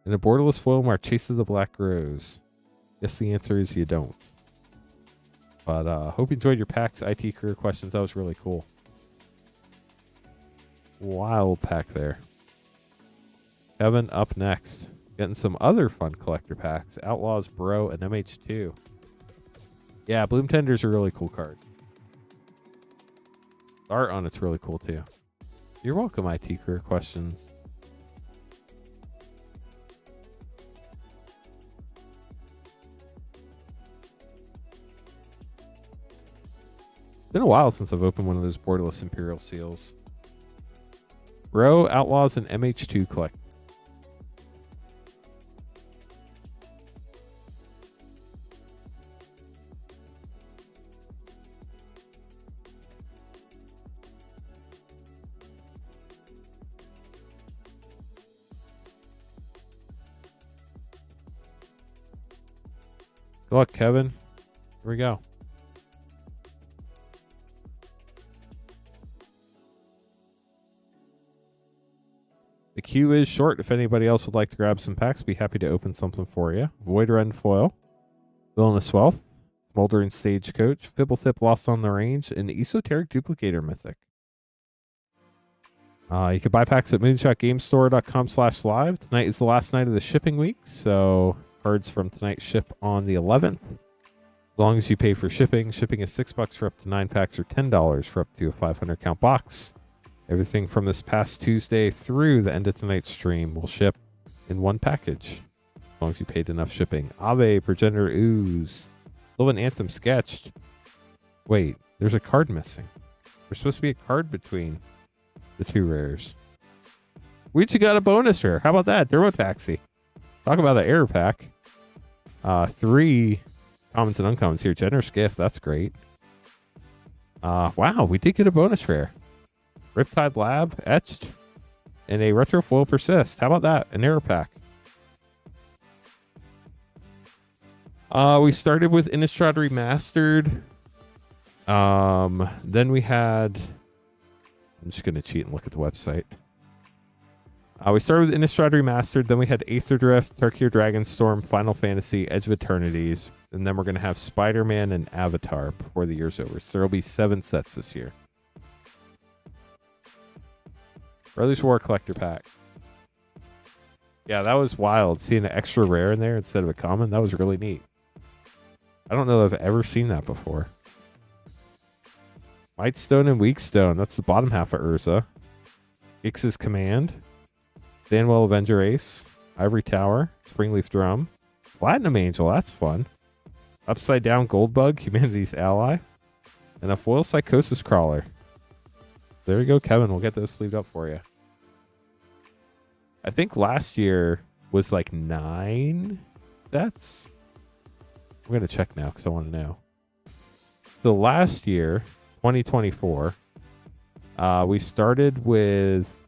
and a Borderless Foil Marchesa the Black Rose. Guess the answer is you don't. But hope you enjoyed your packs. IT career questions. That was really cool. Wild pack there. Kevin up next. Getting some other fun collector packs. Outlaws, Bro, and MH2. Yeah, Bloom Tender's a really cool card. The art on it's really cool too. You're welcome, IT career questions. It's been a while since I've opened one of those Borderless Imperial Seals. Bro, Outlaws, and MH2 collect. Good luck, Kevin. Here we go. The queue is short. If anybody else would like to grab some packs, be happy to open something for you. Void Rend Foil, Villainous Wealth, Smoldering Stagecoach, Fibblethip Lost on the Range, and Esoteric Duplicator Mythic. You can buy packs at moonshotgamestore.com/live. Tonight is the last night of the shipping week, so cards from tonight ship on the 11th. As long as you pay for shipping. Shipping is $6 for up to 9 packs or $10 for up to a 500 count box. Everything from this past Tuesday through the end of tonight's stream will ship in one package, as long as you paid enough shipping. Ave, Progenitor Ooze, Sylvan Anthem Sketched. Wait, there's a card missing. There's supposed to be a card between the 2 rares. We just got a bonus rare. How about that? Thermotaxi. Talk about an error pack. 3 commons and uncommons here. Generous Gift. That's great. Wow, we did get a bonus rare. Riptide Lab, Etched, and a Retro Foil Persist. How about that? An error pack. We started with Innistrad Remastered. Then we had... I'm just going to cheat and look at the website. We started with Innistrad Remastered. Then we had Aether Drift, Turkey Dragonstorm, Final Fantasy, Edge of Eternities. And then we're going to have Spider-Man and Avatar before the year's over. So there will be 7 sets this year. Brothers War Collector Pack. Yeah, that was wild. Seeing an extra rare in there instead of a common, that was really neat. I don't know if I've ever seen that before. Mightstone and Weakstone. That's the bottom half of Urza. Ix's Command. Danwell Avenger Ace. Ivory Tower. Springleaf Drum. Platinum Angel. That's fun. Upside Down Goldbug. Humanity's Ally. And a foil Psychosis Crawler. There you go, Kevin. We'll get those sleeved up for you. I think last year was like 9 sets. I'm going to check now because I want to know. So last year, 2024, we started with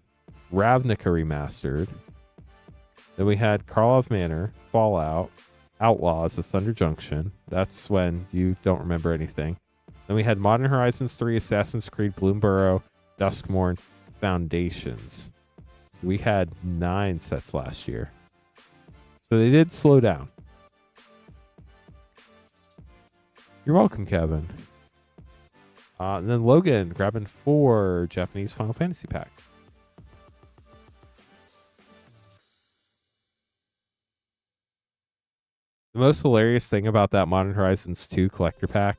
Ravnica Remastered. Then we had Karlov Manor, Fallout, Outlaws, The Thunder Junction. That's when you don't remember anything. Then we had Modern Horizons 3, Assassin's Creed, Bloomburrow, Duskmorn, Foundations. So we had 9 sets last year. So they did slow down. You're welcome, Kevin. And then Logan grabbing 4 Japanese Final Fantasy packs. The most hilarious thing about that Modern Horizons 2 collector pack,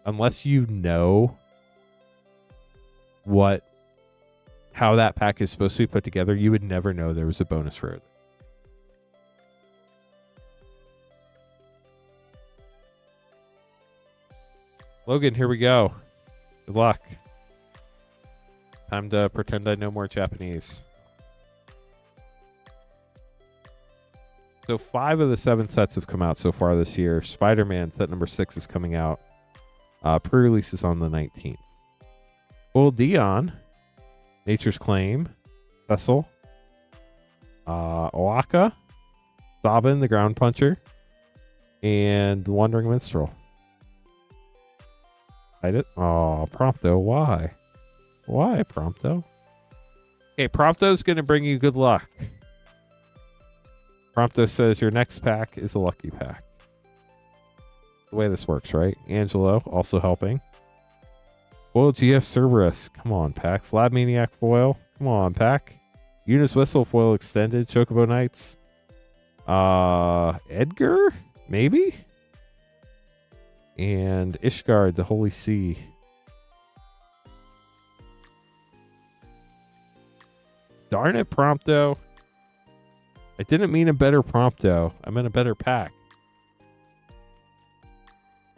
unless you know how that pack is supposed to be put together, you would never know there was a bonus for it. Logan, here we go. Good luck. Time to pretend I know more Japanese. So 5 of the 7 sets have come out so far this year. Spider-Man set number 6 is coming out. Pre-release is on the 19th. Bull Dion, Nature's Claim, Cecil, Oaka, Sabin, the Ground Puncher, and the Wandering Minstrel. Hide it. Oh, Prompto, why? Why, Prompto? Okay, Prompto's going to bring you good luck. Prompto says your next pack is a lucky pack. The way this works, right? Angelo also helping. Foil GF Cerberus. Come on, pack. Slab Maniac foil. Come on, pack. Eunice Whistle foil extended. Chocobo Knights. Edgar? Maybe? And Ishgard, the Holy Sea. Darn it, Prompto. I didn't mean a better Prompto. I meant a better pack.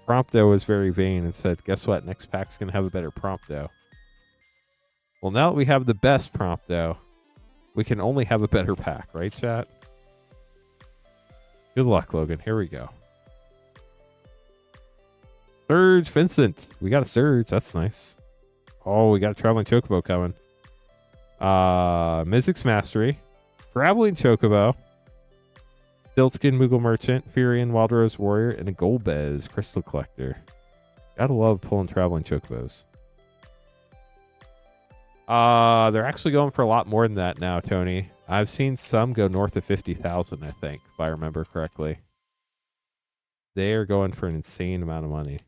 Prompto was very vain and said, guess what? Next pack's going to have a better Prompto. Well, now that we have the best Prompto, we can only have a better pack, right, chat? Good luck, Logan. Here we go. Surge Vincent. We got a Surge. That's nice. Oh, we got a Traveling Chocobo coming. Mizzix's Mastery. Traveling Chocobo. Stiltskin Moogle Merchant. Furion Wild Rose Warrior. And a Golbez Crystal Collector. Gotta love pulling Traveling Chocobos. They're actually going for a lot more than that now, Tony. I've seen some go north of 50,000, I think, if I remember correctly. They are going for an insane amount of money.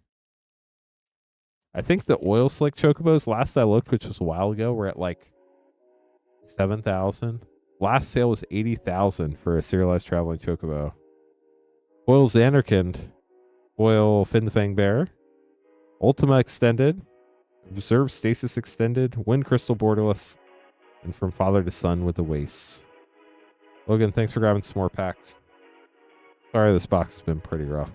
I think the Oil Slick Chocobos, last I looked, which was a while ago, were at like 7,000. Last sale was 80,000 for a serialized Traveling Chocobo. Foil Xanarkand. Foil Fin the Fang Bear. Ultima Extended. Observe Stasis Extended. Wind Crystal Borderless. And From Father to Son with the Wastes. Logan, thanks for grabbing some more packs. Sorry, this box has been pretty rough.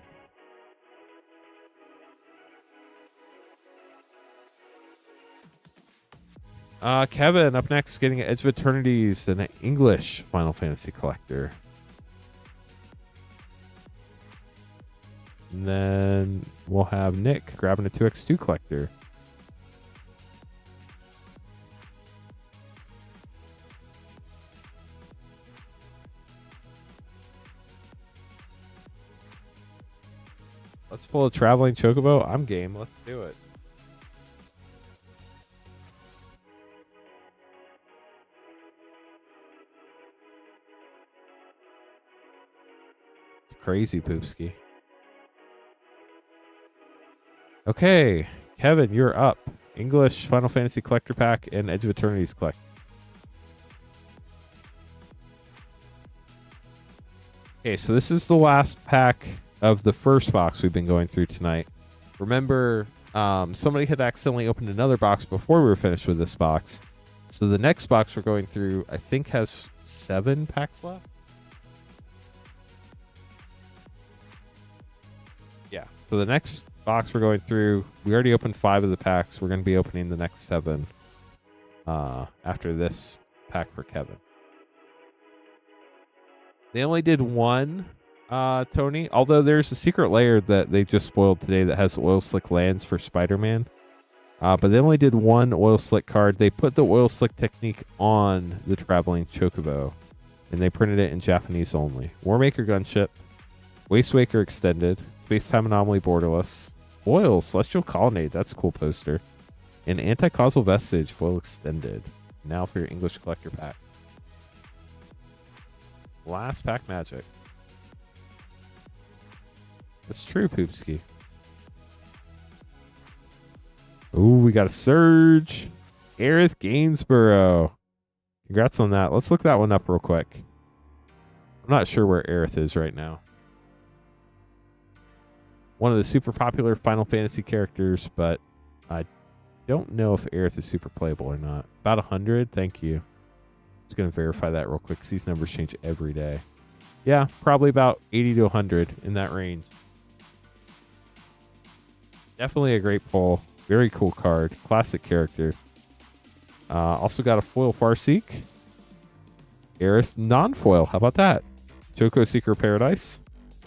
Kevin, up next, getting an Edge of Eternities and an English Final Fantasy Collector. And then we'll have Nick grabbing a 2x2 Collector. Let's pull a traveling chocobo. I'm game. Let's do it. It's crazy, Poopski. Okay, Kevin, you're up. English, Final Fantasy Collector Pack, and Edge of Eternity's Collect. Okay, so this is the last pack of the first box we've been going through tonight. Remember, somebody had accidentally opened another box before we were finished with this box. So the next box we're going through, I think, has 7 packs left. Yeah, so the next box we're going through, we already opened 5 of the packs. We're going to be opening the next 7 after this pack for Kevin. They only did 1, Tony, although there's a secret layer that they just spoiled today that has oil slick lands for Spider-Man. But they only did 1 oil slick card. They put the oil slick technique on the traveling chocobo, and they printed it in Japanese only. Warmaker Gunship, Wastewaker Extended, Space-Time Anomaly Borderless, Foil Celestial Colonnade, that's a cool poster, and Anti-Causal Vestige Foil Extended. Now for your English Collector Pack. Last pack magic. That's true, Poopski. Ooh, we got a Surge. Aerith Gainsborough. Congrats on that. Let's look that one up real quick. I'm not sure where Aerith is right now. One of the super popular Final Fantasy characters, but I don't know if Aerith is super playable or not. About 100, thank you. Just going to verify that real quick because these numbers change every day. Yeah, probably about 80 to 100 in that range. Definitely a great pull. Very cool card. Classic character. Also got a foil Farseek. Aerith non-foil. How about that? Choco Seeker of Paradise.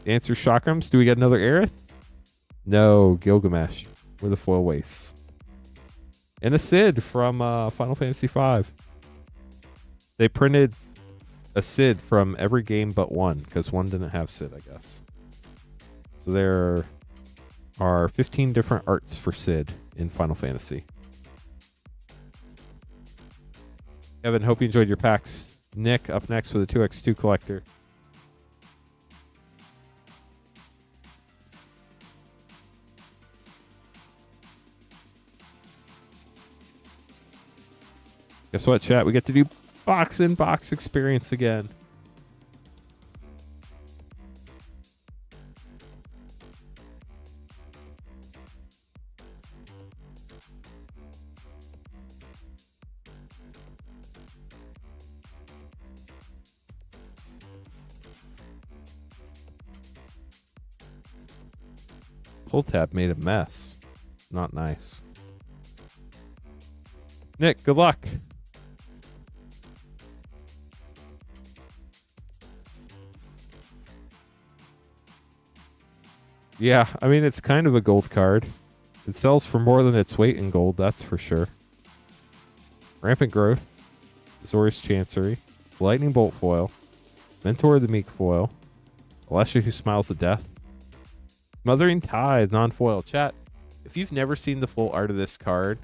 Dancer Chakrams. Do we get another Aerith? No, Gilgamesh. With a foil waste. And a Cid from Final Fantasy V. They printed a Cid from every game but one, because one didn't have Cid, I guess. So there are 15 different arts for Cid in Final Fantasy. Kevin, hope you enjoyed your packs. Nick, up next with a 2x2 collector. Guess what, chat? We get to do box in box experience again. Pull tab made a mess. Not nice. Nick, good luck. Yeah, I mean, it's kind of a gold card. It sells for more than its weight in gold, that's for sure. Rampant Growth, Azorius Chancery, Lightning Bolt foil, Mentor of the Meek foil, Alessia Who Smiles at Death, Smothering Tithe non-foil. Chat, if you've never seen the full art of this card,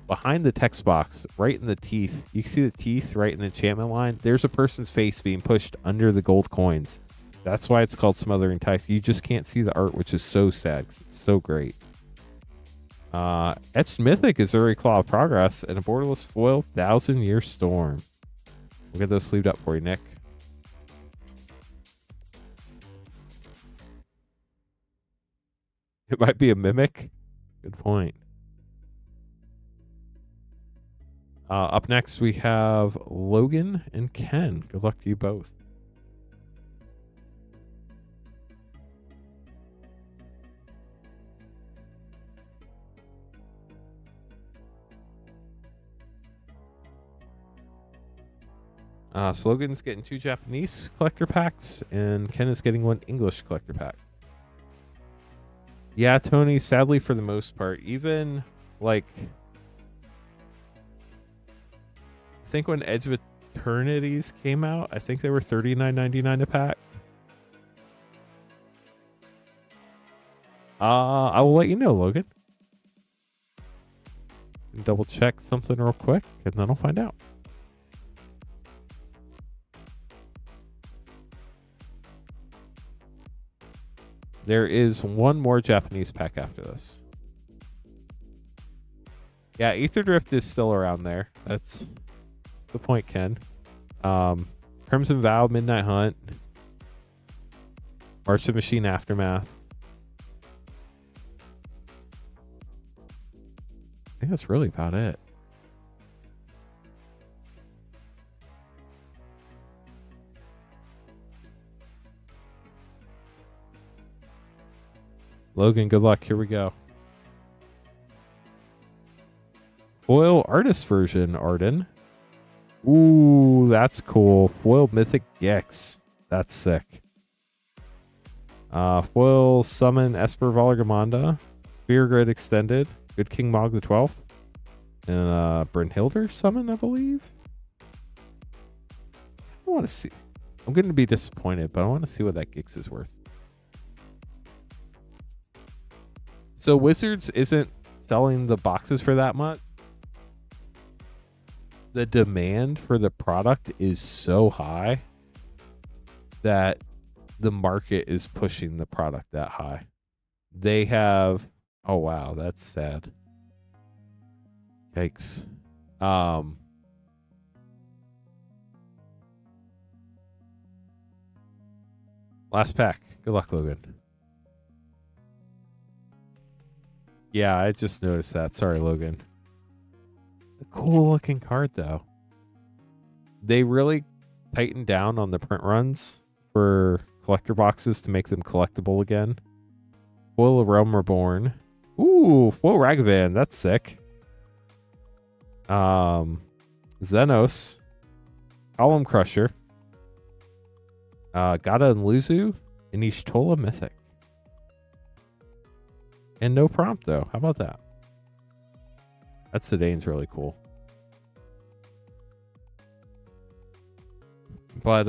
behind the text box, right in the teeth, you can see the teeth right in the enchantment line. There's a person's face being pushed under the gold coins. That's why it's called Smothering Tithe. You just can't see the art, which is so sad because it's so great. Etched Mythic is Uri Claw of Progress and a borderless foil 1,000-Year Storm. We'll get those sleeved up for you, Nick. It might be a Mimic. Good point. Up next, we have Logan and Ken. Good luck to you both. Slogan's getting 2 Japanese collector packs, and Ken is getting 1 English collector pack. Yeah, Tony, sadly for the most part, even like, I think when Edge of Eternities came out, I think they were $39.99 a pack. I will let you know, Logan. Double check something real quick, and then I'll find out. There is one more Japanese pack after this. Yeah, Ether Drift is still around there. That's the point, Ken. Crimson Vow, Midnight Hunt, March of Machine Aftermath. I think that's really about it. Logan, good luck. Here we go. Foil artist version, Arden. Ooh, that's cool. Foil Mythic Gex. That's sick. Foil Summon Esper Valagamanda. Spear Grid Extended. Good King Mog the 12th. And Brynhilder Summon, I believe. I want to see. I'm going to be disappointed, but I want to see what that Gix is worth. So Wizards isn't selling the boxes for that much. The demand for the product is so high that the market is pushing the product that high. They have, oh wow, that's sad. Yikes. Last pack. Good luck, Logan. Yeah, I just noticed that. Sorry, Logan. A cool looking card, though. They really tightened down on the print runs for collector boxes to make them collectible again. Foil of Realm Reborn. Ooh, Foil Ragavan. That's sick. Xenos. Column Crusher. Gata and Luzu. And Ishtola Mythic. And no prompt, though. How about that? That Sedane's really cool. But,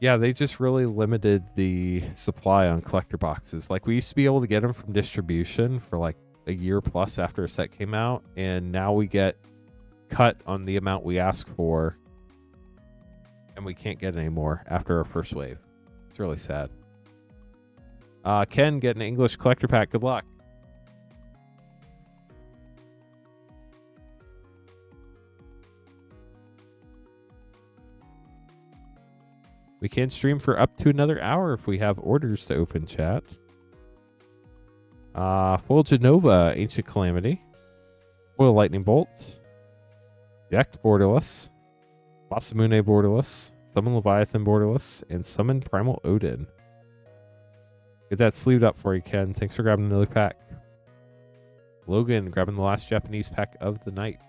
yeah, they just really limited the supply on collector boxes. Like, we used to be able to get them from distribution for, like, a year plus after a set came out. And now we get cut on the amount we ask for. And we can't get any more after our first wave. It's really sad. Ken, get an English collector pack. Good luck. We can stream for up to another hour if we have orders to open, chat. Foil Genova, Ancient Calamity. Foil Lightning Bolt. Jacked Borderless. Masamune Borderless. Summon Leviathan Borderless. And Summon Primal Odin. Get that sleeved up for you, Ken. Thanks for grabbing another pack. Logan grabbing the last Japanese pack of the night.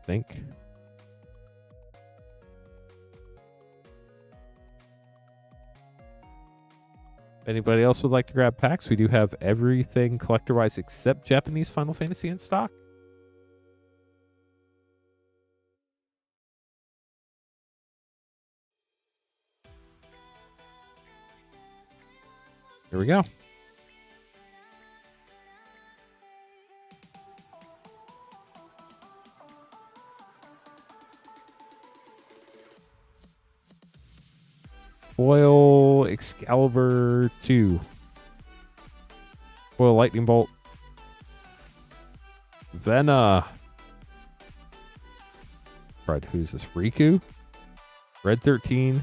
I think. If anybody else would like to grab packs, we do have everything collector-wise except Japanese Final Fantasy in stock. Here we go. Foil Excalibur 2. Foil Lightning Bolt. Vena. Fred, who's this? Riku? Red 13.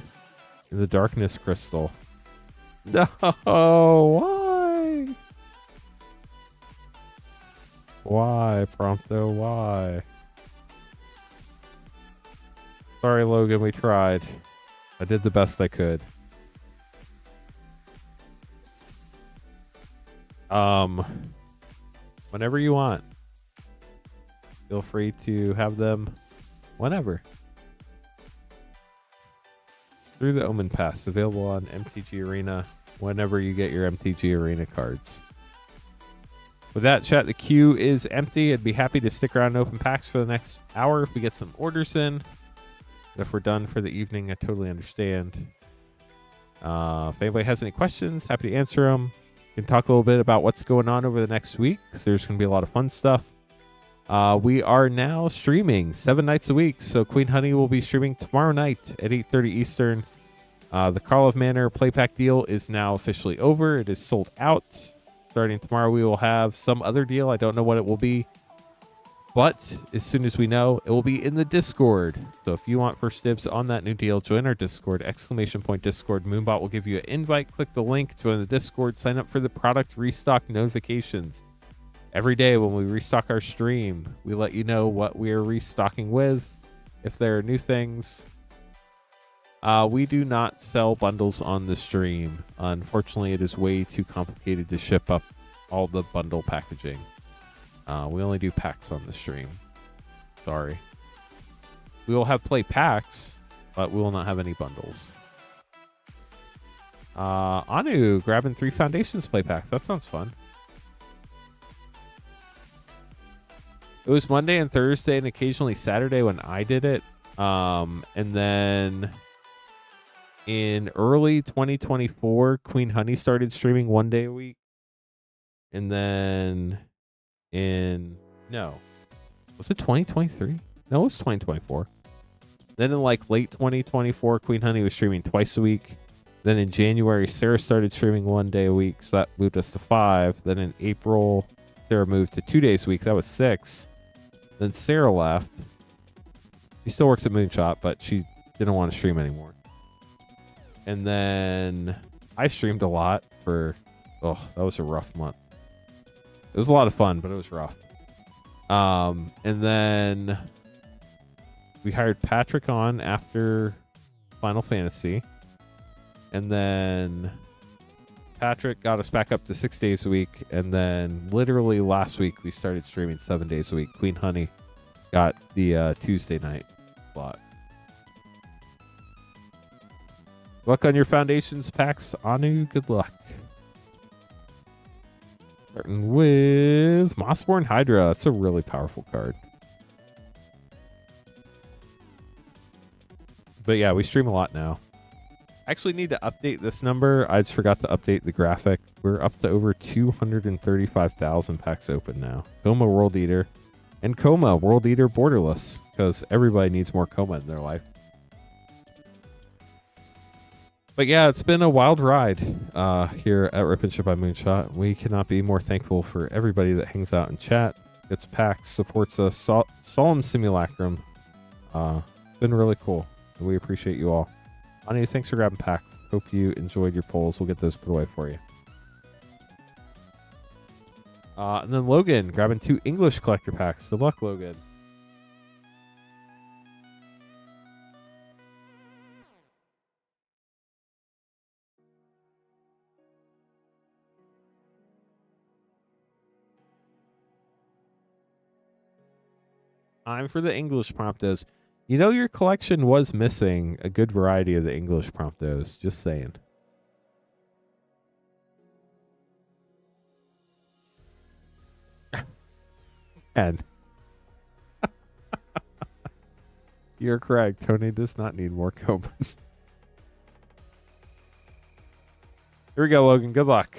And the Darkness Crystal. No, why? Why, Prompto? Why? Sorry, Logan, we tried. I did the best I could. Whenever you want. Feel free to have them whenever. Through the Omen Pass, available on MTG Arena whenever you get your MTG Arena cards. With that, chat, the queue is empty. I'd be happy to stick around and open packs for the next hour if we get some orders in. But if we're done for the evening, I totally understand. If anybody has any questions, happy to answer them. Can talk a little bit about what's going on over the next week, because there's going to be a lot of fun stuff. We are now streaming 7 nights a week. So Queen Honey will be streaming tomorrow night at 8:30 Eastern. The Karlov Manor play pack deal is now officially over. It is sold out. Starting tomorrow, we will have some other deal. I don't know what it will be, but as soon as we know, it will be in the Discord. So if you want first dibs on that new deal, join our Discord, !Discord. Moonbot will give you an invite. Click the link, join the Discord, sign up for the product restock notifications. Every day when we restock our stream, we let you know what we are restocking with, if there are new things. We do not sell bundles on the stream. Unfortunately, it is way too complicated to ship up all the bundle packaging. We only do packs on the stream. Sorry. We will have play packs, but we will not have any bundles. Anu grabbing 3 Foundations play packs. That sounds fun. It was Monday and Thursday and occasionally Saturday when I did it. And then in early 2024, Queen Honey started streaming 1 day a week. And then was it 2023? No, it was 2024. Then in like late 2024, Queen Honey was streaming twice a week. Then in January, Sarah started streaming 1 day a week. So that moved us to 5. Then in April, Sarah moved to 2 days a week. That was 6. Then Sarah left. She still works at Moonshot, but she didn't want to stream anymore. And then I streamed a lot for, that was a rough month. It was a lot of fun, but it was rough. And then we hired Patrick on after Final Fantasy. And then Patrick got us back up to 6 days a week. And then literally last week, we started streaming 7 days a week. Queen Honey got the Tuesday night slot. Luck on your Foundations packs, Anu. Good luck. Starting with Mossborn Hydra. That's a really powerful card. But yeah, we stream a lot now. I actually need to update this number. I just forgot to update the graphic. We're up to over 235,000 packs open now. Coma World Eater and Coma World Eater Borderless, because everybody needs more Coma in their life. But yeah, it's been a wild ride here at Rip and Ship by Moonshot. We cannot be more thankful for everybody that hangs out in chat, gets packs, supports us. Solemn Simulacrum. It's been really cool. We appreciate you all. Ani, thanks for grabbing packs. Hope you enjoyed your polls. We'll get those put away for you. And then Logan grabbing 2 English collector packs. Good luck, Logan. Time for the English Promptos. You know, your collection was missing a good variety of the English Promptos. Just saying. And you're correct. Tony does not need more Comas. Here we go, Logan. Good luck.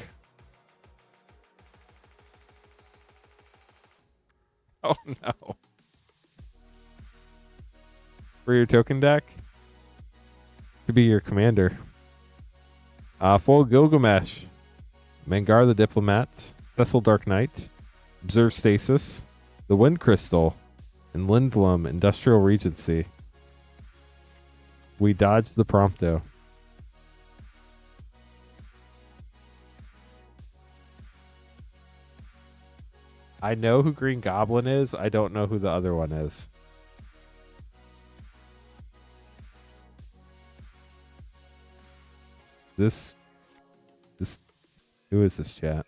Oh, no. For your token deck? Could be your commander. Full Gilgamesh. Mangar the Diplomat. Vessel Dark Knight. Observe Stasis. The Wind Crystal. And Lindblom Industrial Regency. We dodged the Prompto. I know who Green Goblin is. I don't know who the other one is. This, who is this chat?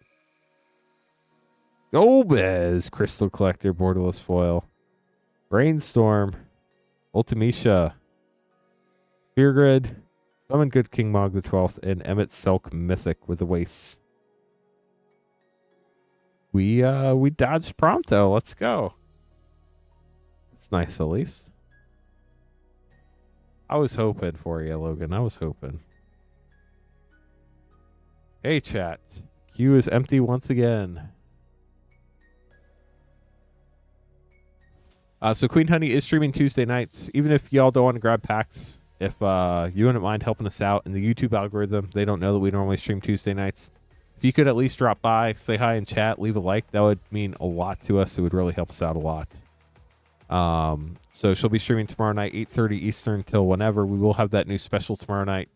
Golbez, Crystal Collector, Borderless Foil, Brainstorm, Ultimecia, Spear Grid, Summon Good King Mog the 12th, and Emmett Selk Mythic with the Wastes. We dodged Prompto. Let's go. It's nice at least. I was hoping for you, Logan. I was hoping. Hey, chat. Queue is empty once again. So Queen Honey is streaming Tuesday nights. Even if y'all don't want to grab packs, if you wouldn't mind helping us out in the YouTube algorithm, they don't know that we normally stream Tuesday nights. If you could at least drop by, say hi in chat, leave a like, that would mean a lot to us. It would really help us out a lot. So she'll be streaming tomorrow night, 8:30 Eastern till whenever. We will have that new special tomorrow night.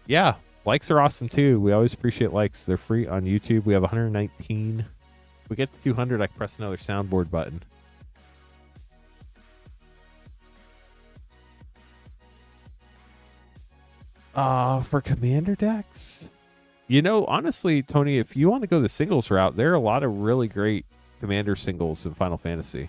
Yeah, likes are awesome too. We always appreciate likes. They're free on YouTube. We have 119. If we get to 200, I can press another soundboard button. For commander decks, you know, honestly, Tony, if you want to go the singles route, there are a lot of really great commander singles in Final Fantasy.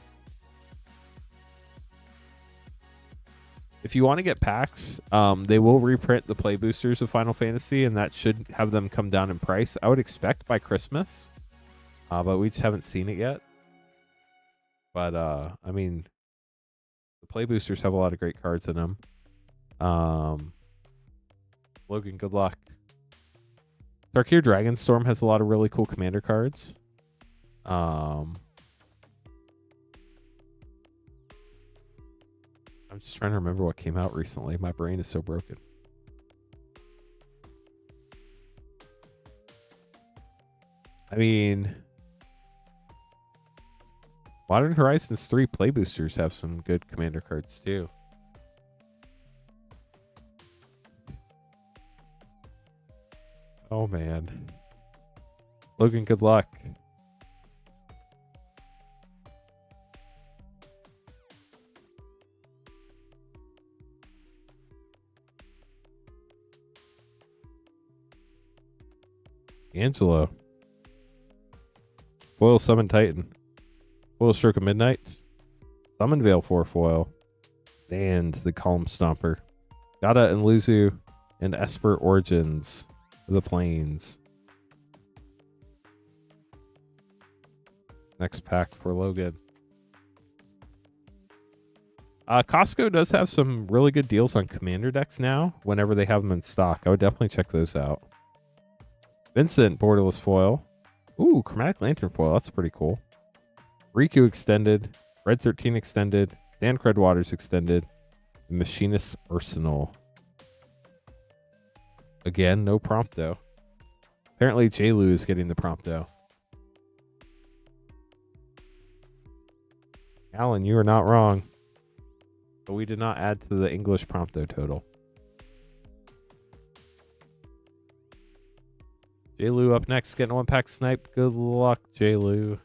If you want to get packs, they will reprint the play boosters of Final Fantasy, and that should have them come down in price. I would expect by Christmas, but we just haven't seen it yet. But I mean, the play boosters have a lot of great cards in them. Logan, good luck. Darkir Dragonstorm has a lot of really cool commander cards. I'm just trying to remember what came out recently. My brain is so broken. I mean, Modern Horizons 3 play boosters have some good commander cards too. Oh, man. Logan, good luck. Angelo. Foil Summon Titan. Foil Stroke of Midnight. Summon Veil 4 foil. And the Column Stomper. Gata and Luzu and Esper Origins. The Plains. Next pack for Logan. Costco does have some really good deals on commander decks now whenever they have them in stock. I would definitely check those out. Vincent, Borderless foil. Ooh, Chromatic Lantern foil. That's pretty cool. Riku extended. Red 13 extended. Dan Credwaters extended. Machinist Arsenal. Again, no prompt though. Apparently J-Lu is getting the prompt though. Alan, you are not wrong. But we did not add to the English prompto total. J-Lu up next, getting a one pack snipe. Good luck, J-Lu.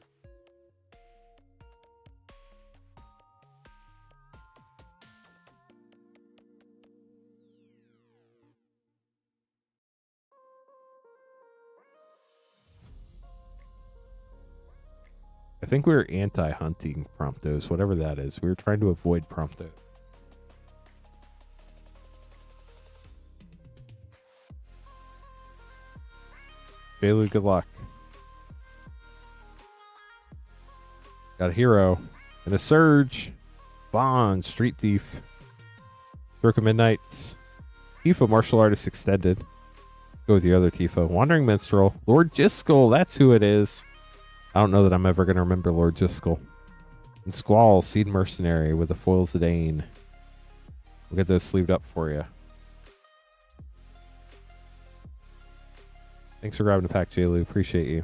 I think we were anti-hunting promptos, whatever that is. We were trying to avoid prompto. J-Lu, good luck. Got a hero and a surge. Bond, Street Thief. Stroke of Midnight. Tifa, Martial Artist Extended. Go with the other Tifa. Wandering Minstrel. Lord Jiskel, that's who it is. I don't know that I'm ever going to remember Lord Jiskel. And Squall, Seed Mercenary with the foil Zidane. We'll get those sleeved up for you. Thanks for grabbing the pack, J-Lu. Appreciate you.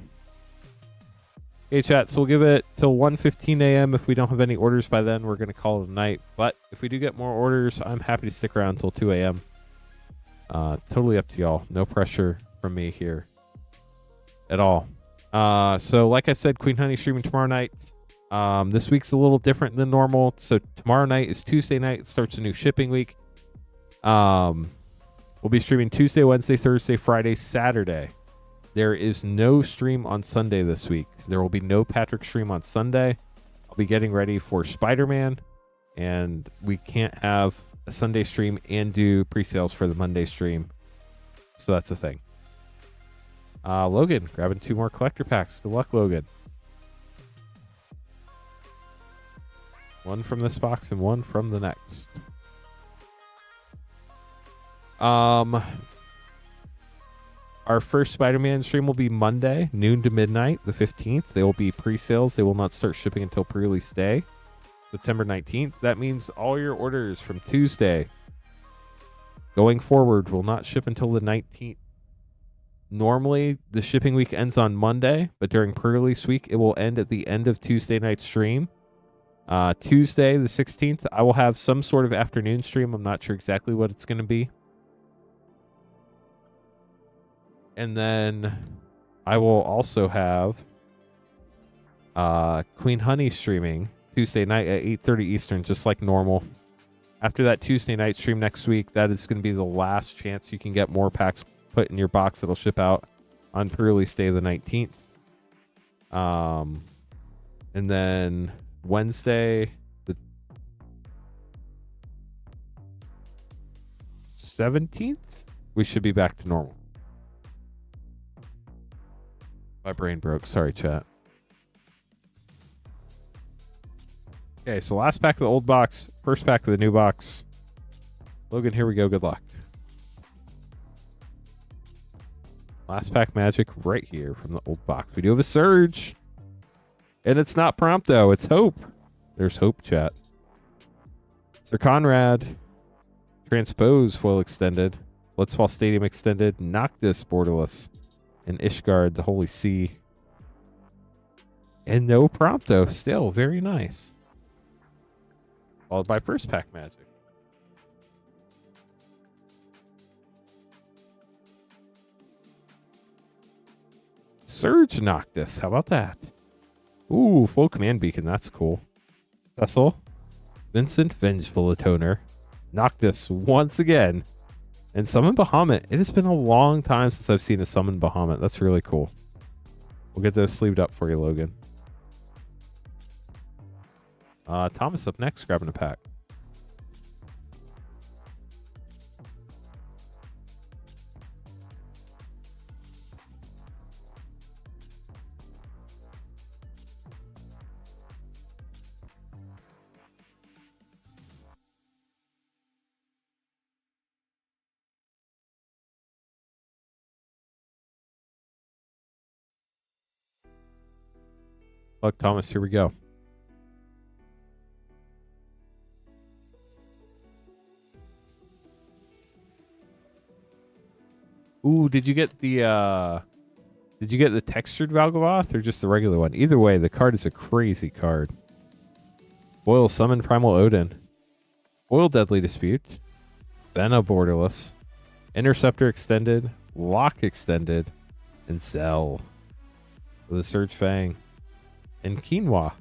Okay, chat. So we'll give it till 1:15 a.m. If we don't have any orders by then, we're going to call it a night. But if we do get more orders, I'm happy to stick around until 2 a.m. Totally up to y'all. No pressure from me here at all. So like I said, Queen Honey streaming tomorrow night. This week's a little different than normal. So tomorrow night is Tuesday night. It starts a new shipping week. We'll be streaming Tuesday, Wednesday, Thursday, Friday, Saturday. There is no stream on Sunday this week. So there will be no Patrick stream on Sunday. I'll be getting ready for Spider-Man, and we can't have a Sunday stream and do pre-sales for the Monday stream. So that's the thing. Logan, grabbing 2 more collector packs. Good luck, Logan. One from this box and one from the next. Our first Spider-Man stream will be Monday, noon to midnight, the 15th. They will be pre-sales. They will not start shipping until pre-release day, September 19th. That means all your orders from Tuesday going forward will not ship until the 19th. Normally, the shipping week ends on Monday, but during pre-release week, it will end at the end of Tuesday night's stream. Tuesday, the 16th, I will have some sort of afternoon stream. I'm not sure exactly what it's going to be. And then I will also have Queen Honey streaming Tuesday night at 8:30 Eastern, just like normal. After that Tuesday night stream next week, that is going to be the last chance you can get more packs put in your box that'll ship out on pre-release day the 19th. And then Wednesday the 17th, we should be back to normal. My brain broke. Sorry, chat. Okay, so last pack of the old box, first pack of the new box. Logan, here we go. Good luck. Last pack magic right here from the old box. We do have a Surge. And it's not Prompto, it's Hope. There's Hope, chat. Sir Conrad. Transpose foil extended. Blitzball Stadium extended. Noctis borderless. And Ishgard, the Holy Sea. And no Prompto. Still very nice. Followed by first pack magic. Surge Noctis. How about that? Ooh, full command beacon. That's cool. Cecil. Vincent Vengeful Atoner. Noctis once again. And Summon Bahamut. It has been a long time since I've seen a Summon Bahamut. That's really cool. We'll get those sleeved up for you, Logan. Thomas up next, grabbing a pack. Look, Thomas, here we go. Ooh, did you get the textured Valgavoth or just the regular one? Either way, the card is a crazy card. Foil Summon Primal Odin. Foil Deadly Dispute. Vena borderless. Interceptor extended. Lock extended. And Zell. With a Surge Fang. And Quinoa.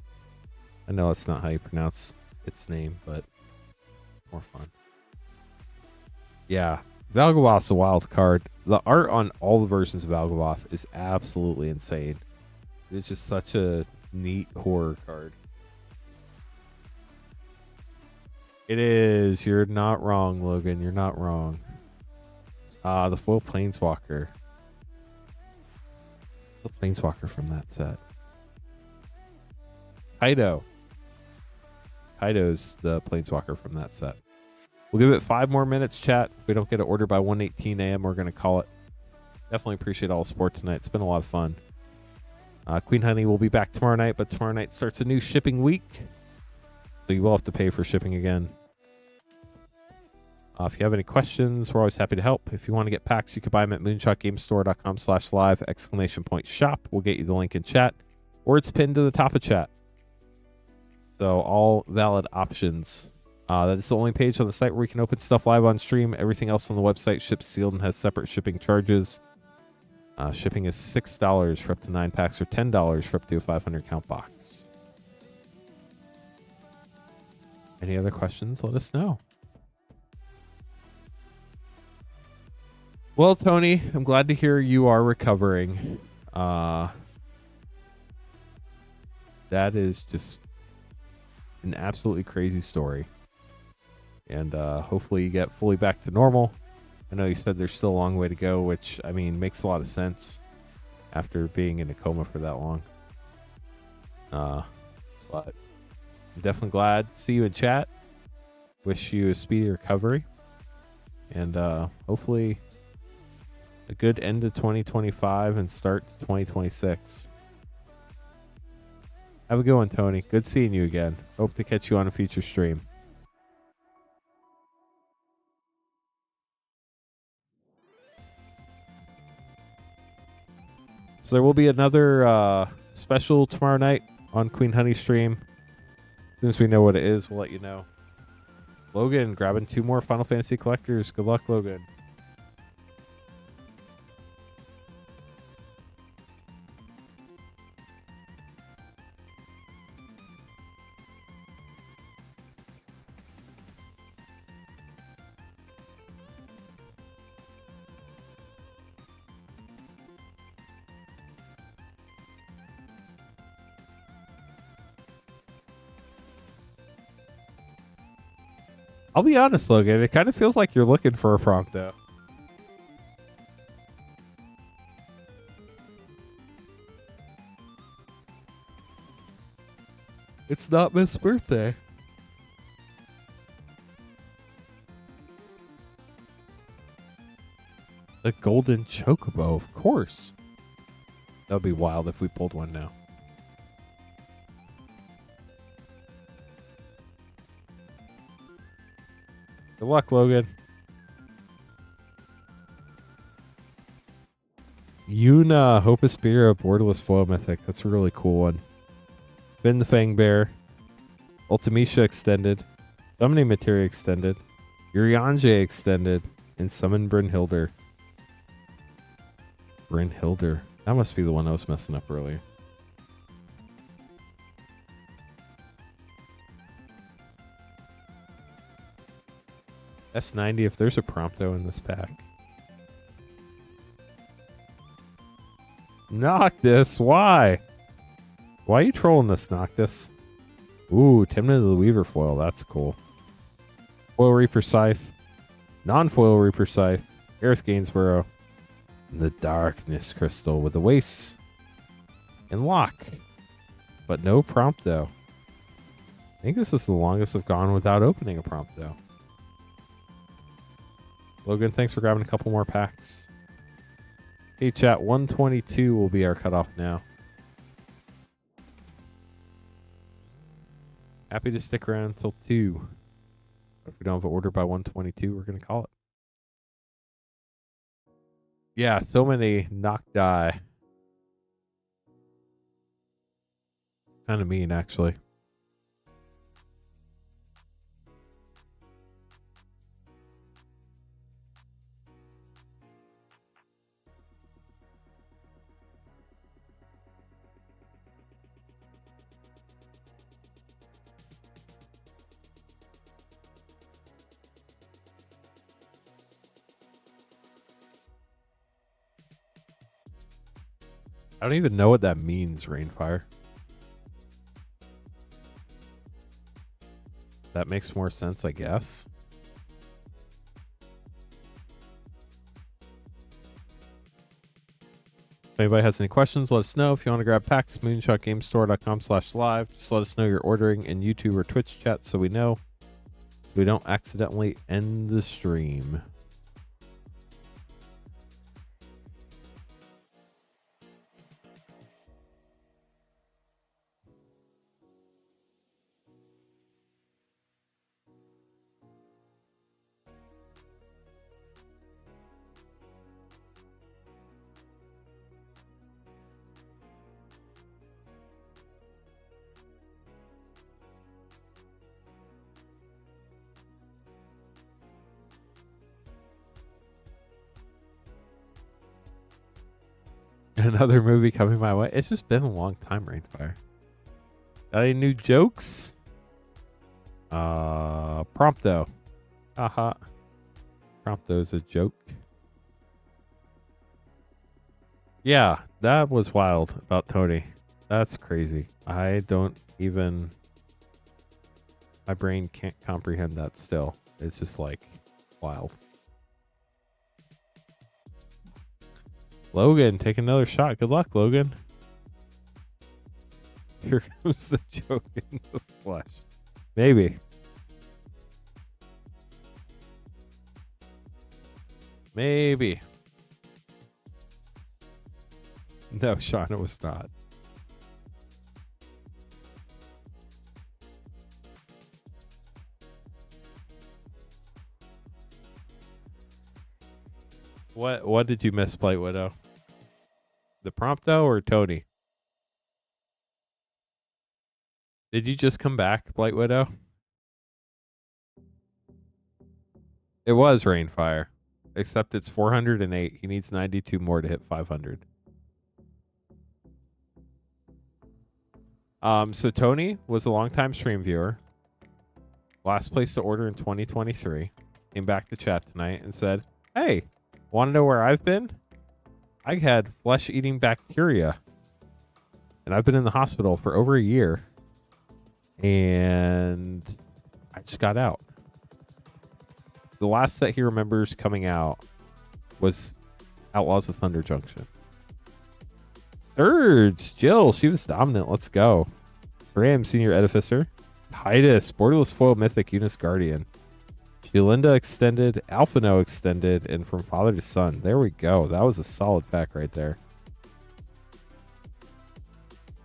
I know that's not how you pronounce its name, but more fun. Yeah. Valgavoth's a wild card. The art on all the versions of Valgavoth is absolutely insane. It's just such a neat horror card. It is. You're not wrong, Logan. You're not wrong. The foil Planeswalker. The Planeswalker from that set. Kaido. Kaido's the Planeswalker from that set. We'll give it 5 more minutes, chat. If we don't get an order by 1:18 a.m., we're going to call it. Definitely appreciate all the support tonight. It's been a lot of fun. Queen Honey will be back tomorrow night, but tomorrow night starts a new shipping week. So you will have to pay for shipping again. If you have any questions, we're always happy to help. If you want to get packs, you can buy them at moonshotgamestore.com/live !shop. We'll get you the link in chat, or it's pinned to the top of chat. So all valid options. That is the only page on the site where we can open stuff live on stream. Everything else on the website ships sealed and has separate shipping charges. Shipping is $6 for up to 9 packs or $10 for up to a 500 count box. Any other questions? Let us know. Well, Tony, I'm glad to hear you are recovering. That is just an absolutely crazy story. And hopefully you get fully back to normal. I know you said there's still a long way to go, which, I mean, makes a lot of sense after being in a coma for that long. But I'm definitely glad to see you in chat. Wish you a speedy recovery. And hopefully a good end to 2025 and start to 2026. Have a good one, Tony. Good seeing you again. Hope to catch you on a future stream. So there will be another special tomorrow night on Queen Honey stream. As soon as we know what it is, we'll let you know. Logan, grabbing 2 more Final Fantasy collectors. Good luck, Logan. I'll be honest, Logan. It kind of feels like you're looking for a prompt, though. It's not Miss Birthday. The golden chocobo, of course. That would be wild if we pulled one now. Good luck, Logan. Yuna, Hope of Spear, Borderless Foil Mythic. That's a really cool one. Finn the Fang Bear. Ultimecia Extended. Summoning Materia Extended. Urianger Extended. And Summon Brynhilder. Brynhilder. That must be the one I was messing up earlier. S90 if there's a Prompto in this pack. Noctis, why? Why are you trolling this, Noctis? Ooh, Timna the Weaver foil, that's cool. Foil Reaper Scythe. Non-foil Reaper Scythe. Gareth Gainsborough. And the Darkness Crystal with a Waste. And Lock. But no Prompto. I think this is the longest I've gone without opening a Prompto. Logan, thanks for grabbing a couple more packs. Hey, chat, 122 will be our cutoff now. Happy to stick around until 2. If we don't have an order by 122, we're going to call it. Yeah, so many knock die. Kind of mean, actually. I don't even know what that means, Rainfire. That makes more sense, I guess. If anybody has any questions, let us know. If you want to grab packs, moonshotgamestore.com/live. Just let us know you're ordering in YouTube or Twitch chat so we know. So we don't accidentally end the stream. Another movie coming my way. It's just been a long time, Rainfire. Got any new jokes? Prompto. Haha. Prompto's a joke. Yeah, that was wild about Tony. That's crazy. I don't even... My brain can't comprehend that still. It's just like wild. Logan, take another shot. Good luck, Logan. Here comes the joke in the flesh. Maybe. Maybe. No, Sean, it was not. What did you miss, Blight Widow? The Prompto or Tony? Did you just come back, Blight Widow? It was Rainfire, except it's 408. He needs 92 more to hit 500. So Tony was a longtime stream viewer. Last place to order in 2023. Came back to chat tonight and said, "Hey, want to know where I've been? I had flesh-eating bacteria, and I've been in the hospital for over a year, and I just got out." The last that he remembers coming out was Outlaws of Thunder Junction. Surge, Jill, she was dominant. Let's go. Ram, Senior Edificer. Titus, Borderless Foil Mythic, Eunice Guardian. Yolinda Extended, Alphano Extended, and From Father to Son. There we go. That was a solid pack right there.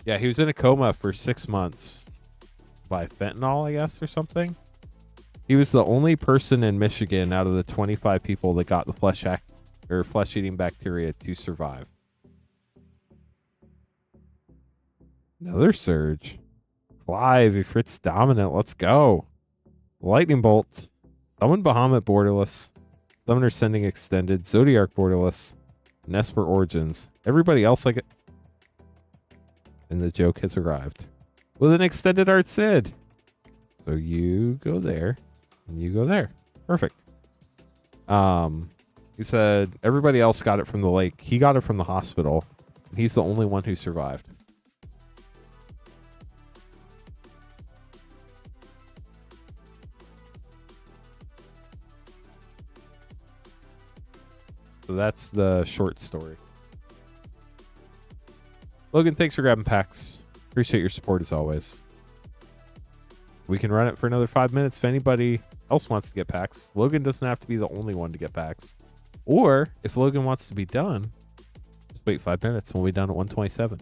Yeah, he was in a coma for 6 months by fentanyl, I guess, or something. He was the only person in Michigan out of the 25 people that got the flesh-eating bacteria to survive. Another Surge. Clive, Ifrit's dominant. Let's go. Lightning Bolt. Summon Bahamut Borderless. Summoner Sending Extended. Zodiac Borderless. Nesper Origins. Everybody else like it. And the joke has arrived. With an extended art Sid. So you go there. And you go there. Perfect. He said everybody else got it from the lake. He got it from the hospital. He's the only one who survived. So that's the short story. Logan, thanks for grabbing packs. Appreciate your support as always. We can run it for another 5 minutes if anybody else wants to get packs. Logan doesn't have to be the only one to get packs. Or if Logan wants to be done, just wait 5 minutes and we'll be done at 127.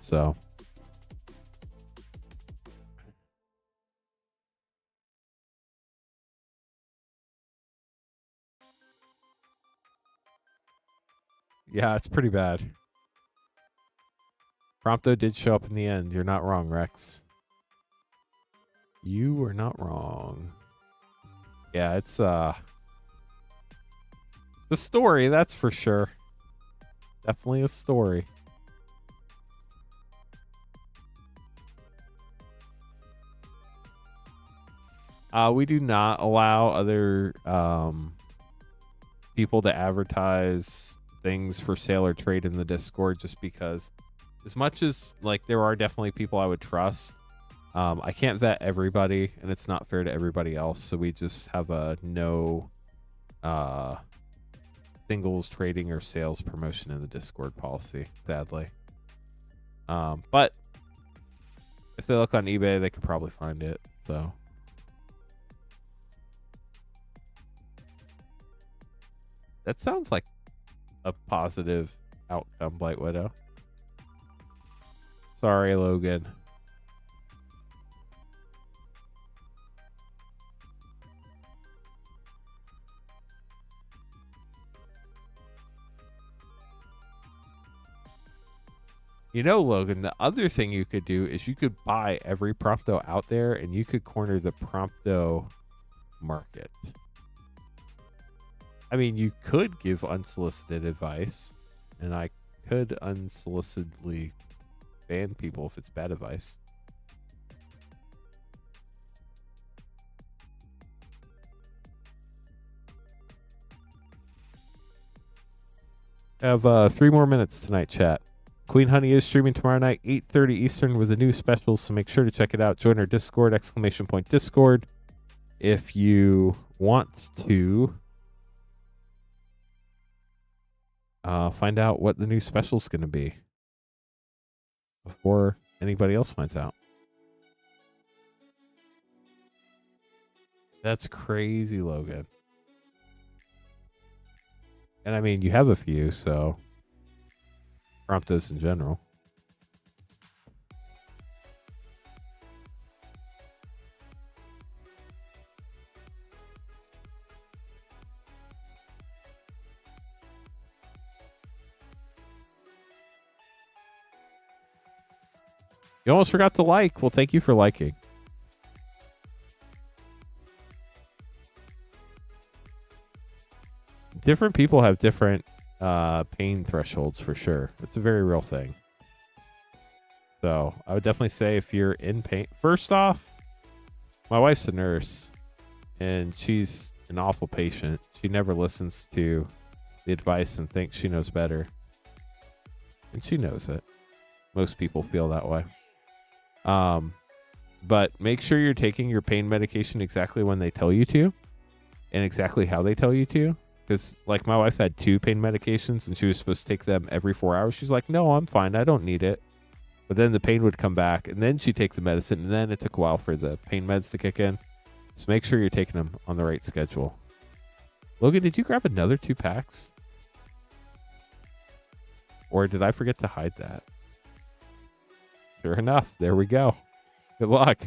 So. Yeah, it's pretty bad. Prompto did show up in the end. You're not wrong, Rex. You were not wrong. Yeah, it's the story, that's for sure. Definitely a story. We do not allow other people to advertise things for sale or trade in the Discord, just because as much as like there are definitely people I would trust, I can't vet everybody and it's not fair to everybody else, so we just have a no singles trading or sales promotion in the Discord policy, sadly. But if they look on eBay, they could probably find it. So that sounds like a positive outcome, Blight Widow. Sorry, Logan. You know, Logan, the other thing you could do is you could buy every Prompto out there and you could corner the Prompto market. I mean, you could give unsolicited advice, and I could unsolicitedly ban people if it's bad advice. I have 3 more minutes tonight, chat. Queen Honey is streaming tomorrow night, 8:30 Eastern, with a new special, so make sure to check it out. Join our Discord, !Discord, if you want to find out what the new special is going to be before anybody else finds out. That's crazy, Logan. And I mean, you have a few, so Promptos in general. You almost forgot to like. Well, thank you for liking. Different people have different pain thresholds for sure. It's a very real thing. So I would definitely say if you're in pain, first off, my wife's a nurse and she's an awful patient. She never listens to the advice and thinks she knows better. And she knows it. Most people feel that way. But make sure you're taking your pain medication exactly when they tell you to and exactly how they tell you to. Because, like, my wife had 2 pain medications and she was supposed to take them every 4 hours. She's like, no, I'm fine. I don't need it. But then the pain would come back and then she'd take the medicine and then it took a while for the pain meds to kick in. So make sure you're taking them on the right schedule. Logan, did you grab another 2 packs? Or did I forget to hide that? Sure enough, there we go. Good luck.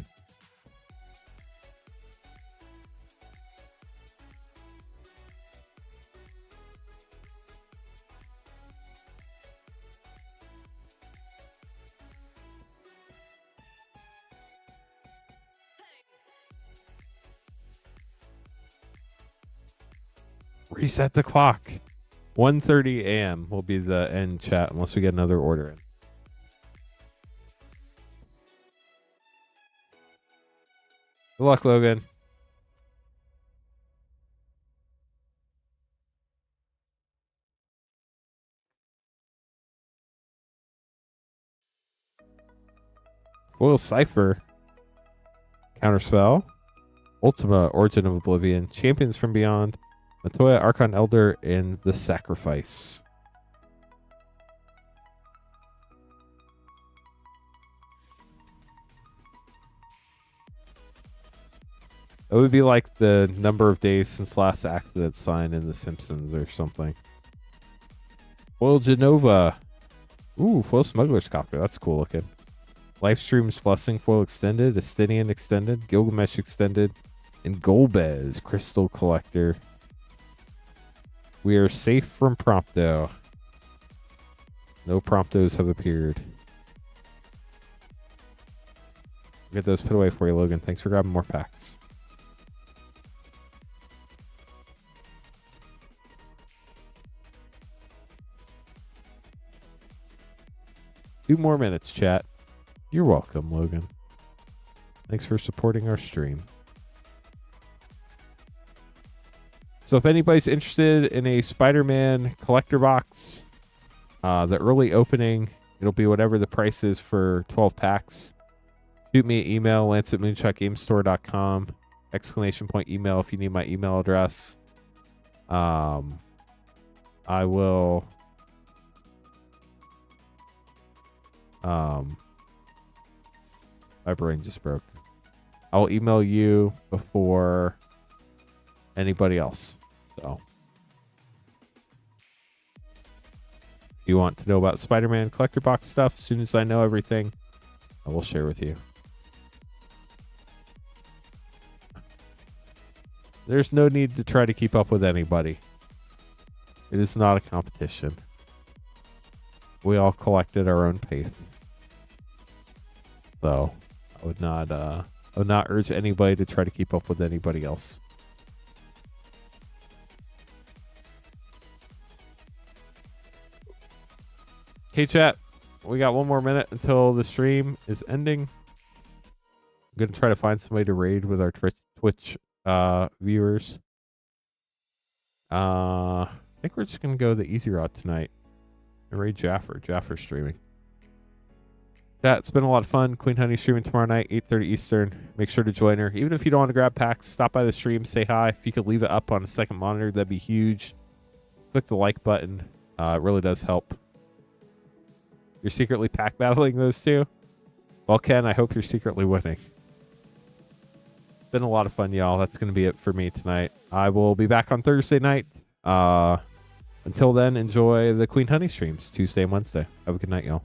Reset the clock. 1:30 a.m. will be the end chat unless we get another order in. Good luck, Logan. Foil Cipher. Counterspell. Ultima, Origin of Oblivion. Champions from Beyond. Matoya, Archon Elder, and The Sacrifice. It would be like the number of days since last accident sign in The Simpsons or something. Foil Genova. Ooh, Foil Smuggler's Copy. That's cool looking. Livestream's Blessing Foil Extended, Estinian Extended, Gilgamesh Extended, and Golbez Crystal Collector. We are safe from Prompto. No Promptos have appeared. Get those put away for you, Logan. Thanks for grabbing more packs. Two more minutes, chat. You're welcome, Logan. Thanks for supporting our stream. So if anybody's interested in a Spider-Man collector box, the early opening, it'll be whatever the price is for 12 packs. Shoot me an email, lance@moonshotgamestore.com, ! email if you need my email address. I will... my brain just broke. I'll email you before anybody else. So if you want to know about Spider-Man collector box stuff, as soon as I know everything, I will share with you. There's no need to try to keep up with anybody. It is not a competition. We all collect at our own pace. So I would not urge anybody to try to keep up with anybody else. Okay, chat. We got one more minute until the stream is ending. I'm going to try to find somebody to raid with our Twitch viewers. I think we're just going to go the easy route tonight. And raid Jaffer. Jaffer's streaming. Chat, it's been a lot of fun. Queen Honey streaming tomorrow night, 8:30 Eastern. Make sure to join her. Even if you don't want to grab packs, stop by the stream, say hi. If you could leave it up on a second monitor, that'd be huge. Click the like button. It really does help. You're secretly pack battling those two? Well, Ken, I hope you're secretly winning. It's been a lot of fun, y'all. That's going to be it for me tonight. I will be back on Thursday night. But Until then, enjoy the Queen Honey streams Tuesday and Wednesday. Have a good night, y'all.